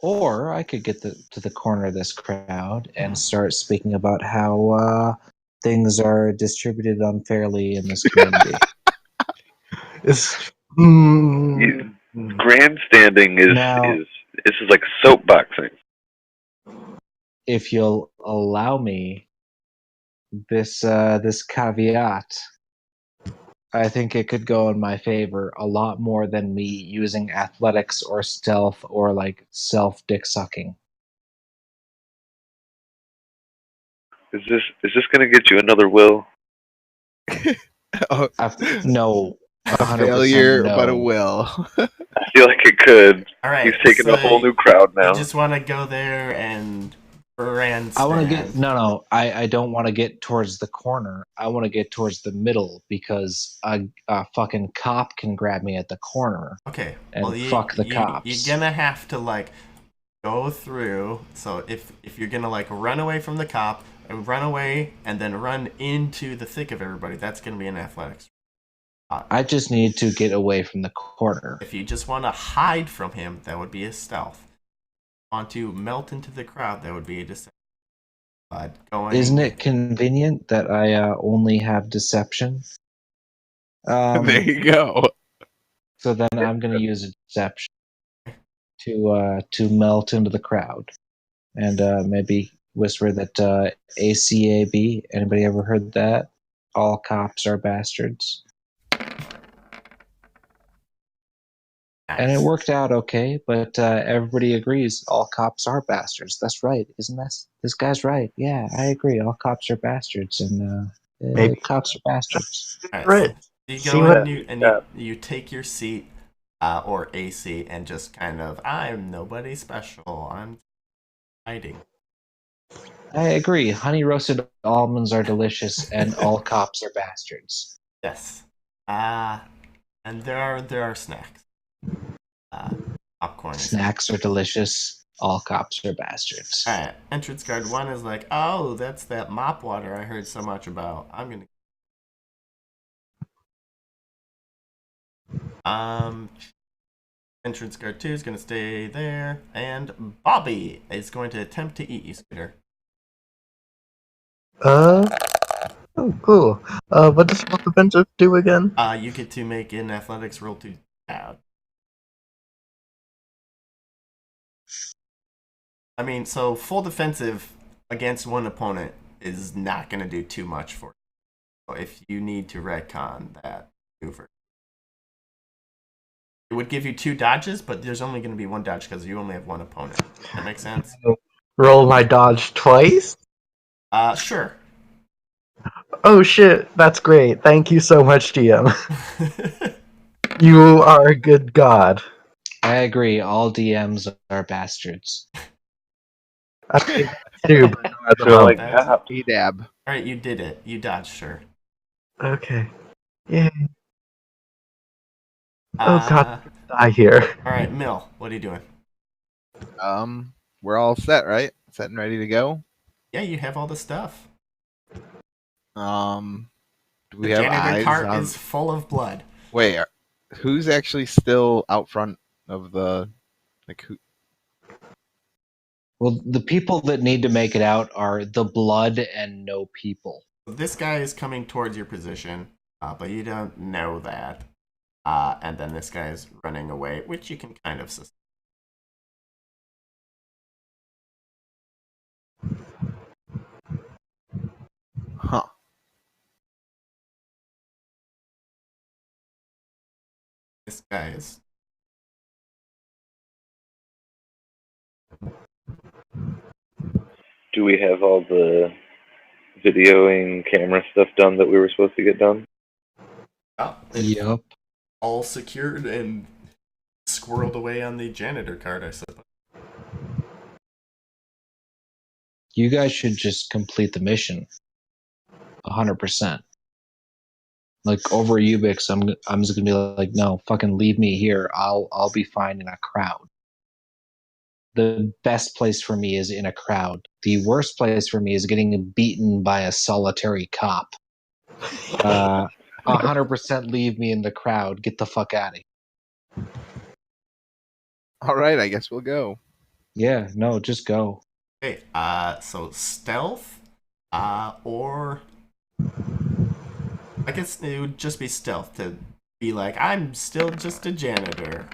Speaker 2: Or I could get to the corner of this crowd and start speaking about how things are distributed unfairly in this community.
Speaker 1: Grandstanding is this is like soapboxing.
Speaker 2: If you'll allow me this caveat, I think it could go in my favor a lot more than me using athletics or stealth or like self dick sucking.
Speaker 1: Is this gonna get you another will?
Speaker 4: Oh,
Speaker 2: No,
Speaker 4: a
Speaker 2: 100%
Speaker 4: failure, but a
Speaker 2: no.
Speaker 4: will.
Speaker 1: I feel like it could.
Speaker 3: All right.
Speaker 1: He's taking
Speaker 3: so
Speaker 1: a whole new crowd
Speaker 3: You
Speaker 1: now.
Speaker 3: just want to go there and grandstand.
Speaker 2: I want to get no. I don't want to get towards the corner. I want to get towards the middle because a fucking cop can grab me at the corner
Speaker 3: Okay.
Speaker 2: and
Speaker 3: Well,
Speaker 2: fuck the cops.
Speaker 3: You're gonna have to like go through. So if you're gonna like run away from the cop, run away and then run into the thick of everybody, that's gonna be an athletics.
Speaker 2: I just need to get away from the corner.
Speaker 3: If you just want to hide from him, that would be a stealth. Want to melt into the crowd, that would be a deception.
Speaker 2: Isn't it convenient that I only have deception?
Speaker 4: There you go.
Speaker 2: So then I'm going to use a deception to melt into the crowd, and maybe whisper that ACAB. Anybody ever heard that? All cops are bastards.
Speaker 3: Nice.
Speaker 2: And it worked out okay, but everybody agrees all cops are bastards. That's right, isn't this guy's right? Yeah, I agree. All cops are bastards, and
Speaker 6: Maybe.
Speaker 2: cops are bastards.
Speaker 3: All right,
Speaker 6: Right.
Speaker 3: so you
Speaker 6: See
Speaker 3: go
Speaker 6: what-
Speaker 3: and you take your seat or a seat and just kind of, I'm nobody special. I'm hiding.
Speaker 2: I agree. Honey roasted almonds are delicious, and all cops are bastards.
Speaker 3: Yes. And there are snacks. Popcorn.
Speaker 2: Snacks are delicious. All cops are bastards.
Speaker 3: All right. Entrance guard 1 is like, oh, that's that mop water I heard so much about. I'm gonna. Entrance guard 2 is gonna stay there, and Bobby is going to attempt to eat you, Scooter.
Speaker 6: Oh, cool. What does self defensive do again?
Speaker 3: You get to make an athletics roll to add. I mean, so full defensive against one opponent is not going to do too much for you. So if you need to retcon that maneuver, it would give you 2 dodges, but there's only going to be 1 dodge because you only have 1 opponent. That makes sense?
Speaker 6: Roll my dodge twice?
Speaker 3: Sure.
Speaker 6: Oh shit, that's great. Thank you so much, DM. You are a good god.
Speaker 2: I agree. All DMs are bastards.
Speaker 6: I mean, too, but not at the
Speaker 1: So like,
Speaker 6: moment.
Speaker 1: yeah,
Speaker 4: Dab.
Speaker 3: All right, you did it. You dodged, sure.
Speaker 6: Okay. Yay. Oh god,
Speaker 3: Uh,
Speaker 6: die here.
Speaker 3: all right, Mill, what are you doing?
Speaker 4: We're all set, right? Set and ready to go.
Speaker 3: Yeah, you have all the stuff.
Speaker 4: Do we
Speaker 3: The
Speaker 4: have
Speaker 3: janitor
Speaker 4: eyes
Speaker 3: cart
Speaker 4: on?
Speaker 3: is full of blood.
Speaker 4: Wait, who's actually still out front of the who?
Speaker 2: Well, the people that need to make it out are the blood and no people.
Speaker 3: This guy is coming towards your position, but you don't know that. And then this guy is running away, which you can kind of suspect.
Speaker 4: Huh.
Speaker 3: This guy is.
Speaker 1: do we have all the videoing camera stuff done that we were supposed to get done?
Speaker 3: Oh, it's
Speaker 2: Yup.
Speaker 3: all secured and squirreled away on the janitor card, I suppose.
Speaker 2: You guys should just complete the mission. 100%. Like over Ubix, I'm just gonna be like, no, fucking leave me here. I'll be fine in a crowd. The best place for me is in a crowd. The worst place for me is getting beaten by a solitary cop. 100% leave me in the crowd. Get the fuck out of here.
Speaker 4: All right, I guess we'll go.
Speaker 2: Yeah, no, just go.
Speaker 3: Okay, so stealth, or I guess it would just be stealth to be like, I'm still just a janitor.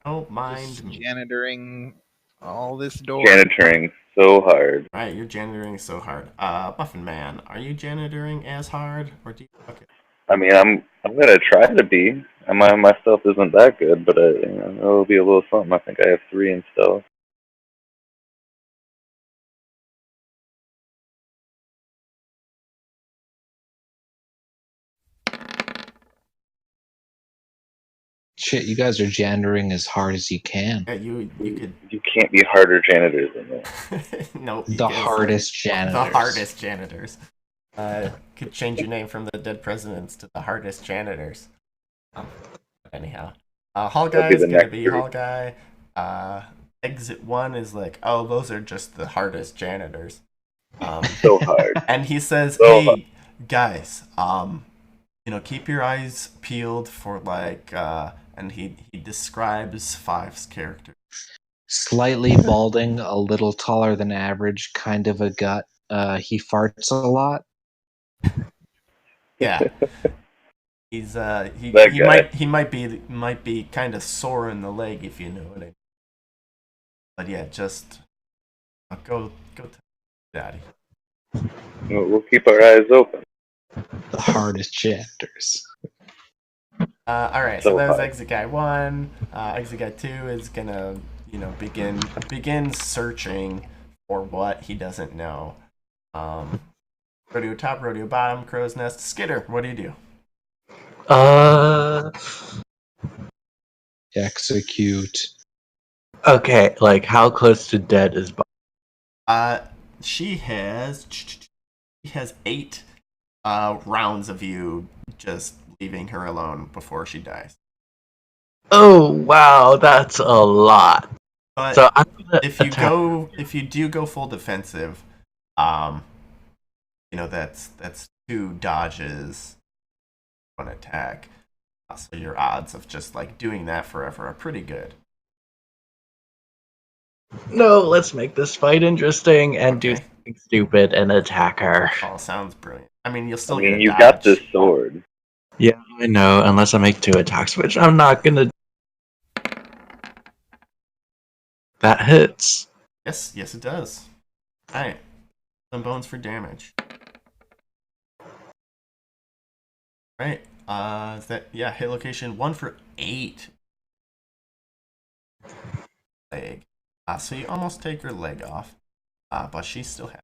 Speaker 3: Don't mind
Speaker 4: Just
Speaker 3: me.
Speaker 4: janitoring all this door.
Speaker 1: Janitoring so hard.
Speaker 3: Right, you're janitoring so hard. Muffin Man, are you janitoring as hard, or do you suck it?
Speaker 1: I mean, I'm gonna try to be. My stealth isn't that good, but it'll be a little something. I think I have 3 in stealth.
Speaker 2: Shit, you guys are janitering as hard as you can.
Speaker 3: Yeah, you could.
Speaker 1: You can't be harder janitors than that.
Speaker 3: Nope.
Speaker 2: The hardest janitors.
Speaker 3: The hardest janitors. Could change your name from the dead presidents to the hardest janitors. Anyhow, Hall Guy is gonna be Hall Guy. Exit 1 is like, oh, those are just the hardest janitors.
Speaker 1: So hard.
Speaker 3: And he says,
Speaker 1: So
Speaker 3: hey, guys, keep your eyes peeled for like, and he describes Five's character.
Speaker 2: Slightly balding, a little taller than average, kind of a gut. He farts a lot.
Speaker 3: Yeah. He's he might be kind of sore in the leg, if you know what I mean. But yeah, just go to daddy.
Speaker 1: We'll keep our eyes open.
Speaker 2: The hardest chapters.
Speaker 3: All right, so that was Exit Guy 1. Exit Guy 2 is gonna, begin searching for what he doesn't know. Rodeo top, rodeo bottom, crow's nest. Skitter, what do you do?
Speaker 2: Execute.
Speaker 6: Okay, like how close to dead is Bob?
Speaker 3: She has 8 rounds of you just leaving her alone before she dies.
Speaker 6: Oh wow, that's a lot.
Speaker 3: But
Speaker 6: So I'm gonna
Speaker 3: if you
Speaker 6: attack.
Speaker 3: if you do go full defensive, that's 2 dodges, 1 attack. So your odds of just like doing that forever are pretty good.
Speaker 6: No, let's make this fight interesting and do
Speaker 3: Okay.
Speaker 6: something stupid and attack her.
Speaker 3: Oh, sounds brilliant. I mean, you'll still get a
Speaker 1: you
Speaker 3: dodge.
Speaker 1: got this sword.
Speaker 6: Yeah, I know, unless I make 2 attacks, which I'm not gonna. That hits.
Speaker 3: Yes, it does. Alright. Some bones for damage. Right. Is that hit location 1 for 8. Leg. So you almost take her leg off. But she still has.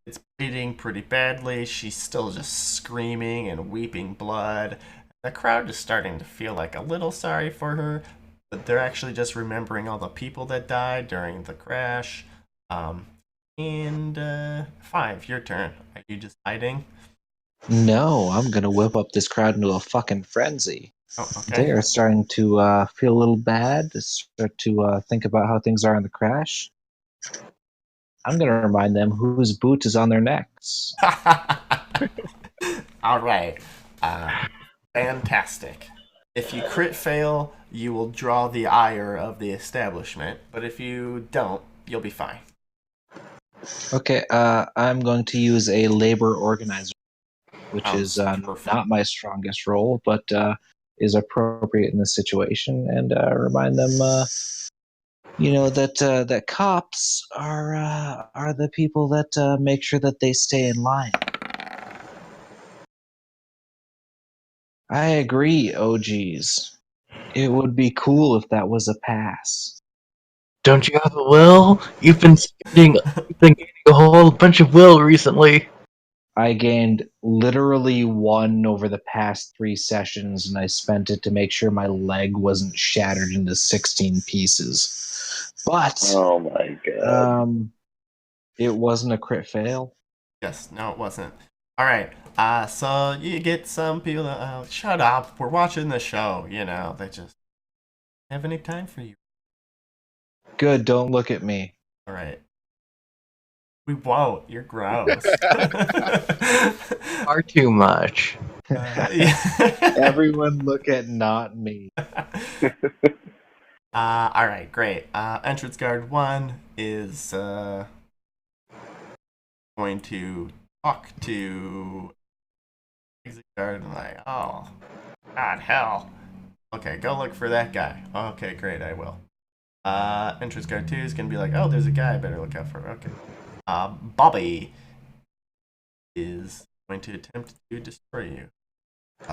Speaker 3: It's bleeding pretty badly. She's still just screaming and weeping blood. The crowd is starting to feel like a little sorry for her, but they're actually just remembering all the people that died during the crash. And 5, your turn. Are you just hiding?
Speaker 2: No, I'm gonna whip up this crowd into a fucking frenzy.
Speaker 3: Oh, okay.
Speaker 2: They are starting to feel a little bad, start to think about how things are in the crash. I'm gonna remind them whose boot is on their necks.
Speaker 3: All right. Fantastic. If you crit fail, you will draw the ire of the establishment, but if you don't, you'll be fine.
Speaker 2: Okay, I'm going to use a labor organizer, which is not my strongest role, but is appropriate in this situation, and remind them, that cops are the people that make sure that they stay in line. I agree, OGs. It would be cool if that was a pass.
Speaker 6: Don't you have a will? You've been gaining a whole bunch of will recently.
Speaker 2: I gained literally 1 over the past 3 sessions, and I spent it to make sure my leg wasn't shattered into 16 pieces. But
Speaker 1: Oh my god.
Speaker 2: it wasn't a crit fail.
Speaker 3: Yes, no, it wasn't. All right. So you get some people that, shut up, we're watching the show. They just have any time for you.
Speaker 2: Good, don't look at me.
Speaker 3: All right. We won't. You're gross.
Speaker 6: Far too much.
Speaker 2: Everyone look at not me.
Speaker 3: All right, great. Entrance guard 1 is going to talk to exit guard and like, oh, God, hell. Okay, go look for that guy. Okay, great, I will. Entrance guard 2 is going to be like, oh, there's a guy I better look out for. Okay. Bobby is going to attempt to destroy you.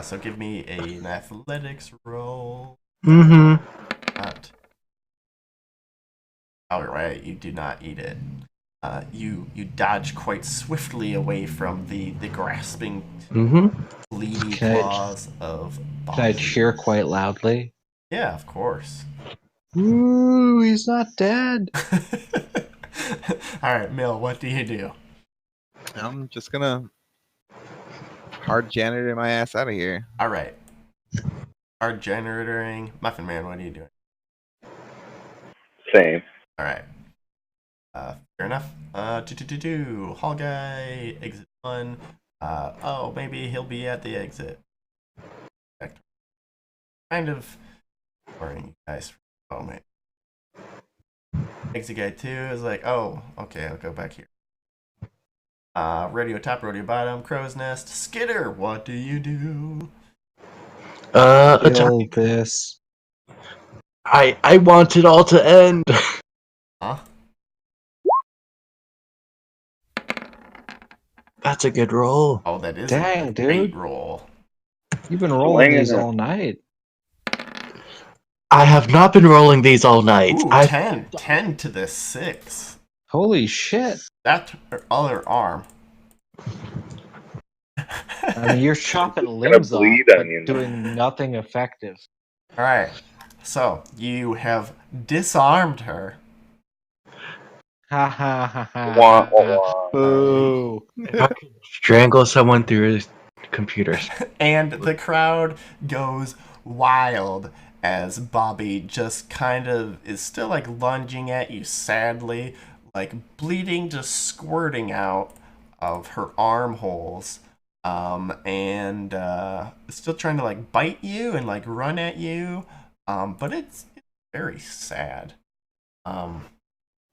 Speaker 3: So give me an athletics roll.
Speaker 6: Mm-hmm.
Speaker 3: Not. All right, you do not eat it. You dodge quite swiftly away from the grasping,
Speaker 6: Mm-hmm.
Speaker 3: bleedy
Speaker 2: Can I-
Speaker 3: claws of
Speaker 2: Can I
Speaker 3: Bobby.
Speaker 2: cheer quite loudly?
Speaker 3: Yeah, of course.
Speaker 2: Ooh, he's not dead.
Speaker 3: All right, Mill, what do you do?
Speaker 4: I'm just gonna hard janitor my ass out of here.
Speaker 3: All right. Hard generatoring. Muffin Man, what are you doing?
Speaker 1: Same.
Speaker 3: All right. Fair enough. Hall guy, exit 1. Oh, maybe he'll be at the exit. Kind of boring, you guys, for a moment. Exit guy 2 is like, oh, okay, I'll go back here. Radio top, radio bottom, crow's nest. Skitter, what do you do?
Speaker 6: Attack.
Speaker 2: Kill this.
Speaker 6: I want it all to end.
Speaker 3: Huh?
Speaker 6: That's a good roll.
Speaker 3: Oh, that is
Speaker 2: Dang,
Speaker 3: a great
Speaker 2: dude.
Speaker 3: roll.
Speaker 2: You've been rolling
Speaker 1: Swinging
Speaker 2: these
Speaker 1: it.
Speaker 2: all night.
Speaker 6: I have not been rolling these all night.
Speaker 3: Ooh, 10 to the 6.
Speaker 2: Holy shit.
Speaker 3: That other arm.
Speaker 2: I mean, you're chopping
Speaker 1: gonna
Speaker 2: limbs off,
Speaker 1: bleed
Speaker 2: but
Speaker 1: on you now.
Speaker 2: doing nothing effective.
Speaker 3: All right. So you have disarmed her.
Speaker 2: Ha ha ha ha.
Speaker 1: Wah,
Speaker 2: ha,
Speaker 1: wah,
Speaker 2: ha.
Speaker 1: wah.
Speaker 2: Boo.
Speaker 6: If I could strangle someone through his computers.
Speaker 3: And the crowd goes wild as Bobby just kind of is still like lunging at you sadly, like bleeding just squirting out of her armholes. And still trying to like bite you and like run at you. But it's very sad.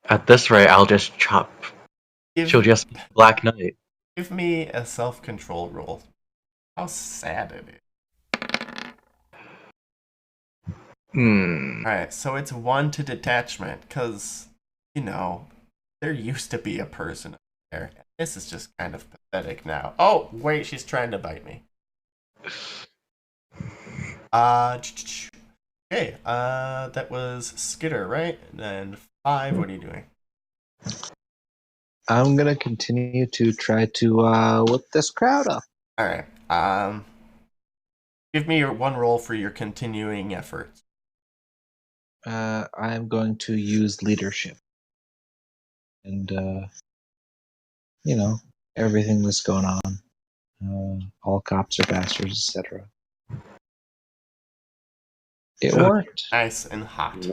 Speaker 6: At this rate, I'll just chop. She'll just be Black Knight.
Speaker 3: Give me a self-control roll. How sad it is. Alright, so it's 1 to detachment, because, you know, there used to be a person up there. This is just kind of pathetic now. Oh, wait, she's trying to bite me. Okay, that was Skitter, right? And then 5, what are you doing?
Speaker 2: I'm gonna continue to try to whip this crowd up.
Speaker 3: Alright, give me your one roll for your continuing efforts.
Speaker 2: I'm going to use leadership. And, you know, everything that's going on. All cops are bastards, etc. It worked.
Speaker 3: Nice and hot.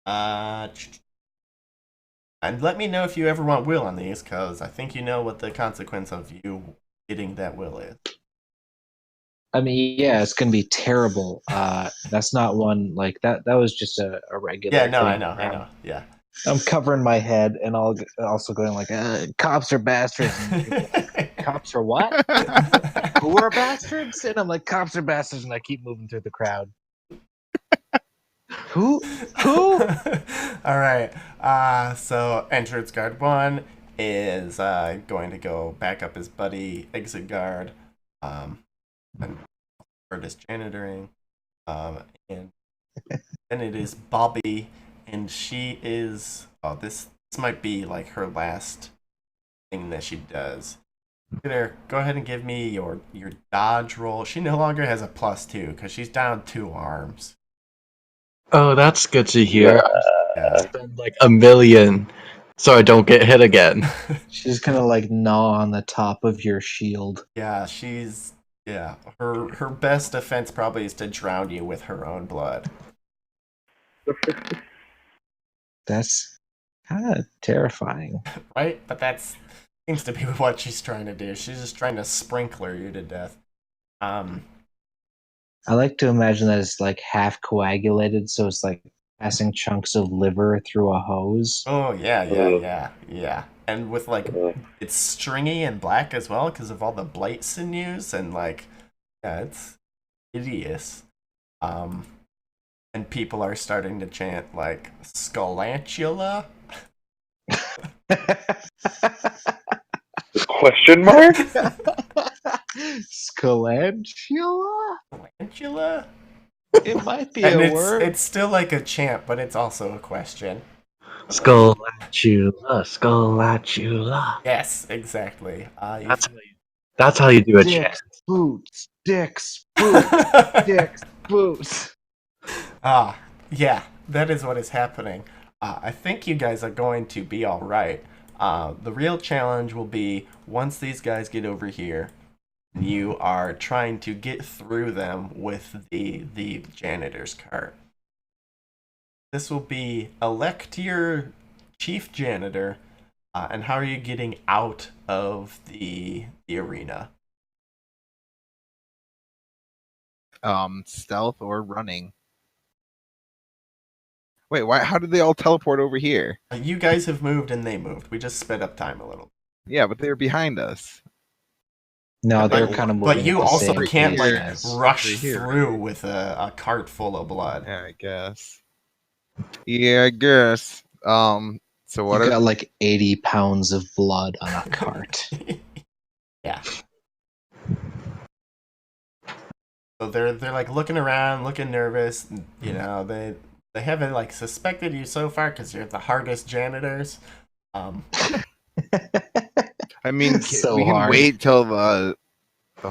Speaker 1: Nice.
Speaker 3: And let me know if you ever want will on these, because I think you know what the consequence of you getting that will is.
Speaker 2: I mean, yeah, it's gonna be terrible. That's not one like that. That was just a regular.
Speaker 3: Yeah, no, I
Speaker 2: thing.
Speaker 3: know, yeah.
Speaker 2: I'm covering my head and also going like, "Cops are bastards." And people are like, cops are what? Who are bastards? And I'm like, "Cops are bastards," and I keep moving through the crowd. Who?
Speaker 3: All right. So entrance guard 1 is going to go back up his buddy exit guard, and for this janitoring, and then it is Bobby, and she is. Oh, this might be like her last thing that she does. There, go ahead and give me your dodge roll. She no longer has a +2 because she's down 2 arms.
Speaker 6: Oh, that's good to hear.
Speaker 3: Yeah.
Speaker 6: Spend like $1 million so I don't get hit again.
Speaker 2: She's gonna like gnaw on the top of your shield.
Speaker 3: Yeah, her best defense probably is to drown you with her own blood.
Speaker 2: That's kind of terrifying.
Speaker 3: Right? But that's seems to be what she's trying to do. She's just trying to sprinkler you to death.
Speaker 2: I like to imagine that it's like half coagulated, so it's like passing chunks of liver through a hose.
Speaker 3: Oh yeah. And with like
Speaker 1: Ugh.
Speaker 3: it's stringy and black as well because of all the blight sinews and like yeah, it's hideous. And people are starting to chant like Scalantula.
Speaker 1: Question mark?
Speaker 2: Scalantula?
Speaker 3: Angela?
Speaker 2: It might be
Speaker 3: And
Speaker 2: a
Speaker 3: it's
Speaker 2: word.
Speaker 3: still like a chant, but it's also a question.
Speaker 6: Skullatular, skullatular.
Speaker 3: Yes, exactly.
Speaker 6: That's how you do a chant.
Speaker 2: Dicks, boots, dicks, boots, dicks, boots.
Speaker 3: Yeah, that is what is happening. I think you guys are going to be all right. The real challenge will be once these guys get over here, you are trying to get through them with the janitor's cart. This will be elect your chief janitor, and how are you getting out of the arena?
Speaker 4: Stealth or running. Wait, why? How did they all teleport over here?
Speaker 3: You guys have moved and they moved. We just sped up time a little.
Speaker 4: Yeah, but they were behind us.
Speaker 2: No, they're
Speaker 3: But-
Speaker 2: kind of
Speaker 3: But
Speaker 2: moving
Speaker 3: you
Speaker 2: at the
Speaker 3: also
Speaker 2: same
Speaker 3: can't
Speaker 2: pace
Speaker 3: like
Speaker 2: as-
Speaker 3: rush
Speaker 4: Right here,
Speaker 3: through with a cart full of blood.
Speaker 4: Yeah, I guess. Yeah, I guess. So what?
Speaker 2: You got like 80 pounds of blood on a cart.
Speaker 3: Yeah. So they're like looking around, looking nervous. You know, they haven't like suspected you so far because you're the hardest janitors.
Speaker 4: I mean,
Speaker 2: So
Speaker 4: we can
Speaker 2: hard.
Speaker 4: wait till the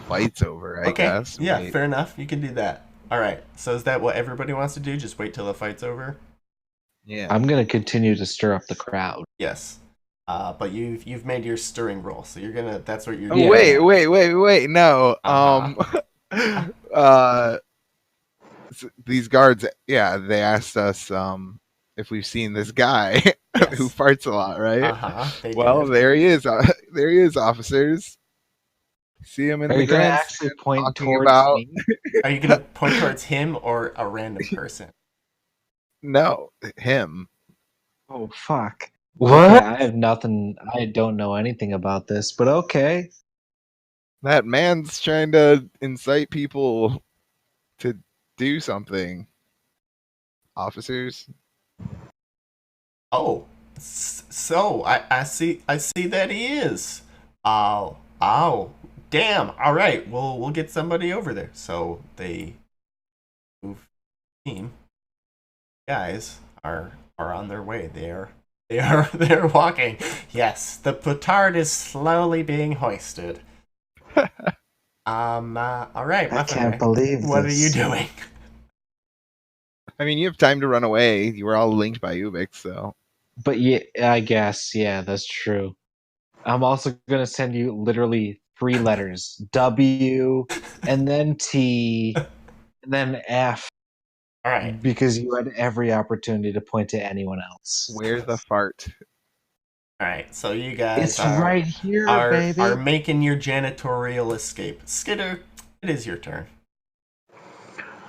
Speaker 4: fight's over. I
Speaker 3: Okay.
Speaker 4: guess.
Speaker 3: Yeah,
Speaker 4: Wait.
Speaker 3: fair enough. You can do that. All right. So is that what everybody wants to do? Just wait till the fight's over?
Speaker 4: Yeah.
Speaker 2: I'm gonna continue to stir up the crowd.
Speaker 3: Yes. But you've made your stirring roll, so you're gonna. That's what you're.
Speaker 4: Oh,
Speaker 2: Yeah.
Speaker 4: wait! No.
Speaker 3: Uh-huh.
Speaker 4: These guards. Yeah, they asked us if we've seen this guy who
Speaker 3: Yes.
Speaker 4: farts a lot, right?
Speaker 3: They
Speaker 4: Well,
Speaker 3: did.
Speaker 4: there he is. There he is, officers. See him in
Speaker 2: Are
Speaker 4: the
Speaker 2: you gonna
Speaker 4: grandstand
Speaker 2: actually point
Speaker 4: talking
Speaker 2: towards
Speaker 4: about
Speaker 2: me?
Speaker 3: Are you gonna point towards him or a random person?
Speaker 4: no him.
Speaker 2: Oh fuck.
Speaker 6: What?
Speaker 2: Okay, I have nothing. I don't know anything about this, but okay.
Speaker 4: That man's trying to incite people to do something. Officers.
Speaker 3: Oh, so I see that he is. Oh, damn. All right, we'll get somebody over there. So they move team guys are on their way. They're walking. Yes, the petard is slowly being hoisted. All right,
Speaker 2: I
Speaker 3: Muffin
Speaker 2: can't
Speaker 3: Man,
Speaker 2: believe
Speaker 3: what are
Speaker 2: this.
Speaker 3: you doing?
Speaker 4: I mean, you have time to run away. You were all linked by Ubix, so
Speaker 2: But yeah, I guess that's true. I'm also gonna send you literally 3 letters: W, and then T, and then F,
Speaker 3: All right.
Speaker 2: because you had every opportunity to point to anyone else.
Speaker 4: where's the fart?
Speaker 3: All right, so you guys
Speaker 2: It's
Speaker 3: are
Speaker 2: right here, baby.
Speaker 3: are making your janitorial escape. Skitter, it is your turn.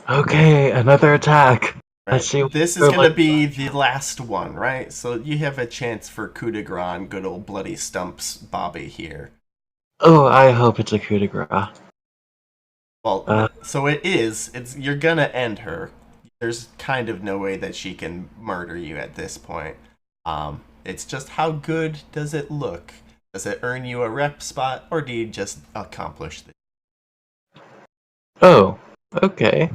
Speaker 6: Okay, another attack.
Speaker 3: Right.
Speaker 6: Let's see.
Speaker 3: This is going to be the last one, right? So you have a chance for coup de grace on good old bloody stumps Bobby here.
Speaker 6: Oh, I hope it's a coup de grace.
Speaker 3: Well, so it is. You're gonna end her. There's kind of no way that she can murder you at this point. It's just how good does it look? Does it earn you a rep spot, or do you just accomplish the?
Speaker 6: Oh, okay.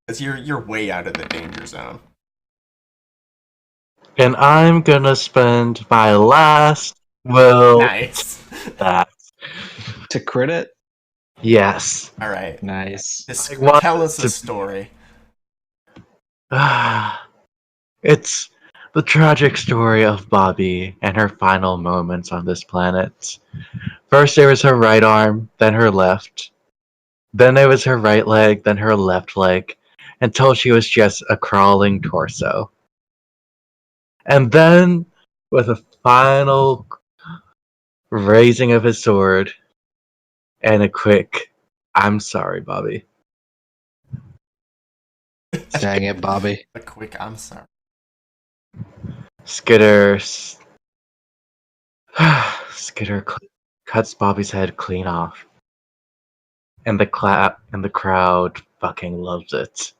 Speaker 3: Because you're way out of the danger zone.
Speaker 6: And I'm gonna spend my last will
Speaker 3: Nice.
Speaker 6: that.
Speaker 2: To crit it?
Speaker 6: Yes.
Speaker 3: All right.
Speaker 2: Nice.
Speaker 3: This,
Speaker 6: I want
Speaker 3: tell us
Speaker 6: to-
Speaker 3: a story.
Speaker 6: It's the tragic story of Bobby and her final moments on this planet. First, it was her right arm, then her left. Then it was her right leg, then her left leg, until she was just a crawling torso. And then, with a final raising of his sword and a quick, "I'm sorry, Bobby."
Speaker 2: Dang it, Bobby.
Speaker 3: A quick, I'm sorry.
Speaker 6: Skitter cuts Bobby's head clean off. And the crowd fucking loves it.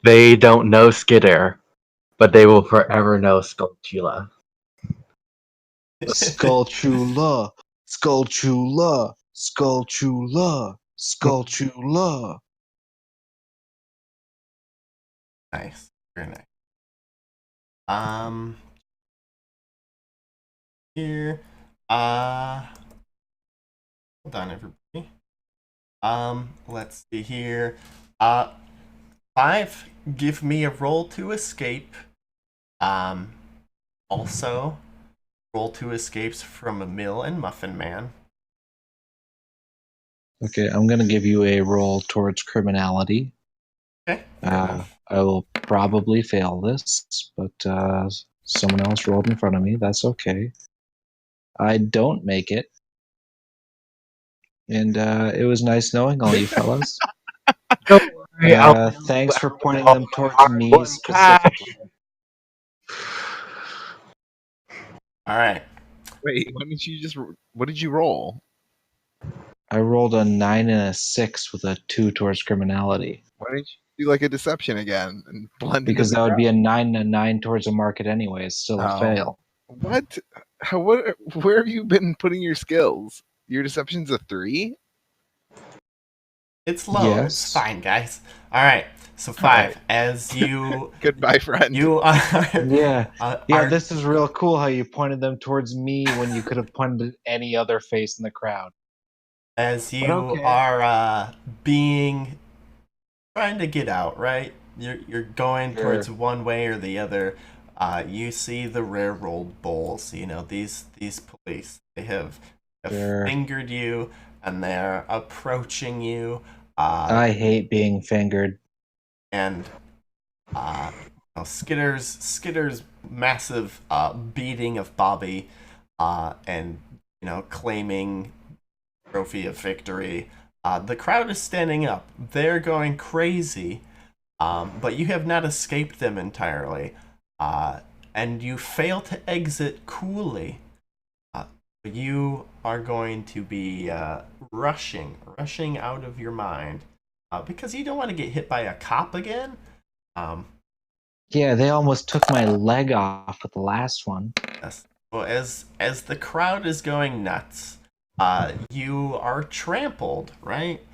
Speaker 6: They don't know Skitter, but they will forever know Skulltula.
Speaker 2: Skulltula, Skulltula, Skulltula, Skulltula.
Speaker 3: Nice. Very nice. Here. Hold on, everybody. Let's see here. 5, give me a roll to escape. Also, roll 2 escapes from a Mill and Muffin Man.
Speaker 2: Okay, I'm gonna give you a roll towards criminality.
Speaker 3: Okay, fair enough.
Speaker 2: I will probably fail this, but someone else rolled in front of me. That's okay. I don't make it. And it was nice knowing all you fellas.
Speaker 6: Don't worry, I'll
Speaker 2: Thanks for pointing
Speaker 6: all
Speaker 2: them
Speaker 6: my
Speaker 2: towards
Speaker 6: hard
Speaker 2: me
Speaker 6: work
Speaker 2: specifically.
Speaker 3: All right.
Speaker 4: Wait, why didn't you just? What did you roll?
Speaker 2: I rolled a 9 and a 6 with a 2 towards criminality.
Speaker 4: Why didn't you do like a deception again and blend into
Speaker 2: Because
Speaker 4: the
Speaker 2: that would be a
Speaker 4: crowd?
Speaker 2: 9 and a 9 towards a market anyway. It's still a
Speaker 3: Oh.
Speaker 2: fail.
Speaker 4: What? How? What? Where have you been putting your skills? Your deception's a 3.
Speaker 3: It's low.
Speaker 2: Yes.
Speaker 3: It's fine, guys. All right. So 5, as you
Speaker 4: Goodbye, friend.
Speaker 3: you are
Speaker 2: Yeah.
Speaker 3: are
Speaker 2: This is real cool how you pointed them towards me when you could have pointed at any other face in the crowd.
Speaker 3: as you
Speaker 2: okay.
Speaker 3: are trying to get out, right? You're going
Speaker 2: Sure.
Speaker 3: towards one way or the other. You see the railroad bulls. You know these police. They have
Speaker 2: Sure.
Speaker 3: fingered you, and they're approaching you.
Speaker 2: I hate being fingered.
Speaker 3: And Skitter's massive beating of Bobby, and claiming trophy of victory. The crowd is standing up. They're going crazy, but you have not escaped them entirely, and you fail to exit coolly. You are going to be rushing out of your mind, because you don't want to get hit by a cop again.
Speaker 2: Yeah, they almost took my leg off with the last one.
Speaker 3: Yes. Well, as the crowd is going nuts, you are trampled, right?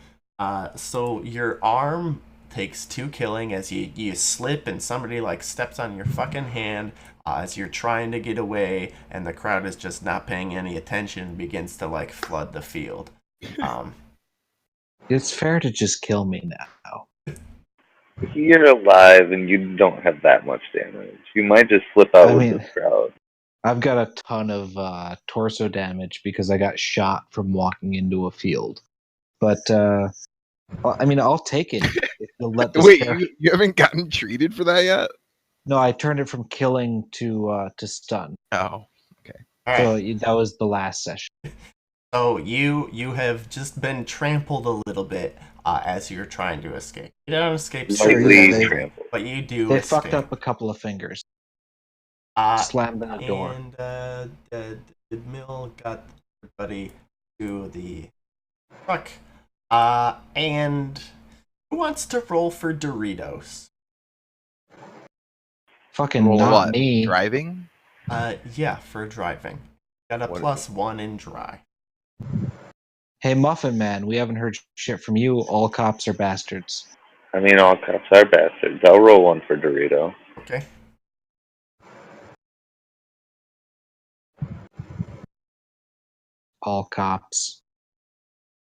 Speaker 3: So your arm takes 2 killing as you slip and somebody like steps on your fucking hand, as you're trying to get away, and the crowd is just not paying any attention, begins to like flood the field.
Speaker 2: It's fair to just kill me now.
Speaker 1: You're alive and you don't have that much damage. You might just slip out with this crowd.
Speaker 2: I've got a ton of torso damage because I got shot from walking into a field. But I'll take it if you'll let this.
Speaker 4: Wait, you haven't gotten treated for that yet?
Speaker 2: No, I turned it from killing to stun.
Speaker 4: Oh, okay.
Speaker 3: All right.
Speaker 2: So that was the last session.
Speaker 3: So you have just been trampled a little bit as you're trying to escape. You don't escape,
Speaker 1: Lightly trampled.
Speaker 3: but you do.
Speaker 2: They
Speaker 3: escape.
Speaker 2: fucked up a couple of fingers. Slammed in the door.
Speaker 3: And Mill got everybody to the truck. And who wants to roll for Doritos?
Speaker 2: Fucking
Speaker 4: Roll
Speaker 2: not
Speaker 4: what?
Speaker 2: me.
Speaker 4: Driving?
Speaker 3: Yeah, for driving. Got a +1 in dry.
Speaker 2: Hey, Muffin Man, we haven't heard shit from you. All cops are bastards.
Speaker 1: I mean, all cops are bastards. I'll roll 1 for Dorito.
Speaker 3: Okay.
Speaker 2: All cops.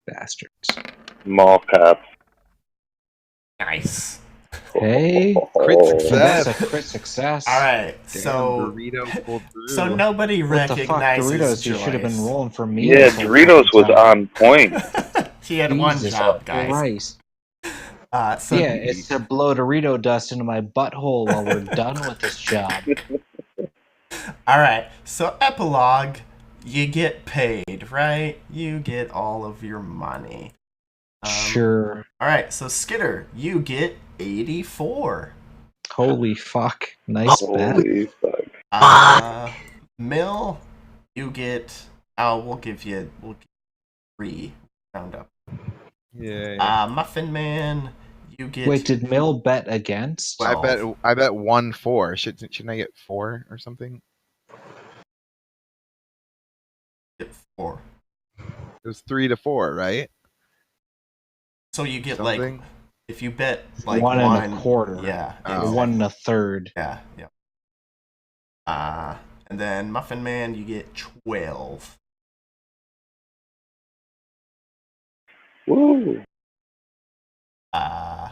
Speaker 2: Bastards.
Speaker 1: Mall cops.
Speaker 3: Nice.
Speaker 2: Hey.
Speaker 4: Crit success.
Speaker 2: That's a crit success.
Speaker 3: All right.
Speaker 4: Damn,
Speaker 3: So
Speaker 4: Dorito pulled through.
Speaker 3: so nobody
Speaker 2: What the fuck,
Speaker 3: recognizes
Speaker 2: Doritos? You
Speaker 3: Joyce.
Speaker 2: should have been rolling for me.
Speaker 1: Yeah,
Speaker 2: this whole
Speaker 1: Doritos
Speaker 2: fucking
Speaker 1: was
Speaker 2: time.
Speaker 1: on point.
Speaker 3: He had one
Speaker 2: Jesus
Speaker 3: job, guys.
Speaker 2: Christ.
Speaker 3: So
Speaker 2: Yeah, it's to blow Dorito dust into my butthole while we're done with this job.
Speaker 3: all right. So epilogue, you get paid, right? You get all of your money.
Speaker 2: Sure.
Speaker 3: All right. So Skitter, you get 84.
Speaker 2: Holy fuck. Nice bet.
Speaker 1: Holy fuck.
Speaker 3: Mill, you get. We'll give you 3 round up.
Speaker 4: Yeah.
Speaker 3: Muffin Man, you get.
Speaker 2: Wait, did Mill bet against?
Speaker 4: I bet 1-4. Shouldn't I get 4 or something?
Speaker 3: Get 4.
Speaker 4: It was 3 to 4, right?
Speaker 3: So you get
Speaker 4: Something?
Speaker 3: like if you bet like
Speaker 2: 1.25.
Speaker 3: Yeah.
Speaker 4: Oh.
Speaker 2: 1.33.
Speaker 3: Yeah. And then Muffin Man, you get 12.
Speaker 1: Woo.
Speaker 3: And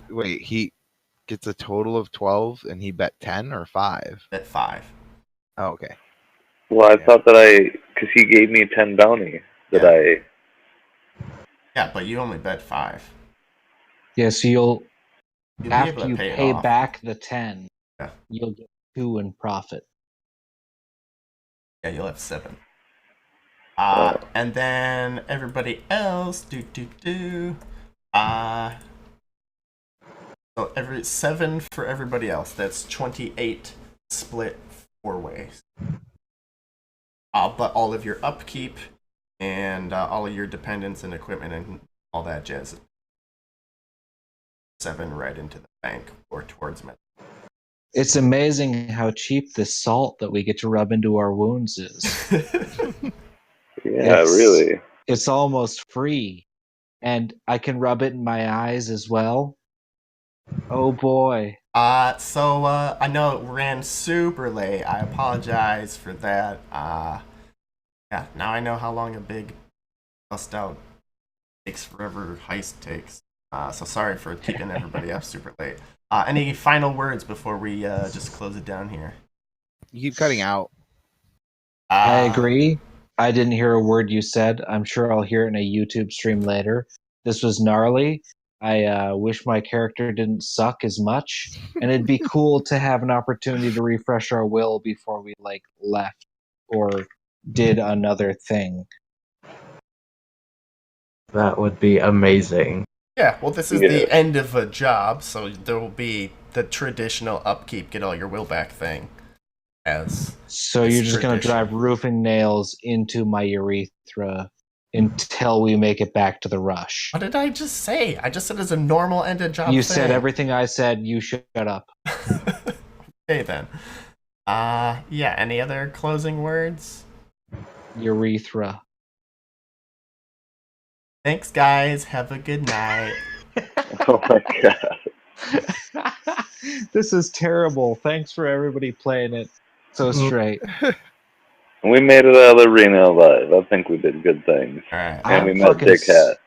Speaker 4: Wait, he gets a total of 12 and he bet 10 or 5?
Speaker 3: bet 5.
Speaker 4: Oh, okay.
Speaker 1: Well, I
Speaker 4: Yeah.
Speaker 1: thought that because he gave me 10 bounty, that
Speaker 3: Yeah, but you only bet 5.
Speaker 2: Yeah, so
Speaker 3: You'll be able
Speaker 2: after
Speaker 3: to
Speaker 2: you
Speaker 3: pay it
Speaker 2: pay
Speaker 3: off.
Speaker 2: back the 10,
Speaker 3: Yeah.
Speaker 2: you'll get 2 in profit.
Speaker 3: Yeah, you'll have 7.
Speaker 1: Oh.
Speaker 3: And then everybody else, so every 7 for everybody else. That's 28 split 4 ways. But all of your upkeep and all of your dependents and equipment and all that jazz. 7 right into the bank or towards me.
Speaker 2: It's amazing how cheap this salt that we get to rub into our wounds is.
Speaker 1: Yeah, really.
Speaker 2: It's almost free. And I can rub it in my eyes as well. Oh boy.
Speaker 3: So I know it ran super late. I apologize for that. Yeah, now I know how long a big bust out takes forever heist takes. So sorry for keeping everybody up super late. Any final words before we just close it down here?
Speaker 4: You keep cutting out.
Speaker 2: I agree. I didn't hear a word you said. I'm sure I'll hear it in a YouTube stream later. This was gnarly. I wish my character didn't suck as much, and it'd be cool to have an opportunity to refresh our will before we left or did another thing.
Speaker 6: That would be amazing.
Speaker 3: Yeah, well, this is the end of a job, so there will be the traditional upkeep, get all your will back thing.
Speaker 2: So you're just going to drive roofing nails into my urethra until we make it back to the rush.
Speaker 3: What did I just say? I just said it's a normal end of job
Speaker 2: You
Speaker 3: thing.
Speaker 2: said everything I said. You shut up.
Speaker 3: Okay, then. Yeah, any other closing words?
Speaker 2: Urethra.
Speaker 3: Thanks, guys. Have a good night.
Speaker 1: Oh my god.
Speaker 2: This is terrible. Thanks for everybody playing it so straight.
Speaker 1: We made it out of the arena alive. I think we did good things.
Speaker 3: All right.
Speaker 1: And we met Dick Hat.